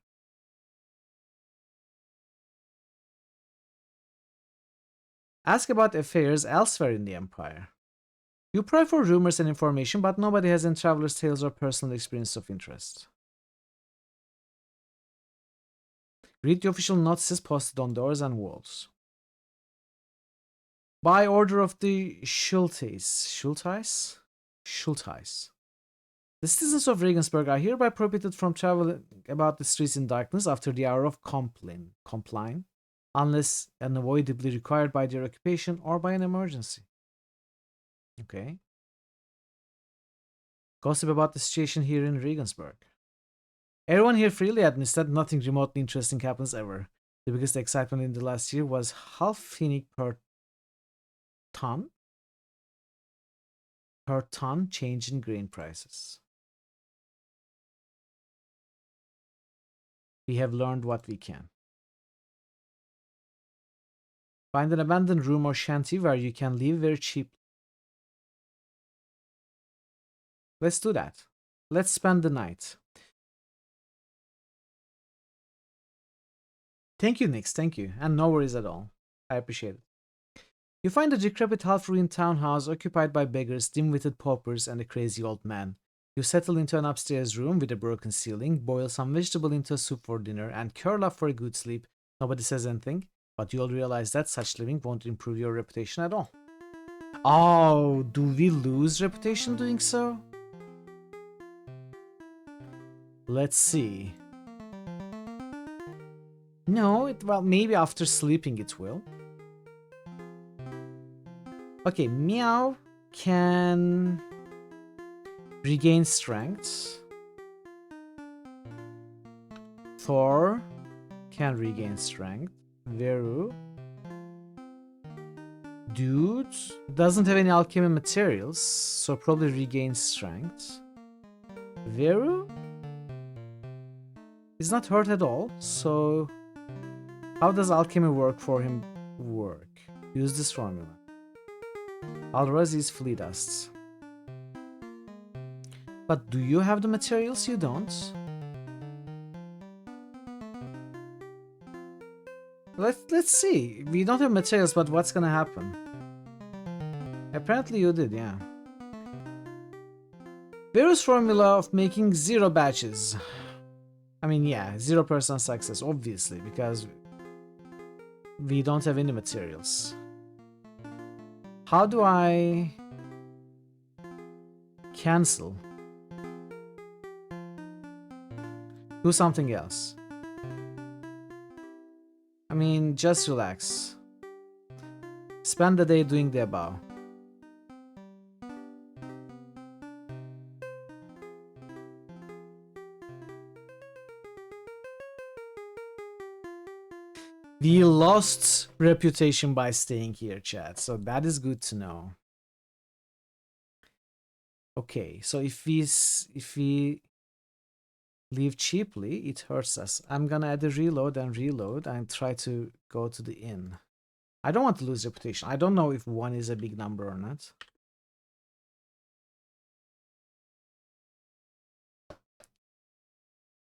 S5: Ask about affairs elsewhere in the Empire. You pry for rumors and information, but nobody has any traveler's tales or personal experience of interest. Read the official notices posted on doors and walls. By order of the Schultheiss. Schultheiss? Schultheiss. The citizens of Regensburg are hereby prohibited from traveling about the streets in darkness after the hour of compline, unless unavoidably required by their occupation or by an emergency. Okay. Gossip about the situation here in Regensburg. Everyone here freely admits that nothing remotely interesting happens ever. The biggest excitement in the last year was half Pfennig per ton change in grain prices. We have learned what we can. Find an abandoned room or shanty where you can live very cheap. Let's do that. Let's spend the night. Thank you, Nix. Thank you. And no worries at all. I appreciate it. You find a decrepit half-ruined townhouse occupied by beggars, dim-witted paupers, and a crazy old man. You settle into an upstairs room with a broken ceiling, boil some vegetable into a soup for dinner, and curl up for a good sleep. Nobody says anything, but you'll realize that such living won't improve your reputation at all. Oh, do we lose reputation doing so? Let's see. No, well, maybe after sleeping it will. Okay, Meow can regain strength. Thor can regain strength. Veru. Dude doesn't have any alchemy materials, so probably regains strength. Veru is not hurt at all, so how does alchemy work for him? Use this formula. Alraz is flea dust. But do you have the materials? You don't. Let's see. We don't have materials, but what's gonna happen? Apparently you did, yeah. Veru's formula of making 0 batches. I mean, yeah, 0% success, obviously, because we don't have any materials. How do I cancel? Do something else. I mean, just relax. Spend the day doing the above. We lost reputation by staying here, chat, so that is good to know. Okay, so if we leave cheaply, it hurts us. I'm gonna add a reload and try to go to the inn. I don't want to lose reputation. I don't know if 1 is a big number or not.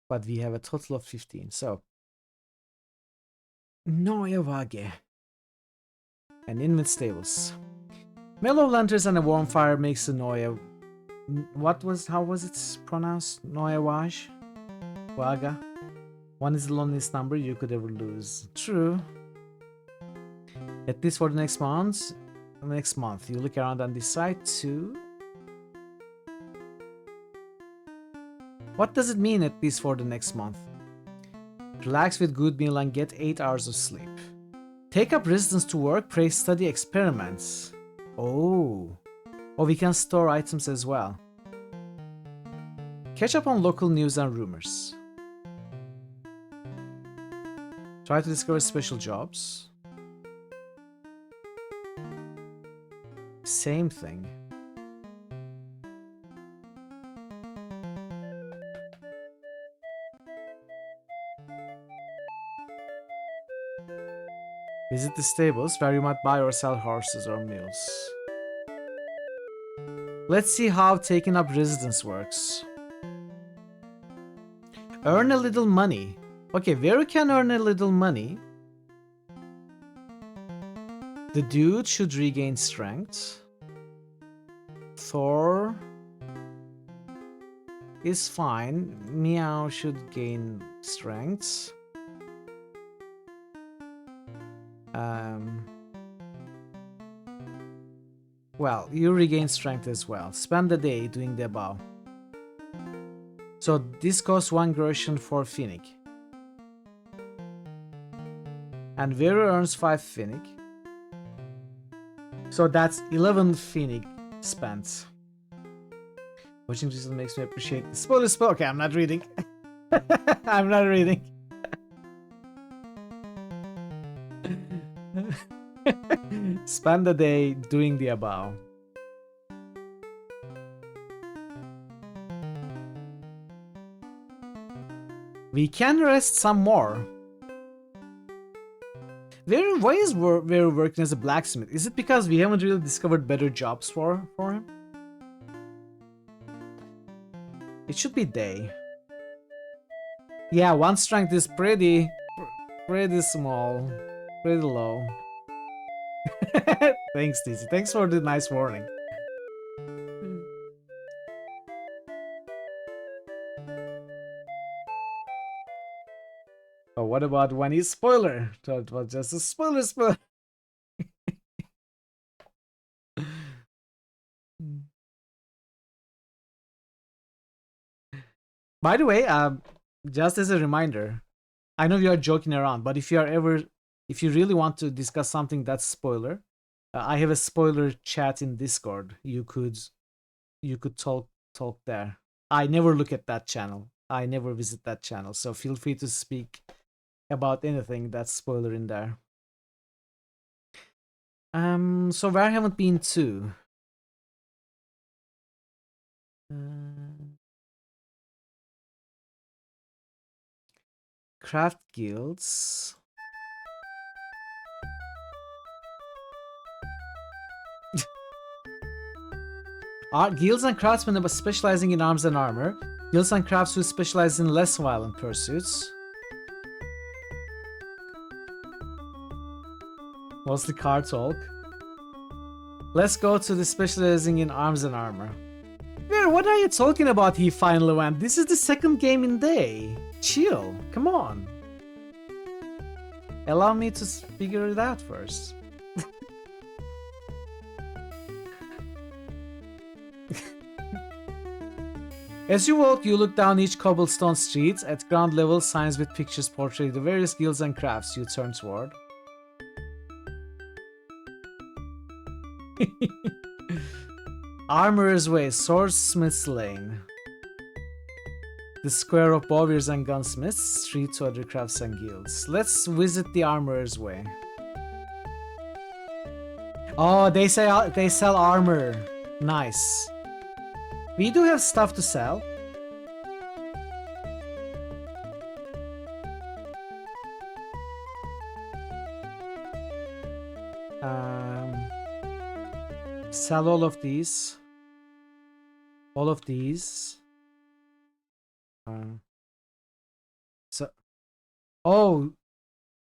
S5: But we have a total of 15, so Neue Waage and Invent Stables. Mellow lanterns and a warm fire makes the Neue. How was it pronounced? Neue Waage? Waga. 1 is the loneliest number you could ever lose. True. At least for the next month. You look around and decide to. What does it mean at least for the next month? Relax with good meal and get 8 hours of sleep. Take up residence to work, pray, study, experiments. Oh, we can store items as well. Catch up on local news and rumors. Try to discover special jobs. Same thing. Visit the stables where you might buy or sell horses or mules. Let's see how taking up residence works. Earn a little money. Okay, Veru can earn a little money. The dude should regain strength. Thor is fine. Meow should gain strength. Well, you regain strength as well. Spend the day doing the above. So this costs 1 groschen for Finnick. And Vero earns 5 Finnick. So that's 11 Finnick spent. Watching this makes me appreciate the spoiler. Okay, I'm not reading. I'm not reading. Spend the day doing the above. We can rest some more. Why is Vero working as a blacksmith? Is it because we haven't really discovered better jobs for him? It should be day. Yeah, 1 strength is pretty small. Pretty low. Thanks, Dizzy. Thanks for the nice warning. Oh, what about when he's spoiler? That was just a spoiler. By the way, just as a reminder, I know we are joking around, but if you really want to discuss something that's spoiler, I have a spoiler chat in Discord. You could talk there. I never look at that channel. I never visit that channel, so feel free to speak about anything that's spoiler in there. So where I haven't been to? Craft guilds. Guilds and craftsmen specializing in arms and armor. Guilds and crafts who specialize in less violent pursuits. Mostly car talk. Let's go to the specializing in arms and armor. Where? What are you talking about? He finally went. This is the 2nd game in day. Chill. Come on. Allow me to figure it out first. As you walk, you look down each cobblestone street. At ground level, signs with pictures portray the various guilds and crafts you turn toward. Armorer's Way, Swordsmith's Lane. The Square of Bowyers and Gunsmiths, Street to other crafts and guilds. Let's visit the Armorer's Way. Oh, they sell armor. Nice. We do have stuff to sell. Sell all of these. All of these. Oh,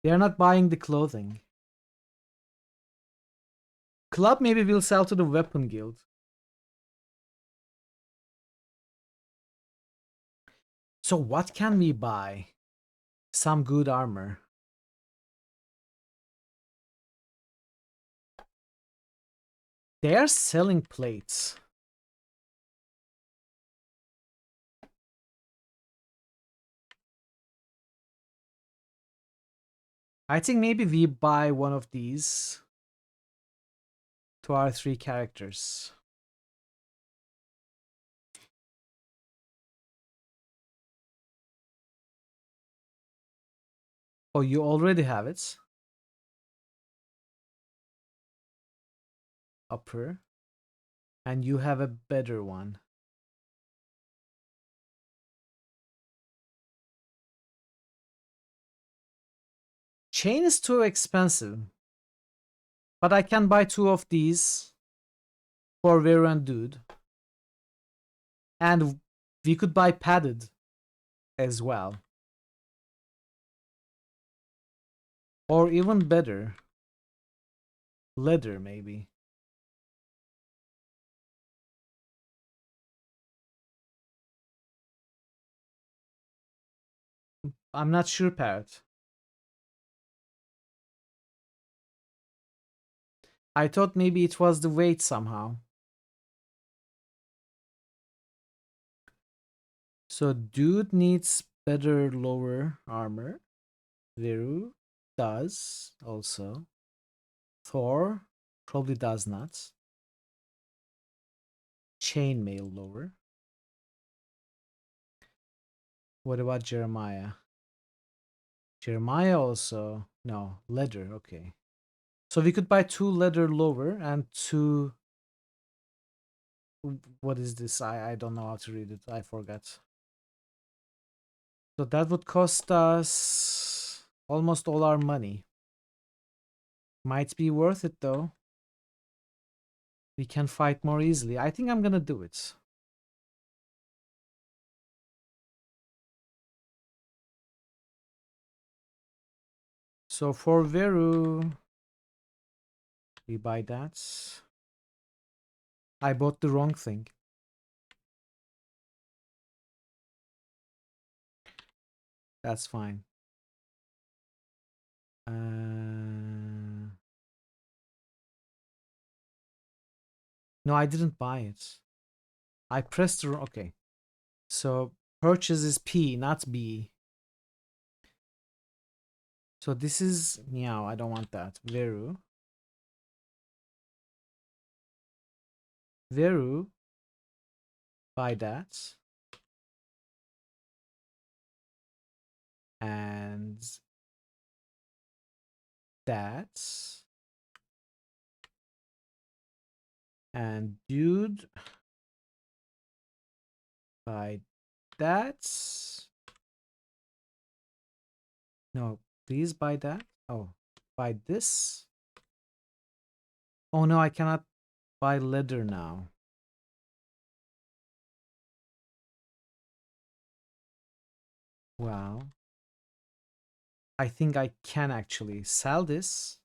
S5: they're not buying the clothing. Club maybe will sell to the weapon guild. So what can we buy? Some good armor. They are selling plates. I think maybe we buy one of these to our 3 characters. Oh, you already have it? Upper. And you have a better one. Chain is too expensive. But I can buy 2 of these for Vero and Dude. And we could buy padded as well. Or even better, leather maybe. I'm not sure, Parrot. I thought maybe it was the weight somehow. So dude needs better lower armor. Veru does also. Thor probably does not. Chainmail lower. What about Jeremiah? Jeremiah also. No, leather. Okay. So we could buy 2 leather lower and 2. What is this? I don't know how to read it. I forgot. So that would cost us almost all our money. Might be worth it though. We can fight more easily. I think I'm gonna do it. So for Veru, we buy that. I bought the wrong thing. That's fine. No, I didn't buy it. I pressed the wrong. Okay. So purchase is P, not B. So this is meow. I don't want that. Veru. Veru. Buy that. And that. And dude. Buy that. No, please buy that. Oh, buy this. Oh no, I cannot buy leather now. Wow. I think I can actually sell this.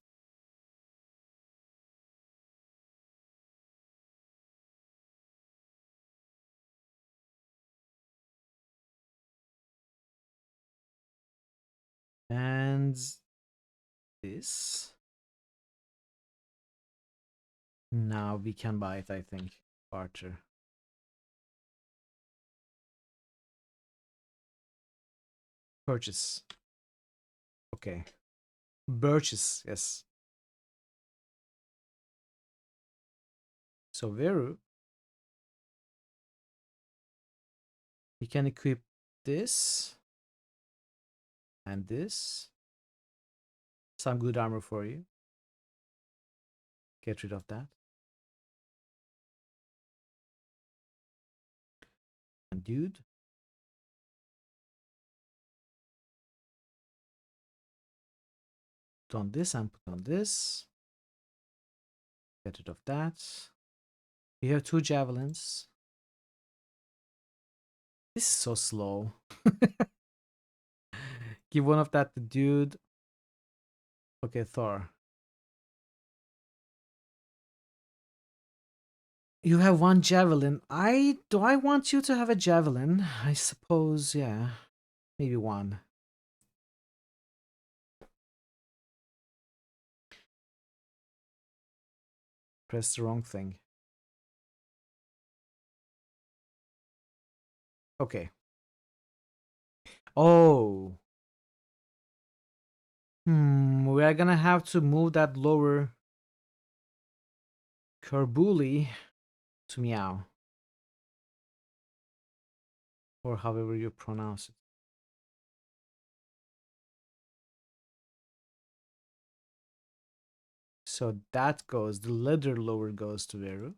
S5: And this. Now we can buy it, I think. Barter. Purchase. Okay. Purchase, yes. So Veru. We can equip this. And this. Some good armor for you. Get rid of that. And dude. Put on this and put on this. Get rid of that. We have 2 javelins. This is so slow. Give one of that to dude. Okay, Thor. You have 1 javelin. Do I want you to have a javelin? I suppose, yeah. Maybe 1. Press the wrong thing. Okay. Oh. We are gonna have to move that lower Kerbuli to meow. Or however you pronounce it. So that goes, the leather lower goes to Veru.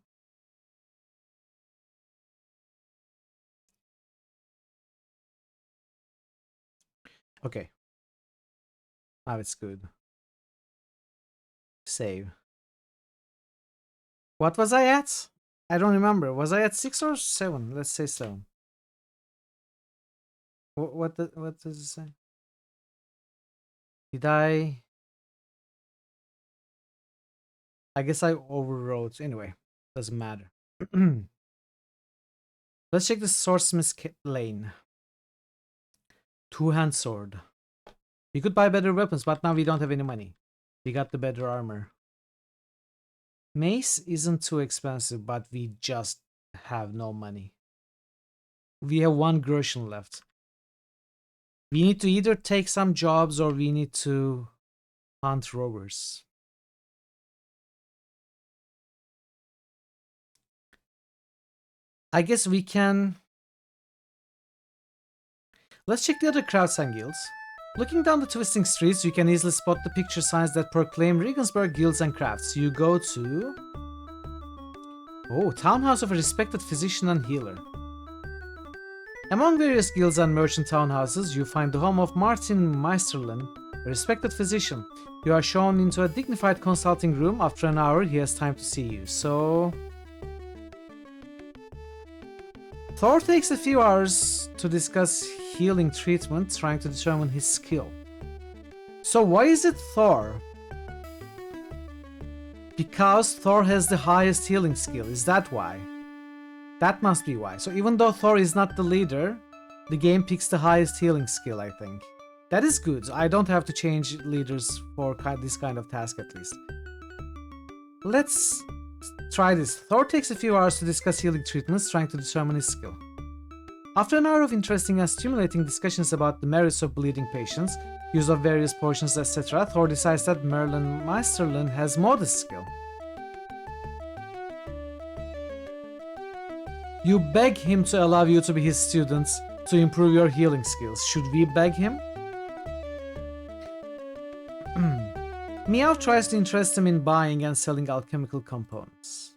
S5: Okay. Now it's good. Save. What was I at? I don't remember. Was I at 6 or 7? Let's say 7. What does it say? Did I guess I overwrote. Anyway, doesn't matter. Let's check the swordsmith lane. 2-hand sword. We could buy better weapons, but now we don't have any money. We got the better armor. Mace isn't too expensive, but we just have no money. We have 1 groschen left. We need to either take some jobs or we need to hunt rovers. I guess we can... Let's check the other crafts and guilds. Looking down the twisting streets, you can easily spot the picture signs that proclaim Regensburg guilds and crafts. You go to... Oh, townhouse of a respected physician and healer. Among various guilds and merchant townhouses, you find the home of Martin Meisterlin, a respected physician. You are shown into a dignified consulting room. After an hour, he has time to see you. So... Thor takes a few hours to discuss healing treatment, trying to determine his skill. So why is it Thor? Because Thor has the highest healing skill, is that why? That must be why. So even though Thor is not the leader, the game picks the highest healing skill, I think. That is good. I don't have to change leaders for this kind of task at least. Let's try this. Thor takes a few hours to discuss healing treatments, trying to determine his skill. After an hour of interesting and stimulating discussions about the merits of bleeding patients, use of various potions, etc., Thor decides that Merlin Meisterlin has modest skill. You beg him to allow you to be his students to improve your healing skills. Should we beg him? Meow tries to interest him in buying and selling alchemical components.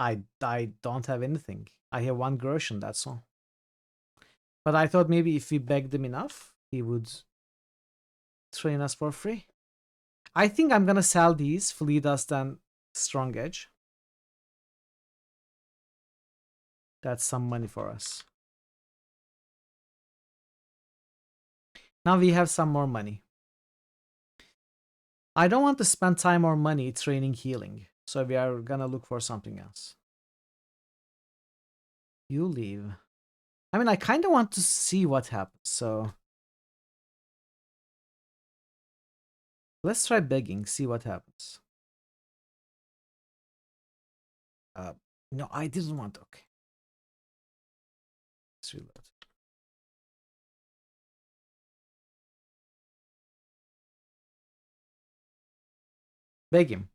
S5: I don't have anything. I have 1 groschen, that's all. But I thought maybe if we begged him enough, he would train us for free. I think I'm gonna sell these, Flea Dust and Strong Edge. That's some money for us. Now we have some more money. I don't want to spend time or money training healing, so we are gonna look for something else. You leave. I mean, I kind of want to see what happens, so... Let's try begging, see what happens. No, I didn't want... Okay. Let's reload. Beg him.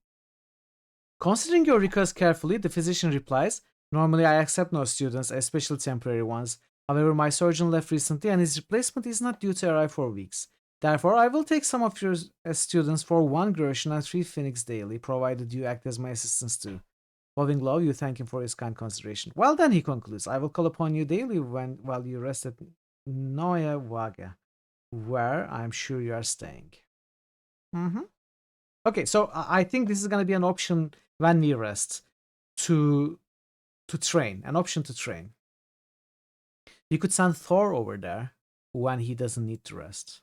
S5: Considering your request carefully, the physician replies, "Normally I accept no students, especially temporary ones. However, my surgeon left recently and his replacement is not due to arrive for weeks. Therefore, I will take some of your students for 1 groschen and 3 phoenix daily, provided you act as my assistants too. Loving love, you thank him for his kind consideration. Well then," he concludes, "I will call upon you daily while you rest at Neue Waage, where I'm sure you are staying." Okay, so I think this is going to be an option when we rest to train, an option to train. You could send Thor over there when he doesn't need to rest.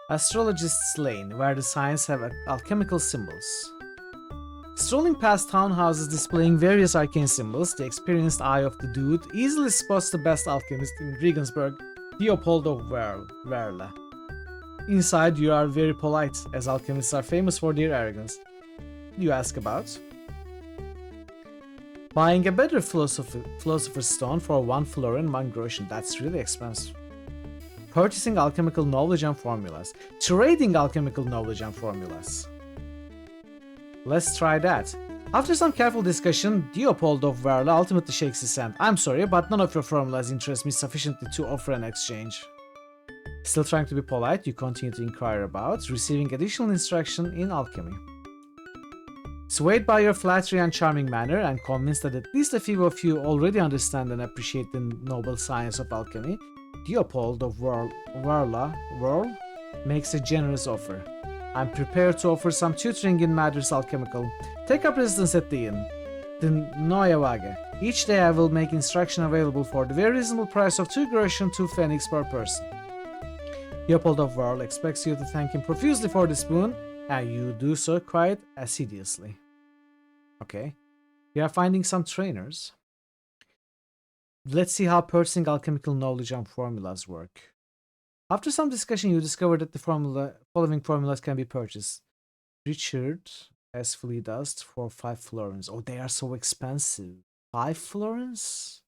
S5: Astrologist's Lane, where the signs have alchemical symbols. Strolling past townhouses displaying various arcane symbols, the experienced eye of the dude easily spots the best alchemist in Regensburg, Leopold of Werle. Inside, you are very polite, as alchemists are famous for their arrogance. You ask about buying a better philosopher's stone for 1 florin, 1 groschen. That's really expensive. Purchasing alchemical knowledge and formulas. Trading alchemical knowledge and formulas. Let's try that. After some careful discussion, Leopold of Werle ultimately shakes his hand. "I'm sorry, but none of your formulas interest me sufficiently to offer an exchange." Still trying to be polite, you continue to inquire about receiving additional instruction in alchemy. Swayed by your flattery and charming manner, and convinced that at least a few of you already understand and appreciate the noble science of alchemy, Leopold of Werle makes a generous offer. "I'm prepared to offer some tutoring in matters alchemical. Take up residence at the inn, the Neue Waage. Each day I will make instruction available for the very reasonable price of 2 groschen, 2 phoenix per person." Leopold of Werle expects you to thank him profusely for this boon, and you do so quite assiduously. Okay, we are finding some trainers. Let's see how purchasing alchemical knowledge and formulas work. After some discussion, you discover that the following formulas can be purchased. Richard S. Flea Dust for 5 florins. Oh, they are so expensive. 5 florins?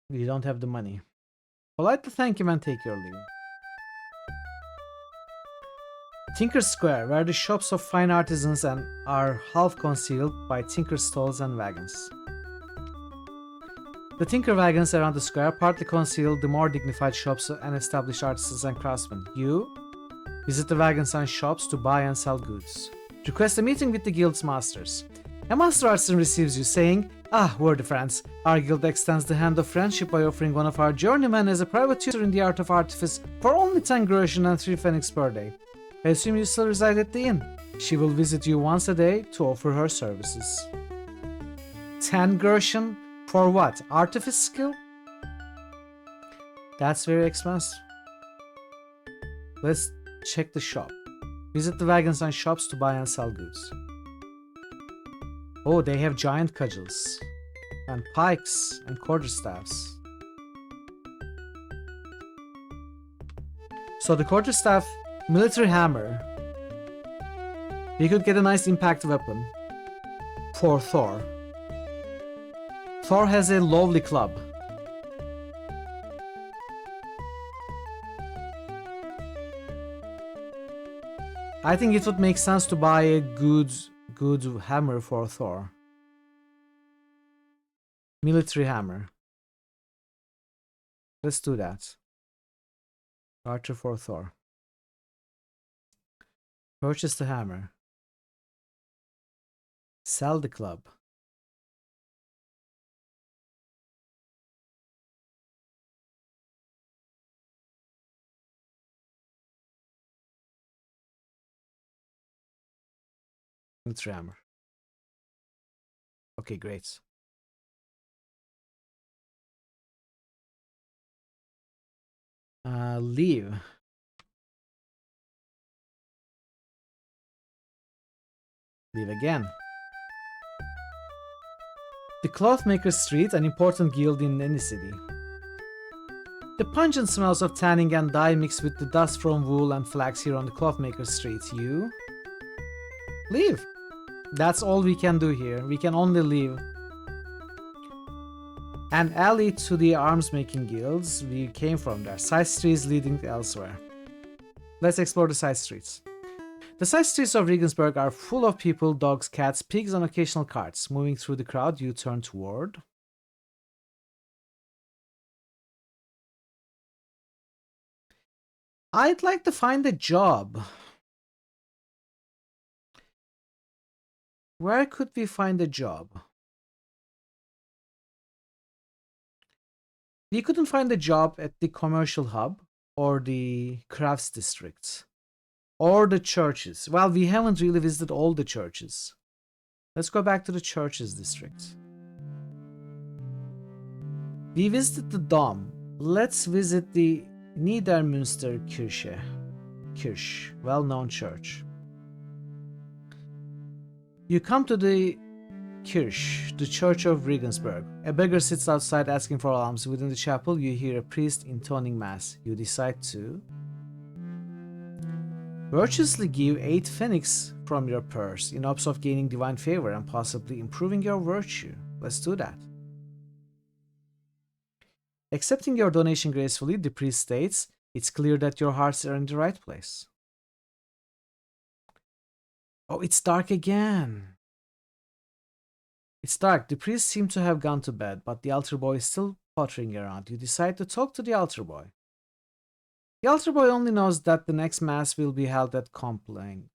S5: You don't have the money. Politely thank him and take your leave. Tinker Square, where the shops of fine artisans and are half concealed by tinker stalls and wagons. The tinker wagons around the square partly conceal the more dignified shops and established artisans and craftsmen. You visit the wagons and shops to buy and sell goods. Request a meeting with the guild's masters. A master artisan receives you, saying, "Ah, worthy friends, our guild extends the hand of friendship by offering one of our journeymen as a private tutor in the art of artifice for only 10 groschen and 3 pfennigs per day. I assume you still reside at the inn. She will visit you once a day to offer her services." 10 groschen for what? Artifice skill? That's very expensive. Let's check the shop. Visit the wagons and shops to buy and sell goods. Oh, they have giant cudgels and pikes and quarterstaffs. So the quarterstaff, military hammer. You could get a nice impact weapon for Thor. Thor has a lovely club. I think it would make sense to buy a good hammer for Thor. Military hammer. Let's do that. Archer for Thor. Purchase the hammer. Sell the club. Military hammer. Okay, great. Leave. Leave again. The Clothmaker Street, an important guild in any city. The pungent smells of tanning and dye mixed with the dust from wool and flax here on the Clothmaker Street. You leave. That's all we can do here. We can only leave. An alley to the arms making guilds. We came from there. Side streets leading elsewhere. Let's explore the side streets. The side streets of Regensburg are full of people, dogs, cats, pigs, and occasional carts. Moving through the crowd, you turn toward. I'd like to find a job. Where could we find a job? We couldn't find a job at the commercial hub or the crafts district or the churches. Well, we haven't really visited all the churches. Let's go back to the churches district. We visited the Dom. Let's visit the Niedermünster Kirche, well-known church. You come to the Kirche, the Church of Regensburg. A beggar sits outside asking for alms. Within the chapel, you hear a priest intoning mass. You decide to virtuously give 8 pfennigs from your purse in hopes of gaining divine favor and possibly improving your virtue. Let's do that. Accepting your donation gracefully, the priest states, "It's clear that your hearts are in the right place." Oh, it's dark again. It's dark. The priests seem to have gone to bed, but the altar boy is still pottering around. You decide to talk to the altar boy. The altar boy only knows that the next mass will be held at Compline.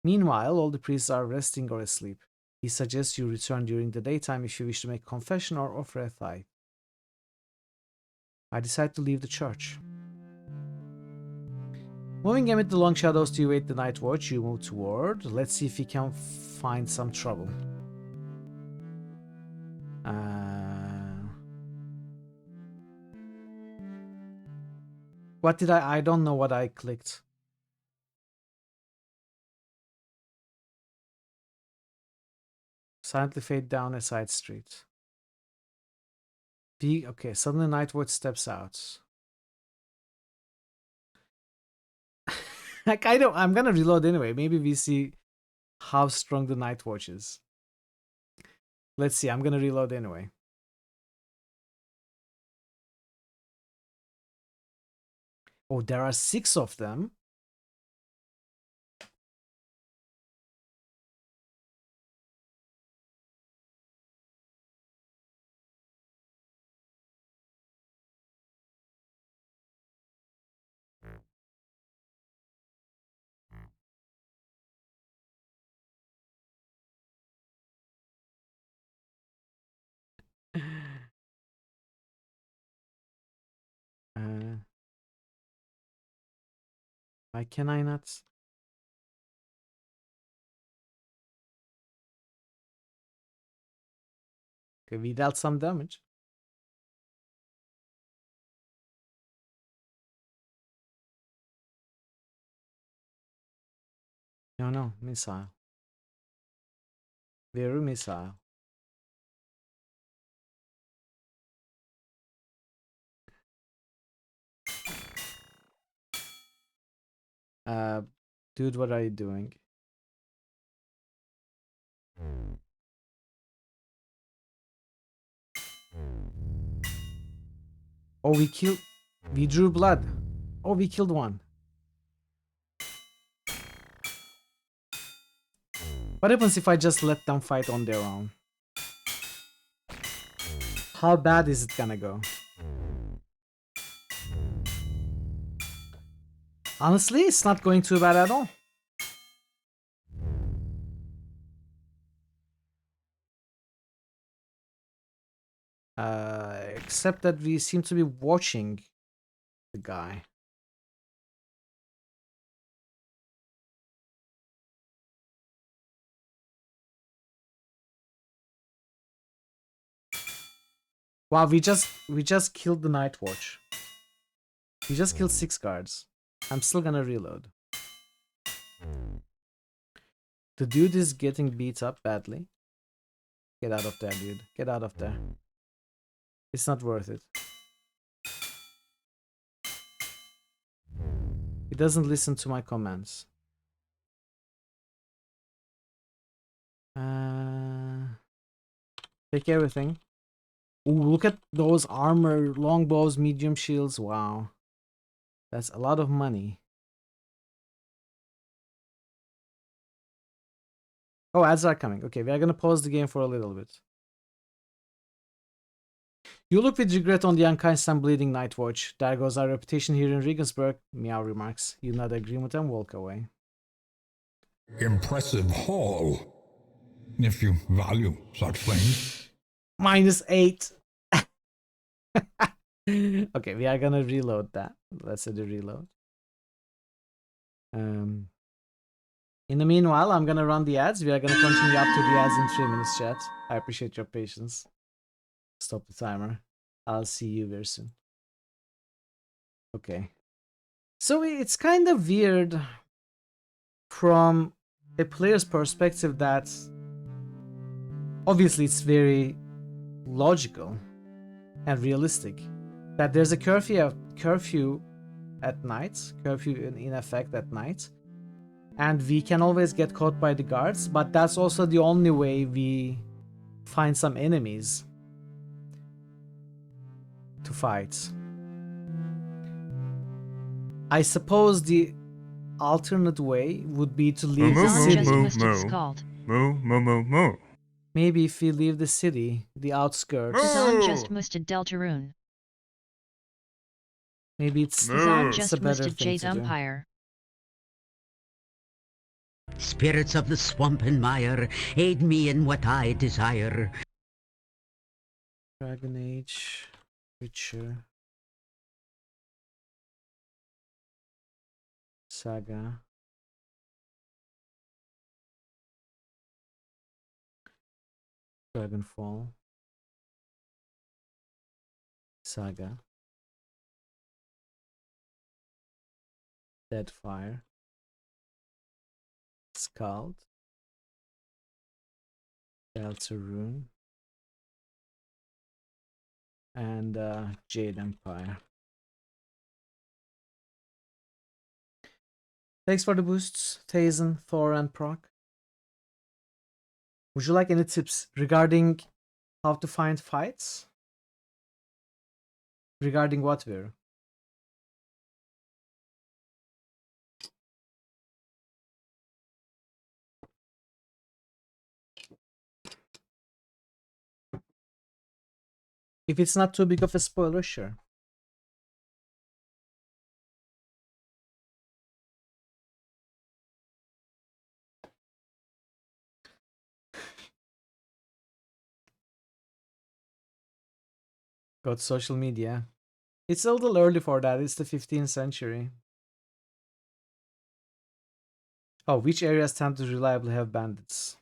S5: Meanwhile, all the priests are resting or asleep. He suggests you return during the daytime if you wish to make a confession or offer a tithe. I decide to leave the church. Moving amid the long shadows to await the night watch, you move toward. Let's see if we can find some trouble. What did I don't know what I clicked. Silently fade down a side street. B. Okay, suddenly Nightwatch steps out. Like, I'm gonna reload anyway. Maybe we see how strong the Nightwatch is. Let's see. I'm gonna reload anyway. Oh, there are 6 of them. Why can I not? Okay, we dealt some damage. No, missile. Very missile. Dude, what are you doing? Oh, we drew blood. Oh, we killed one. What happens if I just let them fight on their own? How bad is it gonna go? Honestly, it's not going too bad at all. Except that we seem to be watching the guy. Wow, we just killed the Nightwatch. We just killed 6 guards. I'm still gonna reload. The dude is getting beat up badly. Get out of there, dude. Get out of there. It's not worth it. He doesn't listen to my commands. Take everything. Ooh, look at those armor, longbows, medium shields. Wow. That's a lot of money. Oh, ads are coming. Okay, we are gonna pause the game for a little bit. You look with regret on the unkind sun bleeding Nightwatch. There goes our reputation here in Regensburg. Meow remarks. You nod agreement and walk away.
S20: Impressive haul, if you value such things.
S5: -8. Okay, we are gonna reload that. Let's do the reload. In the meanwhile, I'm gonna run the ads. We are gonna continue up to the ads in 3 minutes, chat. I appreciate your patience. Stop the timer. I'll see you very soon. Okay. So it's kind of weird from a player's perspective that obviously it's very logical and realistic that there's a curfew at night, curfew in effect at night, and we can always get caught by the guards, but that's also the only way we find some enemies to fight. I suppose the alternate way would be to leave the city. Maybe if we leave the city, the outskirts.
S2: Zon just moosted Deltarune.
S5: Maybe it's
S2: Zon
S5: a
S2: just
S5: better
S2: moosted
S5: thing
S2: Jade
S5: to do.
S2: Umpire.
S21: Spirits of the swamp and mire, aid me in what I desire.
S5: Dragon Age, Witcher, Saga. Dragonfall, Saga, Deadfire, Scald, Deltarune. And Jade Empire. Thanks for the boosts, Tazen, Thor, and Proc. Would you like any tips regarding how to find fights? Regarding what, Vero? If it's not too big of a spoiler, sure. Got social media. It's a little early for that. It's the 15th century. Oh, which areas tend to reliably have bandits?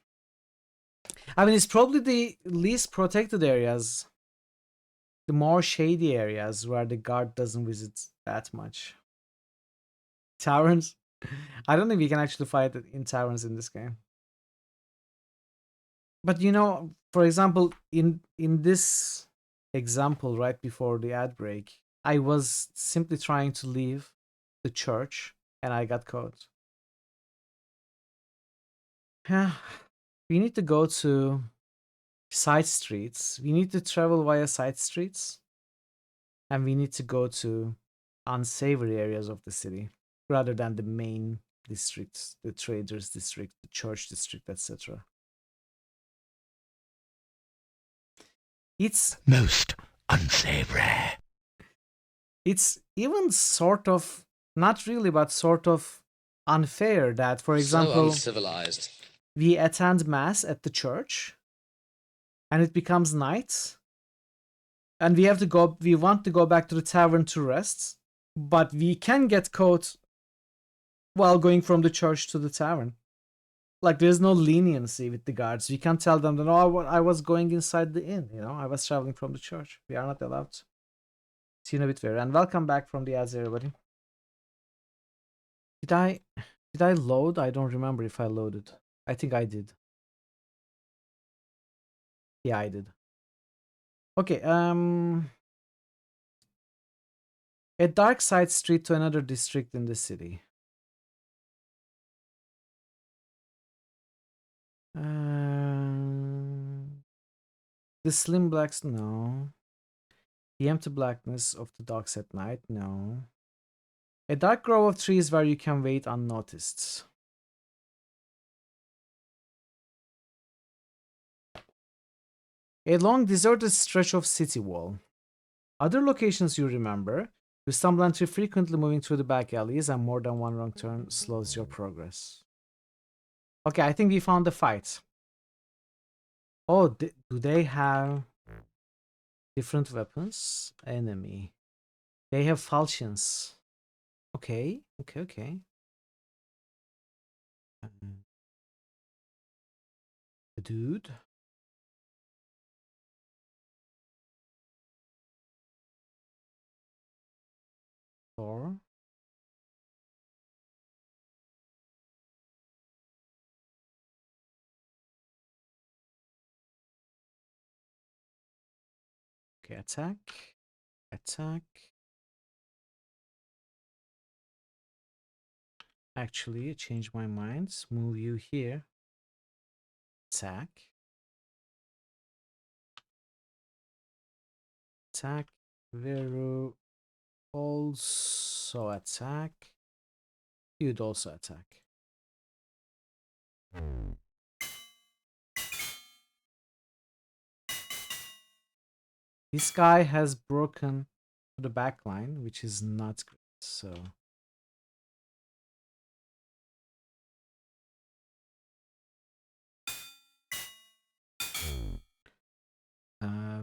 S5: I mean, it's probably the least protected areas. The more shady areas where the guard doesn't visit that much. Taverns? I don't think we can actually fight in taverns in this game. But you know, for example, in this example right before the ad break, I was simply trying to leave the church and I got caught. Yeah, we need to go to side streets. We need to travel via side streets. And we need to go to unsavory areas of the city rather than the main districts, the traders district, the church district, etc. It's
S12: most unsavory.
S5: It's even sort of, not really, but sort of unfair that, for example,
S4: so uncivilized.
S5: We attend mass at the church and it becomes night and we want to go back to the tavern to rest, but we can get caught while going from the church to the tavern. Like, there's no leniency with the guards. We can't tell them that, oh, I was going inside the inn, you know, I was traveling from the church. We are not allowed to. See you in a bit, Vera. And welcome back from the ads, everybody. Did I load? I don't remember if I loaded. I think I did. Yeah, I did. Okay, a dark side street to another district in the city. The slim blacks, no. The empty blackness of the docks at night, no. A dark grove of trees where you can wait unnoticed. A long deserted stretch of city wall. Other locations you remember. You stumble into frequently moving through the back alleys and more than one wrong turn slows your progress. Okay, I think we found the fight. Oh, do they have different weapons? Enemy. They have falchions. Okay. The dude. Thor. Okay, attack. Actually, change my mind. Move you here. Attack. Veru also attack. You'd also attack. This guy has broken the back line, which is not great, so...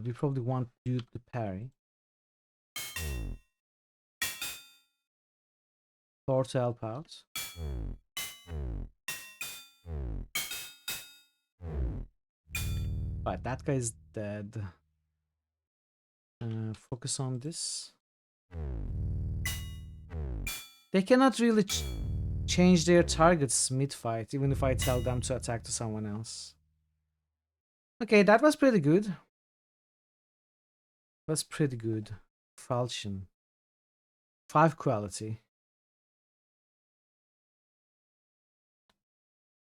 S5: we probably want you to parry. Thor to help out. Right, that guy is dead. Focus on this. They cannot really change their targets mid-fight, even if I tell them to attack to someone else. Okay, that was pretty good. That's pretty good. Falchion. 5 quality.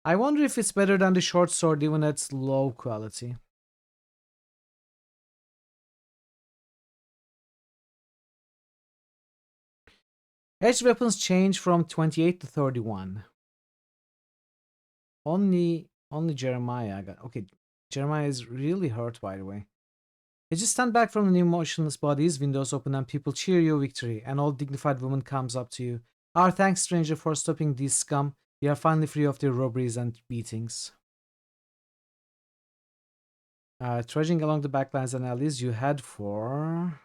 S5: I wonder if it's better than the short sword even at low quality. Edge weapons change from 28 to 31. Only Jeremiah got. Okay, Jeremiah is really hurt, by the way. As you stand back from the new motionless bodies, windows open and people cheer your victory. An old dignified woman comes up to you. Our thanks, stranger, for stopping these scum. We are finally free of their robberies and beatings. Trudging along the backlines and alleys, you head for...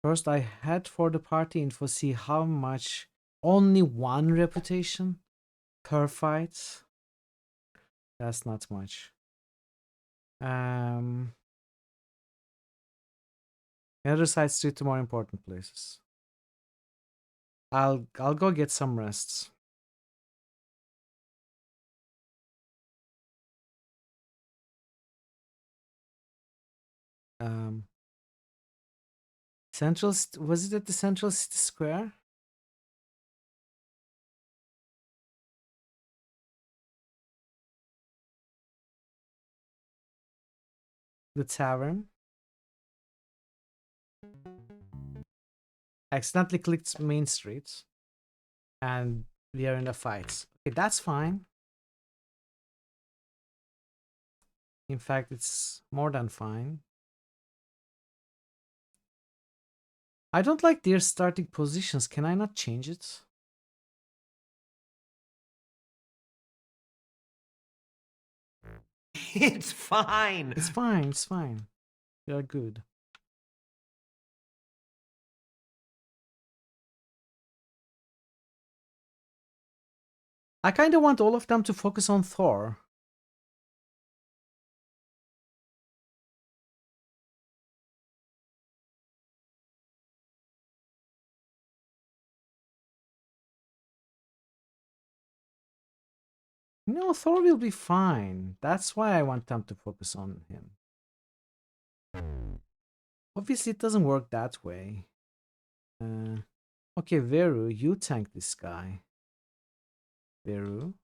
S5: First, I head for the party info, see how much... Only 1 reputation per fight. That's not much. Another side street to more important places. I'll go get some rests. Central, was it at the Central City Square? The tavern? I accidentally clicked Main Street. And we are in a fight. Okay, that's fine. In fact, it's more than fine. I don't like their starting positions. Can I not change it?
S15: It's fine.
S5: It's fine. It's fine. You're good. I kind of want all of them to focus on Thor. No, Thor will be fine. That's why I want them to focus on him. Obviously, it doesn't work that way. Okay, Veru, you tank this guy. Veru.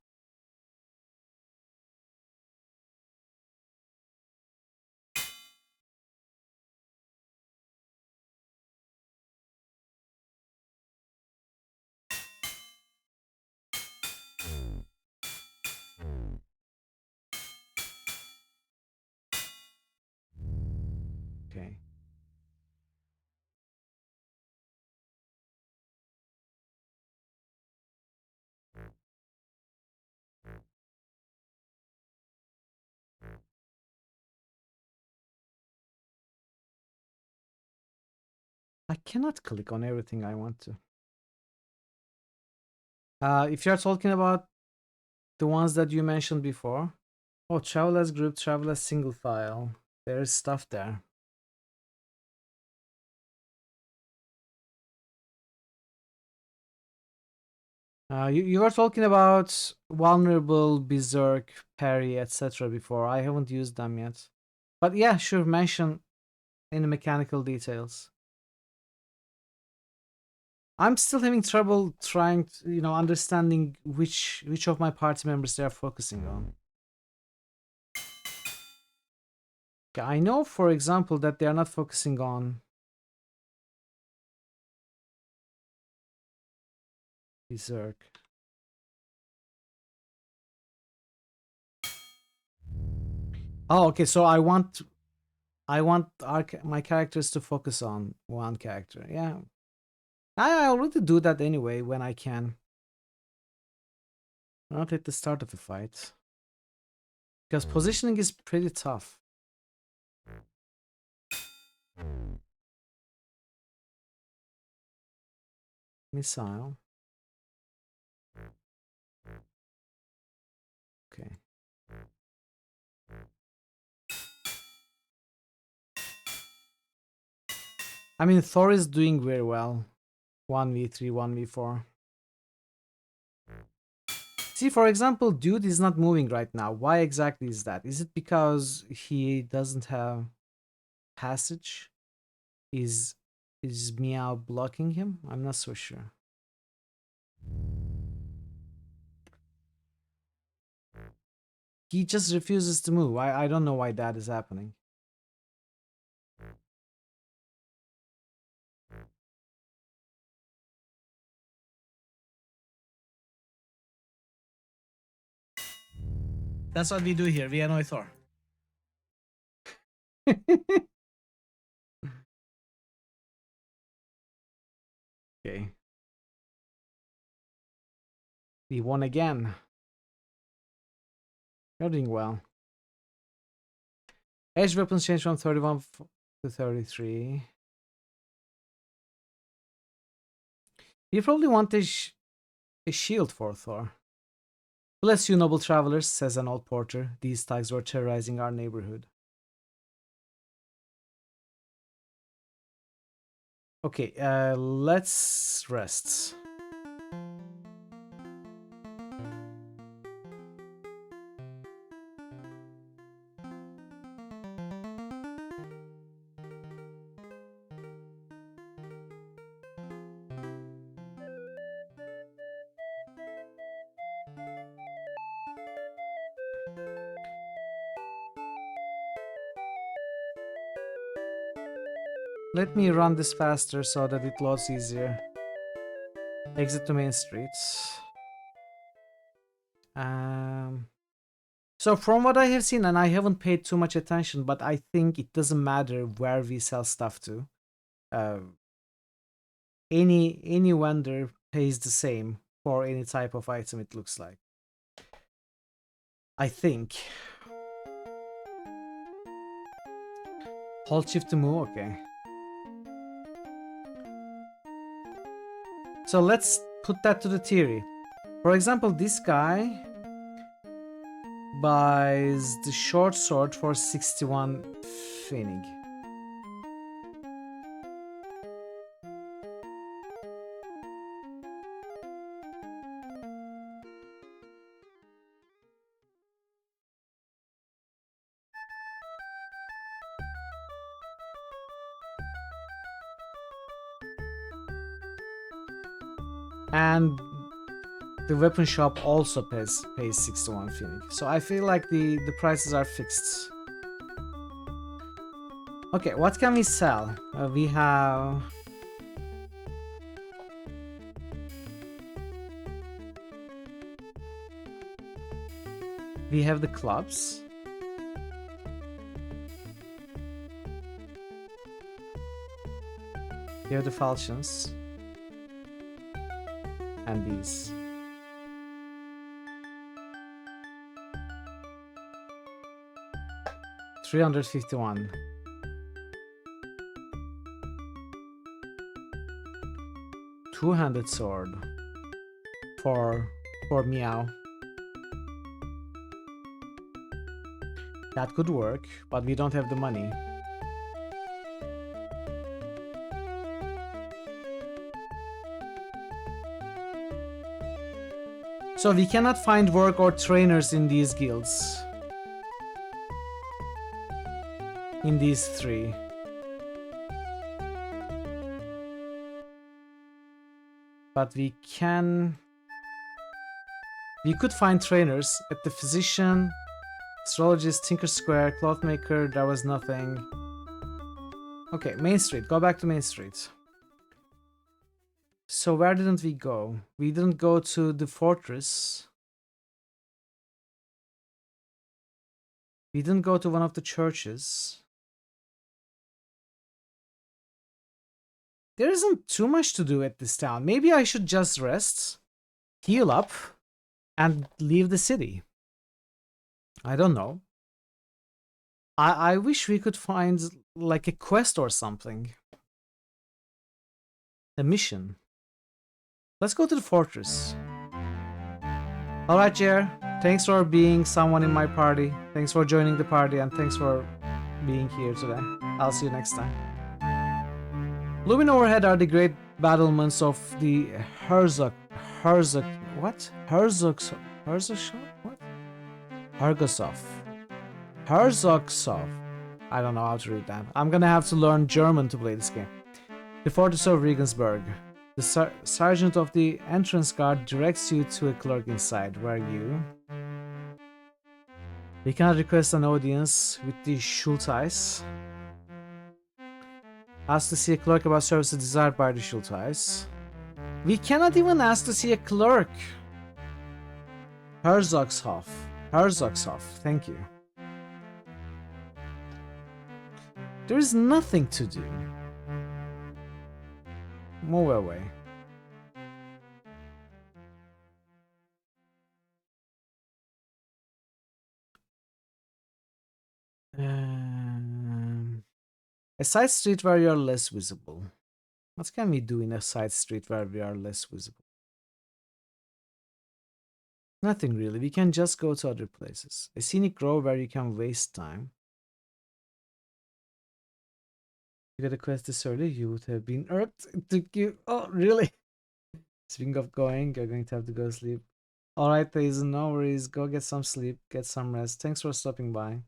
S5: Okay. I cannot click on everything I want to. If you're talking about the ones that you mentioned before. Oh, travel as group, travel as single file. There's stuff there. You were talking about vulnerable, berserk, parry, etc. before. I haven't used them yet. But yeah, sure, mention in the mechanical details. I'm still having trouble trying to, understanding which of my party members they are focusing on. Okay, I know, for example, that they are not focusing on berserk. Oh, okay. So I want my characters to focus on one character. Yeah, I already do that anyway when I can. Not at the start of the fight, because positioning is pretty tough. Missile. Okay. I mean, Thor is doing very well. 1v3, 1v4. See, for example, dude is not moving right now. Why exactly is that? Is it because he doesn't have passage? Is Meow blocking him? I'm not so sure. He just refuses to move. I don't know why that is happening.
S19: That's what we do here. We annoy Thor.
S5: Okay. We won again. You're doing well. Edge weapons change from 31 to 33. You probably want a shield for Thor. Bless you, noble travelers, says an old porter. These thugs were terrorizing our neighborhood. Okay, let's rest. Let me run this faster so that it loads easier. Exit to Main Street. So from what I have seen, and I haven't paid too much attention, but I think it doesn't matter where we sell stuff to. Any vendor pays the same for any type of item, it looks like. I think. Hold shift to move, okay. So let's put that to the theory. For example, this guy buys the short sword for 61 pfennig. And the weapon shop also pays 61 pfennig. So I feel like the prices are fixed. Okay, what can we sell? We have... We have the clubs. We have the falchions. And these. $351. Two-handed sword for Meow. That could work, but we don't have the money. So we cannot find work or trainers in these guilds. In these three. But we could find trainers at the physician, astrologist, tinker square, clothmaker. There was nothing. Okay, Main Street. Go back to Main Street. So where didn't we go? We didn't go to the fortress. We didn't go to one of the churches. There isn't too much to do at this town. Maybe I should just rest, heal up, and leave the city. I don't know. I wish we could find like a quest or something. A mission. Let's go to the fortress. Alright, Jer. Thanks for being someone in my party. Thanks for joining the party, and thanks for being here today. I'll see you next time. Looming overhead are the great battlements of the Herzog. What? Herzog? What? Hergosov. Herzogsov. I don't know how to read that. I'm gonna have to learn German to play this game. The Fortress of Regensburg. The sergeant of the entrance guard directs you to a clerk inside, where you... We cannot request an audience with the Schultheiss. Ask to see a clerk about services desired by the Schultheiss. We cannot even ask to see a clerk. Herzogshof. Herzogshof. Thank you. There is nothing to do. Move away. A side street where you are less visible. What can we do in a side street where we are less visible? Nothing really. We can just go to other places. A scenic grove where you can waste time. You got a quest this early, you would have been irked. It took you. Oh, really? Speaking of going, you're going to have to go sleep. Alright, Thazen, no worries. Go get some sleep, get some rest. Thanks for stopping by.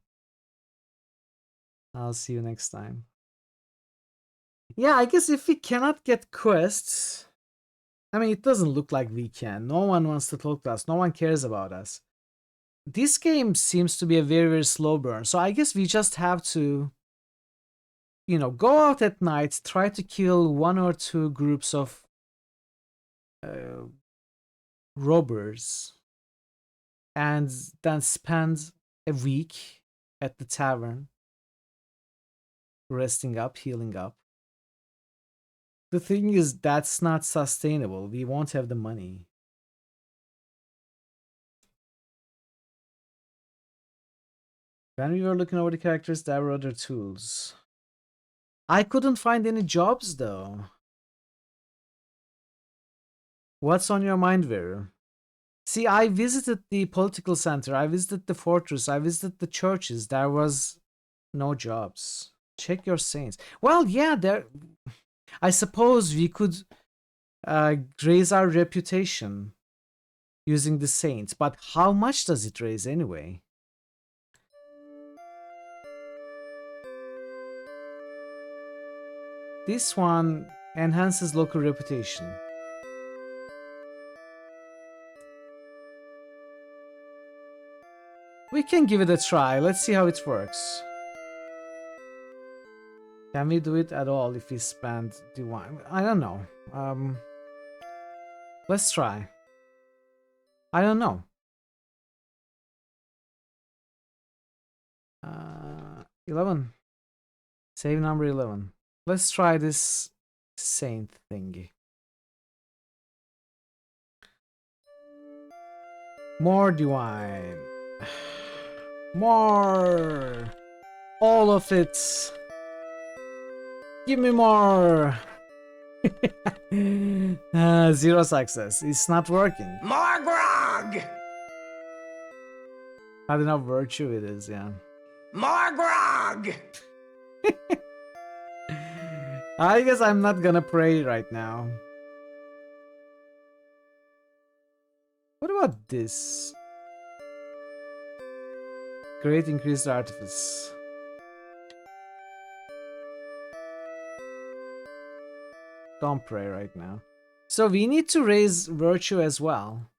S5: I'll see you next time. Yeah, I guess if we cannot get quests... I mean, it doesn't look like we can. No one wants to talk to us. No one cares about us. This game seems to be a very, very slow burn. So I guess we just have to... You know, go out at night, try to kill 1 or 2 groups of robbers, and then spend a week at the tavern, resting up, healing up. The thing is, that's not sustainable. We won't have the money. When we were looking over the characters, there were other tools. I couldn't find any jobs though. What's on your mind, Veru? See, I visited the political center, I visited the fortress, I visited the churches. There was no jobs. Check your saints. Well, yeah, there... I suppose we could raise our reputation using the saints, but how much does it raise anyway? This one enhances local reputation. We can give it a try. Let's see how it works. Can we do it at all if we spend divine? I don't know. Let's try. I don't know. 11. Save number 11. Let's try this saint thingy. More divine. More. All of it. Give me more. 0 success. It's not working.
S12: More grog!
S5: Not enough virtue it is, yeah.
S12: More grog!
S5: I guess I'm not gonna pray right now. What about this? Great increased artifice. Don't pray right now. So we need to raise virtue as well.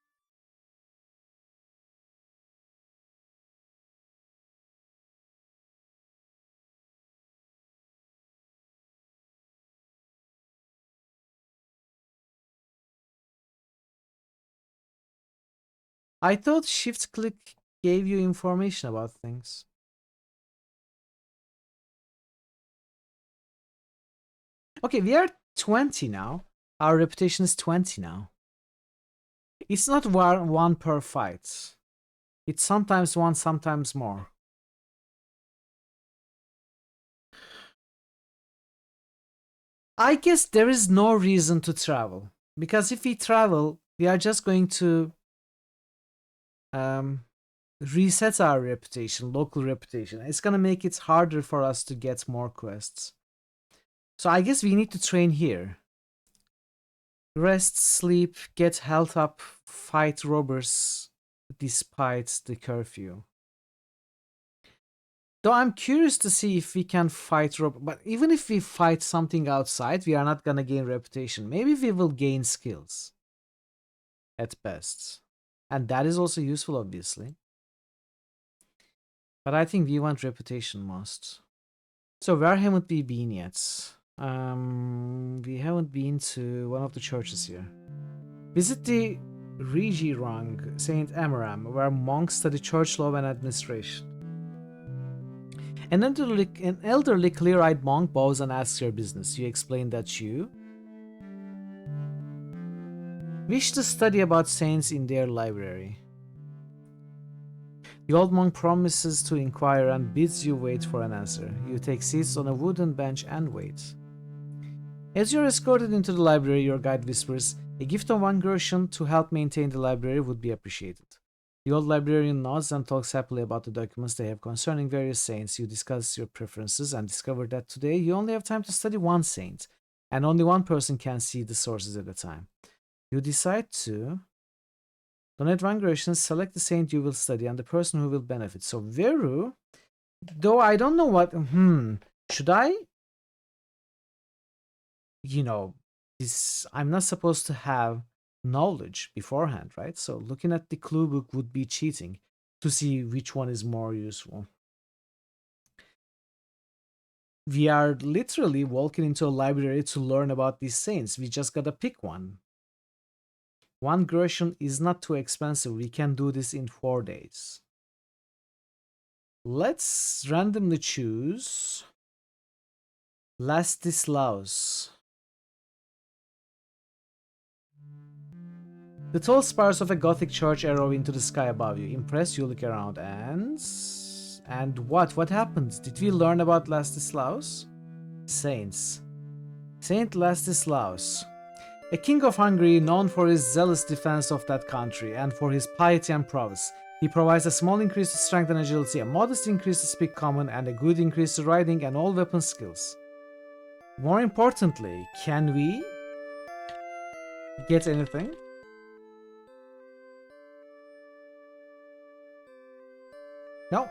S5: I thought shift click gave you information about things. Okay, we are 20 now. Our reputation is 20 now. It's not one per fight. It's sometimes one, sometimes more. I guess there is no reason to travel. Because if we travel, we are just going to reset our reputation, local reputation. It's gonna make it harder for us to get more quests. So I guess we need to train here. Rest, sleep, get health up, fight robbers, despite the curfew. Though I'm curious to see if we can fight but even if we fight something outside, we are not gonna gain reputation. Maybe we will gain skills at best. And that is also useful, obviously. But I think we want reputation most. So where haven't we been yet? We haven't been to one of the churches here. Visit the Regirang Saint Amaram, where monks study church law and administration. An elderly clear-eyed monk bows and asks your business. You explain that you wish to study about saints in their library. The old monk promises to inquire and bids you wait for an answer. You take seats on a wooden bench and wait. As you're escorted into the library, your guide whispers, "A gift of 1 groschen to help maintain the library would be appreciated." The old librarian nods and talks happily about the documents they have concerning various saints. You discuss your preferences and discover that today you only have time to study one saint, and only one person can see the sources at a time. You decide to donate 1 groschen, select the saint you will study and the person who will benefit. So Veru, though I don't know what, should I? I'm not supposed to have knowledge beforehand, right? So looking at the clue book would be cheating to see which one is more useful. We are literally walking into a library to learn about these saints. We just gotta pick one. 1 groschen is not too expensive. We can do this in 4 days. Let's randomly choose Lastislaus. The tall spires of a Gothic church arrow into the sky above you. Impressed, you look around and... And what? What happened? Did we learn about Lastislaus? Saints. Saint Lastislaus. A king of Hungary known for his zealous defense of that country and for his piety and prowess. He provides a small increase to strength and agility, a modest increase to speak common, and a good increase to riding and all weapon skills. More importantly, can we get anything? No.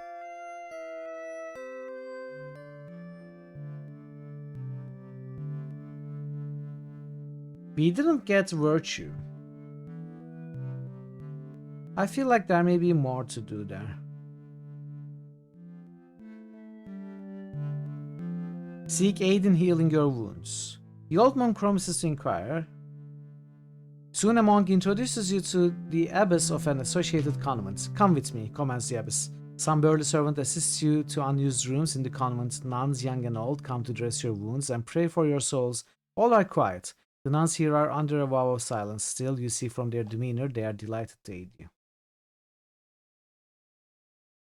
S5: We didn't get virtue. I feel like there may be more to do there. Seek aid in healing your wounds. The old monk promises to inquire. Soon a monk introduces you to the abbess of an associated convent. Come with me, commands the abbess. Some burly servant assists you to unused rooms in the convent. Nuns, young and old, come to dress your wounds and pray for your souls. All are quiet. The nuns here are under a vow of silence. Still, you see from their demeanor they are delighted to aid you.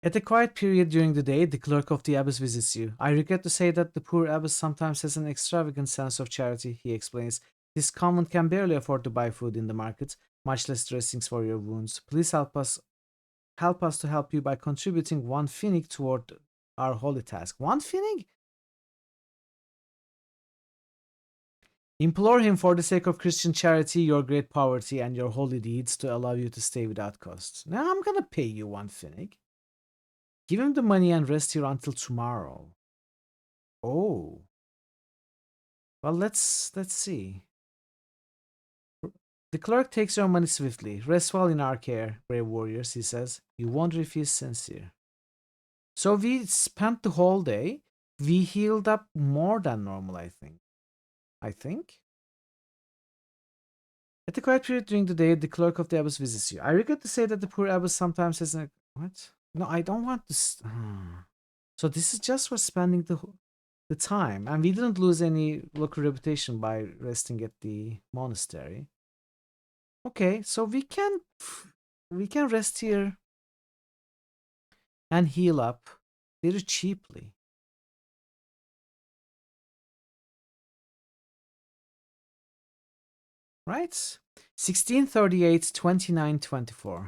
S5: At a quiet period during the day, the clerk of the abbess visits you. I regret to say that the poor abbess sometimes has an extravagant sense of charity, he explains. This convent can barely afford to buy food in the market, much less dressings for your wounds. Please help us to help you by contributing 1 pfennig toward our holy task. 1 pfennig? Implore him for the sake of Christian charity, your great poverty, and your holy deeds to allow you to stay without cost. Now I'm gonna pay you 1 pfennig. Give him the money and rest here until tomorrow. Oh. Well, let's see. The clerk takes your money swiftly. Rest well in our care, brave warriors, he says. You won't refuse sincere. So we spent the whole day. We healed up more than normal, I think. At a quiet period during the day, the clerk of the abbess visits you. I regret to say that the poor abbess sometimes has a... What? No, I don't want to... So this is just for spending the time. And we didn't lose any local reputation by resting at the monastery. Okay, so we can rest here and heal up very cheaply. Right? 1638, 29, 24.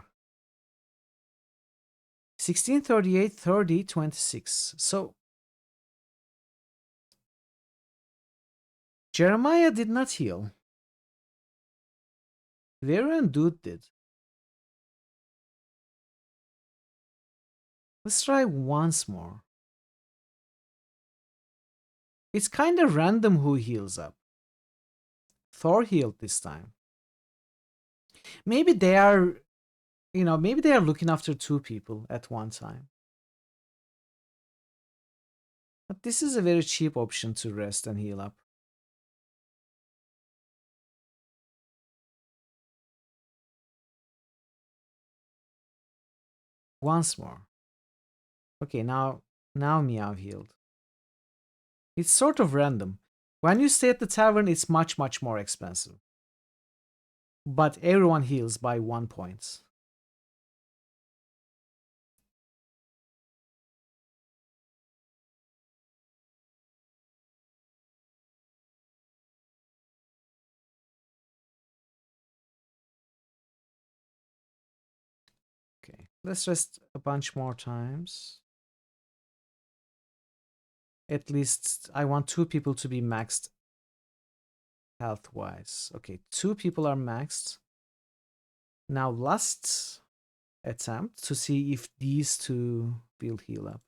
S5: 1638, 30, 26. So Jeremiah did not heal. Vera and Dude did. Let's try once more. It's kind of random who heals up. Thor healed this time. Maybe they are, maybe they are looking after 2 people at one time. But this is a very cheap option to rest and heal up. Once more. Okay, now Meow healed. It's sort of random. When you stay at the tavern, it's much more expensive. But everyone heals by 1 point. Okay, let's rest a bunch more times. At least I want 2 people to be maxed health-wise. Okay, 2 people are maxed. Now last attempt to see if these 2 will heal up.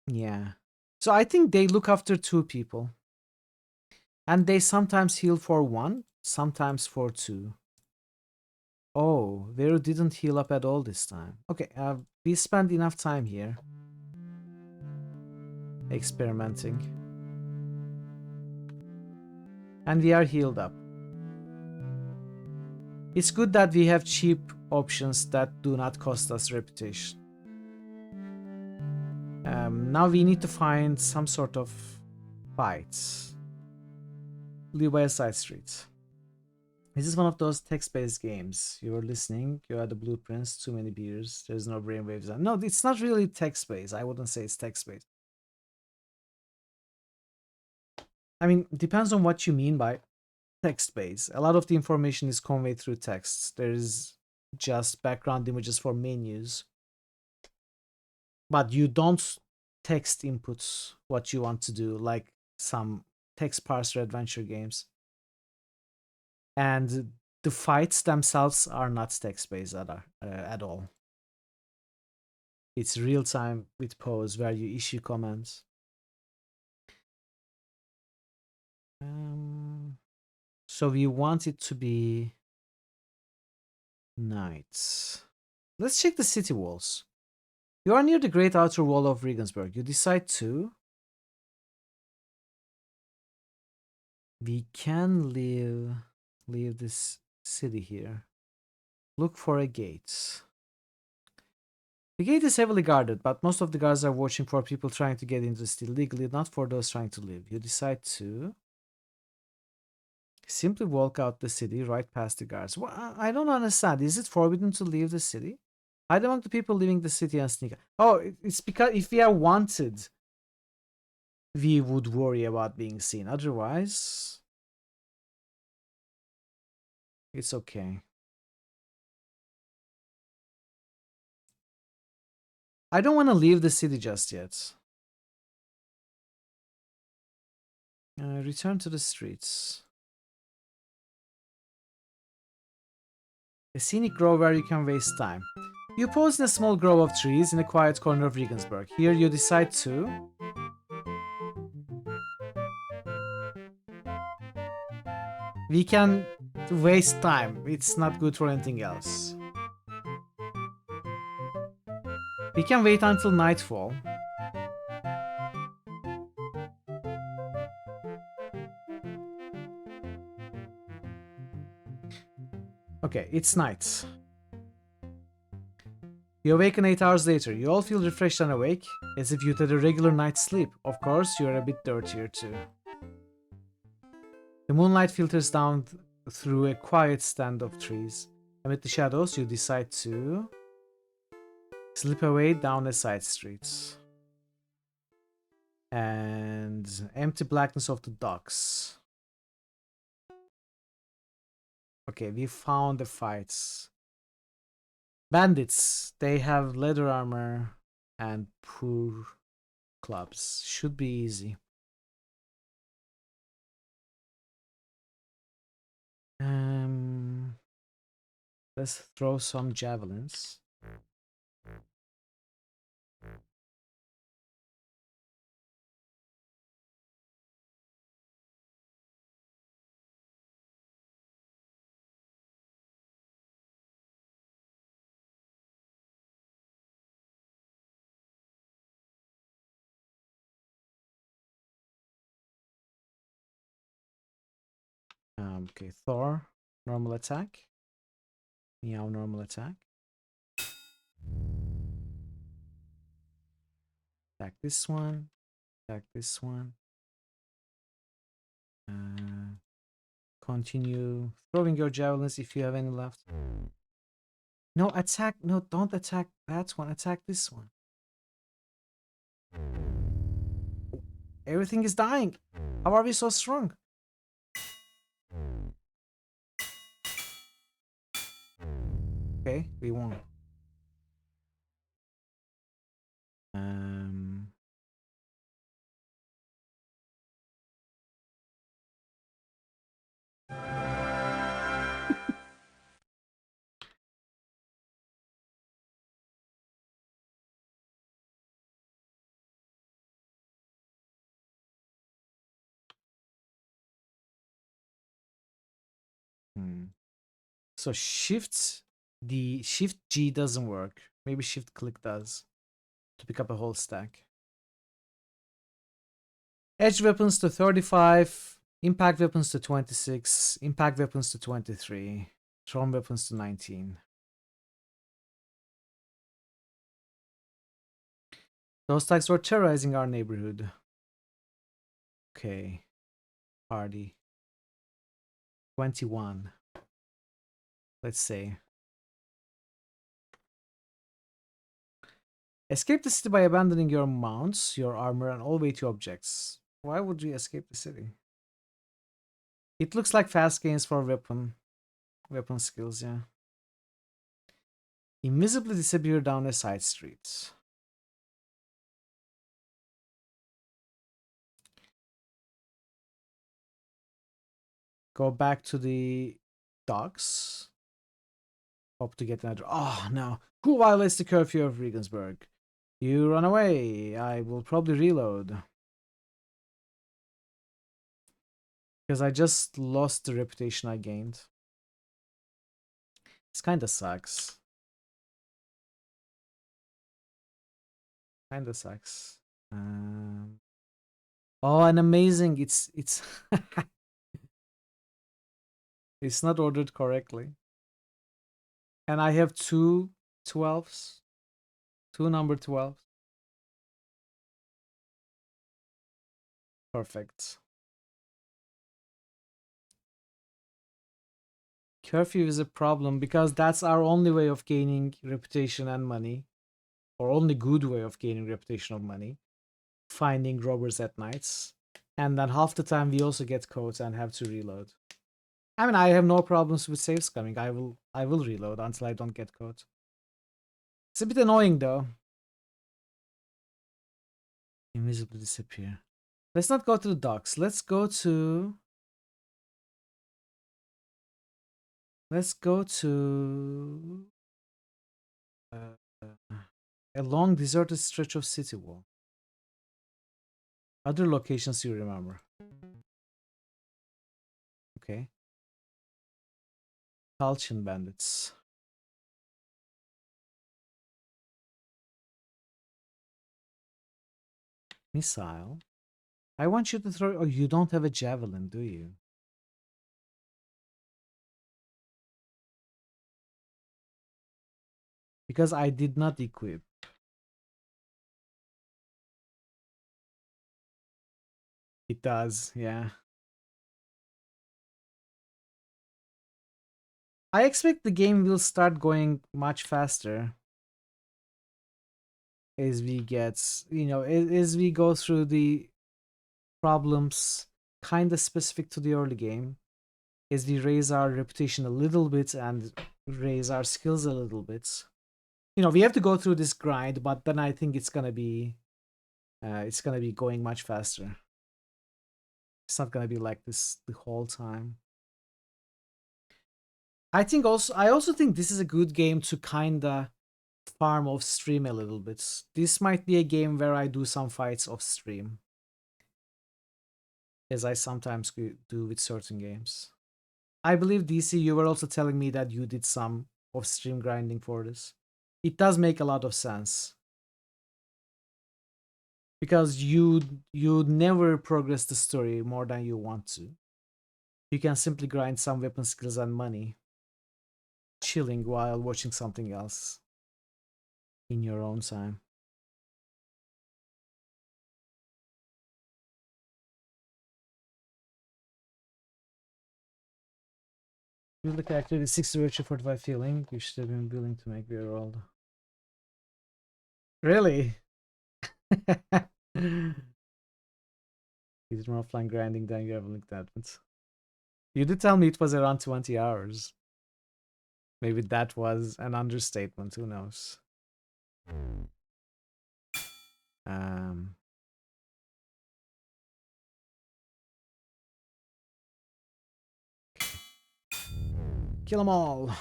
S5: Yeah. So I think they look after 2 people. And they sometimes heal for 1, sometimes for 2. Oh, Vero didn't heal up at all this time. Okay, we spent enough time here. Experimenting. And we are healed up. It's good that we have cheap options that do not cost us reputation. Now we need to find some sort of fights. Live by a side street. This is one of those text-based games. You're listening, you are the blueprints, too many beers, there's no brainwaves. No, it's not really text-based. I wouldn't say it's text-based. I mean, depends on what you mean by text-based. A lot of the information is conveyed through text. There's just background images for menus. But you don't text inputs what you want to do, like some text parser adventure games. And the fights themselves are not text-based at all. It's real-time with pause where you issue commands. So we want it to be night. Let's check the city walls. You are near the great outer wall of Regensburg. You decide to... We can leave this city here. Look for a gate. The gate is heavily guarded, but most of the guards are watching for people trying to get into the city legally, not for those trying to leave. You decide to simply walk out the city right past the guards. Well, I don't understand. Is it forbidden to leave the city? Hide among the people leaving the city and sneak. Oh, it's because if we are wanted, we would worry about being seen. Otherwise, it's okay. I don't want to leave the city just yet. Return to the streets. A scenic grove where you can waste time. You pause in a small grove of trees in a quiet corner of Regensburg. Here you decide to... We can waste time. It's not good for anything else. We can wait until nightfall. Okay, it's night. You awaken 8 hours later. You all feel refreshed and awake, as if you'd had a regular night's sleep. Of course, you're a bit dirtier too. The moonlight filters down through a quiet stand of trees. Amid the shadows, you decide to slip away down a side street. And empty blackness of the docks. Okay, we found the fights. Bandits, they have leather armor and poor clubs. Should be easy. Let's throw some javelins. Okay, Thor, normal attack. Meow, normal attack. Attack this one. Attack this one. Continue throwing your javelins if you have any left. No, attack. No, don't attack that one. Attack this one. Everything is dying. How are we so strong? Okay, we won. So shift G doesn't work. Maybe shift click does to pick up a whole stack. Edge weapons to 35, impact weapons to 26, impact weapons to 23, thrown weapons to 19. Those stacks were terrorizing our neighborhood. Okay. Party. 21. Let's say. Escape the city by abandoning your mounts, your armor, and all weighty objects. Why would we escape the city? It looks like fast gains for weapon skills, yeah. Invisibly disappear down a side street. Go back to the docks. Hope to get another. Oh no! Who violates the curfew of Regensburg? You run away. I will probably reload. Because I just lost the reputation I gained. This kinda sucks. Kinda sucks. Oh, and amazing! It's it's not ordered correctly. And I have two 12s. Two number 12s. Perfect. Curfew is a problem because that's our only way of gaining reputation and money. Or only good way of gaining reputation of money. Finding robbers at nights. And then half the time we also get caught and have to reload. I mean, I have no problems with saves coming. I will reload until I don't get caught. It's a bit annoying though. Invisibly disappear. Let's not go to the docks. Let's go to a long deserted stretch of city wall. Other locations you remember. Okay. Falchion bandits. Missile. I want you to throw. Oh, you don't have a javelin, do you? Because I did not equip. It does, yeah. I expect the game will start going much faster as we get, you know, as we go through the problems kind of specific to the early game, as we raise our reputation a little bit and raise our skills a little bit. You know, we have to go through this grind, but then I think it's gonna be going much faster. It's not gonna be like this the whole time. I also think this is a good game to kinda farm off stream a little bit. This might be a game where I do some fights off stream, as I sometimes do with certain games. I believe DC, you were also telling me that you did some off stream grinding for this. It does make a lot of sense. Because you never progress the story more than you want to. You can simply grind some weapon skills and money, chilling while watching something else in your own time. Build the character with 60 virtue 45 feeling. You should have been willing to make your rolled. Really? It's more offline grinding than you ever looked at. But you did tell me it was around 20 hours. Maybe that was an understatement. Who knows? Kill them all.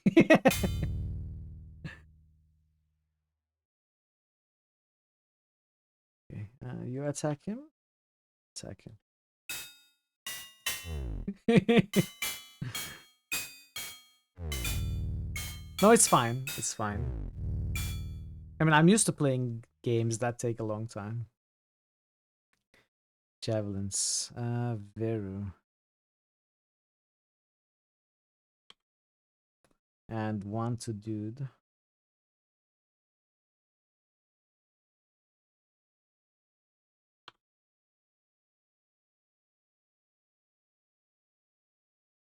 S5: Okay, you attack him. Attack him. No, it's fine. It's fine. I mean, I'm used to playing games that take a long time. Javelins. Veru. And one to dude.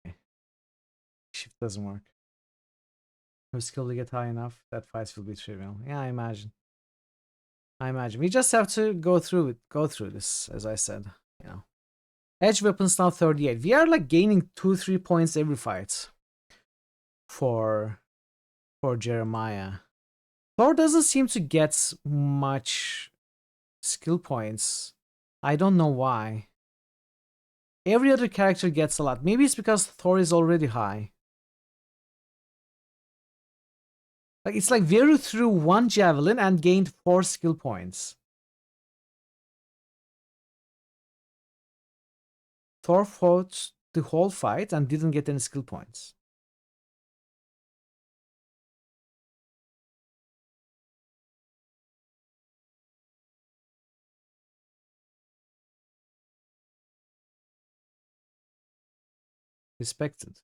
S5: Okay. Shift doesn't work. No skill to get high enough, that fights will be trivial. Yeah, I imagine. We just have to go through it. Go through this, as I said. You know. Edge weapons now 38. We are like gaining 2-3 points every fight. For Jeremiah. Thor doesn't seem to get much skill points. I don't know why. Every other character gets a lot. Maybe it's because Thor is already high. Like it's like Veru threw 1 javelin and gained 4 skill points. Thor fought the whole fight and didn't get any skill points. Respected.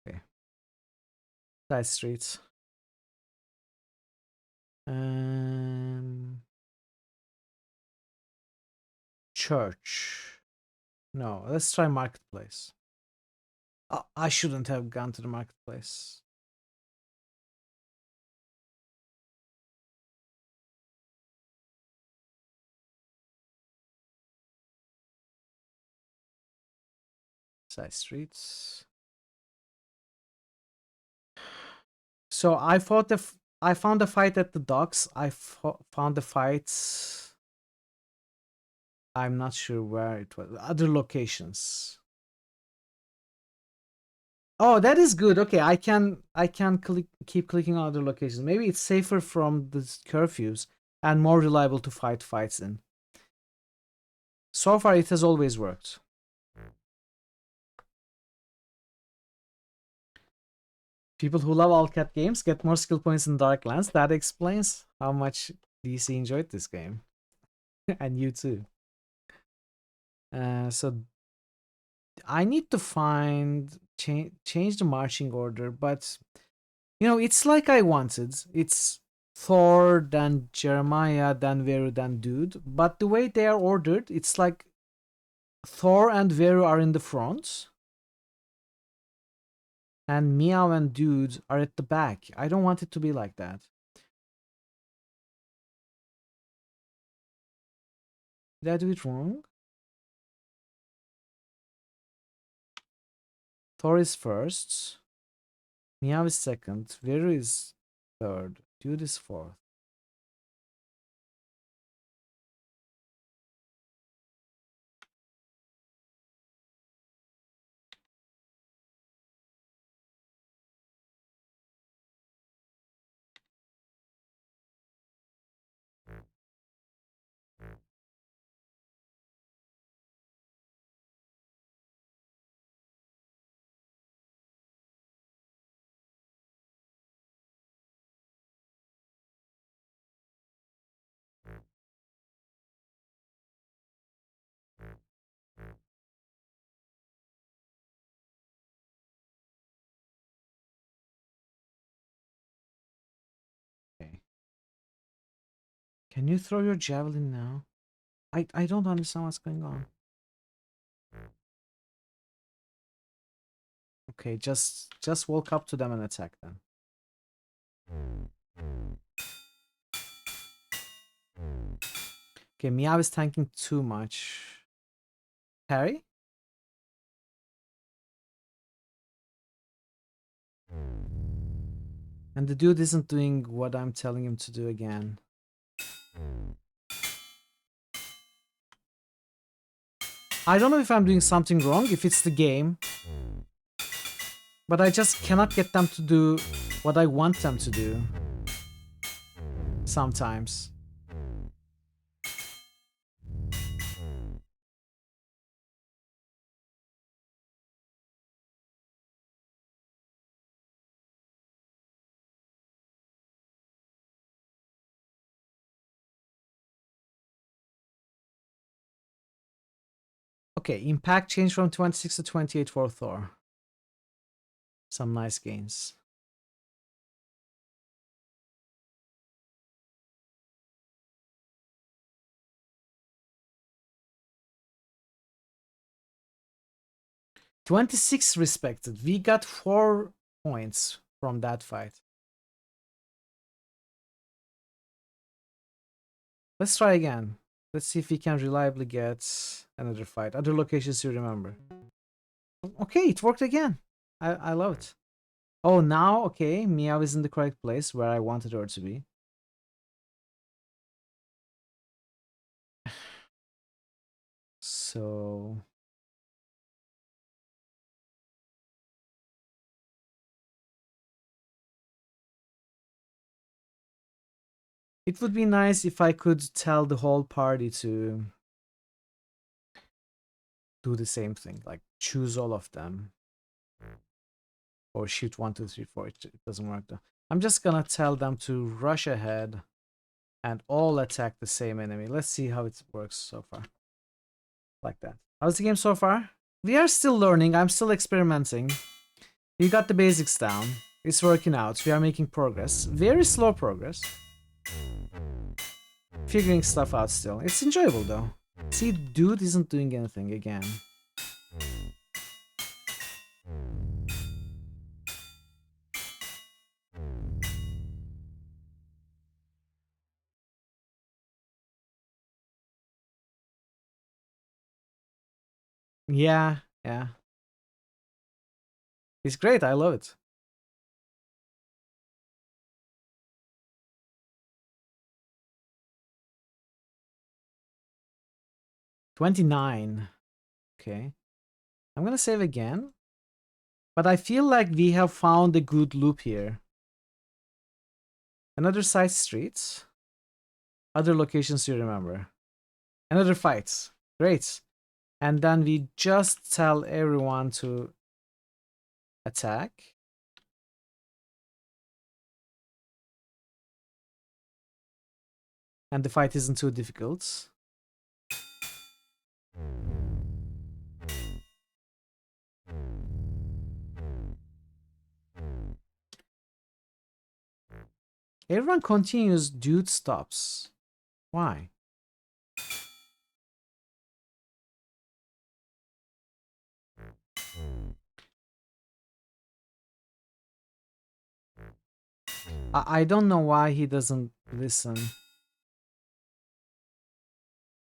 S5: Okay. Side streets. Church. No, let's try marketplace. I shouldn't have gone to the marketplace. Side streets. So I found the fight at the docks. I found the fights. I'm not sure where it was. Other locations. Oh, that is good. Okay, I can keep clicking on other locations. Maybe it's safer from the curfews and more reliable to fight fights in. So far, it has always worked. People who love all cat games get more skill points in Darklands. That explains how much DC enjoyed this game. And you too. So I need to find change the marching order, but you know, it's like I wanted. It's Thor, then Jeremiah, then Veru, then Dude. But the way they are ordered, it's like Thor and Veru are in the front, and Meow and Dude are at the back. I don't want it to be like that. Did I do it wrong? Thor is first. Meow is second. Veru is third. Dude is fourth. Can you throw your javelin now? I don't understand what's going on. Okay, just walk up to them and attack them. Okay, Meow is tanking too much. Harry? And the dude isn't doing what I'm telling him to do again. I don't know if I'm doing something wrong, if it's the game. But I just cannot get them to do what I want them to do. Sometimes. Okay, impact changed from 26 to 28 for Thor. Some nice gains. $26 respected. We got 4 points from that fight. Let's try again. Let's see if we can reliably get another fight. Other locations you remember. Okay, it worked again. I love it. Oh, now, okay, Meow is in the correct place where I wanted her to be. So... it would be nice if I could tell the whole party to do the same thing, like choose all of them. Or shoot 1, 2, 3, 4. It doesn't work though. I'm just gonna tell them to rush ahead and all attack the same enemy. Let's see how it works so far. Like that. How's the game so far? We are still learning. I'm still experimenting. We got the basics down. It's working out. We are making progress. Very slow progress. Figuring stuff out still. It's enjoyable though. See, dude isn't doing anything again. Yeah, yeah. It's great. I love it. $29. Okay. I'm gonna save again. But I feel like we have found a good loop here. Another side streets. Other locations you remember. Another fight. Great. And then we just tell everyone to attack. And the fight isn't too difficult. Everyone continues, dude stops. Why? I don't know why he doesn't listen.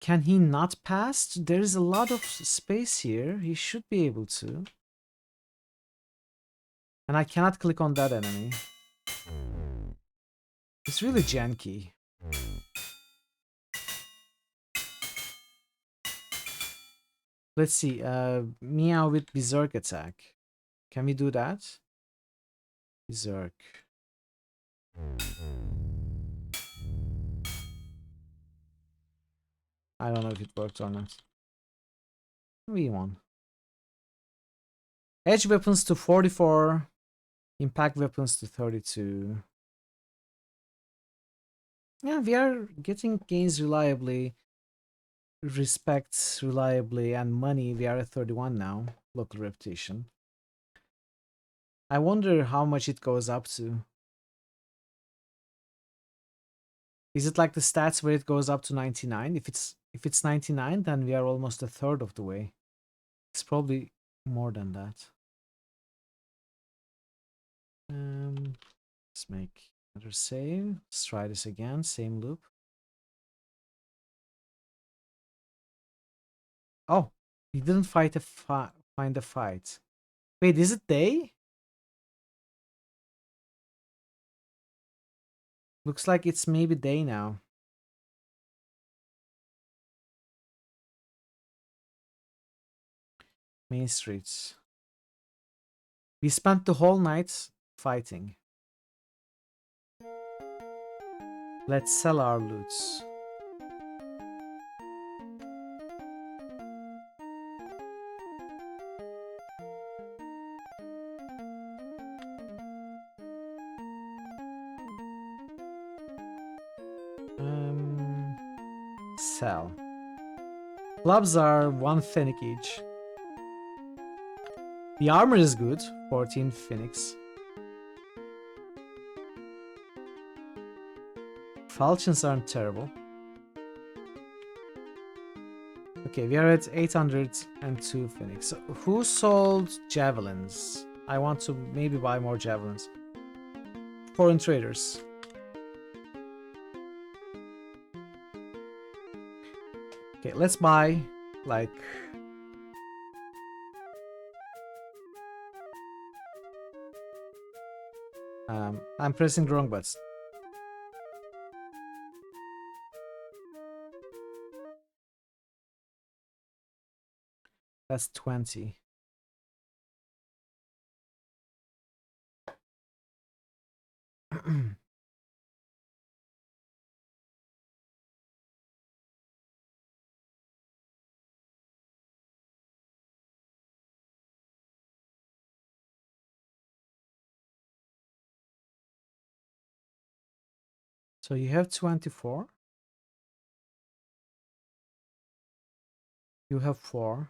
S5: Can he not pass? There is a lot of space here. He should be able to. And I cannot click on that enemy. It's really janky. Let's see. Meow with Berserk attack. Can we do that? Berserk. I don't know if it worked or not. V1. Edge weapons to 44. Impact weapons to 32. Yeah, we are getting gains reliably. Respect reliably, and money. We are at 31 now. Local reputation. I wonder how much it goes up to. Is it like the stats where it goes up to 99? If it's 99, then we are almost a third of the way. It's probably more than that. Let's make another save. Let's try this again. Same loop. Oh, he didn't find a fight. Wait, is it day? Looks like it's maybe day now. Main streets. We spent the whole night fighting. Let's sell our loots. Sell. Clubs are 1 Phoenix each. The armor is good, 14 Phoenix. Falchions aren't terrible. Okay, we are at 802 Phoenix. So who sold javelins? I want to maybe buy more javelins. Foreign traders. Okay, let's buy like I'm pressing the wrong buttons. That's 20. So you have 24. You have 4.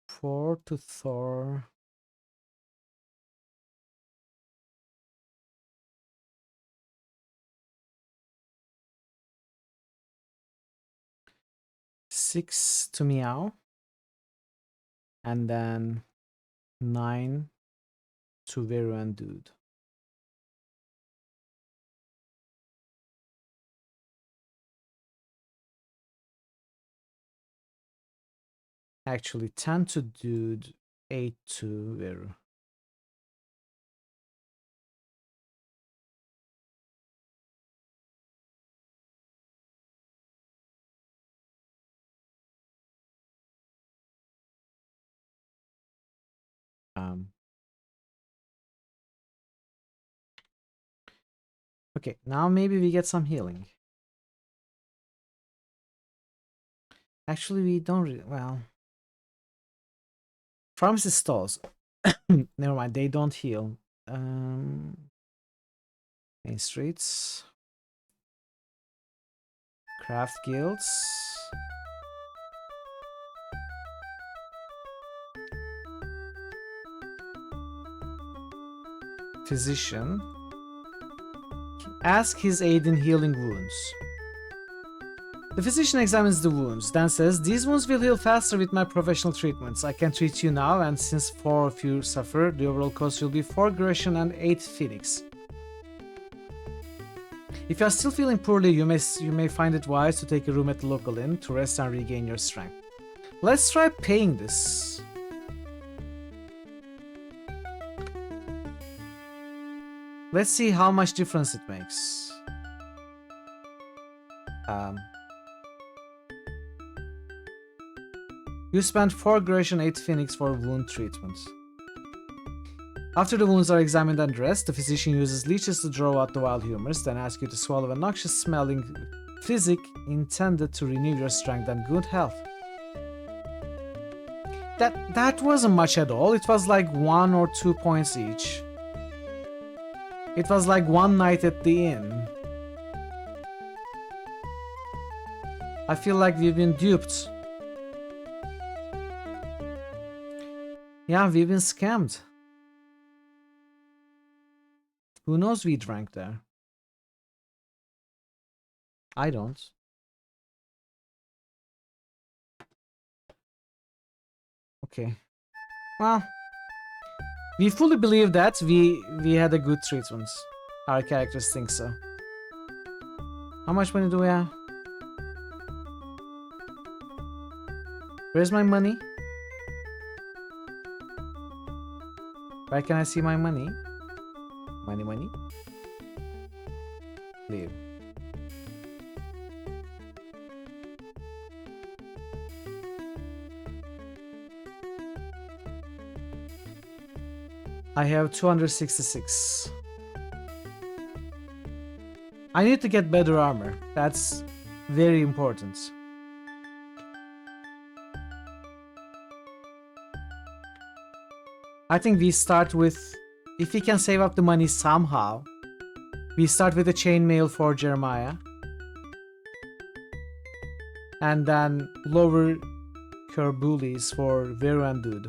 S5: Four to Thor. Six to Meow. And then 9 to Veru and Dude. Actually, 10 to Dude, 8 to Veru. Okay, now maybe we get some healing. Actually, we don't really, well. Pharmacy stalls. Never mind, they don't heal. Main streets. Craft guilds. Physician. Ask his aid in healing wounds. The physician examines the wounds, then says, "These wounds will heal faster with my professional treatments. I can treat you now, and since 4 of you suffer, the overall cost will be 4 Grecian and 8 Phoenix. If you are still feeling poorly, you may find it wise to take a room at the local inn to rest and regain your strength." Let's try paying this. Let's see how much difference it makes. You spend 4 Grecian 8 Phoenix for wound treatment. After the wounds are examined and dressed, the physician uses leeches to draw out the wild humors, then asks you to swallow a noxious smelling physic intended to renew your strength and good health. That wasn't much at all. It was like 1 or 2 points each. It was like one night at the inn. I feel like we've been duped. Yeah, we've been scammed. Who knows we drank there? I don't. Okay. Well, we fully believe that we had a good treatment. Our characters think so. How much money do we have? Where's my money? Where can I see my money? Money, money. Leave. I have 266. I need to get better armor. That's very important. I think we start with, if we can save up the money somehow, we start with a chainmail for Jeremiah. And then lower Kerbulis for Veru and Dude.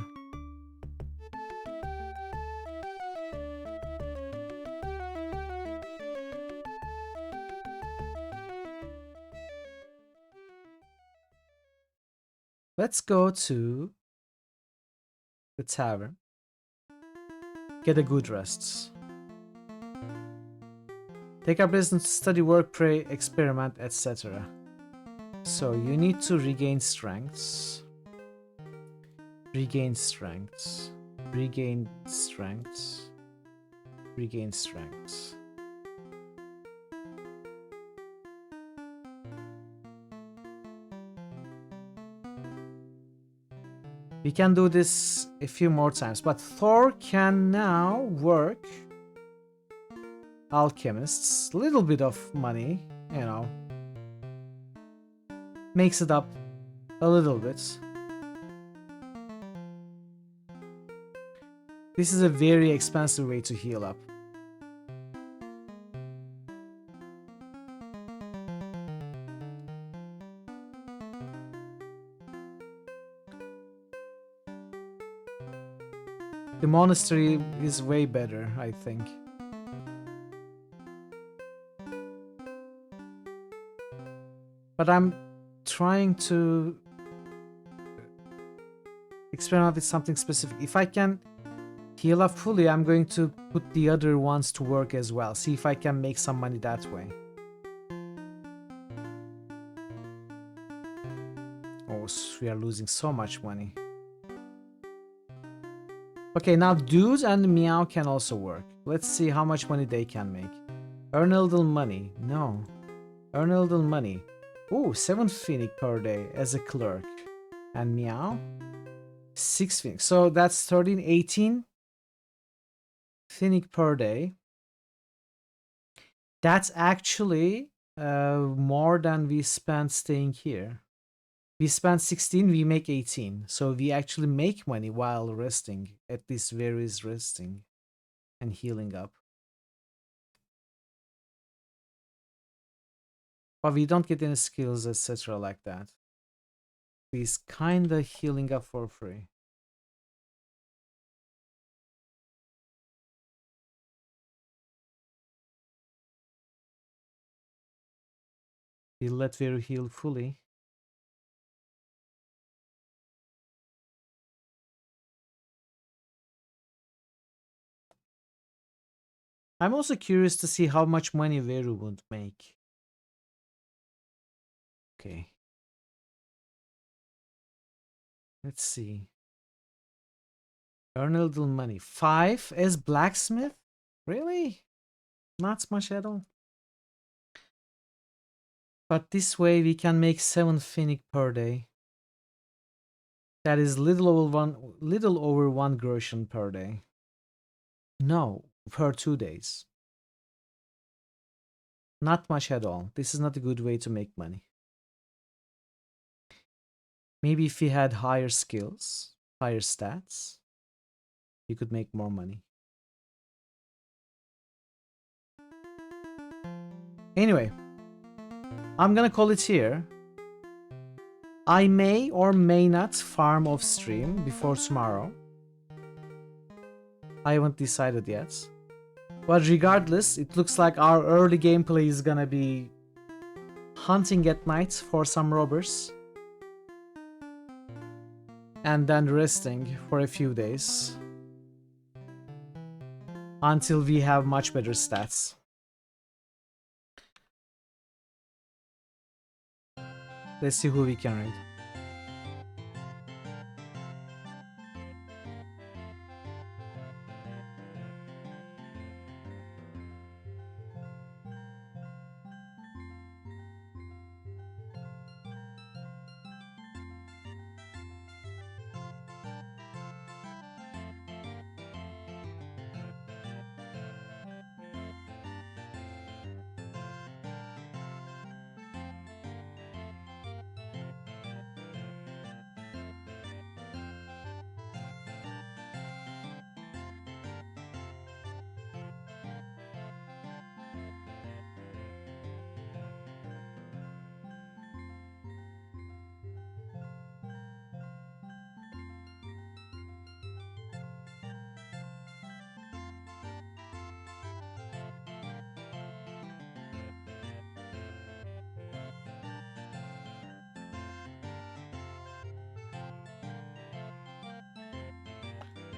S5: Let's go to the tavern. Get a good rest. Take our business to study, work, pray, experiment, etc. So you need to regain strengths. Regain strengths. Regain strengths. Regain strengths. We can do this a few more times, but Thor can now work alchemists. Little bit of money, you know. Makes it up a little bit. This is a very expensive way to heal up. The monastery is way better, I think. But I'm trying to experiment with something specific. If I can heal up fully, I'm going to put the other ones to work as well. See if I can make some money that way. Oh, we are losing so much money. Okay, now Dude and Meow can also work. Let's see how much money they can make. Earn a little money. No. Earn a little money. Ooh, 7 Phoenix per day as a clerk. And Meow? 6 Phoenix. So that's 13, 18 Phoenix per day. That's actually more than we spent staying here. We spent 16, we make 18. So we actually make money while resting. At least Veru is resting and healing up. But we don't get any skills, etc. like that. He's kinda healing up for free. We'll let Veru heal fully. I'm also curious to see how much money Veru would make. Okay. Let's see. Earn a little money. 5 as blacksmith? Really? Not much at all. But this way we can make 7 Phoenix per day. That is little over 1 groschen per day. No, per 2 days. Not much at all. This is not a good way to make money. Maybe if we had higher skills, higher stats, you could make more money. Anyway, I'm gonna call it here. I may or may not farm off stream before tomorrow. I haven't decided yet. But regardless, it looks like our early gameplay is gonna be hunting at night for some robbers. And then resting for a few days. Until we have much better stats. Let's see who we can raid.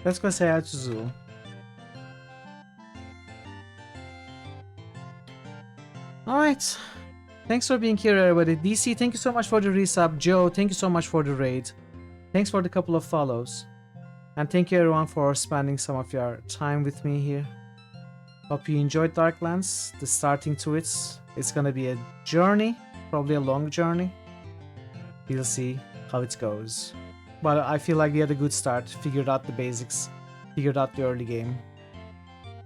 S5: Let's go say hi to Zoo. Alright. Thanks for being here, everybody. DC, thank you so much for the resub. Joe, thank you so much for the raid. Thanks for the couple of follows. And thank you everyone for spending some of your time with me here. Hope you enjoyed Darklands. The starting to it. It's gonna be a journey. Probably a long journey. We'll see how it goes. But I feel like we had a good start. Figured out the basics. Figured out the early game.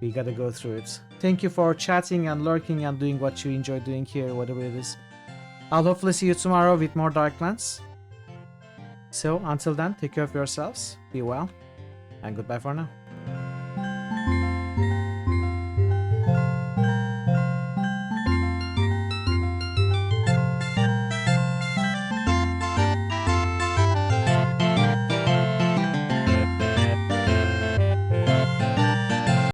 S5: We gotta go through it. Thank you for chatting and lurking and doing what you enjoy doing here, whatever it is. I'll hopefully see you tomorrow with more Darklands. So until then, take care of yourselves, be well, and goodbye for now.